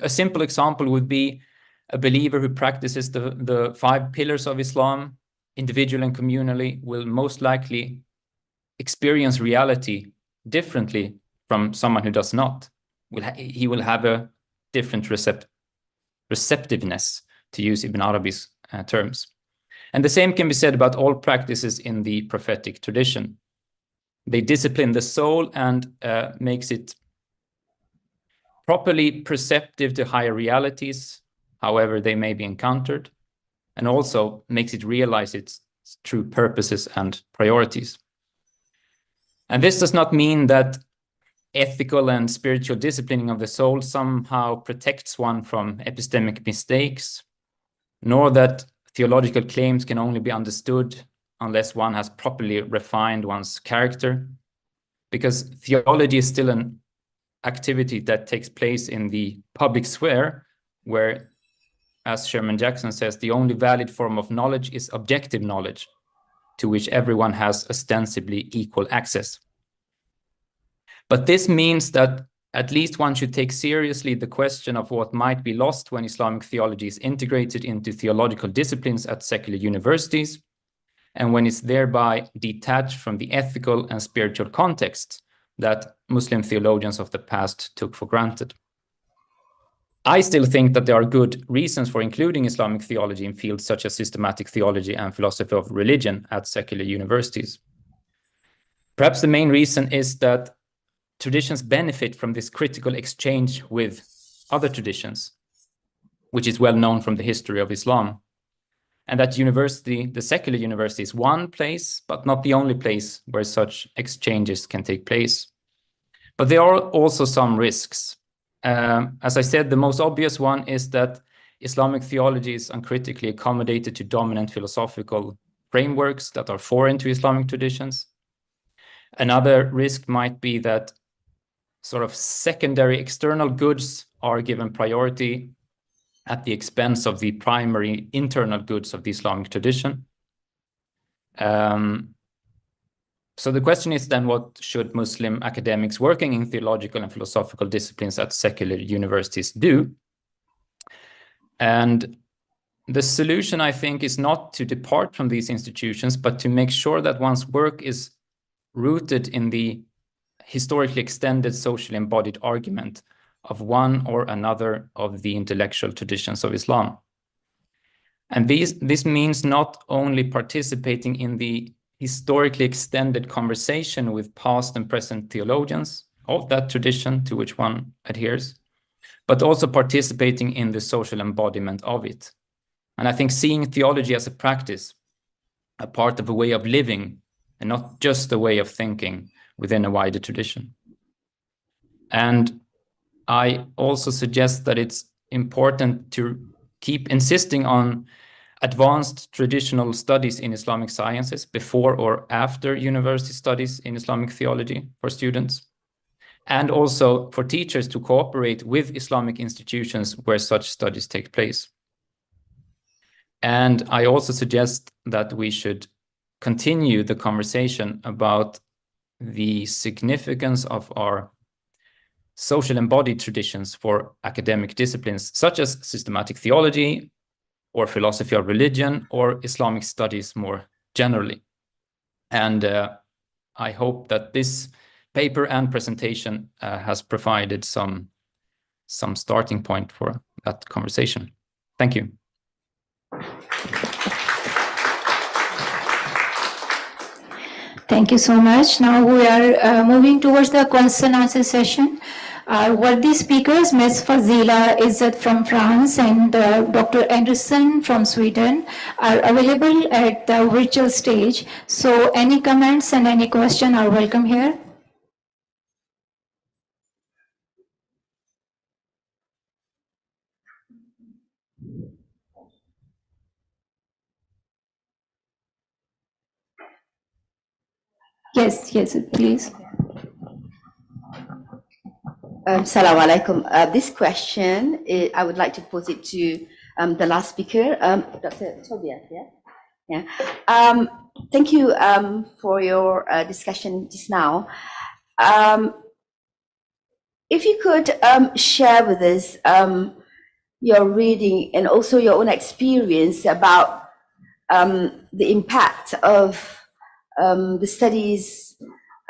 simple example would be a believer who practices the 5 pillars of Islam, individually and communally, will most likely experience reality differently from someone who does not. He will have a different receptiveness, to use Ibn Arabi's terms. And the same can be said about all practices in the prophetic tradition. They discipline the soul and makes it properly perceptive to higher realities, however they may be encountered, and also makes it realize its true purposes and priorities. And this does not mean that ethical and spiritual disciplining of the soul somehow protects one from epistemic mistakes, nor that theological claims can only be understood unless one has properly refined one's character, because theology is still an activity that takes place in the public sphere, where, as Sherman Jackson says, the only valid form of knowledge is objective knowledge, to which everyone has ostensibly equal access. But this means that at least one should take seriously the question of what might be lost when Islamic theology is integrated into theological disciplines at secular universities, and when it's thereby detached from the ethical and spiritual context that Muslim theologians of the past took for granted. I still think that there are good reasons for including Islamic theology in fields such as systematic theology and philosophy of religion at secular universities. Perhaps the main reason is that traditions benefit from this critical exchange with other traditions, which is well known from the history of Islam. And that university, the secular university, is one place, but not the only place where such exchanges can take place. But there are also some risks. As I said, the most obvious one is that Islamic theology is uncritically accommodated to dominant philosophical frameworks that are foreign to Islamic traditions. Another risk might be that sort of secondary external goods are given priority at the expense of the primary internal goods of the Islamic tradition. So the question is then, what should Muslim academics working in theological and philosophical disciplines at secular universities do? And the solution, I think, is not to depart from these institutions, but to make sure that one's work is rooted in the historically extended socially embodied argument of one or another of the intellectual traditions of Islam. And this means not only participating in the historically extended conversation with past and present theologians of that tradition to which one adheres, but also participating in the social embodiment of it. And I think seeing theology as a practice, a part of a way of living, and not just a way of thinking within a wider tradition. And I also suggest that it's important to keep insisting on advanced traditional studies in Islamic sciences before or after university studies in Islamic theology for students, and also for teachers to cooperate with Islamic institutions where such studies take place. And I also suggest that we should continue the conversation about the significance of our social embodied traditions for academic disciplines such as systematic theology or philosophy of religion or Islamic studies more generally. And I hope that this paper and presentation has provided some starting point for that conversation. Thank you. Thank you so much. Now we are moving towards the question and answer session. Our worthy speakers, Ms. Fazila Izzat from France and Dr. Anderson from Sweden, are available at the virtual stage. So any comments and any question are welcome here. Yes, please. Assalamu alaikum. This question, I would like to pose it to the last speaker, Dr. Tobias. Yeah. Thank you for your discussion just now. If you could share with us your reading and also your own experience about the impact of the studies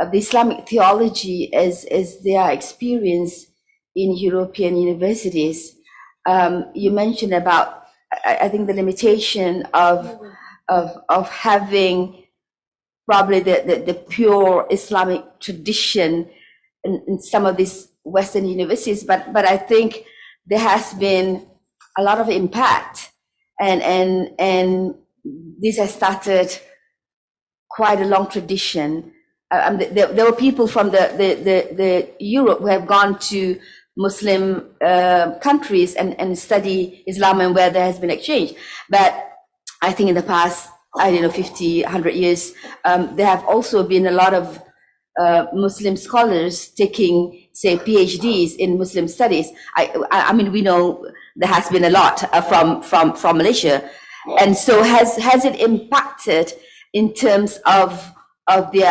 of the Islamic theology as they are experienced in European universities. You mentioned about, I think, the limitation of having probably the pure Islamic tradition in some of these Western universities, but I think there has been a lot of impact, and this has started quite a long tradition. There were people from the Europe who have gone to Muslim countries and study Islam, and where there has been exchange. But I think in the past, 50, 100 years, there have also been a lot of Muslim scholars taking, say, PhDs in Muslim studies. I mean, we know there has been a lot from Malaysia, and so has it impacted in terms of the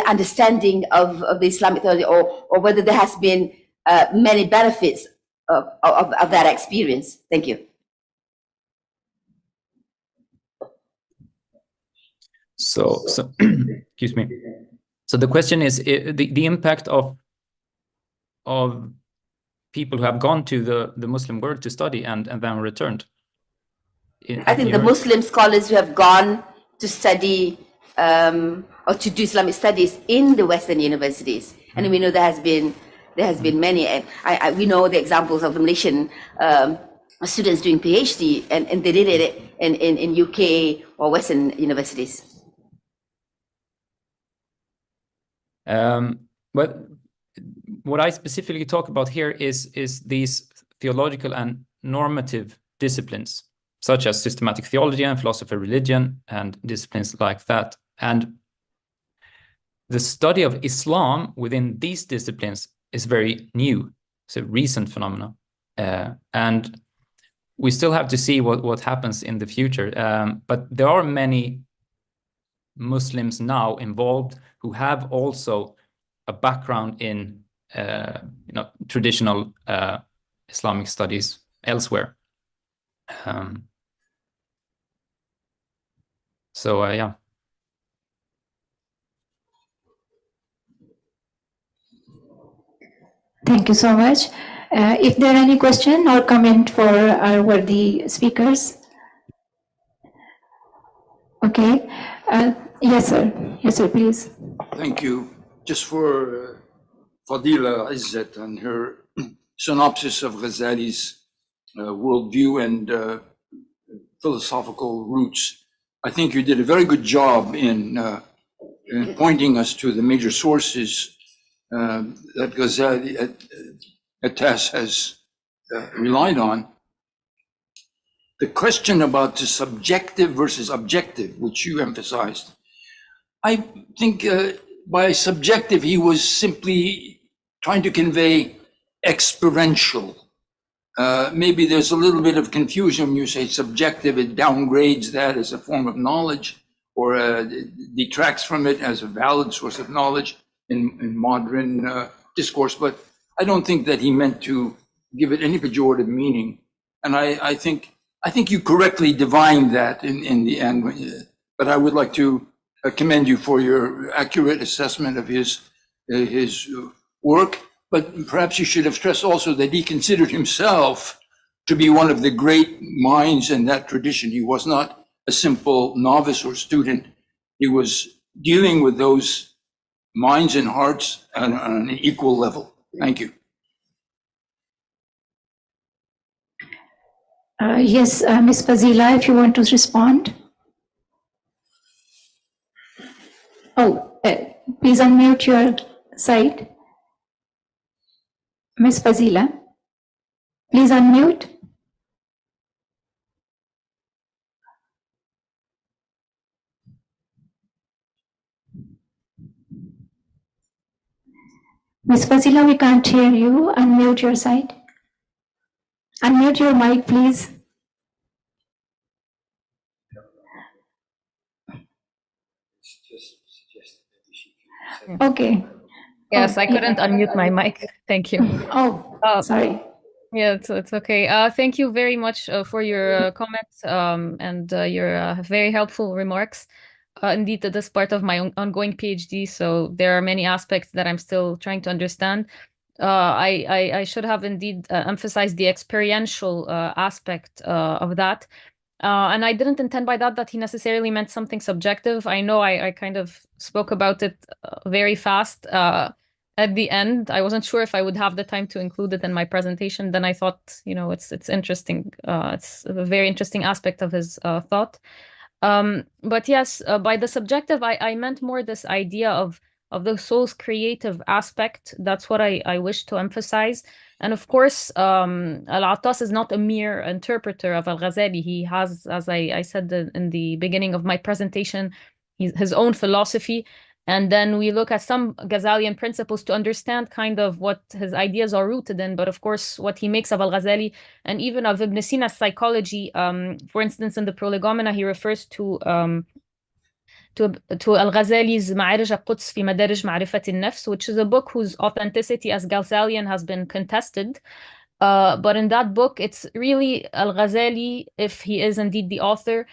understanding of the Islamic theology, or whether there has been many benefits of that experience? Thank you. So excuse me. So the question is the impact of people who have gone to the Muslim world to study and then returned. I think the Muslim scholars who have gone to study or to do Islamic studies in the Western universities, and we know there has been many, and we know the examples of the Malaysian students doing PhD, and they did it in UK or Western universities. But what I specifically talk about here is these theological and normative disciplines, such as systematic theology and philosophy of religion and disciplines like that. And the study of Islam within these disciplines is very new. It's a recent phenomenon. And we still have to see what happens in the future. But there are many Muslims now involved who have also a background in traditional Islamic studies elsewhere. Yeah. Thank you so much. If there are any question or comment for our worthy speakers. Okay. Yes, sir. Yes, sir, please. Thank you. Just for Fadila Izzat and her synopsis of Ghazali's worldview and philosophical roots, I think you did a very good job in pointing us to the major sources that Ghazali Attas has relied on. The question about the subjective versus objective, which you emphasized, I think by subjective, he was simply trying to convey experiential. Maybe there's a little bit of confusion when you say subjective, it downgrades that as a form of knowledge, or detracts from it as a valid source of knowledge in modern discourse. But I don't think that he meant to give it any pejorative meaning. And I think you correctly divined that in the end. But I would like to commend you for your accurate assessment of his work. But perhaps you should have stressed also that he considered himself to be one of the great minds in that tradition. He was not a simple novice or student. He was dealing with those minds and hearts on an equal level. Thank you. Yes, Ms. Fazila, if you want to respond. Oh, please unmute your side. Ms. Fazila, please unmute. Ms. Fazila, we can't hear you. Unmute your side. Unmute your mic, please. Okay. Yes, I couldn't unmute my mic. Thank you. Oh, sorry. Yeah, it's okay. Thank you very much for your comments and your very helpful remarks. Indeed, this is part of my ongoing PhD, so there are many aspects that I'm still trying to understand. I should have indeed emphasized the experiential aspect of that. And I didn't intend by that he necessarily meant something subjective. I know I kind of spoke about it very fast at the end. I wasn't sure if I would have the time to include it in my presentation. Then I thought, it's interesting. It's a very interesting aspect of his thought. But yes, by the subjective, I meant more this idea of the soul's creative aspect. That's what I wish to emphasize. And of course, Al-Attas is not a mere interpreter of Al-Ghazali. He has, as I said in the beginning of my presentation, his own philosophy. And then we look at some Ghazalian principles to understand kind of what his ideas are rooted in. But of course, what he makes of Al-Ghazali and even of Ibn Sina's psychology, for instance, in the Prolegomena, he refers to Al-Ghazali's Ma'arij al-Quds fi Madarij Ma'rifat al-Nafs, which is a book whose authenticity as Ghazalian has been contested. But in that book, it's really Al-Ghazali, if he is indeed the author,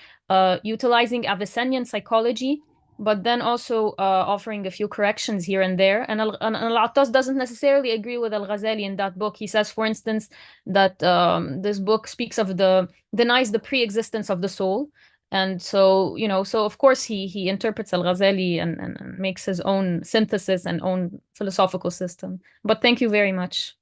utilizing Avicennian psychology, but then also offering a few corrections here and there. And Al-Attas doesn't necessarily agree with Al-Ghazali in that book. He says, for instance, that this book denies the pre-existence of the soul. And so, so of course he interprets Al-Ghazali and makes his own synthesis and own philosophical system. But thank you very much.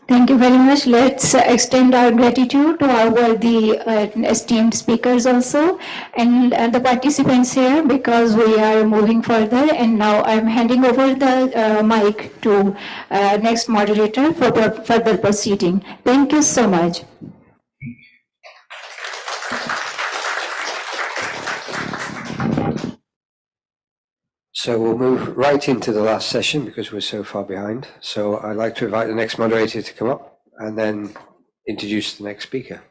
Thank you very much. Let's extend our gratitude to our worthy esteemed speakers also and the participants here, because we are moving further. And now I'm handing over the mic to next moderator for further proceeding. Thank you so much. So we'll move right into the last session because we're so far behind. So I'd like to invite the next moderator to come up and then introduce the next speaker.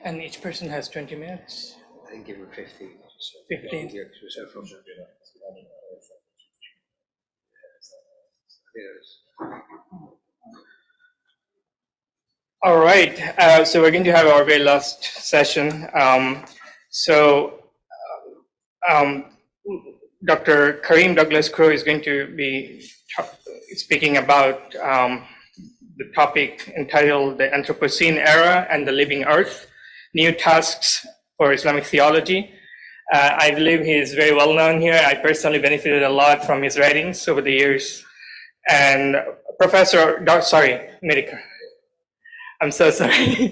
And each person has 20 minutes? I think give him 15. 15. All right, so we're going to have our very last session. Dr. Kareem Douglas Crowe is going to be speaking about the topic entitled The Anthropocene Era and the Living Earth, New Tasks for Islamic Theology. I believe he is very well known here. I personally benefited a lot from his writings over the years. And Medicare. I'm so sorry.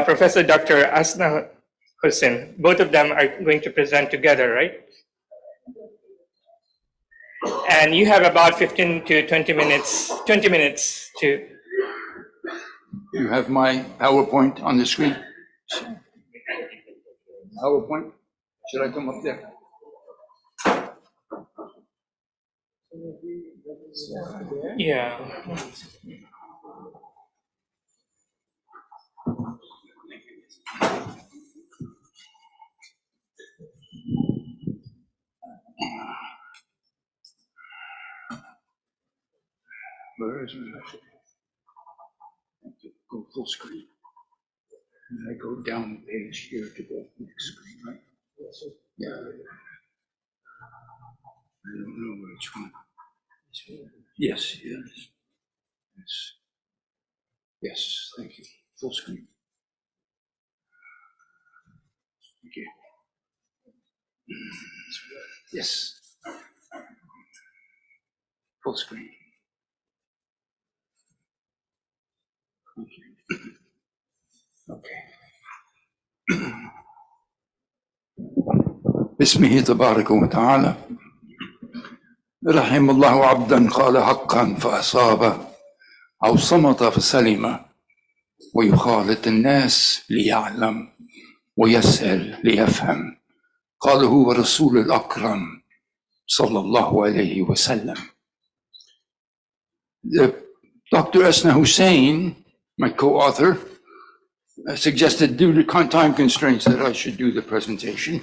Professor Dr. Asna Hussain, both of them are going to present together, right? And you have about 15 to 20 minutes to. You have my PowerPoint on the screen? PowerPoint? Should I come up there? Yeah. Where is it? Go full screen. And I go down the page here to the next screen, right? Yeah. I don't know which one. Yes, yes. Yes. Yes, thank you. Full screen. Okay. Yes. Full screen. Okay. باسمه تبارك وتعالى رحم الله عبدا قال حقا فأصاب أو صمت فسلم ويخالط الناس ليعلم ويسأل ليفهم قال هو رسول الأكرم صلى الله عليه وسلم. Dr. Asna Hussein, my co-author, suggested due to time constraints that I should do the presentation.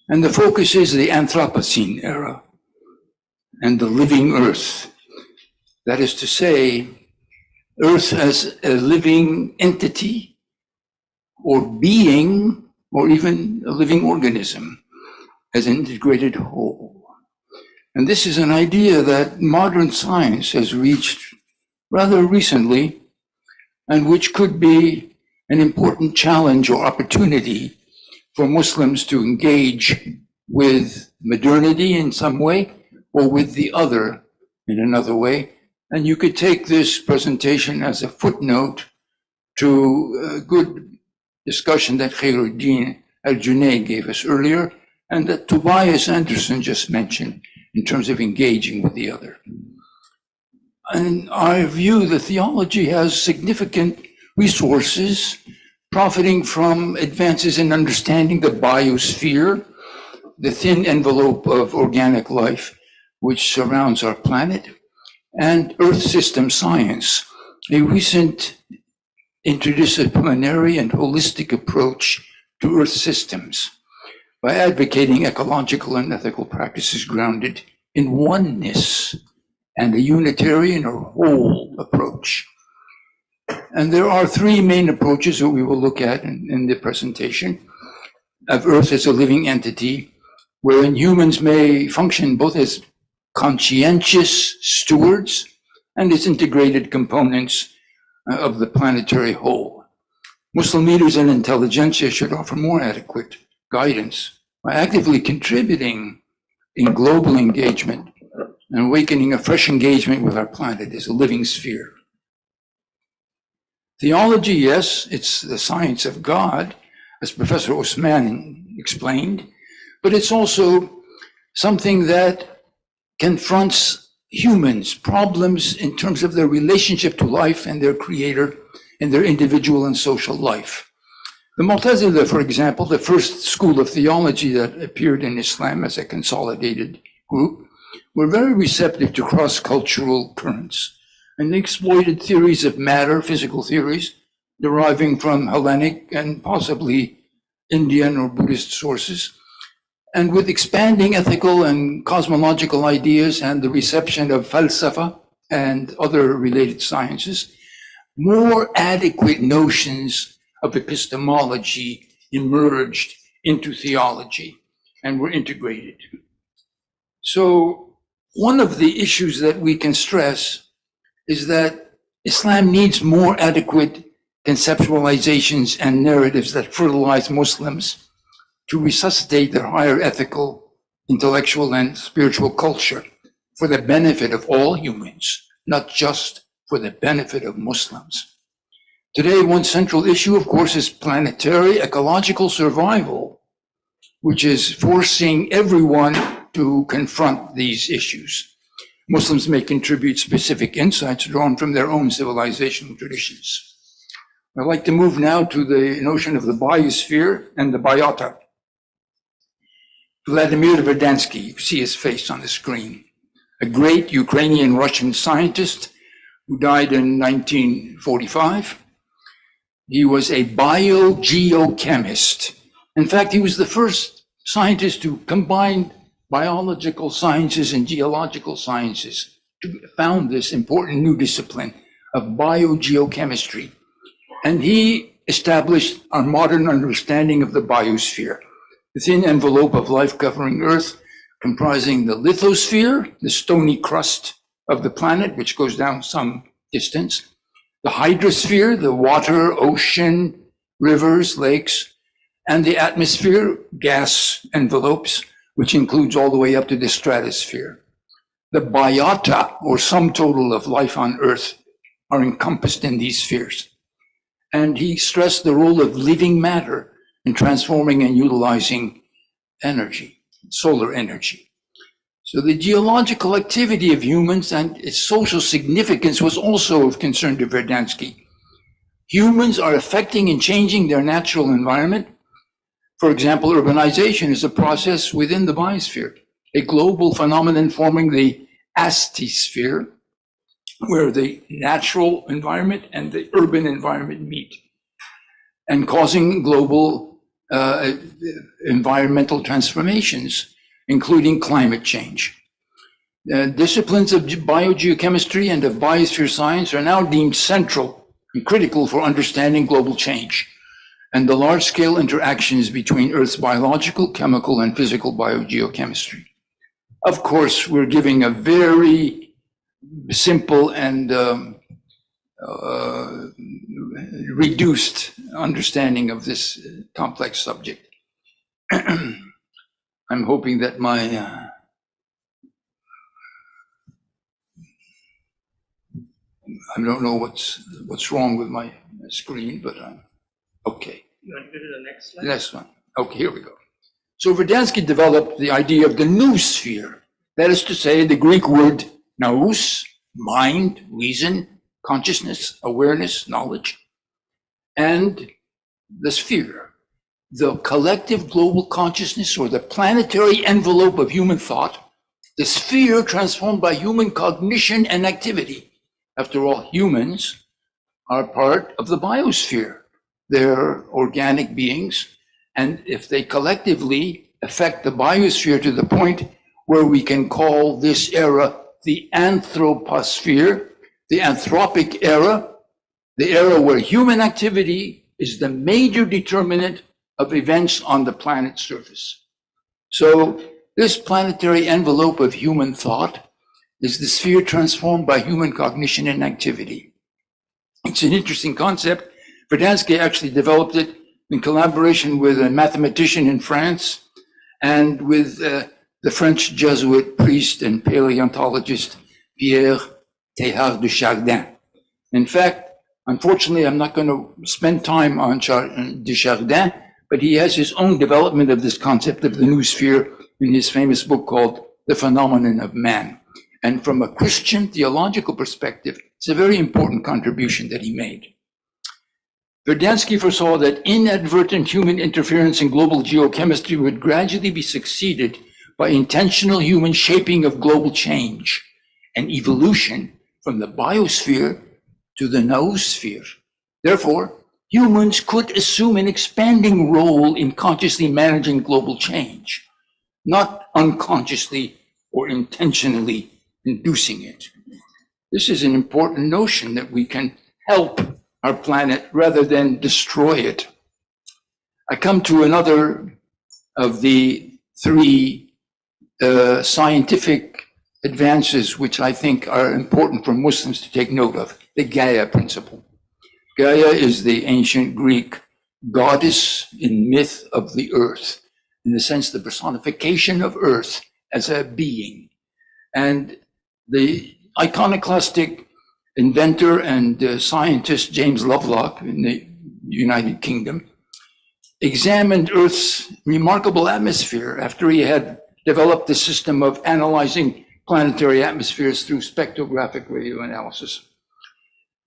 And the focus is the Anthropocene era and the living Earth. That is to say, Earth as a living entity or being, or even a living organism as an integrated whole. And this is an idea that modern science has reached rather recently, and which could be an important challenge or opportunity for Muslims to engage with modernity in some way, or with the other in another way. And you could take this presentation as a footnote to a good discussion that Khairuddin Al-Junayd gave us earlier, and that Tobias Anderson just mentioned in terms of engaging with the other. In our view, the theology has significant resources profiting from advances in understanding the biosphere, the thin envelope of organic life which surrounds our planet, and Earth system science, a recent interdisciplinary and holistic approach to Earth systems by advocating ecological and ethical practices grounded in oneness and a Unitarian or whole approach. And there are three main approaches that we will look at in the presentation of Earth as a living entity, wherein humans may function both as conscientious stewards and as integrated components of the planetary whole. Muslim leaders and intelligentsia should offer more adequate guidance by actively contributing in global engagement and awakening a fresh engagement with our planet as a living sphere. Theology, yes, it's the science of God, as Professor Osman explained, but it's also something that confronts humans' problems in terms of their relationship to life and their creator and their individual and social life. The Mu'tazila, for example, the first school of theology that appeared in Islam as a consolidated group, were very receptive to cross-cultural currents, and they exploited theories of matter, physical theories, deriving from Hellenic and possibly Indian or Buddhist sources, and with expanding ethical and cosmological ideas and the reception of falsafa and other related sciences, more adequate notions of epistemology emerged into theology and were integrated. So one of the issues that we can stress is that Islam needs more adequate conceptualizations and narratives that fertilize Muslims to resuscitate their higher ethical, intellectual, and spiritual culture for the benefit of all humans, not just for the benefit of Muslims. Today, one central issue, of course, is planetary ecological survival, which is forcing everyone to confront these issues. Muslims may contribute specific insights drawn from their own civilizational traditions. I'd like to move now to the notion of the biosphere and the biota. Vladimir Verdansky, you can see his face on the screen, a great Ukrainian-Russian scientist who died in 1945. He was a biogeochemist. In fact, he was the first scientist to combine biological sciences and geological sciences to found this important new discipline of biogeochemistry. And he established our modern understanding of the biosphere, the thin envelope of life covering Earth, comprising the lithosphere, the stony crust of the planet, which goes down some distance, the hydrosphere, the water, ocean, rivers, lakes, and the atmosphere, gas envelopes, which includes all the way up to the stratosphere. The biota, or sum total of life on Earth, are encompassed in these spheres. And he stressed the role of living matter in transforming and utilizing energy, solar energy. So the geological activity of humans and its social significance was also of concern to Verdansky. Humans are affecting and changing their natural environment. For example, urbanization is a process within the biosphere, a global phenomenon forming the aistosphere, where the natural environment and the urban environment meet, and causing global environmental transformations, including climate change. Disciplines of biogeochemistry and of biosphere science are now deemed central and critical for understanding global change and the large-scale interactions between Earth's biological, chemical, and physical biogeochemistry. Of course, we're giving a very simple and reduced understanding of this complex subject. I'm hoping that my I don't know what's wrong with my screen, but okay. You want to go to the next slide? The next one. Okay, here we go. So Verdansky developed the idea of the noosphere. That is to say, the Greek word nous, mind, reason, consciousness, awareness, knowledge, and the sphere, the collective global consciousness or the planetary envelope of human thought, the sphere transformed by human cognition and activity. After all, humans are part of the biosphere. They're organic beings, and if they collectively affect the biosphere to the point where we can call this era the anthroposphere, the anthropic era, the era where human activity is the major determinant of events on the planet's surface. So this planetary envelope of human thought is the sphere transformed by human cognition and activity. It's an interesting concept. Verdansky actually developed it in collaboration with a mathematician in France and with the French Jesuit priest and paleontologist Pierre Teilhard de Chardin. In fact, unfortunately, I'm not going to spend time on de Chardin, but he has his own development of this concept of the noosphere in his famous book called The Phenomenon of Man. And from a Christian theological perspective, it's a very important contribution that he made. Verdansky foresaw that inadvertent human interference in global geochemistry would gradually be succeeded by intentional human shaping of global change and evolution from the biosphere to the noosphere. Therefore, humans could assume an expanding role in consciously managing global change, not unconsciously or intentionally inducing it. This is an important notion that we can help our planet rather than destroy it. I come to another of the three scientific advances which I think are important for Muslims to take note of, the Gaia principle. Gaia is the ancient Greek goddess in myth of the earth, in the sense the personification of earth as a being. And the iconoclastic inventor and scientist James Lovelock in the United Kingdom examined Earth's remarkable atmosphere after he had developed the system of analyzing planetary atmospheres through spectrographic radioanalysis.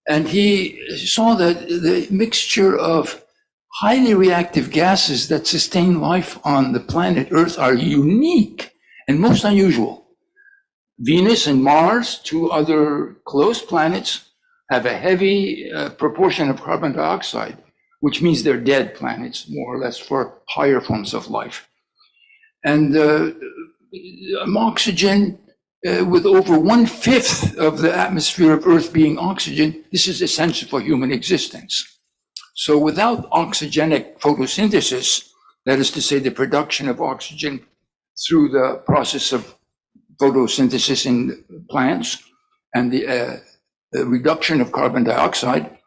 And he saw that the mixture of highly reactive gases that sustain life on the planet Earth are unique and most unusual. Venus and Mars, two other close planets, have a heavy proportion of carbon dioxide, which means they're dead planets, more or less, for higher forms of life. And oxygen, with over 1/5 of the atmosphere of Earth being oxygen, this is essential for human existence. So without oxygenic photosynthesis, that is to say the production of oxygen through the process of photosynthesis in plants and the reduction of carbon dioxide,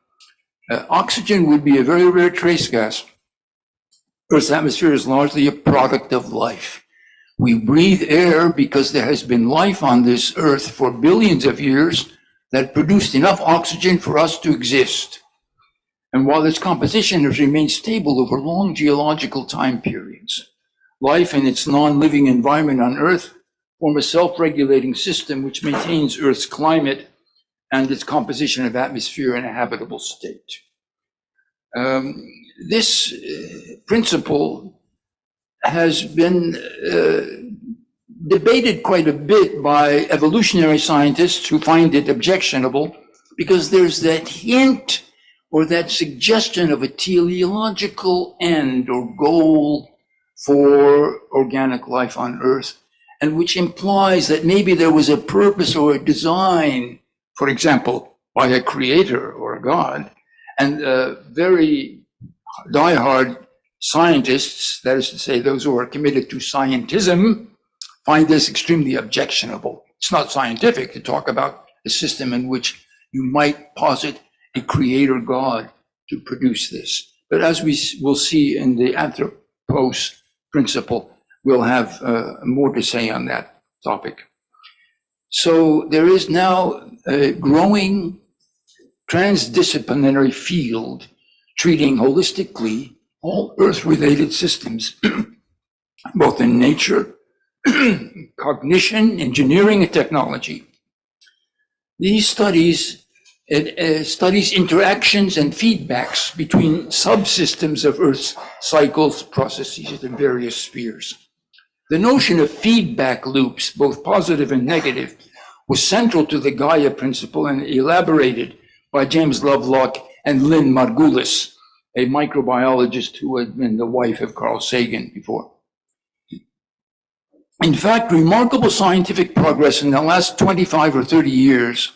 oxygen would be a very rare trace gas. Earth's atmosphere is largely a product of life. We breathe air because there has been life on this Earth for billions of years that produced enough oxygen for us to exist. And while its composition has remained stable over long geological time periods, life in its non-living environment on Earth form a self-regulating system which maintains Earth's climate and its composition of atmosphere in a habitable state. This principle has been debated quite a bit by evolutionary scientists who find it objectionable because there's that hint or that suggestion of a teleological end or goal for organic life on Earth, and which implies that maybe there was a purpose or a design, for example, by a creator or a God. And very diehard scientists, that is to say, those who are committed to scientism, find this extremely objectionable. It's not scientific to talk about a system in which you might posit a creator God to produce this. But as we will see in the anthropos principle, we'll have more to say on that topic. So there is now a growing transdisciplinary field treating holistically all Earth-related systems, both in nature, cognition, engineering, and technology. These studies studies interactions and feedbacks between subsystems of Earth's cycles, processes in various spheres. The notion of feedback loops, both positive and negative, was central to the Gaia principle and elaborated by James Lovelock and Lynn Margulis, a microbiologist who had been the wife of Carl Sagan before. In fact, remarkable scientific progress in the last 25 or 30 years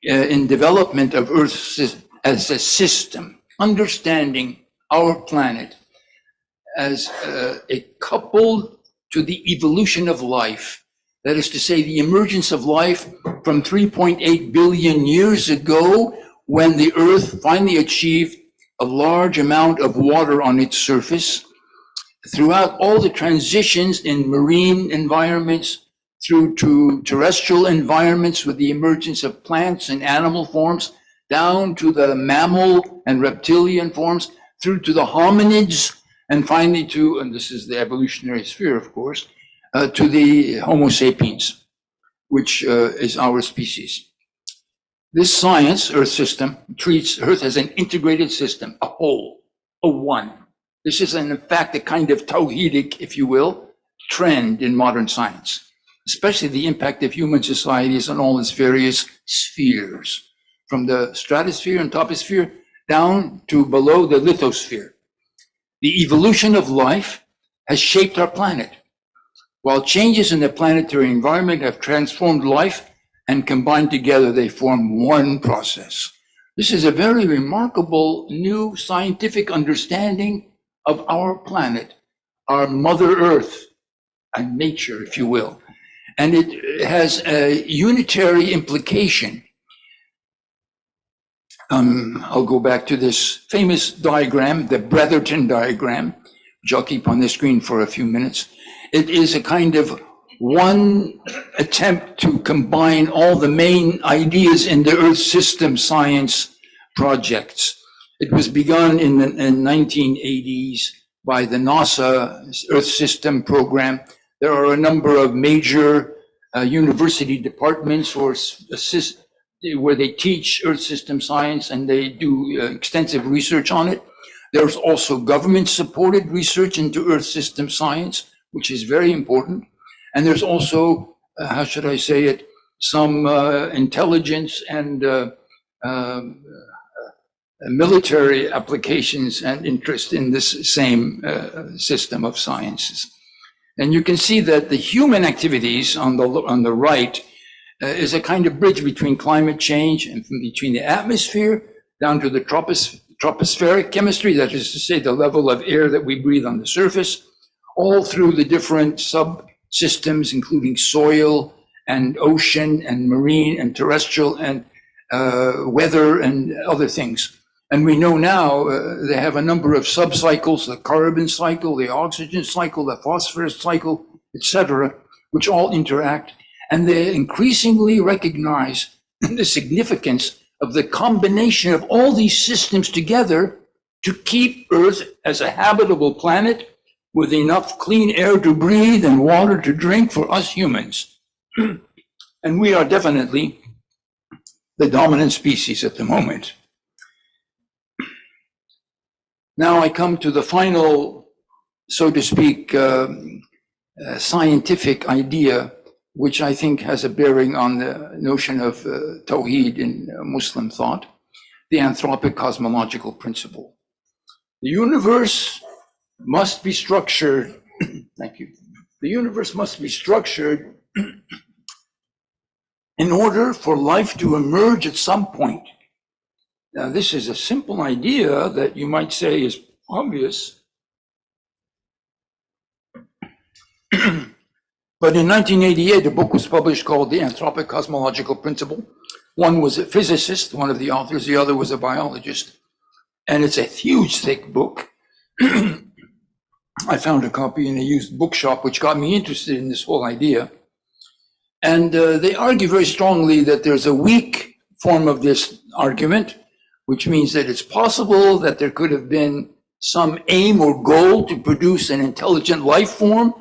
in development of Earth as a system, understanding our planet as a coupled to the evolution of life, that is to say, the emergence of life from 3.8 billion years ago, when the Earth finally achieved a large amount of water on its surface, throughout all the transitions in marine environments, through to terrestrial environments with the emergence of plants and animal forms, down to the mammal and reptilian forms, through to the hominids, and finally to, and this is the evolutionary sphere, of course, to the Homo sapiens, which is our species. This science, Earth system, treats Earth as an integrated system, a whole, a one. This is, in fact, a kind of tawhidic, if you will, trend in modern science, especially the impact of human societies on all its various spheres, from the stratosphere and toposphere down to below the lithosphere. The evolution of life has shaped our planet, while changes in the planetary environment have transformed life and combined together, they form one process. This is a very remarkable new scientific understanding of our planet, our Mother Earth, and nature, if you will. And it has a unitary implication. I'll go back to this famous diagram, the Bretherton diagram, which I'll keep on the screen for a few minutes. It is a kind of one attempt to combine all the main ideas in the Earth system science projects. It was begun in the 1980s by the NASA Earth System program. There are a number of major university departments or where they teach Earth system science, and they do extensive research on it. There's also government-supported research into Earth system science, which is very important. And there's also, how should I say it, some intelligence and military applications and interest in this same system of sciences. And you can see that the human activities on the right is a kind of bridge between climate change and between the atmosphere down to the tropospheric chemistry, that is to say the level of air that we breathe on the surface, all through the different subsystems, including soil and ocean and marine and terrestrial and weather and other things. And we know now they have a number of subcycles, the carbon cycle, the oxygen cycle, the phosphorus cycle, etc., which all interact. And they increasingly recognize the significance of the combination of all these systems together to keep Earth as a habitable planet with enough clean air to breathe and water to drink for us humans. And we are definitely the dominant species at the moment. Now I come to the final, so to speak, scientific idea, which I think has a bearing on the notion of Tawheed in Muslim thought, the anthropic cosmological principle. The universe must be structured, thank you. The universe must be structured in order for life to emerge at some point. Now, this is a simple idea that you might say is obvious. But in 1988, a book was published called The Anthropic Cosmological Principle. One was a physicist, one of the authors, the other was a biologist. And it's a huge, thick book. I found a copy in a used bookshop, which got me interested in this whole idea. And they argue very strongly that there's a weak form of this argument, which means that it's possible that there could have been some aim or goal to produce an intelligent life form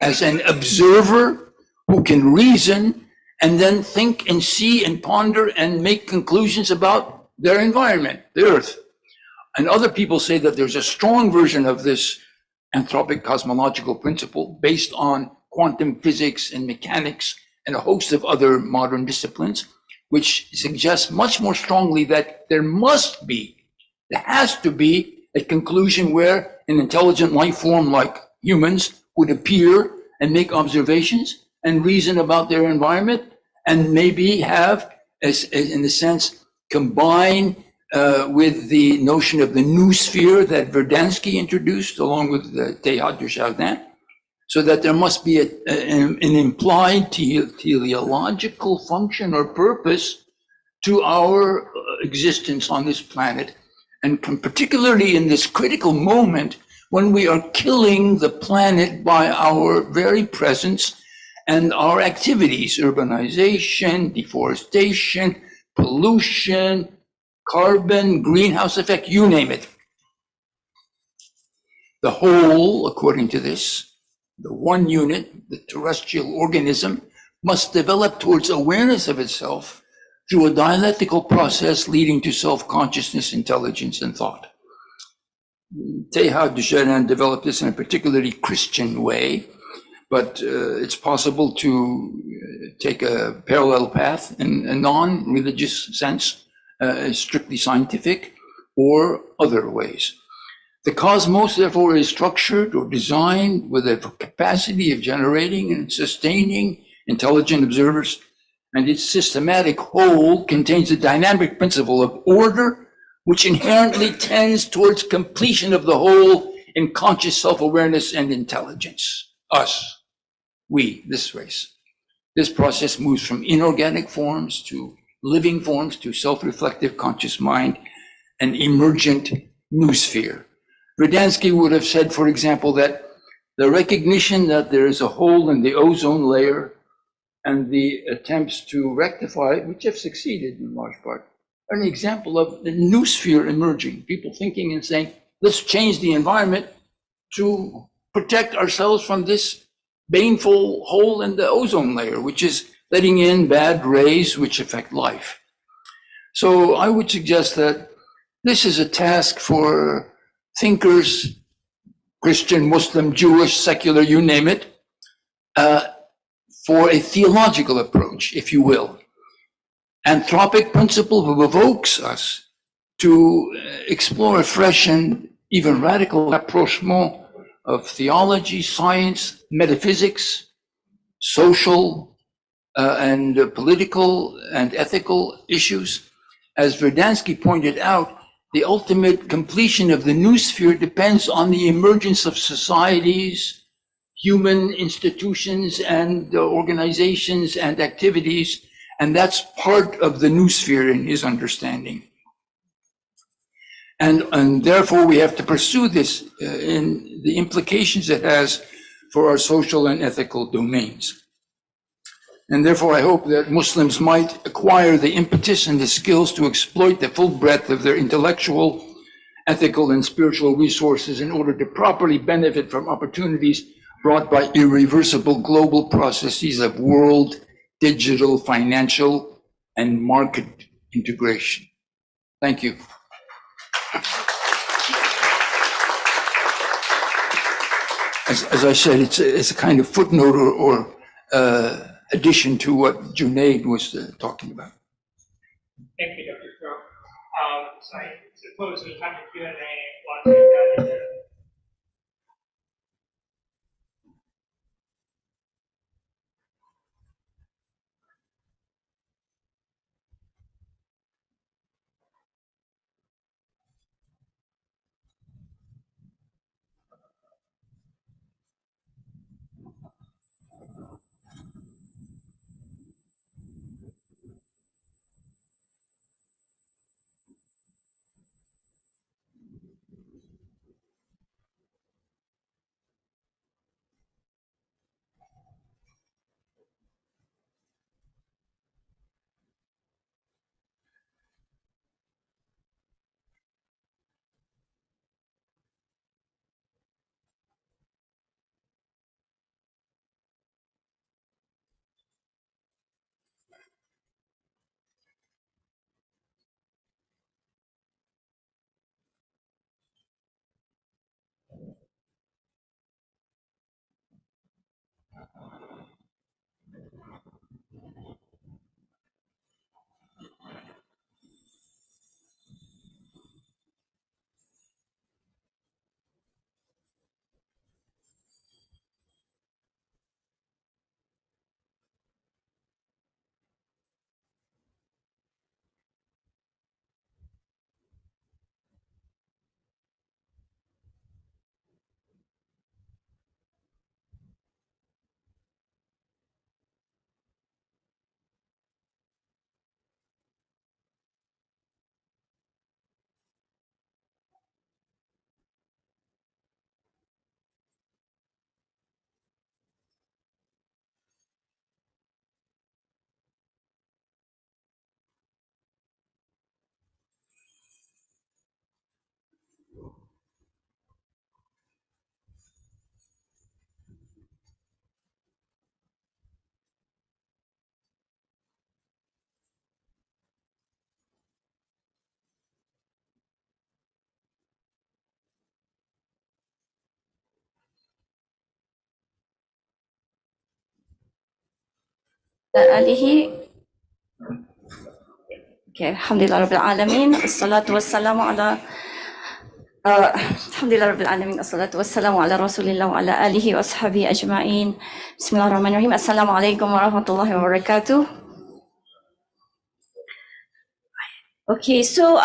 as an observer who can reason and then think and see and ponder and make conclusions about their environment, the Earth. And other people say that there's a strong version of this anthropic cosmological principle based on quantum physics and mechanics and a host of other modern disciplines, which suggests much more strongly that there has to be a conclusion where an intelligent life form like humans would appear and make observations and reason about their environment and maybe have, in a sense, combine with the notion of the new sphere that Verdansky introduced along with Teilhard de Chardin, so that there must be an implied teleological function or purpose to our existence on this planet, and particularly in this critical moment when we are killing the planet by our very presence and our activities, urbanization, deforestation, pollution, carbon, greenhouse effect, you name it. The whole, according to this, the one unit, the terrestrial organism, must develop towards awareness of itself through a dialectical process leading to self-consciousness, intelligence, and thought. Teilhard de Chardin developed this in a particularly Christian way, but it's possible to take a parallel path in a non-religious sense, strictly scientific, or other ways. The cosmos, therefore, is structured or designed with a capacity of generating and sustaining intelligent observers, and its systematic whole contains a dynamic principle of order, which inherently tends towards completion of the whole in conscious self-awareness and intelligence. Us, we, this race. This process moves from inorganic forms to living forms to self-reflective conscious mind, an emergent new sphere. Verdansky would have said, for example, that the recognition that there is a hole in the ozone layer and the attempts to rectify it, which have succeeded in large part, are an example of the new sphere emerging. People thinking and saying, let's change the environment to protect ourselves from this baneful hole in the ozone layer, which is letting in bad rays which affect life. So I would suggest that this is a task for thinkers, Christian, Muslim, Jewish, secular, you name it, for a theological approach, if you will. Anthropic principle evokes us to explore a fresh and even radical approachment of theology, science, metaphysics, social and political and ethical issues. As Verdansky pointed out, the ultimate completion of the new sphere depends on the emergence of societies, human institutions and organizations and activities, and that's part of the new sphere in his understanding. And therefore we have to pursue this in the implications it has for our social and ethical domains. And therefore I hope that Muslims might acquire the impetus and the skills to exploit the full breadth of their intellectual, ethical, and spiritual resources in order to properly benefit from opportunities brought by irreversible global processes of world, digital, financial, and market integration. Thank you. As I said, it's a kind of footnote or addition to what Junaid was talking about. Thank you, Dr. Crow. So I suppose we have a Q&A once we're done with the آله الحمد لله رب العالمين الصلاة والسلام على الحمد لله رب العالمين الصلاة والسلام على رسول الله وعلى آله وأصحابه أجمعين بسم الله الرحمن الرحيم السلام عليكم ورحمة الله وبركاته. Okay, so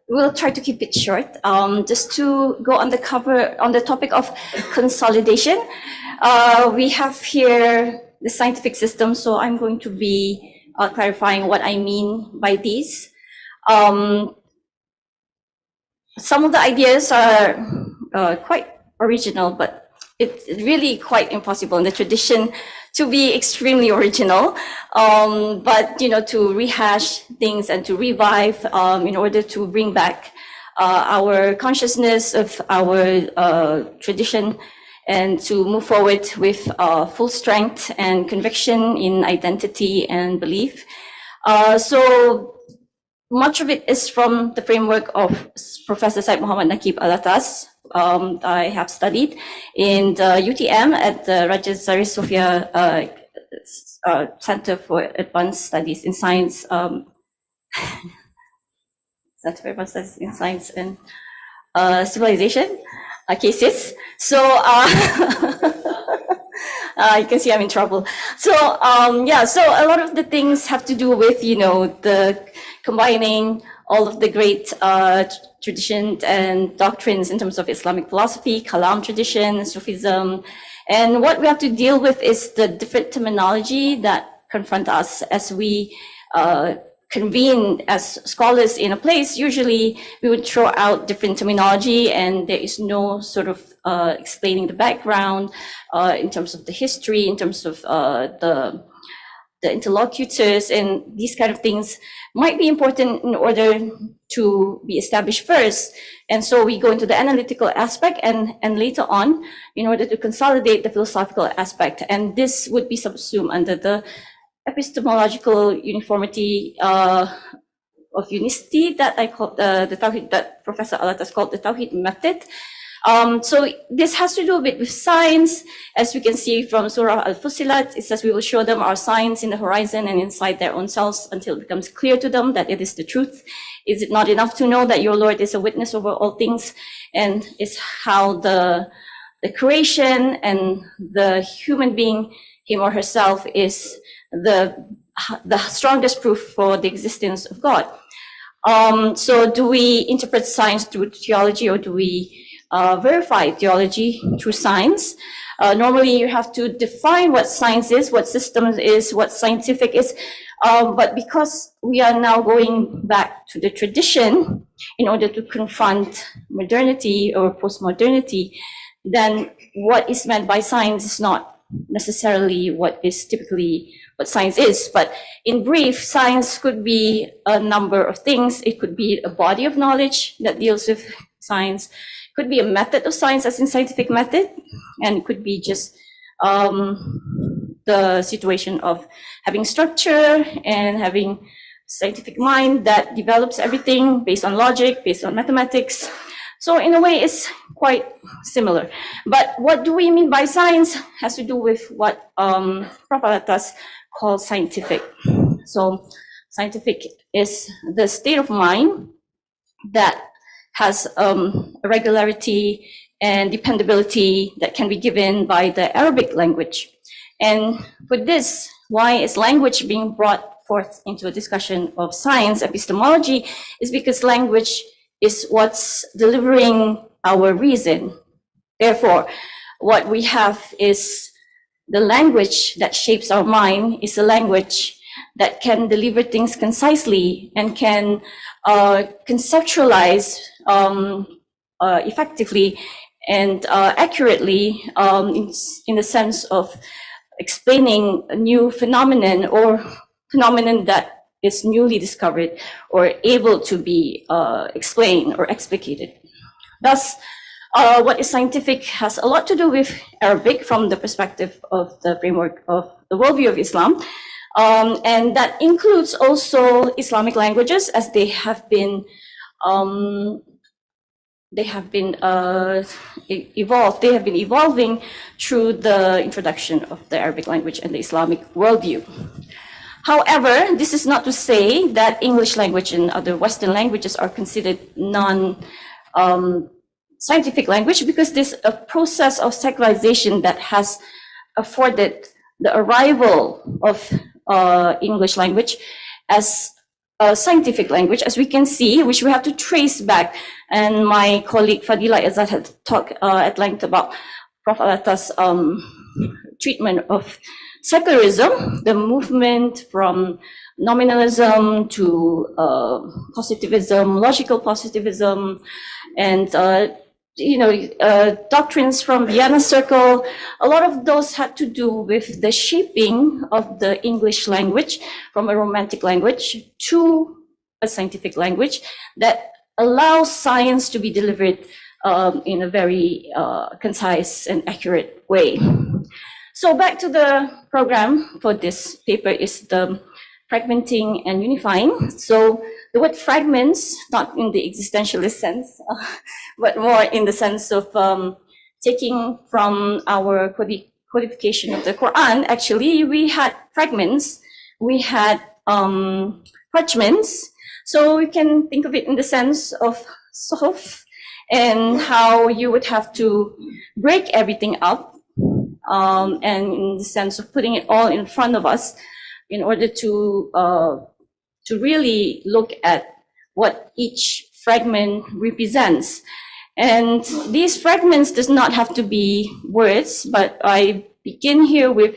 we'll try to keep it short. Just to go on the topic of consolidation. We have here the scientific system, so I'm going to be clarifying what I mean by these. Some of the ideas are quite original, but it's really quite impossible in the tradition to be extremely original. But to rehash things and to revive in order to bring back our consciousness of our tradition and to move forward with full strength and conviction in identity and belief. So much of it is from the framework of Professor Syed Muhammad Nakib Alatas. I have studied in the UTM at the Raja Zahir Sofia Center for Advanced Studies in Science. Center for Advanced Studies in Science and Civilization cases. So you can see I'm in trouble. So yeah, so a lot of the things have to do with, you know, the combining all of the great traditions and doctrines in terms of Islamic philosophy, Kalam tradition, Sufism. And what we have to deal with is the different terminology that confront us as we convene as scholars in a place. Usually we would throw out different terminology and there is no sort of explaining the background in terms of the history, in terms of the interlocutors, and these kind of things might be important in order to be established first. And so we go into the analytical aspect and later on in order to consolidate the philosophical aspect. And this would be subsumed under the epistemological uniformity of unicity that I call the Tawhid, that Professor Alatas called the Tawhid method. So this has to do a bit with science. As we can see from Surah Al-Fusilat, it says we will show them our signs in the horizon and inside their own selves until it becomes clear to them that it is the truth. Is it not enough to know that your Lord is a witness over all things? And it's how the creation and the human being, him or herself, is the strongest proof for the existence of God. So do we interpret science through theology, or do we verify theology through science? Normally you have to define what science is, what systems is, what scientific is. But because we are now going back to the tradition in order to confront modernity or postmodernity, then what is meant by science is not necessarily what is typically what science is. But in brief, science could be a number of things. It could be a body of knowledge that deals with science, could be a method of science as in scientific method, and it could be just the situation of having structure and having scientific mind that develops everything based on logic, based on mathematics. So in a way, it's quite similar. But what do we mean by science has to do with what Prof. Alatas calls scientific. So scientific is the state of mind that has regularity and dependability that can be given by the Arabic language. And with this, why is language being brought forth into a discussion of science epistemology, is because language is what's delivering our reason. Therefore, what we have is the language that shapes our mind is a language that can deliver things concisely and can conceptualize effectively and accurately in the sense of explaining a new phenomenon or phenomenon that is newly discovered or able to be explained or explicated. Thus, what is scientific has a lot to do with Arabic from the perspective of the framework of the worldview of Islam. And that includes also Islamic languages, as they have been evolved. They have been evolving through the introduction of the Arabic language and the Islamic worldview. However, this is not to say that English language and other Western languages are considered non-scientific language, because there's a process of secularization that has afforded the arrival of English language as a scientific language, as we can see, which we have to trace back. And my colleague Fadila Izzat had talked at length about Prof. Alatas' treatment of secularism, the movement from nominalism to positivism, logical positivism, and doctrines from Vienna Circle. A lot of those had to do with the shaping of the English language from a romantic language to a scientific language that allows science to be delivered in a very concise and accurate way. So back to the program for this paper is the fragmenting and unifying. So the word fragments, not in the existentialist sense, but more in the sense of taking from our codification of the Quran. Actually, we had fragments, we had parchments, so we can think of it in the sense of suhuf, and how you would have to break everything up, and in the sense of putting it all in front of us in order to really look at what each fragment represents. And these fragments does not have to be words, but I begin here with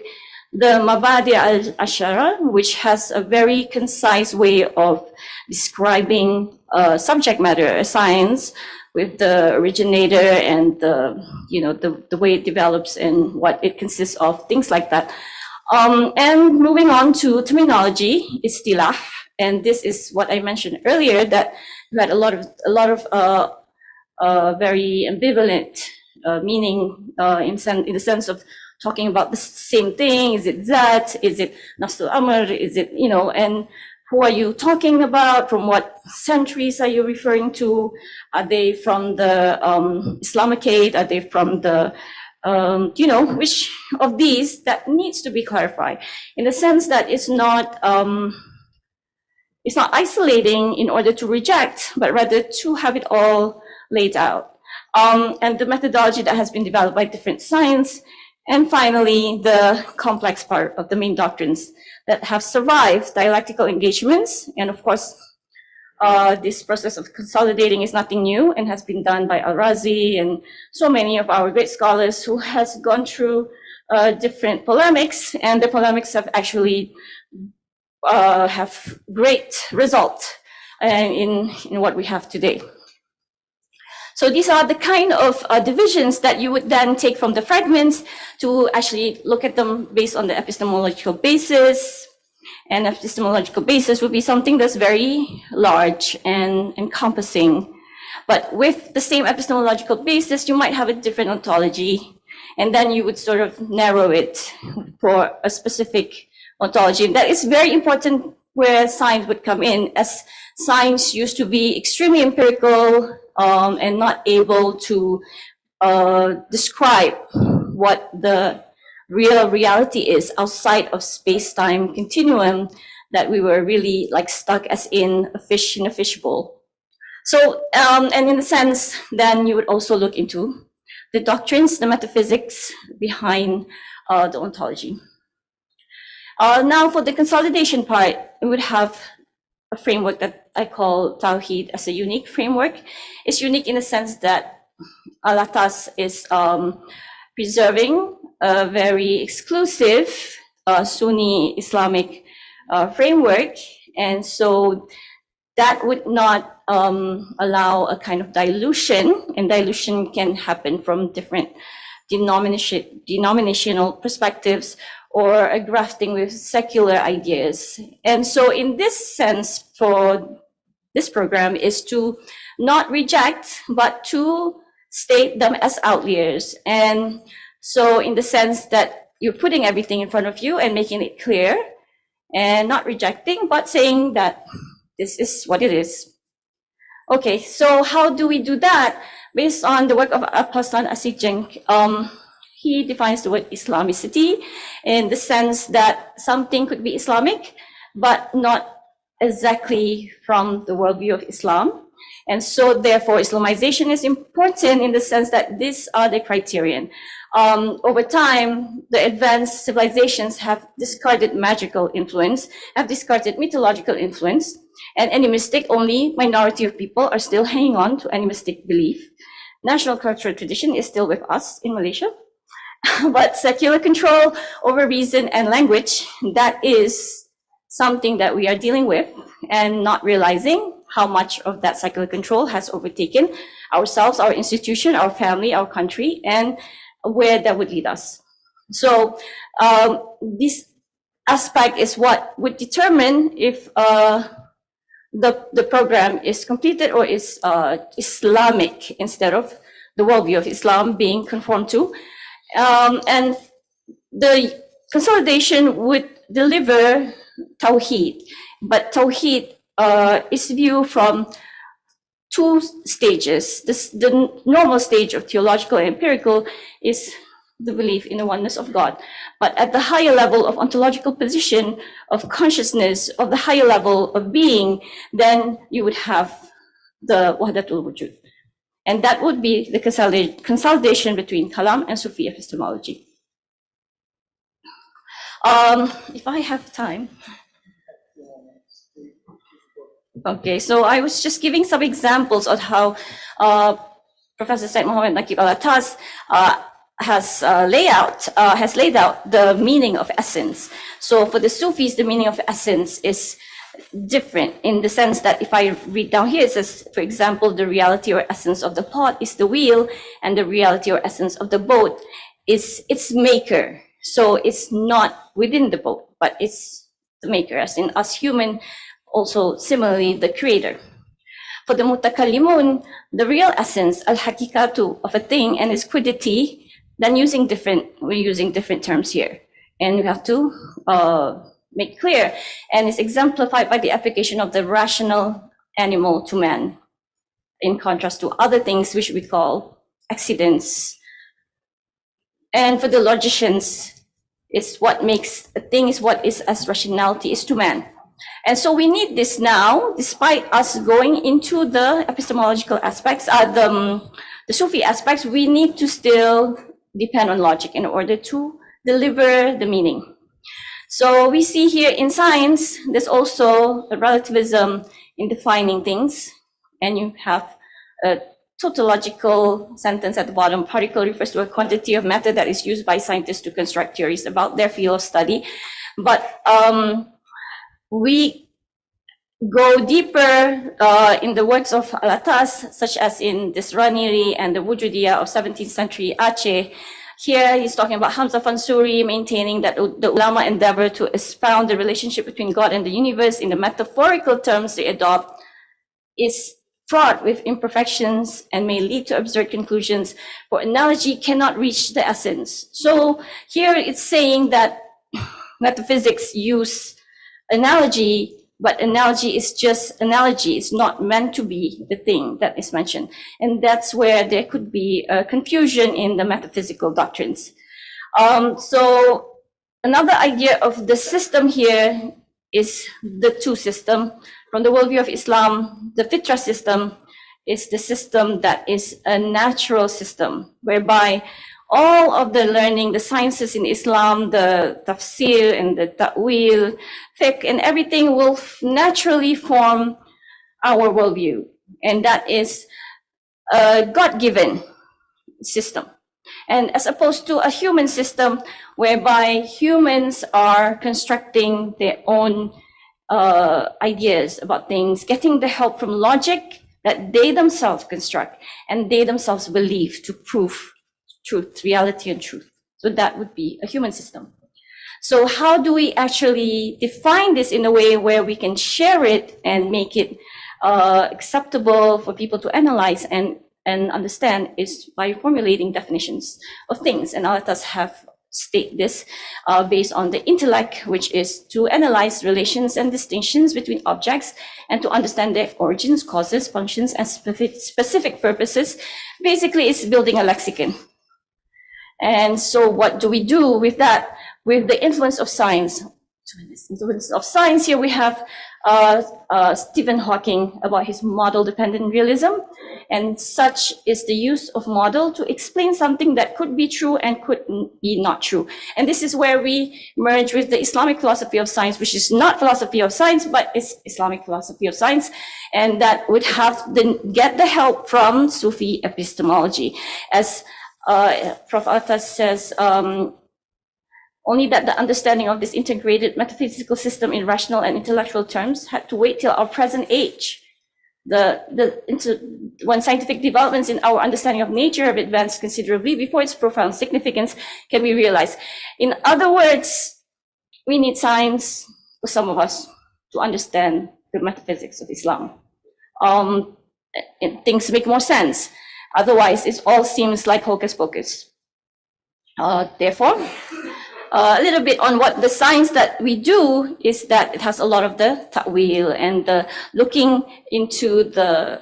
the Mabadi al-Ashara, which has a very concise way of describing subject matter, a science, with the originator and the way it develops and what it consists of, things like that. And moving on to terminology, istilah, and this is what I mentioned earlier, that you had a lot of very ambivalent meaning in the sense of talking about the same thing. Is it that? Is it Nafsul Amr? Is it, and who are you talking about? From what centuries are you referring to? Are they from the Islamicate? Are they from the, which of these that needs to be clarified in the sense that it's not isolating in order to reject, but rather to have it all laid out. And the methodology that has been developed by different science. And finally, the complex part of the main doctrines that have survived dialectical engagements. And of course, this process of consolidating is nothing new and has been done by Al-Razi and so many of our great scholars who has gone through different polemics, and the polemics have actually have great result in what we have today. So these are the kind of divisions that you would then take from the fragments to actually look at them based on the epistemological basis. And epistemological basis would be something that's very large and encompassing. But with the same epistemological basis, you might have a different ontology, and then you would sort of narrow it for a specific ontology. And that is very important where science would come in, as science used to be extremely empirical, and not able to describe what the real reality is outside of space-time continuum, that we were really like stuck as in a fish in a fishbowl. So, and in a sense, then you would also look into the doctrines, the metaphysics behind the ontology. Now for the consolidation part, we would have a framework that I call Tawheed as a unique framework. It's unique in the sense that Al-Atas is preserving a very exclusive Sunni Islamic framework. And so that would not allow a kind of dilution, and dilution can happen from different denominational perspectives, or a grafting with secular ideas. And so in this sense, for this program is to not reject, but to state them as outliers. And so in the sense that you're putting everything in front of you and making it clear, and not rejecting, but saying that this is what it is. Okay, so how do we do that? Based on the work of Apostle Asikjeng, he defines the word Islamicity in the sense that something could be Islamic, but not exactly from the worldview of Islam. And so therefore, Islamization is important in the sense that these are the criterion. Over time, the advanced civilizations have discarded magical influence, have discarded mythological influence, and animistic, only minority of people are still hanging on to animistic belief. National cultural tradition is still with us in Malaysia. But secular control over reason and language, that is something that we are dealing with and not realizing how much of that secular control has overtaken ourselves, our institution, our family, our country, and where that would lead us. So this aspect is what would determine if the program is completed or is Islamic instead of the worldview of Islam being conformed to. And the consolidation would deliver Tawheed, but Tawheed is viewed from two stages. The normal stage of theological and empirical is the belief in the oneness of God. But at the higher level of ontological position, of consciousness, of the higher level of being, then you would have the Wahdatul Wujud. And that would be the consolidation between Kalam and Sufi epistemology. If I have time. Okay, so I was just giving some examples of how Professor Said Muhammad Naqib Al-Atas has laid out the meaning of essence. So for the Sufis, the meaning of essence is different in the sense that if I read down here, it says, for example, the reality or essence of the pot is the wheel, and the reality or essence of the boat is its maker. So it's not within the boat, but it's the maker, as in us human, also similarly the creator. For the mutakallimun, the real essence, al-hakikatu of a thing and its quiddity, then we're using different terms here. And we have to make clear, and it's exemplified by the application of the rational animal to man, in contrast to other things which we call accidents. And for the logicians, it's what makes a thing is what is as rationality is to man. And so we need this now, despite us going into the epistemological aspects, the Sufi aspects, we need to still depend on logic in order to deliver the meaning. So we see here in science, there's also a relativism in defining things, and you have a tautological sentence at the bottom. Particle refers to a quantity of matter that is used by scientists to construct theories about their field of study. But we go deeper in the works of Al-Atas, such as in this Raniri and the Wujudiya of 17th century Aceh. Here he's talking about Hamza Fansuri maintaining that the ulama endeavor to expound the relationship between God and the universe in the metaphorical terms they adopt is fraught with imperfections and may lead to absurd conclusions, for analogy cannot reach the essence. So here it's saying that metaphysics use analogy, but analogy is just analogy. It's not meant to be the thing that is mentioned. And that's where there could be a confusion in the metaphysical doctrines. So another idea of the system here is the two system. From the worldview of Islam, the fitra system is the system that is a natural system, whereby all of the learning, the sciences in Islam, the tafsir and the ta'wil, fiqh, and everything will naturally form our worldview. And that is a God-given system. And as opposed to a human system, whereby humans are constructing their own ideas about things, getting the help from logic that they themselves construct and they themselves believe to prove truth, reality, and truth. So that would be a human system. So how do we actually define this in a way where we can share it and make it acceptable for people to analyze and understand is by formulating definitions of things. And Al-Atas have state this based on the intellect, which is to analyze relations and distinctions between objects and to understand their origins, causes, functions, and specific purposes. Basically, it's building a lexicon. And so what do we do with that? With the influence of science. Here we have Stephen Hawking about his model-dependent realism, and such is the use of model to explain something that could be true and could be not true. And this is where we merge with the Islamic philosophy of science, which is not philosophy of science, but it's Islamic philosophy of science, and that would have to get the help from Sufi epistemology. As Prof. Al-Atas says, only that the understanding of this integrated metaphysical system in rational and intellectual terms had to wait till our present age. When scientific developments in our understanding of nature have advanced considerably before its profound significance can be realized. In other words, we need science, for some of us, to understand the metaphysics of Islam. Things make more sense. Otherwise, it all seems like hocus pocus. Therefore, a little bit on what the science that we do is that it has a lot of the ta'wil and the looking into the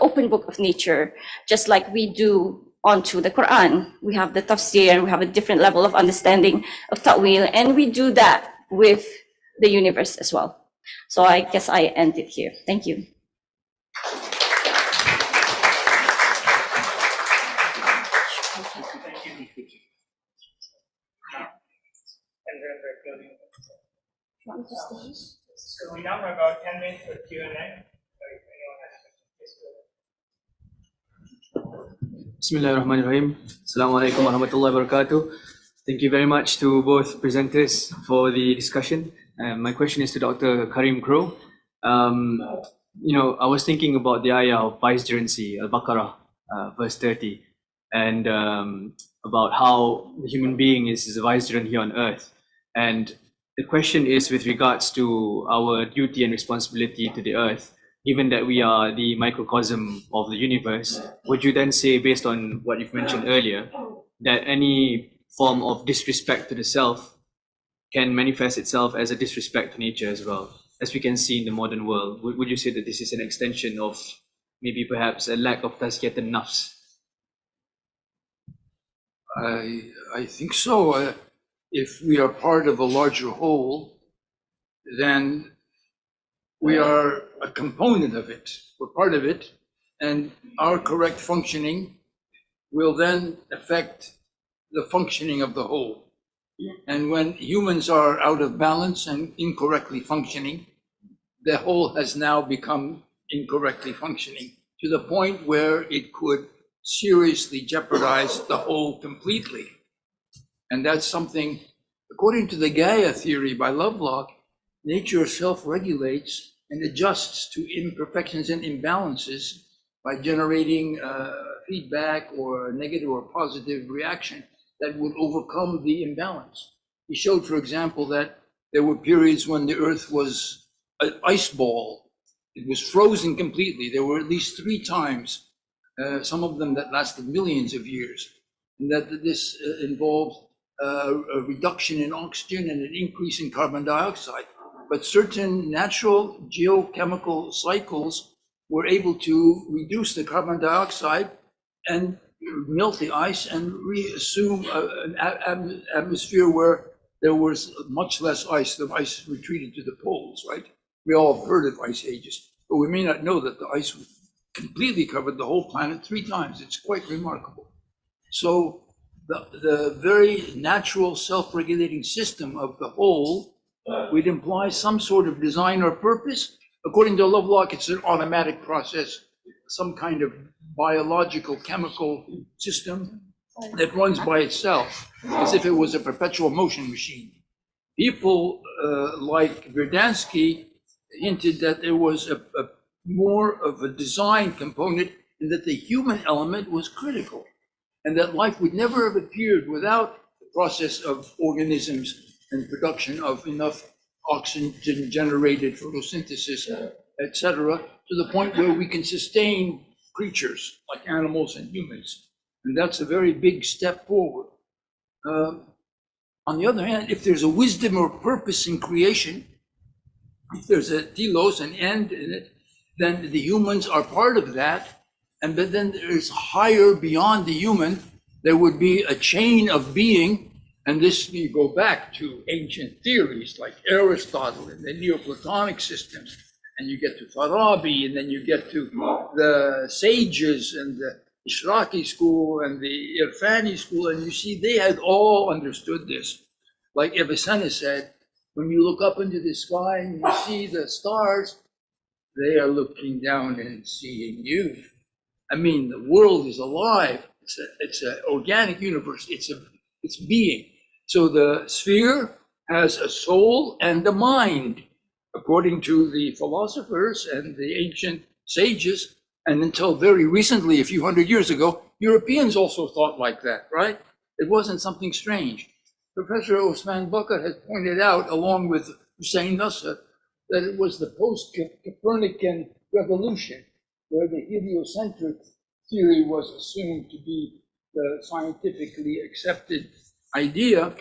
open book of nature, just like we do onto the Quran. We have the tafsir, and we have a different level of understanding of ta'wil, and we do that with the universe as well. So I guess I end it here. Thank you. So we now have about 10 minutes for Q&A. Bismillahirrahmanirrahim. Assalamu alaikum warahmatullahi wabarakatuh. Thank you very much to both presenters for the discussion. My question is to Dr. Karim Crow. I was thinking about the ayah of vicegerency, Al-Baqarah, verse 30, and about how the human being is a vicegerent here on earth. And the question is with regards to our duty and responsibility to the earth. Given that we are the microcosm of the universe, would you then say, based on what you've mentioned earlier, that any form of disrespect to the self can manifest itself as a disrespect to nature as well, as we can see in the modern world? Would you say that this is an extension of maybe perhaps a lack of tazkiyat an-nafs? I think so. If we are part of a larger whole, then we are a component of it. We're part of it, and our correct functioning will then affect the functioning of the whole. And when humans are out of balance and incorrectly functioning, the whole has now become incorrectly functioning to the point where it could seriously jeopardize the whole completely. And that's something, according to the Gaia theory by Lovelock, nature self-regulates and adjusts to imperfections and imbalances by generating feedback or a negative or positive reaction that would overcome the imbalance. He showed, for example, that there were periods when the Earth was an ice ball. It was frozen completely. There were at least 3 times, some of them that lasted millions of years, and that this involved a reduction in oxygen and an increase in carbon dioxide. But certain natural geochemical cycles were able to reduce the carbon dioxide and melt the ice and reassume an atmosphere where there was much less ice. The ice retreated to the poles, right? We all have heard of ice ages, but we may not know that the ice completely covered the whole planet 3 times. It's quite remarkable. So the very natural self-regulating system of the whole would imply some sort of design or purpose. According to Lovelock, it's an automatic process, some kind of biological chemical system that runs by itself, as if it was a perpetual motion machine. People like Verdansky hinted that there was a more of a design component and that the human element was critical, and that life would never have appeared without the process of organisms and production of enough oxygen generated photosynthesis, etc., to the point where we can sustain creatures like animals and humans. And that's a very big step forward. On the other hand, if there's a wisdom or purpose in creation, if there's a telos, an end in it, then the humans are part of that. And but then there's higher beyond the human, there would be a chain of being. And this, you go back to ancient theories like Aristotle and the Neoplatonic systems, and you get to Farabi, and then you get to the sages and the Ishraqi school and the Irfani school, and you see they had all understood this. Like Avicenna said, when you look up into the sky and you see the stars, they are looking down and seeing you. I mean, the world is alive. It's an organic universe. It's being. So the sphere has a soul and a mind, according to the philosophers and the ancient sages. And until very recently, a few hundred years ago, Europeans also thought like that, right? It wasn't something strange. Professor Osman Bakr has pointed out, along with Hussein Nasser, that it was the post-Copernican revolution, where the heliocentric theory was assumed to be the scientifically accepted idea,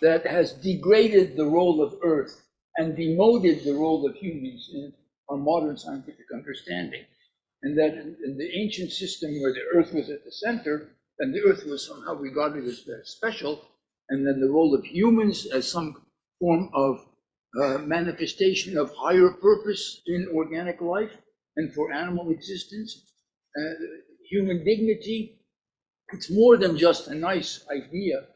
that has degraded the role of Earth and demoted the role of humans in our modern scientific understanding. And that in the ancient system where the Earth was at the center, and the Earth was somehow regarded as very special, and then the role of humans as some form of manifestation of higher purpose in organic life and for animal existence, human dignity. It's more than just a nice idea.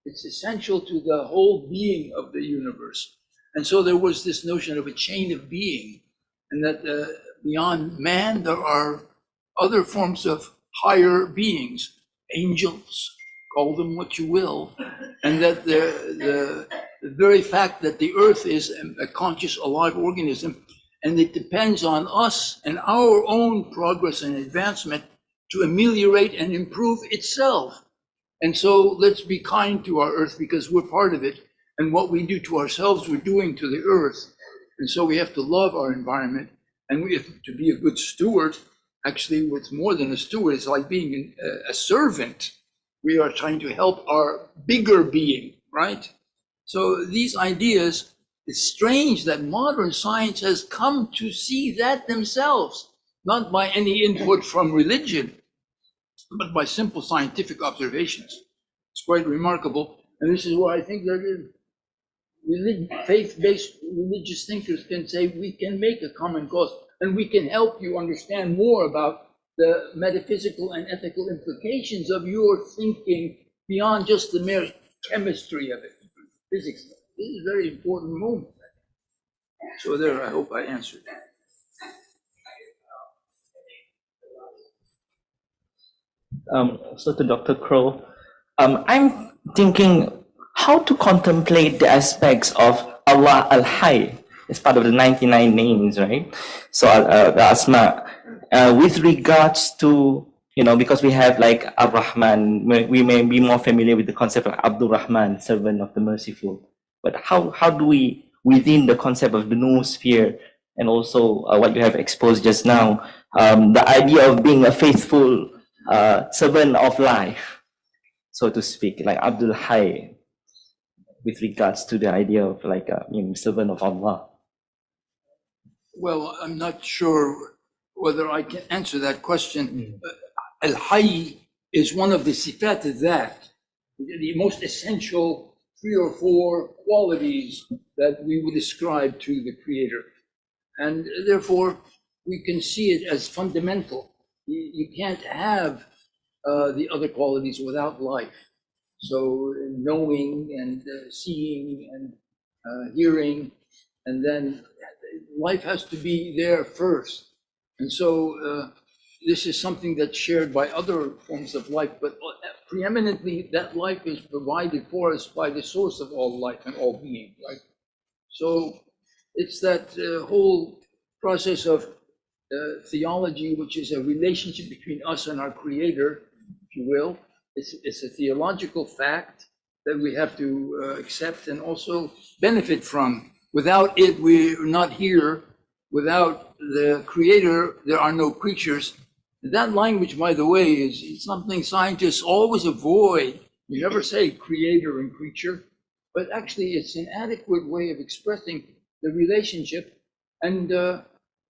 It's essential to the whole being of the universe. And so there was this notion of a chain of being, and that beyond man, there are other forms of higher beings, angels, call them what you will, and that the very fact that the earth is a conscious, alive organism, and it depends on us and our own progress and advancement to ameliorate and improve itself. And so let's be kind to our earth because we're part of it. And what we do to ourselves, we're doing to the earth. And so we have to love our environment, and we have to be a good steward. Actually, what's more than a steward, it's like being a servant. We are trying to help our bigger being, right? So these ideas, it's strange that modern science has come to see that themselves, not by any input from religion, but by simple scientific observations. It's quite remarkable. And this is why I think that faith-based religious thinkers can say, we can make a common cause, and we can help you understand more about the metaphysical and ethical implications of your thinking beyond just the mere chemistry of it, physics. This is a very important moment. So there, I hope I answered that. So to Dr. Crow, I'm thinking how to contemplate the aspects of Allah Al-Hayy as part of the 99 names, right? So the Asma, with regards to, because we have like Ar-Rahman, we may be more familiar with the concept of Abdul Rahman, servant of the merciful. But how do we, within the concept of the noosphere, and also what you have exposed just now, the idea of being a faithful servant of life, so to speak, like Abdul Hayy, with regards to the idea of like a servant of Allah? Well, I'm not sure whether I can answer that question. Al-Hayy is one of the sifat of that, the most essential 3 or 4 qualities that we would ascribe to the Creator. And therefore, we can see it as fundamental. You can't have the other qualities without life. So knowing and seeing and hearing, and then life has to be there first. And so this is something that's shared by other forms of life, but preeminently that life is provided for us by the source of all life and all being, right? So it's that whole process of theology, which is a relationship between us and our Creator, if you will. It's a theological fact that we have to accept and also benefit from. Without it, we're not here. Without the Creator, there are no creatures. That language, by the way, is something scientists always avoid. You never say Creator and creature, but actually it's an adequate way of expressing the relationship. And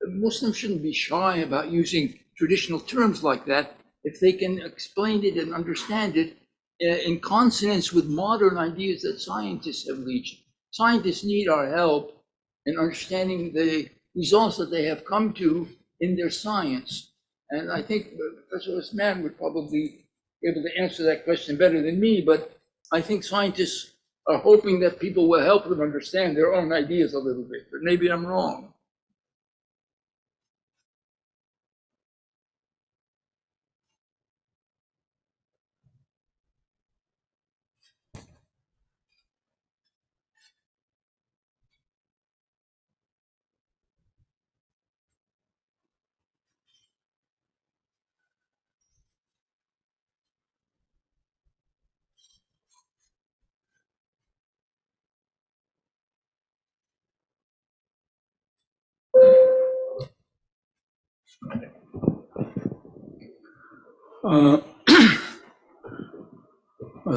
Muslims shouldn't be shy about using traditional terms like that if they can explain it and understand it in consonance with modern ideas that scientists have reached. Scientists need our help in understanding the results that they have come to in their science. And I think Professor Osman would probably be able to answer that question better than me, but I think scientists are hoping that people will help them understand their own ideas a little bit, but maybe I'm wrong.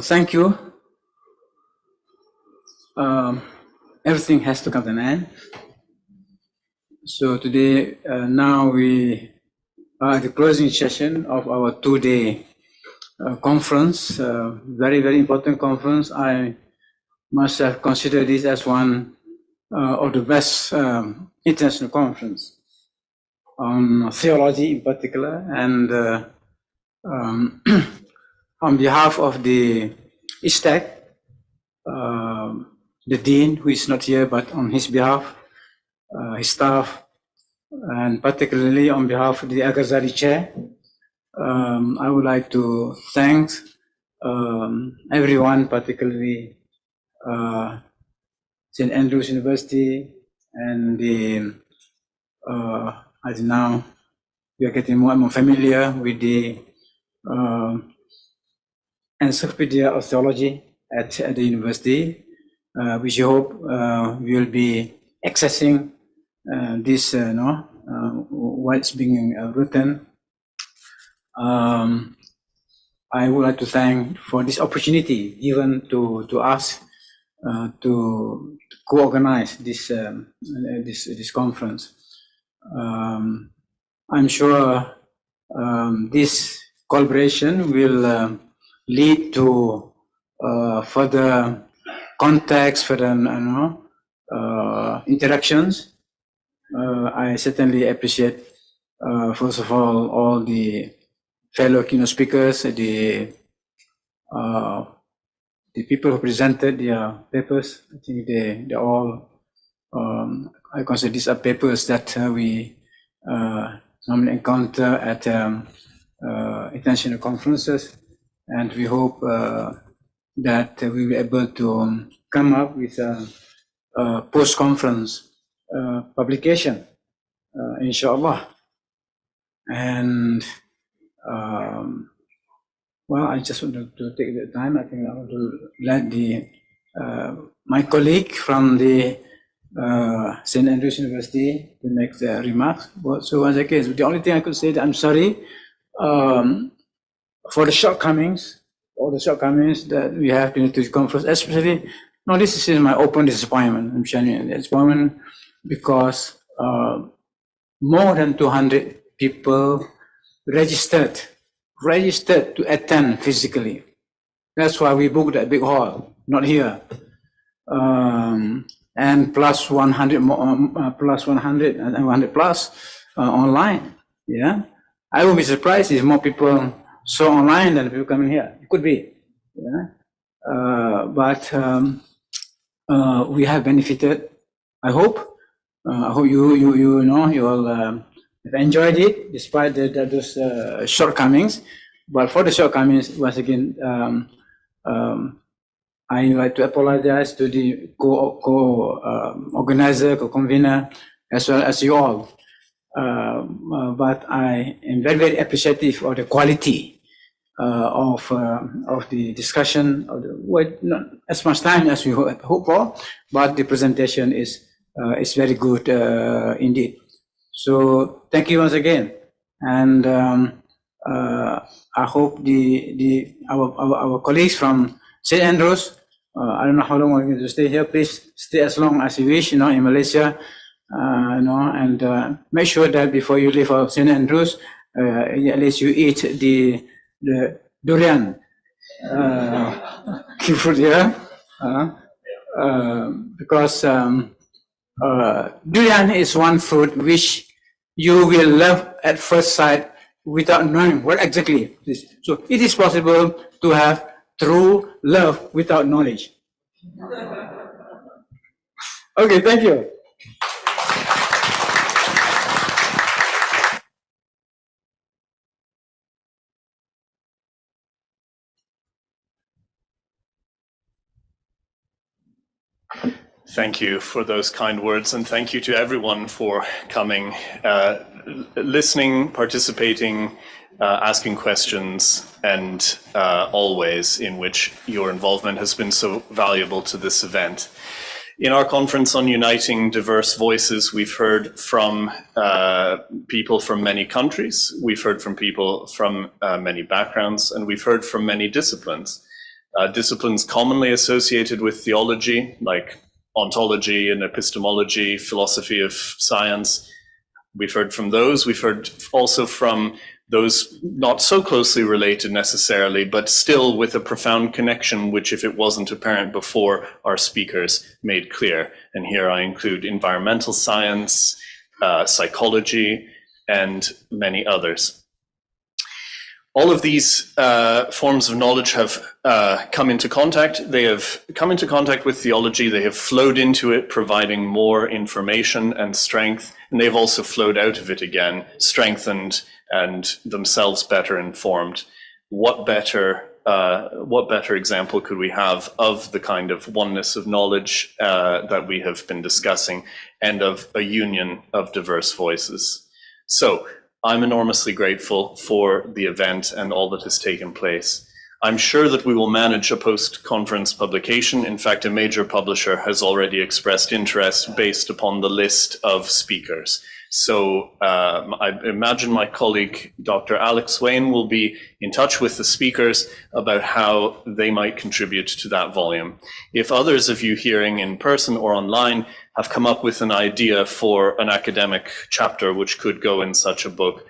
Thank you. everything has to come to an end. So today, now we are at the closing session of our 2-day conference, very, very important conference. I must have considered this as one of the best international conference on theology in particular. And on behalf of the ISTAC, the Dean, who is not here, but on his behalf, his staff, and particularly on behalf of the Al-Ghazali Chair, I would like to thank everyone, particularly St. Andrews University and the, as now we are getting more and more familiar with the Encyclopedia of Theology at the university, which I hope we will be accessing this, what's being written. I would like to thank for this opportunity given to us to co-organize this this conference. I'm sure this collaboration will lead to further contacts, further interactions. I certainly appreciate, first of all the fellow keynote speakers, the people who presented their papers. I think they're all, I consider these are papers that we normally encounter at international conferences, and we hope that we will be able to come up with a post-conference publication, inshallah. And well, I just want to take the time. I think I want to let the my colleague from the St. Andrews University to make the remarks. So once again, the only thing I could say that I'm sorry for the shortcomings, all the shortcomings that we have been to the conference, especially. No, this is my open disappointment. I'm sharing disappointment because more than 200 people registered to attend physically. That's why we booked that big hall, not here. And plus 100 more, plus 100 and 100 plus online. Yeah, I would be surprised if more people saw online than people coming here. It could be. Yeah, but we have benefited. I hope. I hope you know you all have enjoyed it despite those shortcomings. But for the shortcomings, once again, I like to apologize to the organizer, co-convener, as well as you all. But I am very, very appreciative of the quality of the discussion. Not as much time as we hope for, but the presentation is very good indeed. So thank you once again, and I hope our colleagues from St. Andrews. I don't know how long we're going to stay here. Please stay as long as you wish. In Malaysia, and make sure that before you leave for St. Andrews, at least you eat the durian. Keep food here, because durian is one fruit which you will love at first sight without knowing what exactly it is. So it is possible to have true love without knowledge. Okay, thank you. Thank you for those kind words, and thank you to everyone for coming, listening, participating, asking questions, and always in which your involvement has been so valuable to this event. In our conference on uniting diverse voices, we've heard from people from many countries, we've heard from people from many backgrounds, and we've heard from many disciplines. Disciplines commonly associated with theology, like ontology and epistemology, philosophy of science. We've heard from those. We've heard also from those not so closely related necessarily, but still with a profound connection, which, if it wasn't apparent before, our speakers made clear. And here I include environmental science, psychology, and many others. All of these forms of knowledge have come into contact. They have come into contact with theology. They have flowed into it, providing more information and strength. And they've also flowed out of it again, strengthened and themselves better informed. What better example could we have of the kind of oneness of knowledge that we have been discussing, and of a union of diverse voices? So I'm enormously grateful for the event and all that has taken place. I'm sure that we will manage a post-conference publication. In fact, a major publisher has already expressed interest based upon the list of speakers. So I imagine my colleague, Dr. Alex Wayne, will be in touch with the speakers about how they might contribute to that volume. If others of you hearing in person or online have come up with an idea for an academic chapter which could go in such a book,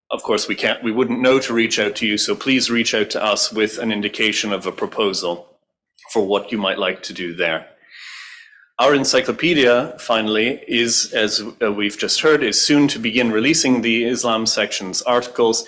of course, we wouldn't know to reach out to you, so please reach out to us with an indication of a proposal for what you might like to do there. Our encyclopedia, finally, is, as we've just heard, is soon to begin releasing the Islam section's articles.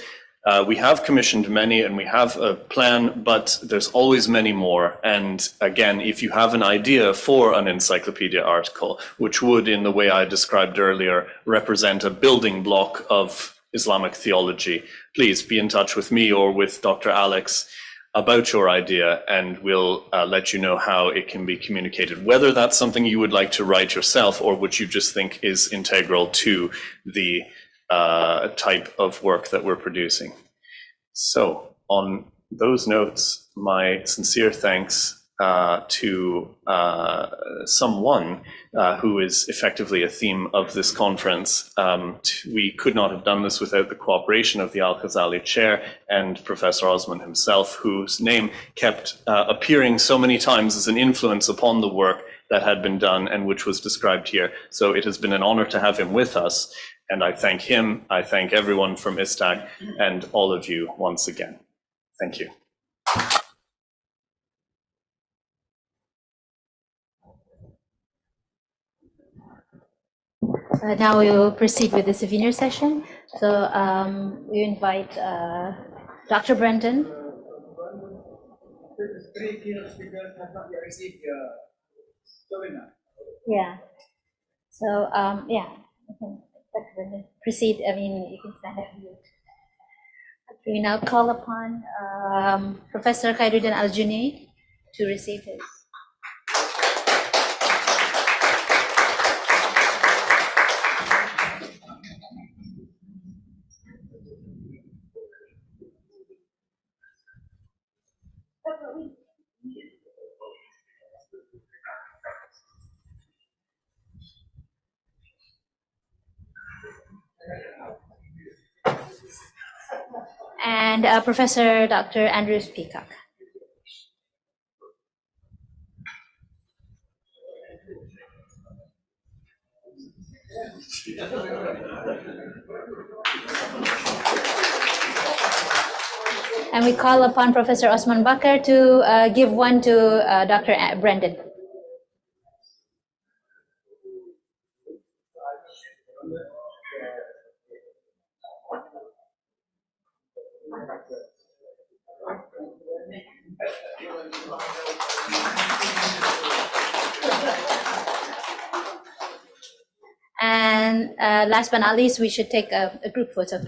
We have commissioned many and we have a plan, but there's always many more. And again, if you have an idea for an encyclopedia article, which would, in the way I described earlier, represent a building block of Islamic theology, please be in touch with me or with Dr. Alex about your idea, and we'll let you know how it can be communicated, whether that's something you would like to write yourself or which you just think is integral to the type of work that we're producing. So on those notes, my sincere thanks to someone who is effectively a theme of this conference. We could not have done this without the cooperation of the Al-Ghazali Chair and Professor Osman himself, whose name kept appearing so many times as an influence upon the work that had been done and which was described here. So it has been an honor to have him with us, and I thank him, I thank everyone from ISTAC, and all of you once again. Thank you. Now we will proceed with the souvenir session. So we invite Dr. Brendan. Yeah. So yeah, Dr. Brendan, proceed. I mean, you can stand up. We now call upon Professor Khairuddin Al-Junaid to receive his. And Professor Dr. Andrews Peacock. And we call upon Professor Osman Bakar to give one to Dr. Brendan. And last but not least, we should take a group photo.